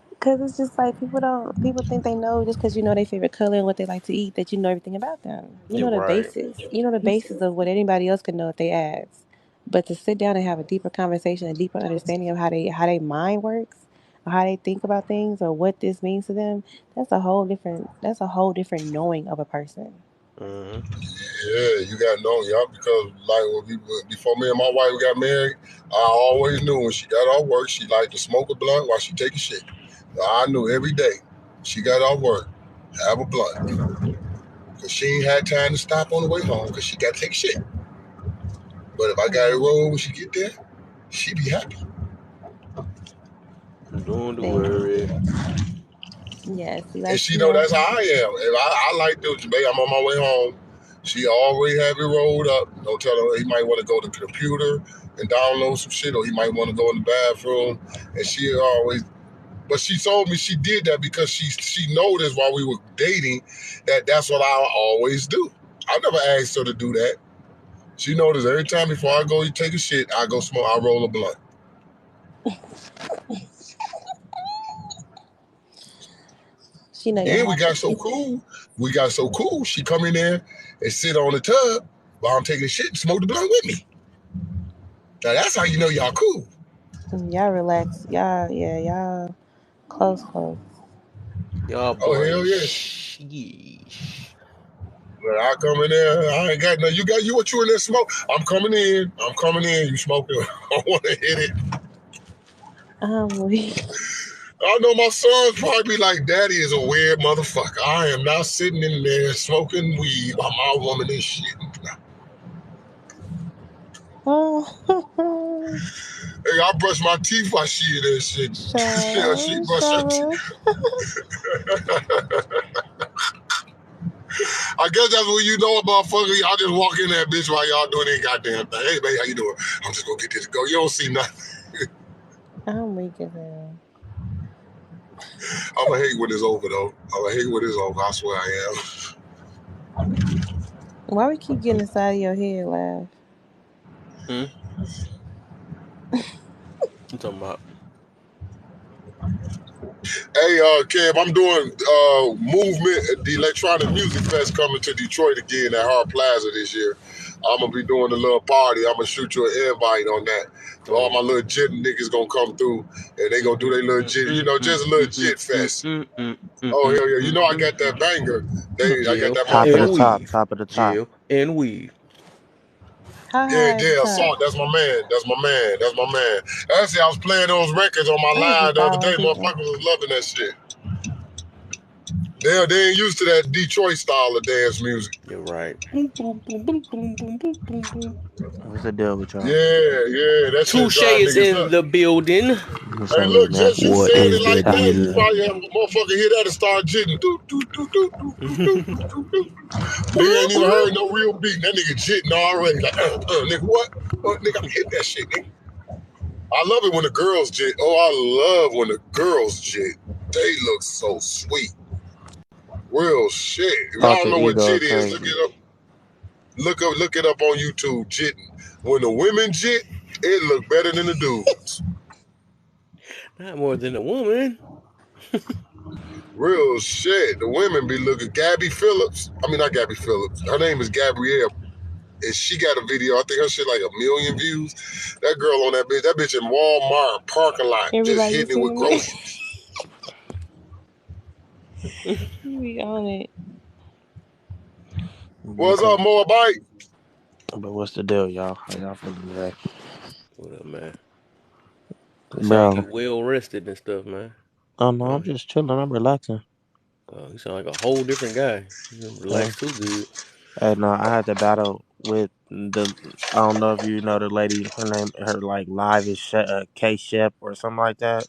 Because it's just like people think they know just because you know their favorite color and what they like to eat that you know everything about them. You You're know the right. basis. You know the basis of what anybody else could know if they ask. But to sit down and have a deeper conversation, a deeper understanding of how they mind works, or how they think about things, or what this means to them, that's a whole different knowing of a person. Hmm. Yeah, you got to know, y'all, because like before me and my wife got married, I always knew when she got off work, she liked to smoke a blunt while she take a shit. So I knew every day she got off work, have a blunt, because she ain't had time to stop on the way home because she got to take a shit. But if I got it Yeah, rolled when she get there, she be happy. Don't same. worry. Yeah, see, And like she know that's how I am. If I like to, babe, I'm on my way home. She already have it rolled up. Don't tell her he might want to go to the computer and download some shit, or he might want to go in the bathroom. And she always, but she told me she did that because she noticed while we were dating that that's what I always do. I never asked her to do that. She noticed every time before I go take a shit, I go smoke, I roll a blunt. she know your Then we got habits. so cool. We got so cool. She come in there and sit on the tub while I'm taking a shit and smoke the blunt with me. Now that's how you know y'all cool. Y'all relax. Y'all close. Y'all Oh hell boys. yeah. Sheesh. When I come in there, I ain't got no. You got you what you in there smoke? I'm coming in. I'm coming in. You smoking? I want to hit it. Weak. I know my sons probably be like, "Daddy is a weird motherfucker. I am not sitting in there smoking weed while my woman is shit." Hey, I brush my teeth while she in that shit. Yeah, she brush her teeth. Shower. I guess that's when you know a motherfucker. Y'all just walk in that bitch while y'all doing that goddamn thing. Hey, baby, how you doing? I'm just gonna get this to go. You don't see nothing. I'm weak as hell. I'm gonna hate when it's over, though. I'm gonna hate when it's over. I swear I Why we keep getting inside of your head, laugh? Hmm? I'm talking about. am. Hey, Kev, I'm doing Movement, the Electronic Music Fest coming to Detroit again at Hart Plaza this year. I'm gonna be doing a little party. I'm gonna shoot you an invite on that. Oh All yeah. my little jit niggas gonna come through and they gonna do their little jit, just a little jit fest. Oh hell yeah! You know I got that banger. I got Jail that Top of the and motherfucker. top, weave. top of the top. Jail and weave. How Yeah, high is the yeah, top? Salt. That's my man. That's my man. That's my man. Actually, I was playing those records on my I just be live the other following day. people. Motherfuckers was loving that shit. They ain't used to that Detroit style of dance music. You're right. Boom, boom, boom, boom, boom, boom, boom, boom, boom. What's the deal with y'all? Yeah, yeah, that shit Touche drive is niggas in nuts. the building. What's Hey, up with it, look, man? just you What saying is it the like that, you deal? probably have a motherfucker hear that and start jitting. Nigga ain't even heard no real beat. That nigga jitting already. Like, nigga, what? Nigga, I'm hitting that shit, nigga. I love it when the girls jit. Oh, I love when the girls jit. They look so sweet. Real shit. If y'all Alter don't know what ego jit is, look crazy. it up. Look it up on YouTube. Jitting. When the women jit, it look better than the dudes. Not more than a woman. Real shit. The women be looking. Gabby Phillips. I mean, not Gabby Phillips. Her name is Gabrielle. And she got a video. I think her shit like 1 million views. That girl on that bitch. That bitch in Walmart parking lot, just Everybody was hitting it with seeing it. groceries. You be on it. What's Okay. up, more bite? But what's the deal, y'all? How y'all feeling today? What up, man? You sound like Bro. you well rested and stuff, man. Oh no, I'm Uh, just chilling. I'm relaxing. you sound like a whole different guy. You Yeah. relax too good. And I had to battle with the. I don't know if you know the lady. Her name, her like live is K Shep or something like that.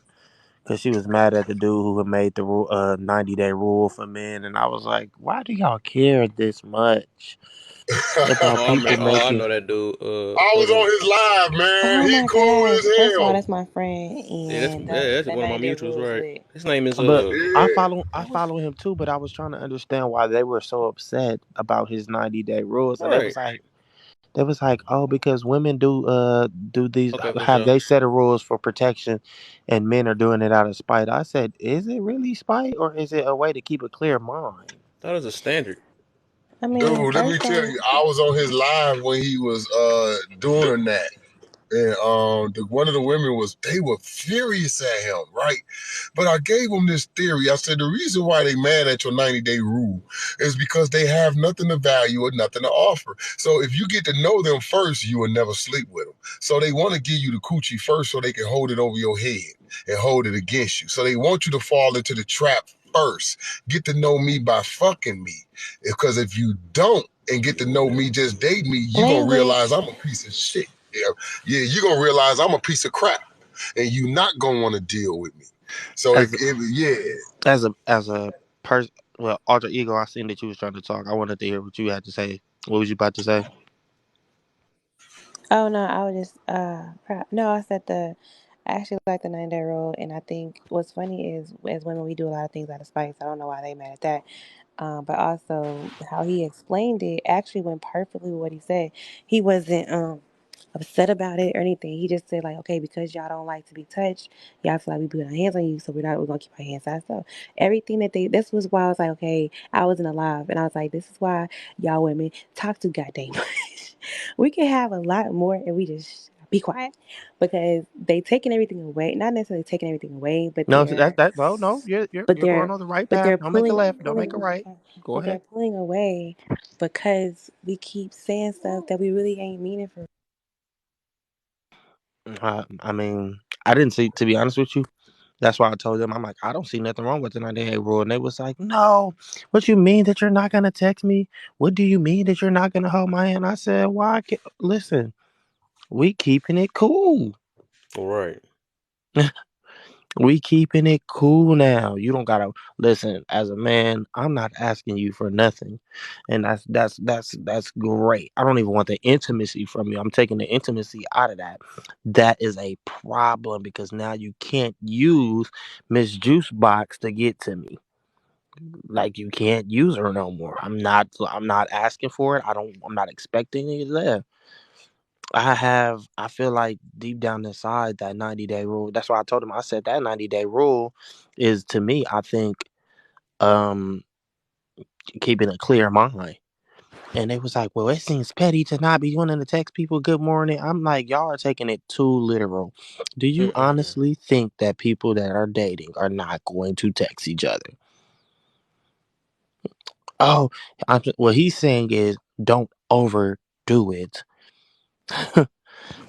Cause she was mad at the dude who had made the 90-day rule for men, and I was like, why do y'all care this much about Oh, I people remember. Oh, I making? know that dude. I What was is on it? his live, man. Oh He my cool gosh. as First of all, hell. that's my friend, Yeah, that's and yeah, that's that one of my 90-day mutuals, rule is right? lit. His name is But Yeah. I That was follow him too, but I was trying to understand why they were so upset about his 90-day rules, and right. they was like, oh, because women do these Okay, for have sure. they set of rules for protection, and men are doing it out of spite. I said, is it really spite, or is it a way to keep a clear mind? That is a standard. I mean, Dude, let me first tell off, you, I was on his live when he was doing that. And one of the women was they were furious at him, right? But I gave them this theory. I said the reason why they mad at your 90-day rule is because they have nothing to value or nothing to offer. So if you get to know them first, you will never sleep with them. So they want to give you the coochie first so they can hold it over your head and hold it against you. So they want you to fall into the trap first. Get to know me by fucking me. Because if you don't and get to know me, just date me, you gonna realize language. I'm a piece of shit. Yeah, yeah, you're gonna realize I'm a piece of crap and you not gonna want to deal with me. So As yeah. as a person, well, alter ego. I seen that you was trying to talk. I wanted to hear what you had to say. What was you about to say? Oh no, I was just no, I said I actually like the 9-day rule, and I think what's funny is as women we do a lot of things out of spite. So I don't know why they mad at that. But also how he explained it actually went perfectly with what he said. He wasn't upset about it or anything. He just said like, okay, because y'all don't like to be touched, y'all feel like we put our hands on you, so we're gonna keep our hands to ourselves. Everything that they this was why I was like, okay, I wasn't alive, and I was like, this is why y'all women talk too goddamn much. We can have a lot more and we just be quiet because they taking everything away. Not necessarily taking everything away, No, that no, no. You're going on the right but path. they're Don't make a pulling left. Don't make a pulling right. Go but they're ahead. pulling away because we keep saying stuff that we really ain't meaning for. I mean, I didn't see. To be honest with you, that's why I told them. I'm like, I don't see nothing wrong with the 90-day rule, and they was like, no. What you mean that you're not gonna text me? What do you mean that you're not gonna hold my hand? I said, why? Listen, we keeping it cool. Right. We keeping it cool now. You don't gotta listen. As a man, I'm not asking you for nothing, and that's great. I don't even want the intimacy from you. I'm taking the intimacy out of that. That is a problem because now you can't use Miss Juice Box to get to me. Like you can't use her no more. I'm not asking for it. I'm not expecting it there. I feel like deep down inside that 90-day rule. That's why I told him I said that 90-day rule is to me, I think, um keeping a clear mind. And they was like, well, it seems petty to not be wanting to text people good morning. I'm like, y'all are taking it too literal. Do you Mm-mm-mm. honestly think that people that are dating are not going to text each other? Oh, what he's saying is don't overdo it.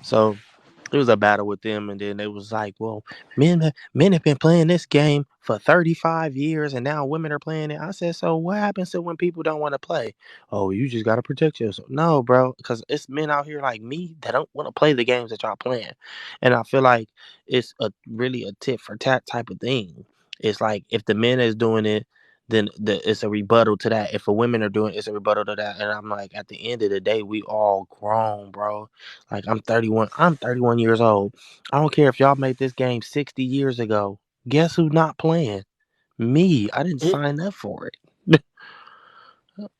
So it was a battle with them, and then it was like, well, men have been playing this game for 35 years, and now women are playing it. I said, so what happens to when people don't want to play? Oh, you just got to protect yourself. No, bro, because it's men out here like me that don't want to play the games that y'all playing, and I feel like it's a really a tit for tat type of thing. It's like if the men is doing it, then it's a rebuttal to that. If the women are doing it, it's a rebuttal to that. And I'm like, at the end of the day, we all grown, bro. Like I'm 31. I'm 31 years old. I don't care if y'all made this game 60 years ago. Guess who not playing? Me. I didn't sign up for it.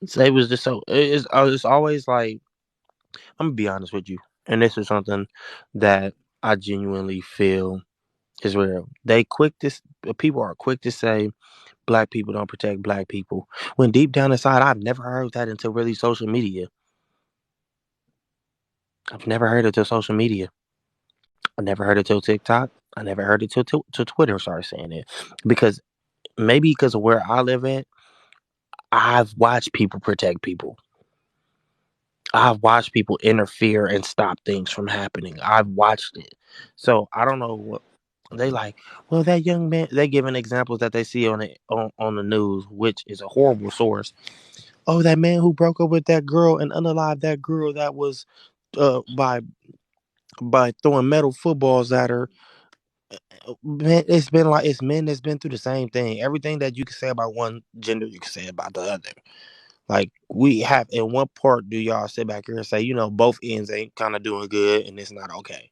So it was just so it's always like I'm gonna be honest with you, and this is something that I genuinely feel is real. People are quick to say black people don't protect black people, when deep down inside I've never heard that until really social media. I've never heard it till social media. I never heard it till TikTok. I never heard it till Twitter started saying it. Because maybe because of where I live at, I've watched people protect people. I've watched people interfere and stop things from happening. I've watched it. So I don't know what they like. Well, that young man, they giving examples that they see on the news, which is a horrible source. Oh, that man who broke up with that girl and unalived that girl that was by throwing metal footballs at her. Man, it's been like it's men that's been through the same thing. Everything that you can say about one gender, you can say about the other. Like we have in one part, do y'all sit back here and say, both ends ain't kind of doing good and it's not okay?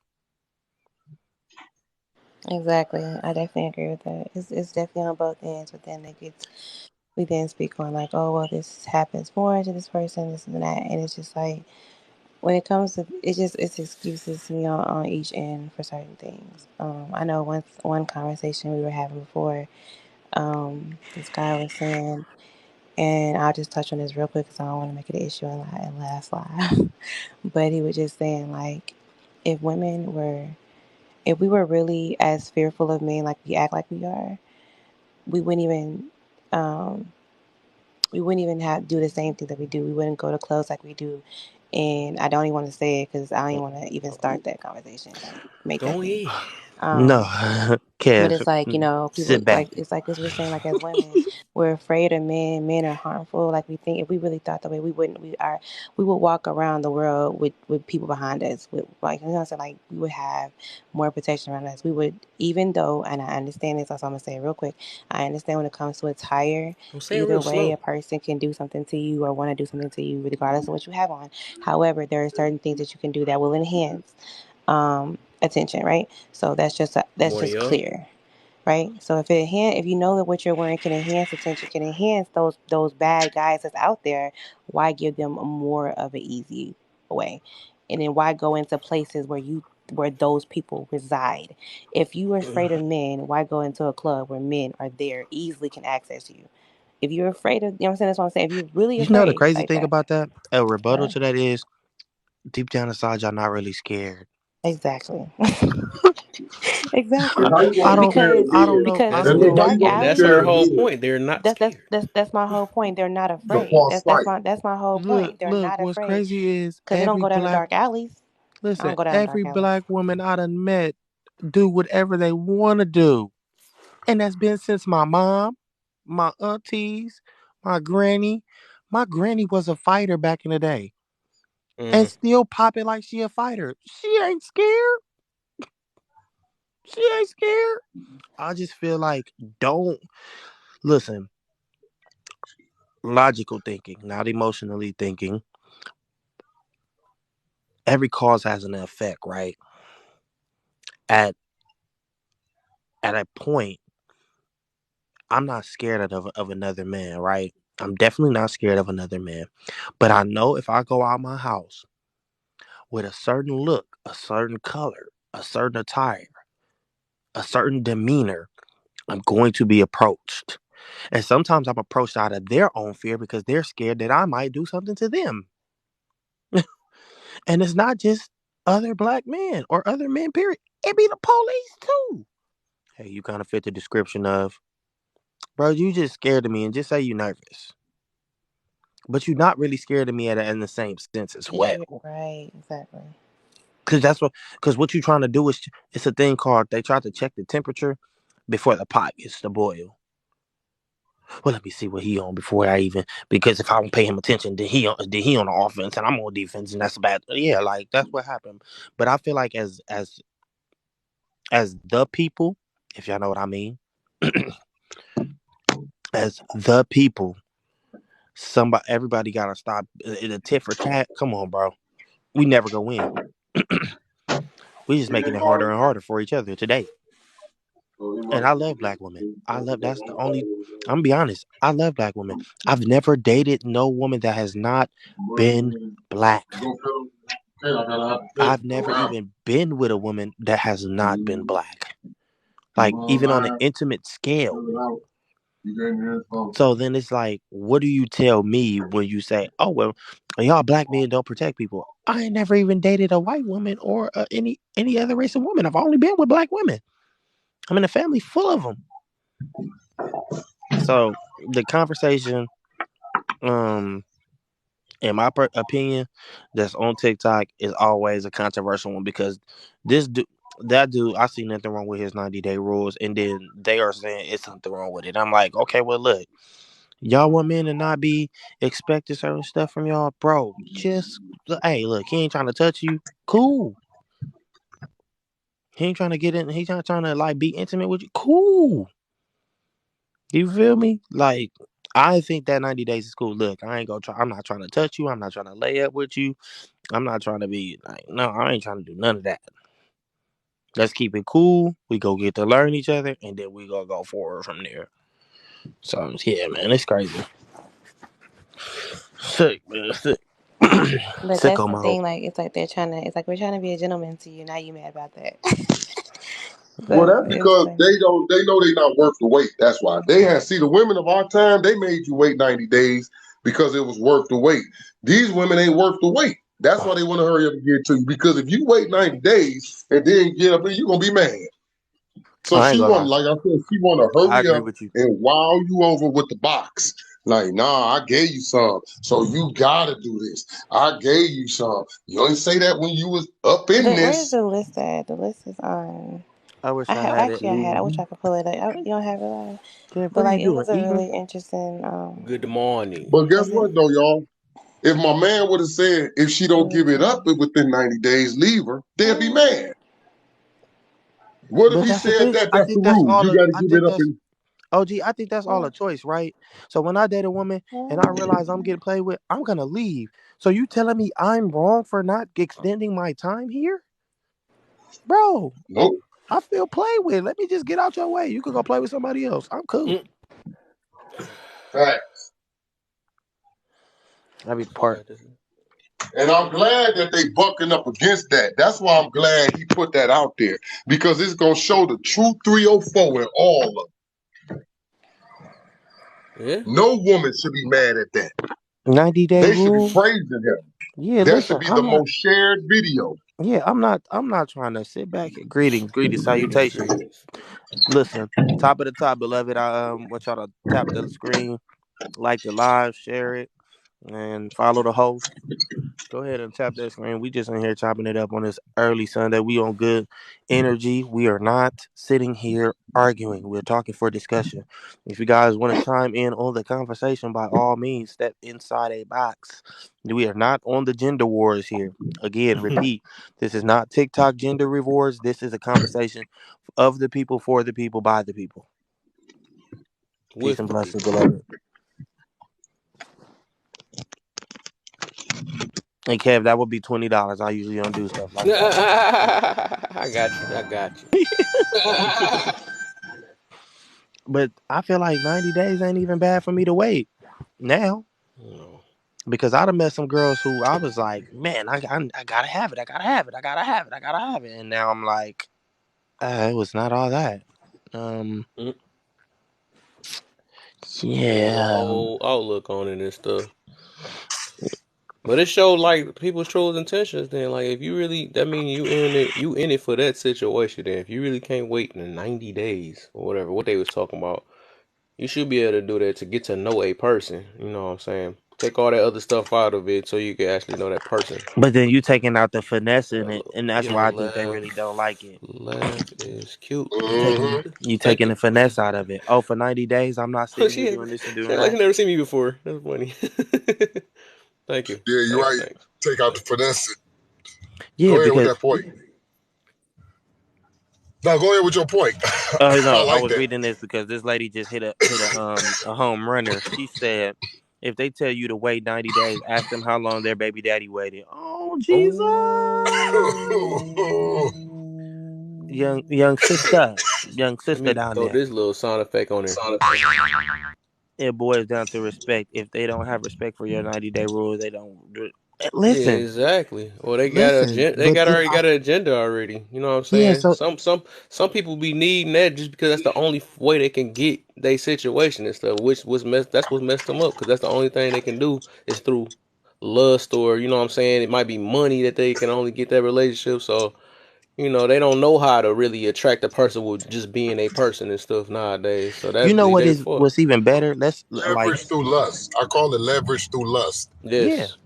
Exactly. I definitely agree with that. It's definitely on both ends, but then it gets we then speak on like, oh well, this happens more to this person, this and that, and it's just like when it comes to it's excuses to me on each end for certain things. I know one conversation we were having before, this guy was saying, and I'll just touch on this real quick because I don't want to make it an issue and last live. But he was just saying like, if women were, if we were really as fearful of men like we act like we are, we wouldn't even um, we wouldn't even have do the same thing that we do. We wouldn't go to clubs like we do. And I don't even want to say it because I don't even want to even start that conversation, like make that Go thing. ahead. No, Um, but Kev, it's like, people sit back. like it's like as we're saying, like as women, we're afraid of men. Men are harmful. Like we think if we really thought that way, we would walk around the world with people behind us. With like what I'm saying, like we would have more protection around us. We would, even though, and I understand this, also I'm gonna say it real quick. I understand when it comes to attire, I'm saying either real way, slow. a person can do something to you or want to do something to you, regardless of what you have on. However, there are certain things that you can do that will enhance attention, right? So that's Morning, just y'all. clear, right? So if you know that what you're wearing can enhance attention, can enhance those bad guys that's out there, why give them a more of an easy way? And then why go into places where those people reside? If you are afraid of men, why go into a club where men are there easily can access you? If you're afraid of, you know what I'm saying? That's what I'm saying. If you're really You know the afraid crazy like thing that, about that? A rebuttal what? to that is deep down inside, y'all not really scared. Exactly. Cause Exactly. how you gonna I be don't, scared of Because I don't dead? know, I That's because don't Look, know. how you dark gonna be that's alleys, her scared of whole dead? point. They're not that's scared. that's my whole point. They're not It's a afraid. false fight. That's my whole Look, point. They're look. not What's afraid crazy is because they don't go down the dark alleys. I listen, don't go down every dark alleys. black woman I done met do whatever they want to do, and that's been since my mom, my aunties, my granny. My granny was a fighter back in the day, and Mm. still popping like she a fighter. She ain't scared. She ain't scared. I just feel like don't listen. Logical thinking, not emotionally thinking. Every cause has an effect, right? At a point, I'm not scared of another man, right? I'm definitely not scared of another man. But I know if I go out my house with a certain look, a certain color, a certain attire, a certain demeanor, I'm going to be approached. And sometimes I'm approached out of their own fear because they're scared that I might do something to them. And it's not just other black men or other men, period. It be the police too. Hey, you kind of fit the description of, bro, you just scared of me and just say you nervous. But you're not really scared of me in the same sense as Yeah, you're well. right. Exactly. Because what you're trying to do is, it's a thing called, they try to check the temperature before the pot gets to boil. Well, let me see what he on before I even, because if I don't pay him attention, then he on the offense and I'm on defense, and that's bad. Yeah, like that's what happened. But I feel like as the people, if y'all know what I mean, as the people, everybody gotta stop in a tit for tat. Come on, bro. We never go win. We just making it harder and harder for each other today. And I love black women. That's the only, I'm gonna be honest. I love black women. I've never dated no woman that has not been black. I've never even been with a woman that has not been black. Like even on an intimate scale. So then it's like, what do you tell me when you say, "Oh well, y'all black men don't protect people"? I ain't never even dated a white woman or any other race of woman. I've only been with black women. I'm in a family full of them. So the conversation, um, in my opinion, that's on TikTok is always a controversial one because this that dude, I see nothing wrong with his 90-day rules, and then they are saying it's something wrong with it. I'm like, okay, well, look, y'all want men to not be expecting certain stuff from y'all, bro. Just hey, look, he ain't trying to touch you. Cool. He ain't trying to get in. He's not trying to like be intimate with you. Cool. You feel me? Like, I think that 90 days is cool. Look, I ain't gonna try. I'm not trying to touch you. I'm not trying to lay up with you. I'm not trying to be like, no, I ain't trying to do none of that. Let's keep it cool. We go get to learn each other, and then we gonna go forward from there. So yeah, man, it's crazy. Sick, man, sick. But that's Sicko the mode. thing, like it's like they're trying to, it's like we're trying to be a gentleman to you. Now you mad about that. Well, So that's it's because funny. they know they're not worth the wait. That's why they have see the women of our time. They made you wait 90 days because it was worth the wait. These women ain't worth the wait. That's why they want to hurry up and get to you. Because if you wait 90 days and then get up, you're gonna be mad. So I ain't she gonna want, lie. like I said, she want to I hurry agree up with you. and wow you over with the box. Like, nah, I gave you some, so you gotta do this. I gave you some. You ain't say that when you was up in Where's this. the list at? The list is on. I wish I I have had it. actually I had. I wish I could pull it up. You don't have it on. Yeah, But what are you like it doing? was a Eating? really interesting. Good morning. But guess Is it? what though, y'all? If my man would have said if she don't give it up Mhm. within 90 days, leave her, they'd be mad. What if But he that's the said thing. that? I That's the think that's rule. all. You got to I give it think up that's in. OG. I think that's all a Mhm. choice, right? So when I date a woman and I realize I'm getting played with, I'm gonna leave. So you telling me I'm wrong for not extending my time here, bro? Nope. I feel played with. Let me just get out your way. You could go play with somebody else. I'm cool. Mm. Fact. I be the I part. got this. And I'm glad that they bucking up against that. That's why I'm glad he put that out there because it's gonna show the true 304 in all of them. Yeah. No woman should be mad at that. 90-day They should be rule. praising him. Yeah, That should listen, be the I'm not. most shared video. Yeah, I'm not trying to sit back and greetings, Greetings, salutations. greetings. Listen, top of the top, beloved. I want y'all to tap the screen, like the live, share it, and follow the host. Go ahead and tap that screen. We just in here chopping it up on this early Sunday. We on good energy. We are not sitting here arguing. We're talking for discussion. If you guys want to chime in on the conversation, by all means, step inside a box. We are not on the gender wars here. Again, repeat, this is not TikTok gender rewards. This is a conversation of the people, for the people, by the people. Peace With and the blessings, people. beloved. And Kev, that would be $20. I usually don't do stuff like that. I got you. I got you. But I feel like 90 days ain't even bad for me to wait now No. because I'd have met some girls who I was like, man, I gotta have it. I gotta have it. I gotta have it. I gotta have it. And now I'm like, it was not all that. Um, Mm. Change your yeah. whole outlook on it and stuff. But it showed like people's true intentions. Then, like, if you really, that means you in it for that situation. Then, if you really can't wait in 90 days or whatever, what they was talking about, you should be able to do that to get to know a person. You know what I'm saying? Take all that other stuff out of it so you can actually know that person. But then you taking out the finesse in it, Look, and that's your why I think they really don't laugh, like it. laugh is cute. Hmm You Thank taking you. the finesse out of it. Oh, for 90 days, I'm not sitting here she, doing this and she doing like she that. never seen me before. That's funny. Thank you. Yeah, you're Thanks. right. Thanks. Take out the Thanks. finesse. Yeah, Go ahead with because that point. No, go ahead with your point. I no, I like was that. reading this because this lady just hit a home runner. She said, if they tell you to wait 90 days, ask them how long their baby daddy waited. Oh Jesus, young Oh. sister, young Let sister me down throw there. this little sound effect on there. It boils down to respect. If they don't have respect for your 90-day rule, they don't do it. Yeah, Listen, exactly. Well, they got listen. they But got if already got an agenda already. You know what I'm yeah, saying? so Some people be needing that just because that's the only way they can get their situation and stuff. Which was that's what messed them up because that's the only thing they can do is through lust or you know what I'm saying. It might be money that they can only get that relationship. So you know they don't know how to really attract a person with just being a person and stuff nowadays. So you that's know what they is fuck. what's even better? Let's like Leverage through lust. I call it leverage through lust. yeah. Yes.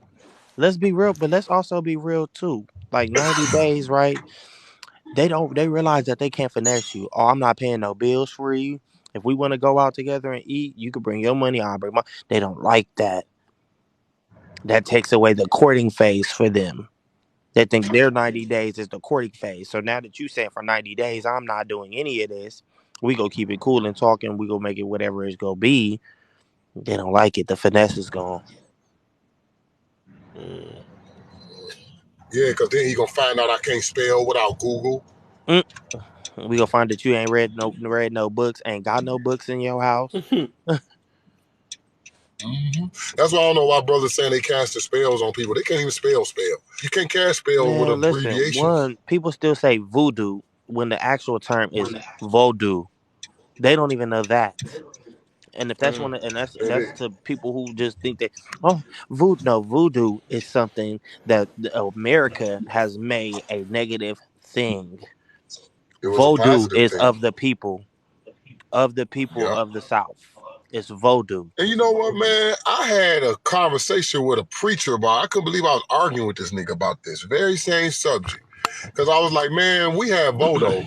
let's be real, but let's also be real too. Like 90 days, right? They realize that they can't finesse you. Oh, I'm not paying no bills for you. If we want to go out together and eat, you can bring your money, I'll bring mine. They don't like that. That takes away the courting phase for them. They think their 90 days is the courting phase. So now that you saying for 90 days, I'm not doing any of this, we go keep it cool and talking, we go make it whatever it's gonna be. They don't like it. The finesse is gone. Mm. Yeah, because then he gonna find out I can't spell without Google. Mm. We gonna find that you ain't read no books, ain't got no books in your house. That's why I don't know why brothers saying they cast the spells on people. They can't even spell. You can't cast spell with Man, listen, abbreviations. one, people still say voodoo when the actual term is voodoo. They don't even know that. And if that's Mm. one, and And that's to people who just think that, oh, voodoo. No, voodoo is something that America has made a negative thing. it was a Voodoo positive is thing. of the people Yeah. of the South. It's voodoo. And you know what, man? I had a conversation with a preacher about. I couldn't believe I was arguing with this nigga about this very same subject. Because I was like, man, we have Vodo,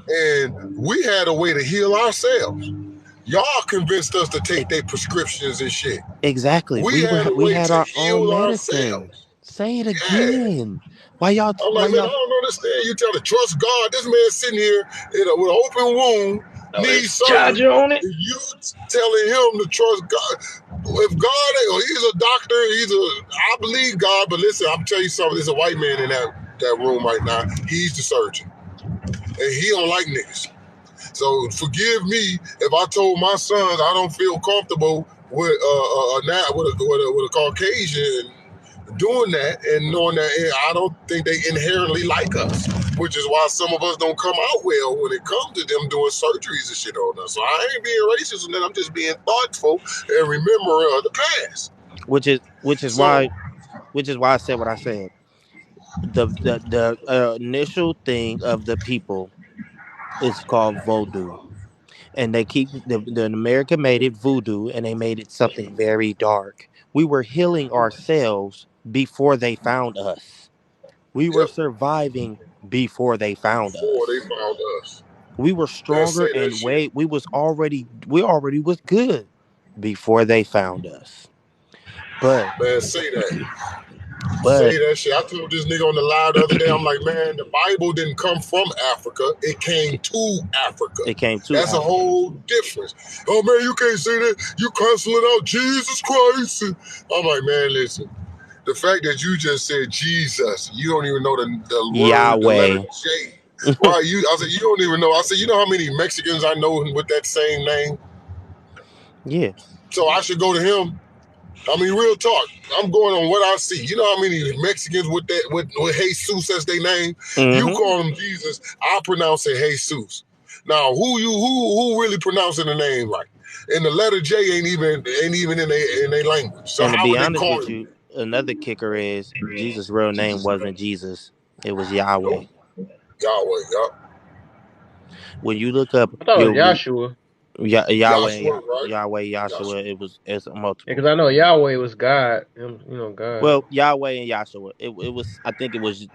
and we had a way to heal ourselves. Y'all convinced us to take their prescriptions and shit. Exactly. We had a We way had to our own heal medicine. ourselves. Say it Yeah. again. Why y'all? I'm Why like, man, I y'all? don't understand. You tell to trust God. This man sitting here with an open wound, Oh, needs there's surgery. charger on it. You telling him to trust God. If God, he's a doctor, I believe God, but listen, I'm telling you something, there's a white man in that room right now. He's the surgeon. And he don't like niggas. So forgive me if I told my sons I don't feel comfortable with with a Caucasian doing that and knowing that I don't think they inherently like us, which is why some of us don't come out well when it comes to them doing surgeries and shit on us. So I ain't being racist, and then I'm just being thoughtful and remember the past. Which is So why I said what I said. The initial thing of the people is called voodoo, and they keep the America made it voodoo, and they made it something very dark. We were healing ourselves before they found us. We were yep, surviving before they found before they us. found us. We were Man, stronger say that and shit. way we already was good before they found us. But Man, say that. but Say that shit. I told this nigga on the live the other day, I'm like, man, the Bible didn't come from Africa. It came to Africa. it came to That's a Africa, whole difference. Oh, man, you can't say that. You canceling out Jesus Christ. I'm like, man, listen. The fact that you just said Jesus, you don't even know the word, the letter Yahweh. J. Right? I said, you don't even know. I said, you know how many Mexicans I know with that same name? Yeah. So I should go to him. I mean, real talk. I'm going on what I see. You know how many Mexicans with Jesus as their name? You Mm-hmm. call him Jesus. I pronounce it Jesus. Now, who really pronouncing the name right? And the letter J ain't even in their language. So And to how be would they honest call with him? you, another kicker is Jesus' real name wasn't Jesus. It was Yahweh. Nope. Yahweh. When you look up I thought it was your Joshua. Yahweh, Yahshua, right? Yahweh, Yahshua. Yahshua, it's Because multiple. I know Yahweh was God. God. Well, Yahweh and Yahshua. It was. I think it was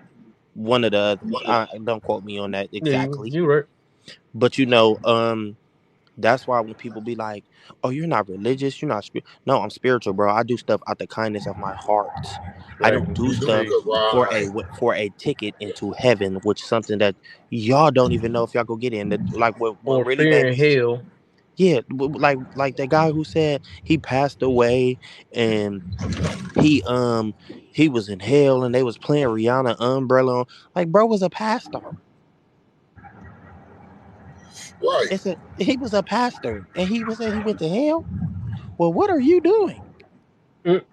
one of the others. Don't quote me on that Yeah, you exactly. you right. But that's why when people be like, "Oh, you're not religious, you're not no, I'm spiritual, bro. I do stuff out the kindness of my heart. I don't Exactly. do You do stuff good, for right? for a ticket into heaven, which is something that y'all don't even know if y'all go get in. Like what Or really made fearing me, hell. yeah, like the guy who said he passed away and he was in hell and they was playing Rihanna Umbrella. Like, bro was a pastor. Right. It's a He was a pastor and he was he went to hell. Well, what are you doing? Mm.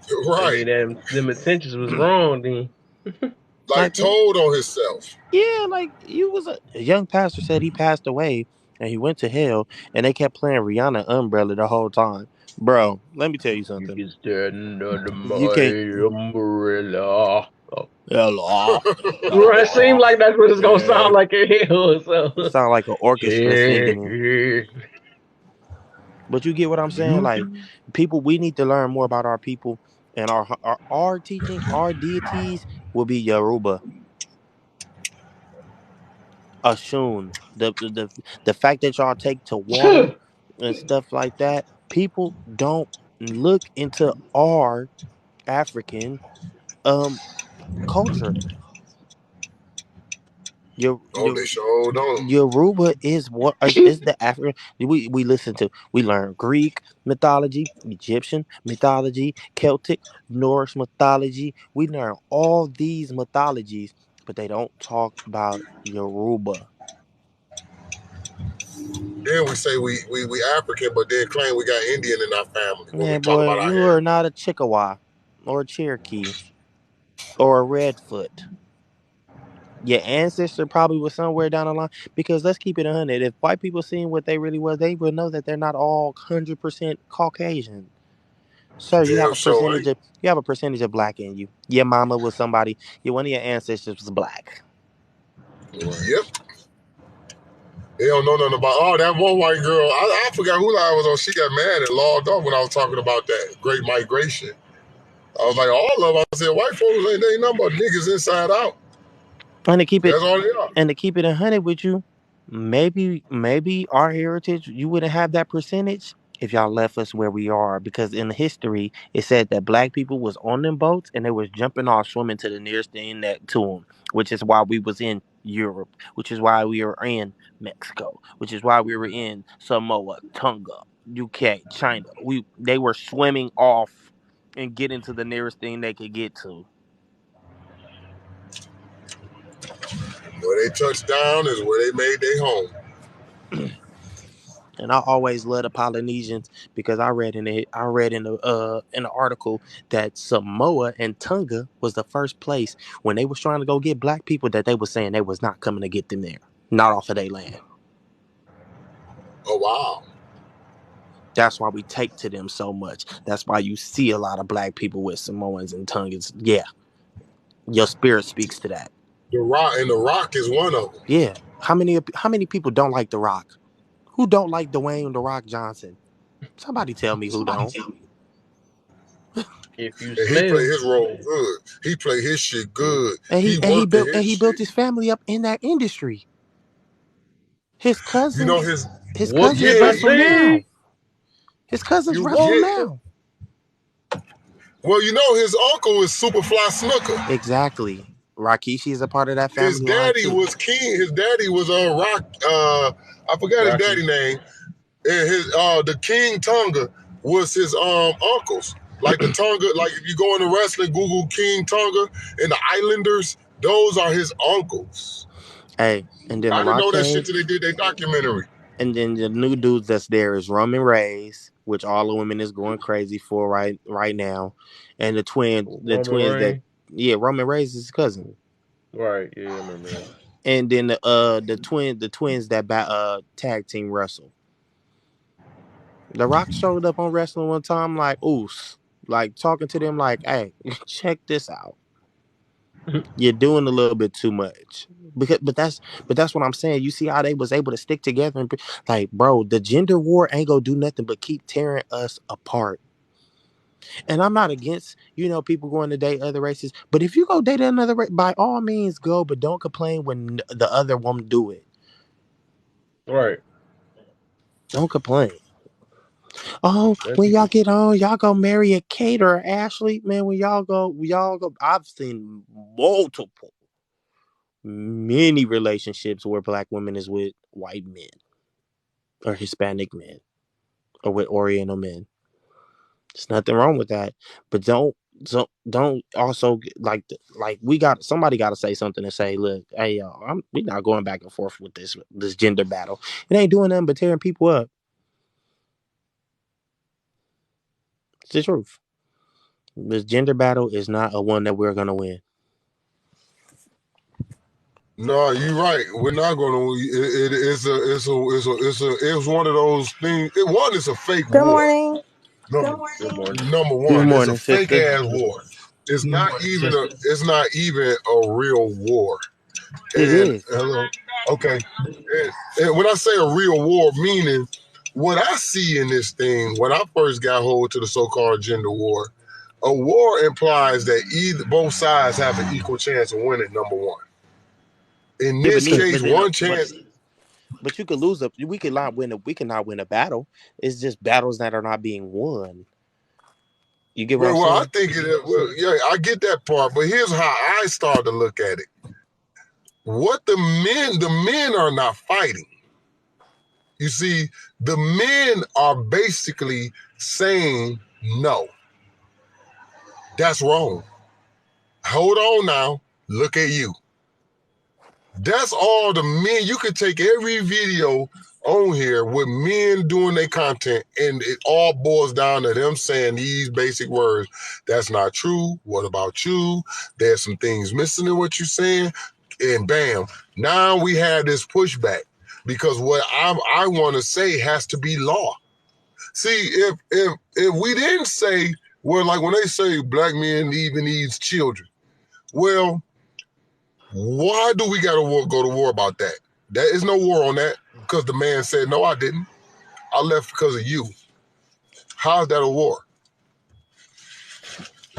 That Right. mean that them intentions was wrong then. Like Like, told on himself. yeah, like you was a young pastor said he passed away and he went to hell and they kept playing Rihanna Umbrella the whole time. Bro, let me tell you You something. can stand under You can't. my umbrella. Oh. Hello. Right, it seems like that's what it's gonna Yeah. sound like in hell. So, It sound like an orchestra yeah, singing it. yeah. But you get what I'm saying? You Like, can. people, we need to learn more about our people And our teaching, our deities will be Yoruba, Ashun. The fact that y'all take to water and stuff like that, people don't look into our African um culture. Oh, they Your sure don't. Yoruba is what is the African we listen to. We learn Greek mythology, Egyptian mythology, Celtic, Norse mythology. We learn all these mythologies, but they don't talk about Yoruba. Then we say we African, but then claim we got Indian in our family when we Man, talk boy, about our you are heritage. not a Chickawa or a Cherokee or a Redfoot. Your ancestor probably was somewhere down the line. Because let's keep it 100. If white people seen what they really was, they would know that they're not all 100% Caucasian. Sir, Damn sure ain't. you have a percentage of black in you. Your mama was somebody. One of your ancestors was black. Right. Yep. They don't know nothing about. Oh, that one white girl. I forgot who I was on. She got mad and logged off when I was talking about that great migration. I was like, all of them. I said, white folks ain't nothing but niggas inside out. And to keep it That's all they are. 100 with you, maybe our heritage you wouldn't have that percentage if y'all left us where we are. Because in history it said that black people was on them boats and they was jumping off swimming to the nearest thing that to them, which is why we was in Europe, which is why we were in Mexico, which is why we were in Samoa, Tonga, UK, China. They were swimming off and getting to the nearest thing they could get to. Where they touched down is where they made their home. And I always love the Polynesians because I read in the article that Samoa and Tonga was the first place when they was trying to go get black people that they was saying they was not coming to get them there, not off of their land. Oh wow. That's why we take to them so much. That's why you see a lot of black people with Samoans and Tongans. Yeah, your spirit speaks to that. The Rock is one of them. Yeah. How many people don't like The Rock? Who don't like Dwayne The Rock Johnson? Somebody tell me who don't. If you And he played smell, his role good. He played his shit good. And He worked at his he built shit. his family up in that industry. His You know cousins, his. his whoop cousins de Yeah, wrestle now. pussy. His cousins You wrestle won't. yeah. now. Well, you know his uncle is Superfly Snooker. Exactly. Rikishi is a part of that His family line daddy too. was King. His daddy was Rock. I forgot his Rocky. daddy name. And his the King Tonga was his uncles. Like the Tonga, like if you go into wrestling, Google King Tonga and the Islanders, those are his uncles. Hey, and then The I didn't Rock know that shit came, till they did their documentary. and then the new dudes that's there is Roman Reigns, which all the women is going crazy for right now, and the Roman twins that Reigns. yeah, Roman Reigns is his cousin, Right. Yeah, I remember that. and then the twins that tag team wrestle. The Rock showed up on wrestling one time like oos, like talking to them like, "Hey, check this out. You're doing a little bit too much." Because, but that's what I'm saying. You see how they was able to stick together and like, bro, the gender war ain't gonna do nothing but keep tearing us apart. And I'm not against people going to date other races, but if you go date another race, by all means go, but don't complain when the other woman do it. Right. Don't complain. Oh, That's when y'all get on, y'all go marry a caterer, Ashley. Man, when y'all go. I've seen many relationships where black women is with white men or Hispanic men or with Oriental men. There's nothing wrong with that, but don't also like we got somebody got to say something and say, look, hey y'all, we not going back and forth with this gender battle. It ain't doing nothing but tearing people up. It's the truth. This gender battle is not a one that we're gonna win. No, you're right. We're not going to. It's one of those things. One is a fake Good war. morning. good morning. Number Good one, it's a morning, fake sister. ass war. It's not even a. It's not even a real war. It And is. hello, okay. And when I say a real war, meaning what I see in this thing when I first got hold to the so-called gender war, A war implies that either both sides have an equal chance of winning. Number one. In Yeah, but this need, case, but then, one chance. but you could lose a. We could not win a. We cannot win a battle. It's just battles that are not being won. You get what I'm Well, I saying? think it. Well, yeah, I get that part, but here's how I start to look at it. What the men are not fighting. You see, the men are basically saying no. That's wrong. Hold on now. Look at you. That's all the men. You could take every video on here with men doing their content, and it all boils down to them saying these basic words. That's not true. What about you? There's some things missing in what you're saying. And bam, now we have this pushback because what I want to say has to be law. See, if we didn't say, well, like when they say black men even needs children, well, why do we got to go to war about that? There is no war on that because the man said, no, I didn't. I left because of you. How's that a war?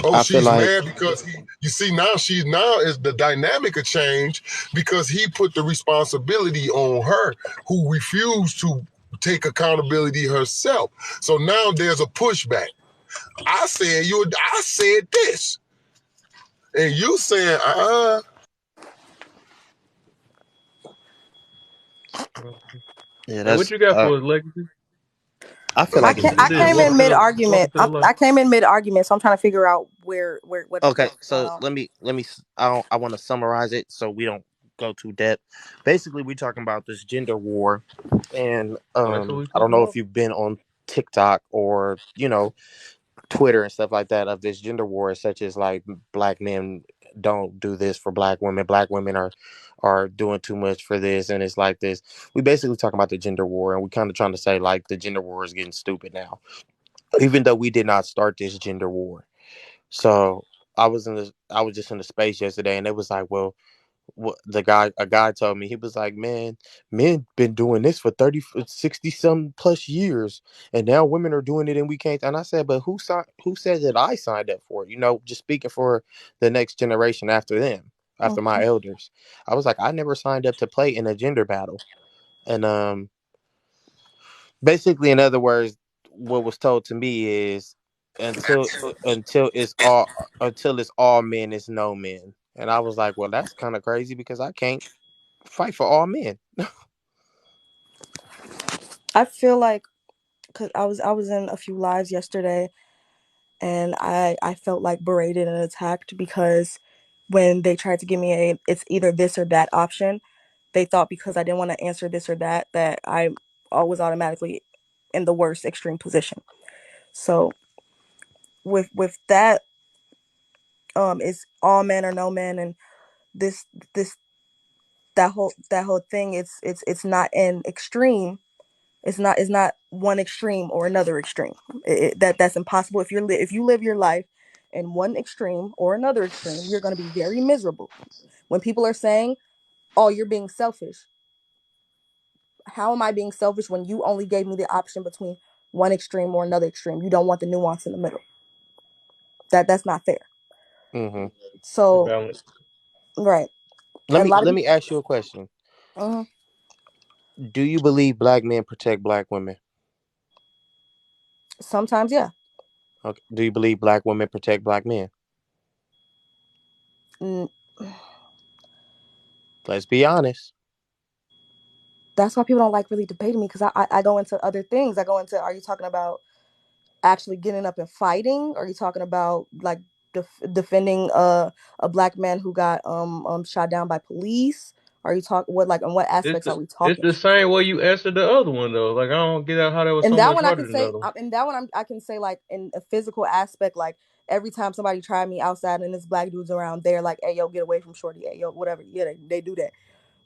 Oh, I feel she's like mad because you see, now is the dynamic of change because he put the responsibility on her who refused to take accountability herself. So now there's a pushback. I said this. And you saying, yeah, Hey, what that's. you got for us, Legacy? I feel like it's What just I it is? came in Welcome to mid the argument. welcome to the light. I came in mid argument, so I'm trying to figure out where okay. what's going So on. let me. I want to summarize it so we don't go too depth. Basically, we're talking about this gender war, and Oh, that's what we I don't talking know if about. you've been on TikTok or Twitter and stuff like that of this gender war, such as like black men don't do this for black women. Black women are doing too much for this, and it's like this. We basically talking about the gender war, and we kind of trying to say like the gender war is getting stupid now, even though we did not start this gender war. So I was just in the space yesterday, and it was like, well, what a guy told me, he was like, man, men been doing this for 30 60 some plus years, and now women are doing it and we can't. And I said, but who said that I signed up for it? Just speaking for the next generation after them, after my Mhm. elders. I was like, I never signed up to play in a gender battle. And basically, in other words, what was told to me is until until it's all until it's all men, it's no men. And I was like, well, that's kind of crazy because I can't fight for all men. I feel like because I was in a few lives yesterday, and I felt like berated and attacked because when they tried to give me a it's either this or that option, they thought because I didn't want to answer this or that I was automatically in the worst extreme position. So with that, it's all men or no men, and this this that whole thing, it's not an extreme. It's not one extreme or another extreme. That's impossible. If you live your life in one extreme or another extreme, you're going to be very miserable. When people are saying, "Oh, you're being selfish," how am I being selfish when you only gave me the option between one extreme or another extreme? You don't want the nuance in the middle. That's not fair. hmm The So balance. right, Let a me lot of let me people. ask you a question. uh Do you believe black men protect black women? Sometimes, yeah. Okay. Do you believe black women protect black men? Mm, Let's be honest. that's why people don't like really debating me because I go into other things. I go into, are you talking about actually getting up and fighting? Are you talking about like defending a black man who got shot down by police? Are you talking what, like, on what It's aspects the are we it's talking? the same way you answered the other one though. Like I don't get out how that was And so that much one I harder can than the say, other one. and that one I can say, like, in a physical aspect, like every time somebody tried me outside and this black dude's around, they're like, "Hey, yo, get away from shorty, hey, yo, whatever." Yeah, they do that.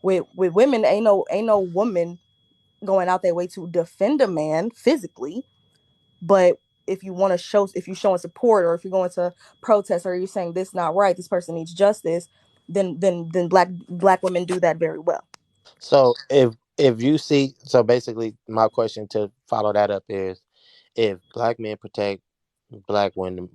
With women, ain't no woman going out their way to defend a man physically. But if you showing support, or if you're going to protest, or you're saying this not right, this person needs justice, then black women do that very well. So if you see, so basically my question to follow that up is, if black men protect black women,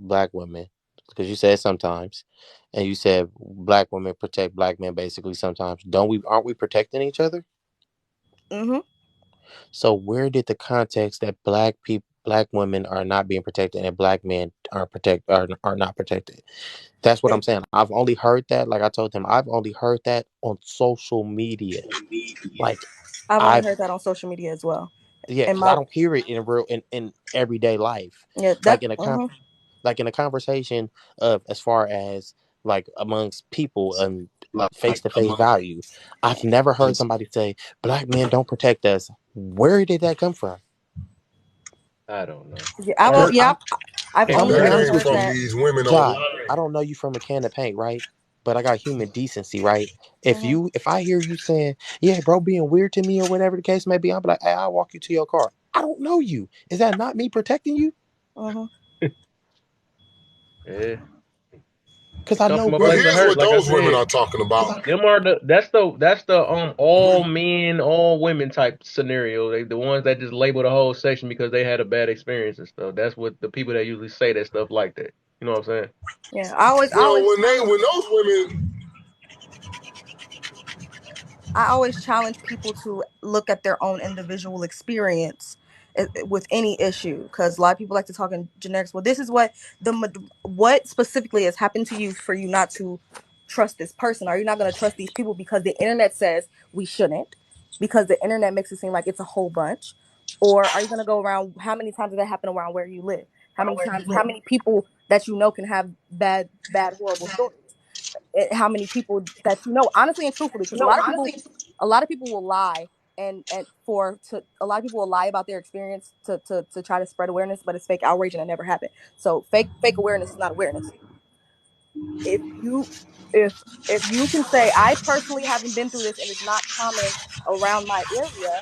because you said sometimes, and you said black women protect black men basically sometimes. Don't we? Aren't we protecting each other? Mm-hmm. So where did the context that black people, black women are not being protected and black men are not protected? That's what I'm saying. I've only heard that, like I told him, I've only heard that on social media. Like I've only I've heard that on social media as well. yeah, And because I my don't hear it in real in everyday life. yeah, Like that in a like in a conversation of as far as like amongst people and like face to face value. I've never heard somebody say black men don't protect us. Where did that come from? I don't know. yeah, Because I've I'm only gonna That be ever honest came with heard from you, that. these women Josh. online. I don't know you from a can of paint, right? But I got human decency, right? Hmm. If I hear you saying, "Yeah, bro, being weird to me" or whatever the case may be, I'm like, "Hey, I'll walk you to your car." I don't know you. Is that not me protecting you? Hmm. Yeah, Because it I come know, from a But bro. place of here's hurt. what Like I those women said, are talking about. them are that's the all men, all women type scenario. They the ones that just label the whole section because they had a bad experience and stuff. That's what the people that usually say that stuff like that. You know what I'm saying? Yeah, I Well, always challenge. when those women, I always challenge people to look at their own individual experience with any issue, because a lot of people like to talk in generics. Well, this is what specifically has happened to you for you not to trust this person. Are you not going to trust these people because the internet says we shouldn't? Because the internet makes it seem like it's a whole bunch. Or are you going to go around? How many times did that happen around where you live? How many times? How many people that you know can have bad, horrible stories? How many people that you know, honestly and truthfully, because a lot of people will lie, and for to a lot of people will lie about their experience to try to spread awareness, but it's fake outrage and it never happened. So fake awareness is not awareness. If you if you can say I personally haven't been through this and it's not common around my area,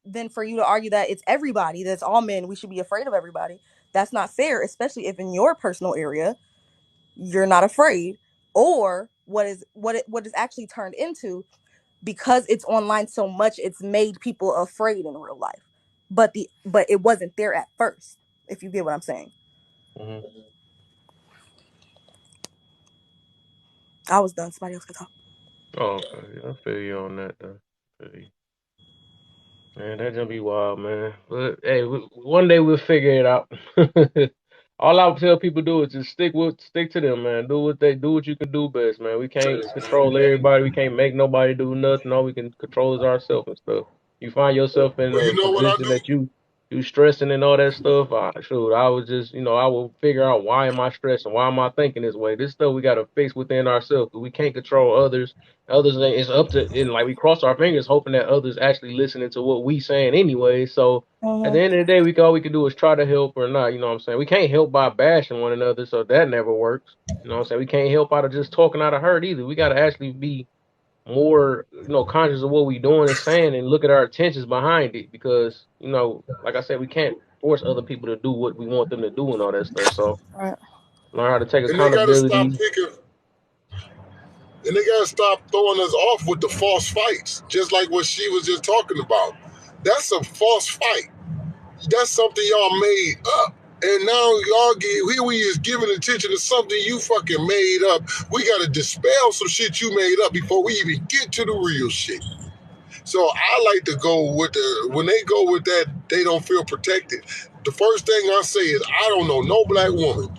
then for you to argue that it's everybody, that's all men, we should be afraid of everybody, that's not fair, especially if in your personal area you're not afraid. Or what is actually turned into, because it's online so much, it's made people afraid in real life, but it wasn't there at first, if you get what I'm saying. Hmm. I was done. Somebody else can talk. Oh, okay. Yeah, I feel you on that though. Feel you. Man, that gonna be wild, man. But hey, one day we'll figure it out. All I would tell people do is just stick to them, man. Do what you can do best, man. We can't control everybody. We can't make nobody do nothing. All we can control is ourselves and stuff. You find yourself in well, you a know what I position that do? you stressing and all that stuff. Shoot, I was just I will figure out why am I stressing? Why am I thinking this way? This stuff we gotta fix within ourselves. 'Cause we can't control others. Others, it's up to, and like we cross our fingers, hoping that others actually listening to what we saying anyway. So at the Mm-hmm. end of the day, all we can do is try to help or not. You know what I'm saying? We can't help by bashing one another, so that never works. You know what I'm saying? We can't help out of just talking out of hurt either. We got to actually be more, conscious of what we doing and saying, and look at our intentions behind it. Because like I said, we can't force other people to do what we want them to do and all that stuff. So All right. learn how to take And they got to stop accountability. picking. And they got to stop throwing us off with the false fights, just like what she was just talking about. That's a false fight. That's something y'all made up. And now y'all here we is giving attention to something you fucking made up. We got to dispel some shit you made up before we even get to the real shit. So I like to go with when they go with that, they don't feel protected. The first thing I say is, I don't know no black woman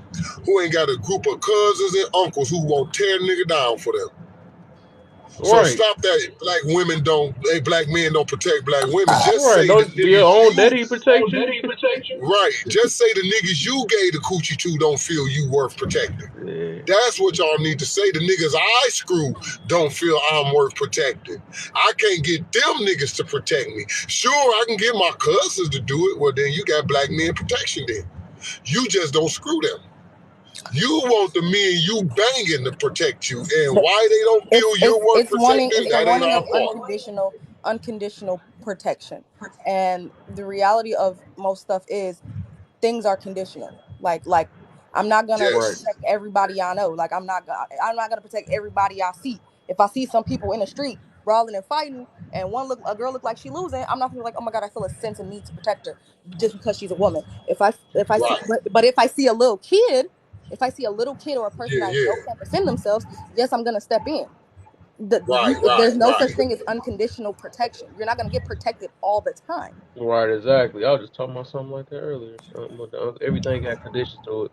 who ain't got a group of cousins and uncles who won't tear a nigga down for them. So Right, stop that black men don't protect black women. Just right. say the Don't your niggas own you daddy protect you. right. Just say the niggas you gave the coochie to don't feel you worth protecting. Yeah. That's what y'all need to say. The niggas I screw don't feel I'm worth protecting. I can't get them niggas to protect me. Sure, I can get my cousins to do it. Well, then you got black men protection then. You just don't screw them. You want the men you banging to protect you. And But why they don't feel you're worth protecting, it's the that ain't wanting our of fault. unconditional protection. And the reality of most stuff is things are conditional. Like I'm not gonna Right. Yes. protect everybody I know. Like I'm not gonna protect everybody I see. If I see some people in the street brawling and fighting, and a girl look like she losing, I'm not gonna be like, oh my god, I feel a sense of need to protect her just because she's a woman. If I see, Right. but if I see a little kid, if I see a little kid or a person Yeah, that I know yeah. can't defend themselves, yes, I'm gonna step in. Right, There's right, no such right. thing as unconditional protection. You're not gonna get protected all the time. Right, exactly. I was just talking about something like that earlier. Something about everything got conditions to it.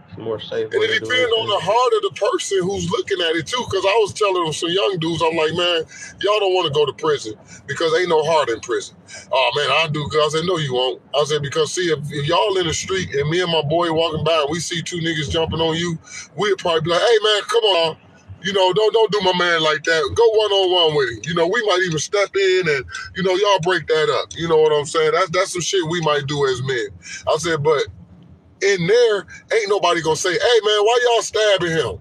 It's a more safe And way it to do depends on everything. the heart of the person who's looking at it too. Because I was telling them some young dudes, I'm like, man, y'all don't want to go to prison because ain't no heart in prison. Oh man, I do. Cause I said, no, you won't. I said, because see, if y'all in the street and me and my boy walking by and we see two niggas jumping on you, we'd probably be like, hey man, come on. You know, don't do my man like that. Go one-on-one with him. You know, we might even step in and, you know, y'all break that up. You know what I'm saying? That's some shit we might do as men. I said, but in there, ain't nobody gonna say, hey man, why y'all stabbing him?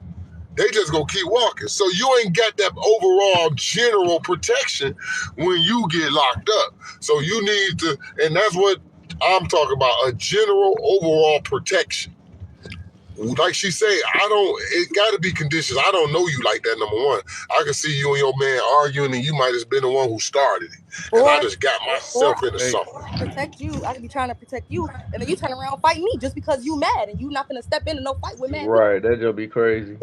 They just gonna keep walking. So you ain't got that overall general protection when you get locked up. So you need to, and that's what I'm talking about, a general overall protection. Like she say, it gotta be conditions. I don't know you like that, number one. I can see you and your man arguing and you might have been the one who started it. And I Or just got or myself into Hey, something. protect you. I could be trying to protect you, and then you turn around fighting me just because you mad, and you not gonna step in and no fight with mad people. right, that just be crazy.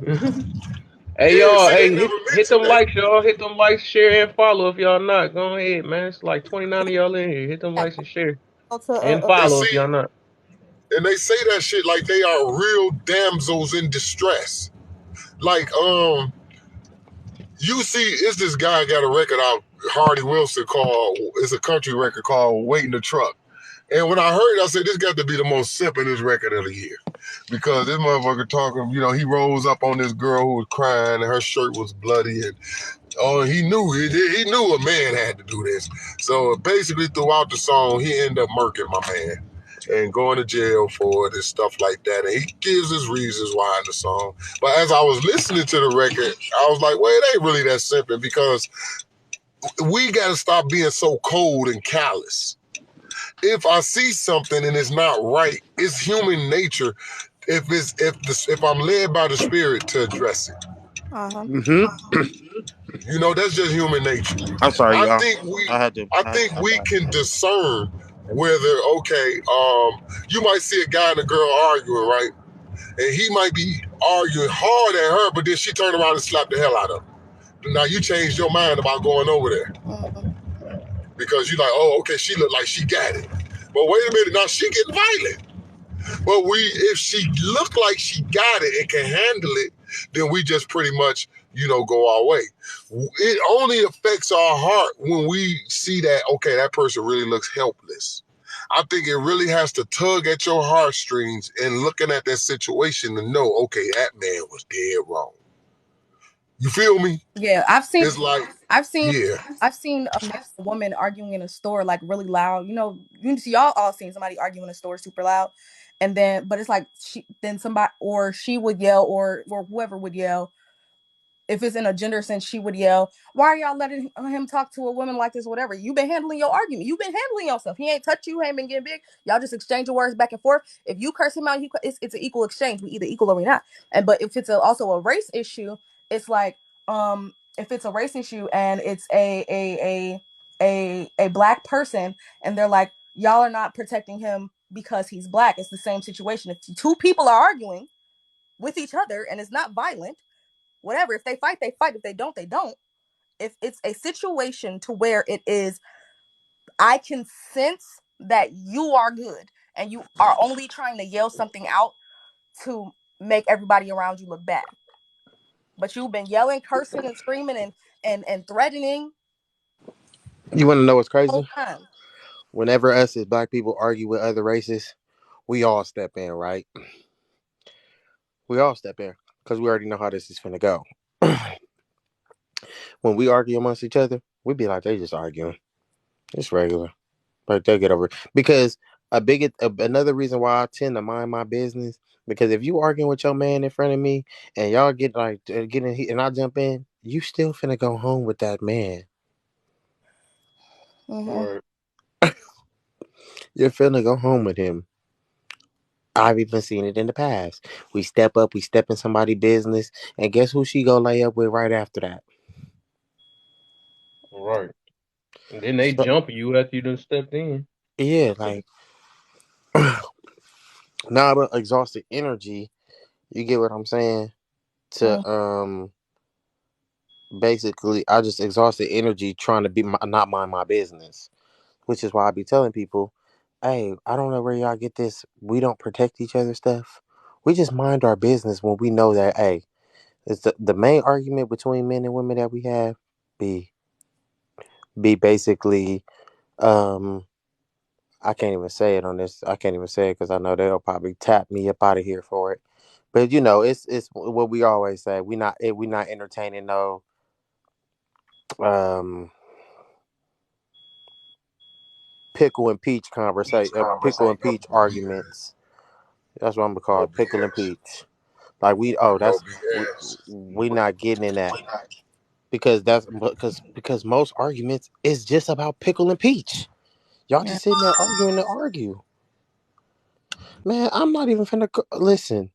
Hey Yeah, y'all, see, they hey, never hit mentioned them that. likes, y'all. Hit them likes, share, and follow if y'all not. Go ahead, man. It's like 29 of y'all in here. Hit them Yeah, likes and share. go to And And follow if see, y'all not. and they say that shit like they are real damsels in distress. Like, you see, it's this guy got a record out, Hardy Wilson, called, it's a country record called Waiting the Truck. And when I heard it, I said, this got to be the most simpinest record of the year. Because this motherfucker talking, you know, he rolls up on this girl who was crying and her shirt was bloody. And he knew a man had to do this. So basically throughout the song, he ended up murking my man and going to jail for it and stuff like that. And he gives his reasons why in the song. But as I was listening to the record, I was like, well, it ain't really that simple because we got to stop being so cold and callous. If I see something and it's not right, it's human nature. If I'm led by the spirit to address it, uh-huh. Mm-hmm. you know, that's just human nature. I'm sorry, I y'all. think we, I had to. I I think had we to. can discern whether you might see a guy and a girl arguing, right? And he might be arguing hard at her, but then she turned around and slapped the hell out of him. Now you changed your mind about going over there Mhm. because you like, oh, okay, she looked like she got it. But wait a minute, now she getting violent. But if she looked like she got it and can handle it, then we just pretty much, you know, go our way. It only affects our heart when we see that, okay, that person really looks helpless. I think it really has to tug at your heartstrings and looking at that situation to know, okay, that man was dead wrong. You feel me? Yeah, It's like, I've seen, yeah, I've seen a man and a woman arguing in a store like really loud. You know, you see y'all all seen somebody arguing in a store super loud, and then but it's like then somebody or she would yell or whoever would yell. If it's in a gender sense, she would yell, "Why are y'all letting him talk to a woman like this? Whatever. You've been handling your argument. You've been handling yourself. He ain't touched you. He ain't been getting big. Y'all just exchanging words back and forth. If you curse him out, it's an equal exchange. We either equal or we not. And but if it's also a race issue, it's like if it's a race issue and it's a black person and they're like y'all are not protecting him because he's black. It's the same situation. If two people are arguing with each other and it's not violent whatever. If they fight, they fight. If they don't, they don't. If it's a situation to where it is, I can sense that you are good and you are only trying to yell something out to make everybody around you look bad. But you've been yelling, cursing, and screaming and threatening You want to know what's the whole crazy? time. Whenever us as black people argue with other races, we all step in, right? We all step in because we already know how this is finna go. When we argue amongst each other, we be like, they just arguing. It's regular. But they'll get over it. Because another reason why I tend to mind my business, because if you arguing with your man in front of me and y'all getting heat and I jump in, you still finna go home with that man. Mm-hmm. Right. You're finna go home with him. I've even seen it in the past. We step up, we step in somebody's business, and guess who she go lay up with right after that? Right. And then they So, jump you after you done stepped in. yeah, like now the exhausted energy, you get what I'm saying? Mm. To basically I just exhausted energy trying to not mind my business. Which is why I be telling people, hey, I don't know where y'all get this. We don't protect each other stuff. We just mind our business when we know that, hey, it's the main argument between men and women that we have be basically um I can't even say it on this. I can't even say it because I know they'll probably tap me up out of here for it. But you know, it's what we always say. We not entertaining no um pickle and peach conversation, pickle and peach arguments. That's what I'm gonna call No it, pickle and BS. peach. Like No that's BS. we not getting in that because because most arguments is just about pickle and peach. Y'all Yeah. just sitting there arguing to argue. Man, I'm not even finna listen.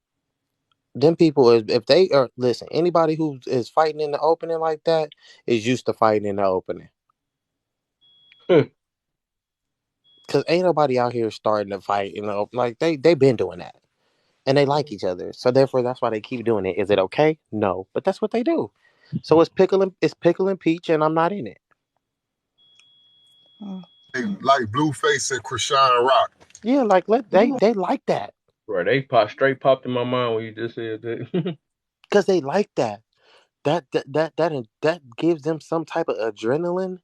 Them people is if they are listen. Anybody who is fighting in the opening like that is used to fighting in the opening. Cause ain't nobody out here starting to fight. You know, like they been doing that. And they like each other. So therefore that's why they keep doing it. Is it okay? No. But that's what they do. So it's pickle and peach and I'm not in it. Mm. Like Blueface and Krishan Rock. Yeah, like they like that. Right, they popped in my mind when you just said that. Because they like that. That gives them some type of adrenaline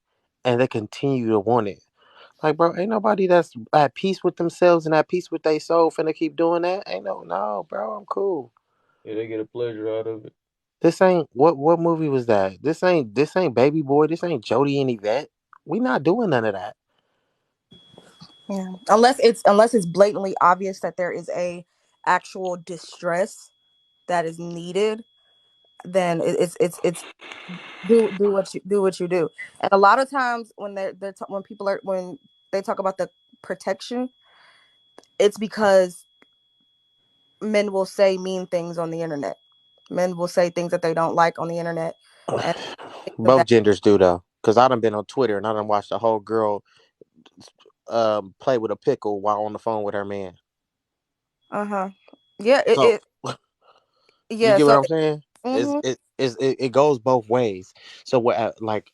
and they continue to want it. Like, bro, ain't nobody that's at peace with themselves and at peace with their soul finna keep doing that. Ain't no, bro, I'm cool. Yeah, they get a pleasure out of it. This ain't what movie was that? This ain't Baby Boy. This ain't Jody and Yvette. We not doing none of that. Yeah. Unless it's blatantly obvious that there is a actual distress that is needed, then it's do what you do. And a lot of times when when people are when they talk about the protection, it's because men will say mean things on the internet. Men will say things that they don't like on the internet, and think of Both that. genders do though, because I done been on Twitter and I done watched a whole girl play with a pickle while on the phone with her man. Uh-huh. Yeah. So you Yeah. get what So. I'm saying? Mm-hmm. It goes both ways. So what like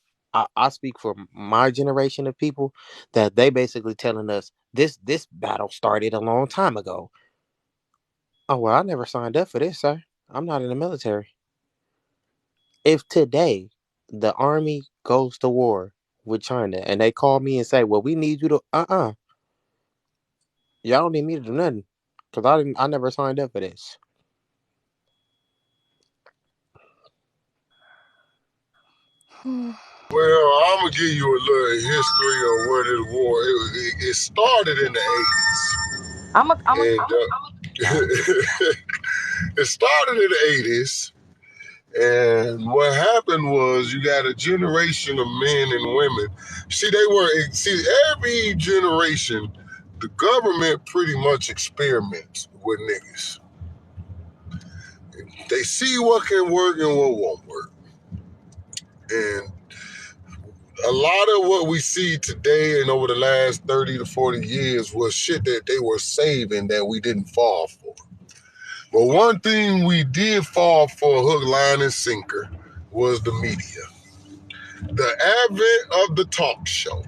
I speak for my generation of people that they basically telling us this battle started a long time ago. Oh well, I never signed up for this, sir. I'm not in the military. If today the army goes to war with China and they call me and say, "Well, we need you to," y'all don't need me to do nothing because I never signed up for this. Well, I'm gonna give you a little history of where this war. It started in the I'm a. 80s, and it started in the 80s. And what happened was you got a generation of men and women. See, every generation, the government pretty much experiments with niggas. They see what can work and what won't work. And a lot of what we see today and over the last 30 to 40 years was shit that they were saving that we didn't fall for. But one thing we did fall for, hook, line, and sinker, was the media. The advent of the talk show.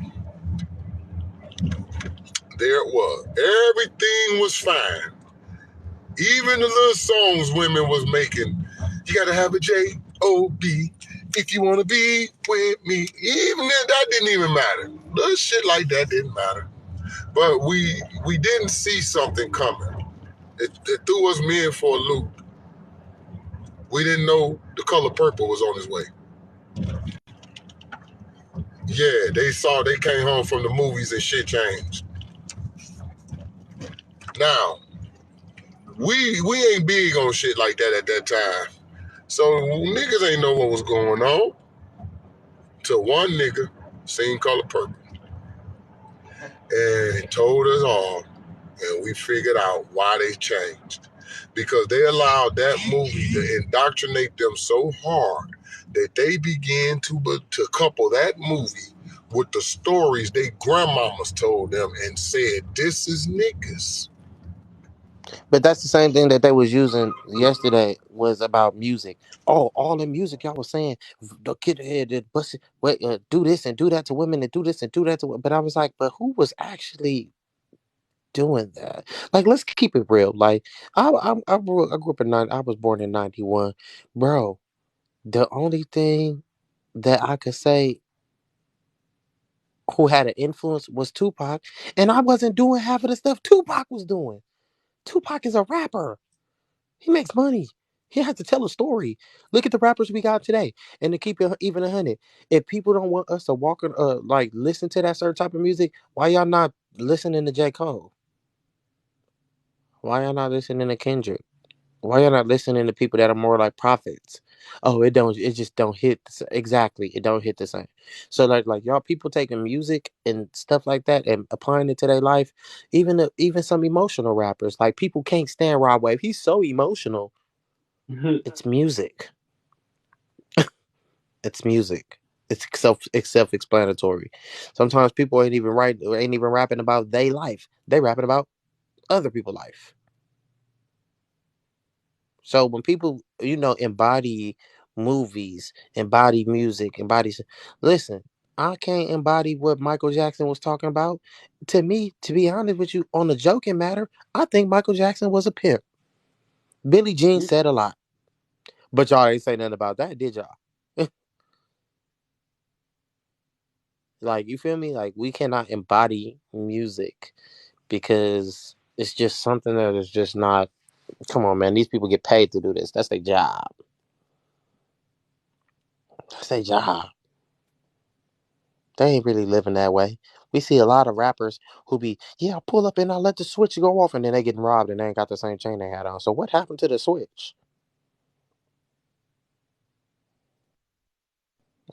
There it was. Everything was fine. Even the little songs women was making. You gotta have a J-O-B if you wanna be with me. Even that didn't even matter. Little shit like that didn't matter. But we didn't see something coming. It threw us men for a loop. We didn't know the color purple was on his way. Yeah, they came home from the movies and shit changed. Now, we ain't big on shit like that at that time. So niggas ain't know what was going on till one nigga seen Color Purple and told us all, and we figured out why they changed. Because they allowed that movie to indoctrinate them so hard that they began to couple that movie with the stories they grandmamas told them and said, "This is niggas." But that's the same thing that they was using yesterday was about music. Oh, all the music y'all was saying, the kid head, bust it, wait, do this and do that to women and do this and do that to women. But I was like, but who was actually doing that? Like, let's keep it real. Like, I grew up in I was born in 91, bro. The only thing that I could say who had an influence was Tupac, and I wasn't doing half of the stuff Tupac was doing. Tupac is a rapper. He makes money. He has to tell a story. Look at the rappers we got today. And to keep it even 100, if people don't want us to walk like listen to that certain type of music, why y'all not listening to J. Cole? Why y'all not listening to Kendrick? Why y'all not listening to people that are more like prophets? Oh, it just don't hit exactly. It don't hit the same. So like y'all people taking music and stuff like that and applying it to their life, even some emotional rappers. Like people can't stand Rod Wave. He's so emotional. It's music. It's music. It's self-explanatory. Sometimes people ain't even rapping about their life. They rapping about other people's life. So when people, embody movies, embody music, listen, I can't embody what Michael Jackson was talking about. To me, to be honest with you, on the joking matter, I think Michael Jackson was a pimp. Billie Jean said a lot, but y'all ain't say nothing about that, did y'all? Like, you feel me? Like, we cannot embody music because it's just something that is just not. Come on, man. These people get paid to do this. That's their job. That's their job. They ain't really living that way. We see a lot of rappers who be, yeah, I pull up and I let the switch go off, and then they getting robbed and they ain't got the same chain they had on. So what happened to the switch?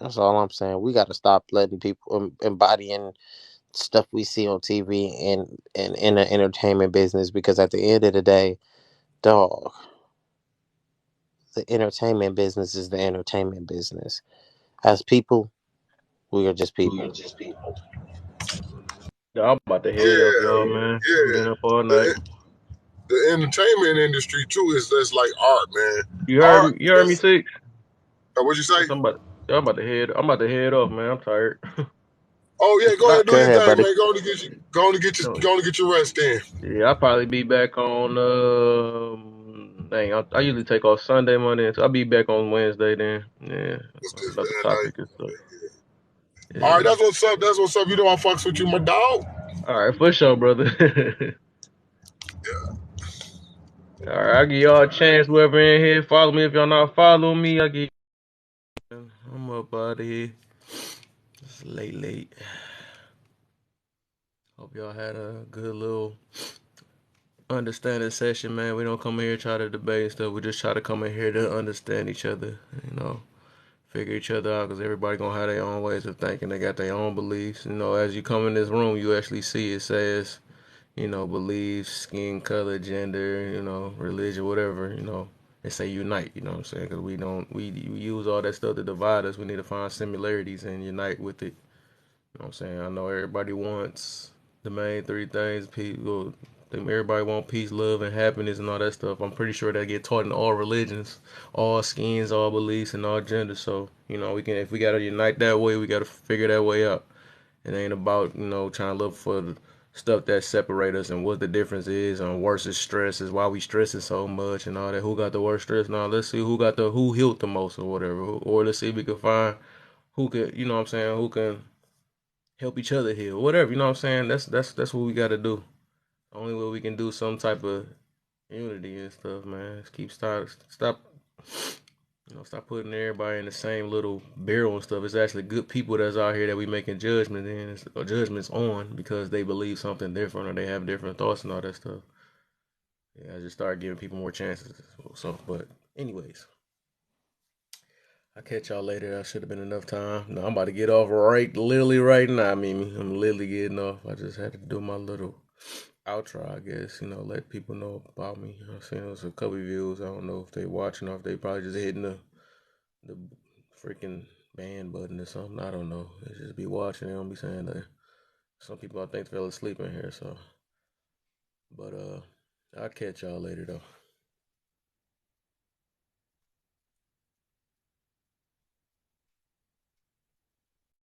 That's all I'm saying. We got to stop letting people embodying stuff we see on TV and in the entertainment business, because at the end of the day, dog, the entertainment business is the entertainment business. As people, we are just people. Yeah, I'm about to head up, y'all, Yeah, man. I've been yeah. up all night. The entertainment industry too is that's like art, man. You heard Art. me? You heard me, That's Six? what you say. I'm about, yeah, I'm about to head. I'm about to head off, man. I'm tired. Oh yeah, go I, ahead, do Go your ahead, thing, buddy. man. no, Go on to get your rest in. yeah, I'll probably be back on. Dang, I usually take off Sunday, Monday, so I'll be back on Wednesday then. Yeah, What's this about the damn night? topic and stuff. All right, Yeah. that's what's up. That's what's up. You know I fucks with you, my dog. All right, for sure, brother. All right, I'll give y'all a chance. Whoever in here, follow me. If y'all not following me, I give. I'm up out of here. It's late, late. Hope y'all had a good little understanding session, man. We don't come in here try to debate and stuff. We just try to come in here to understand each other, figure each other out, because everybody gonna have their own ways of thinking. They got their own beliefs. As you come in this room, you actually see it says, beliefs, skin color, gender, religion, whatever, they say unite, you know what I'm saying? Because we use all that stuff to divide us. We need to find similarities and unite with it. You know what I'm saying? I know everybody wants the main three things. People, think everybody want peace, love, and happiness, and all that stuff. I'm pretty sure that get taught in all religions, all skins, all beliefs, and all genders. So we can, if we gotta unite that way, we gotta figure that way out. It ain't about trying to look for the stuff that separate us and what the difference is on versus stress is why we stressing so much and all that. Who got the worst stress? Now let's see who healed the most or whatever. Or let's see if we can find who could, what I'm saying, who can help each other heal, whatever. You know what I'm saying? That's what we got to do. Only way we can do some type of unity and stuff, man. Just stop putting everybody in the same little barrel and stuff. It's actually good people that's out here that we making judgments on because they believe something different or they have different thoughts and all that stuff. Yeah, I just start giving people more chances. So, but anyways, I'll catch y'all later. That should have been enough time. No, I'm about to get off literally right now, Mimi. I'm literally getting off. I just had to do my little outro, I guess. Let people know about me. I've seen there's a couple of views. I don't know if they watching or if they probably just hitting the freaking ban button or something. I don't know. They just be watching. They don't be saying that. Some people I think fell asleep in here. So, but I'll catch y'all later though.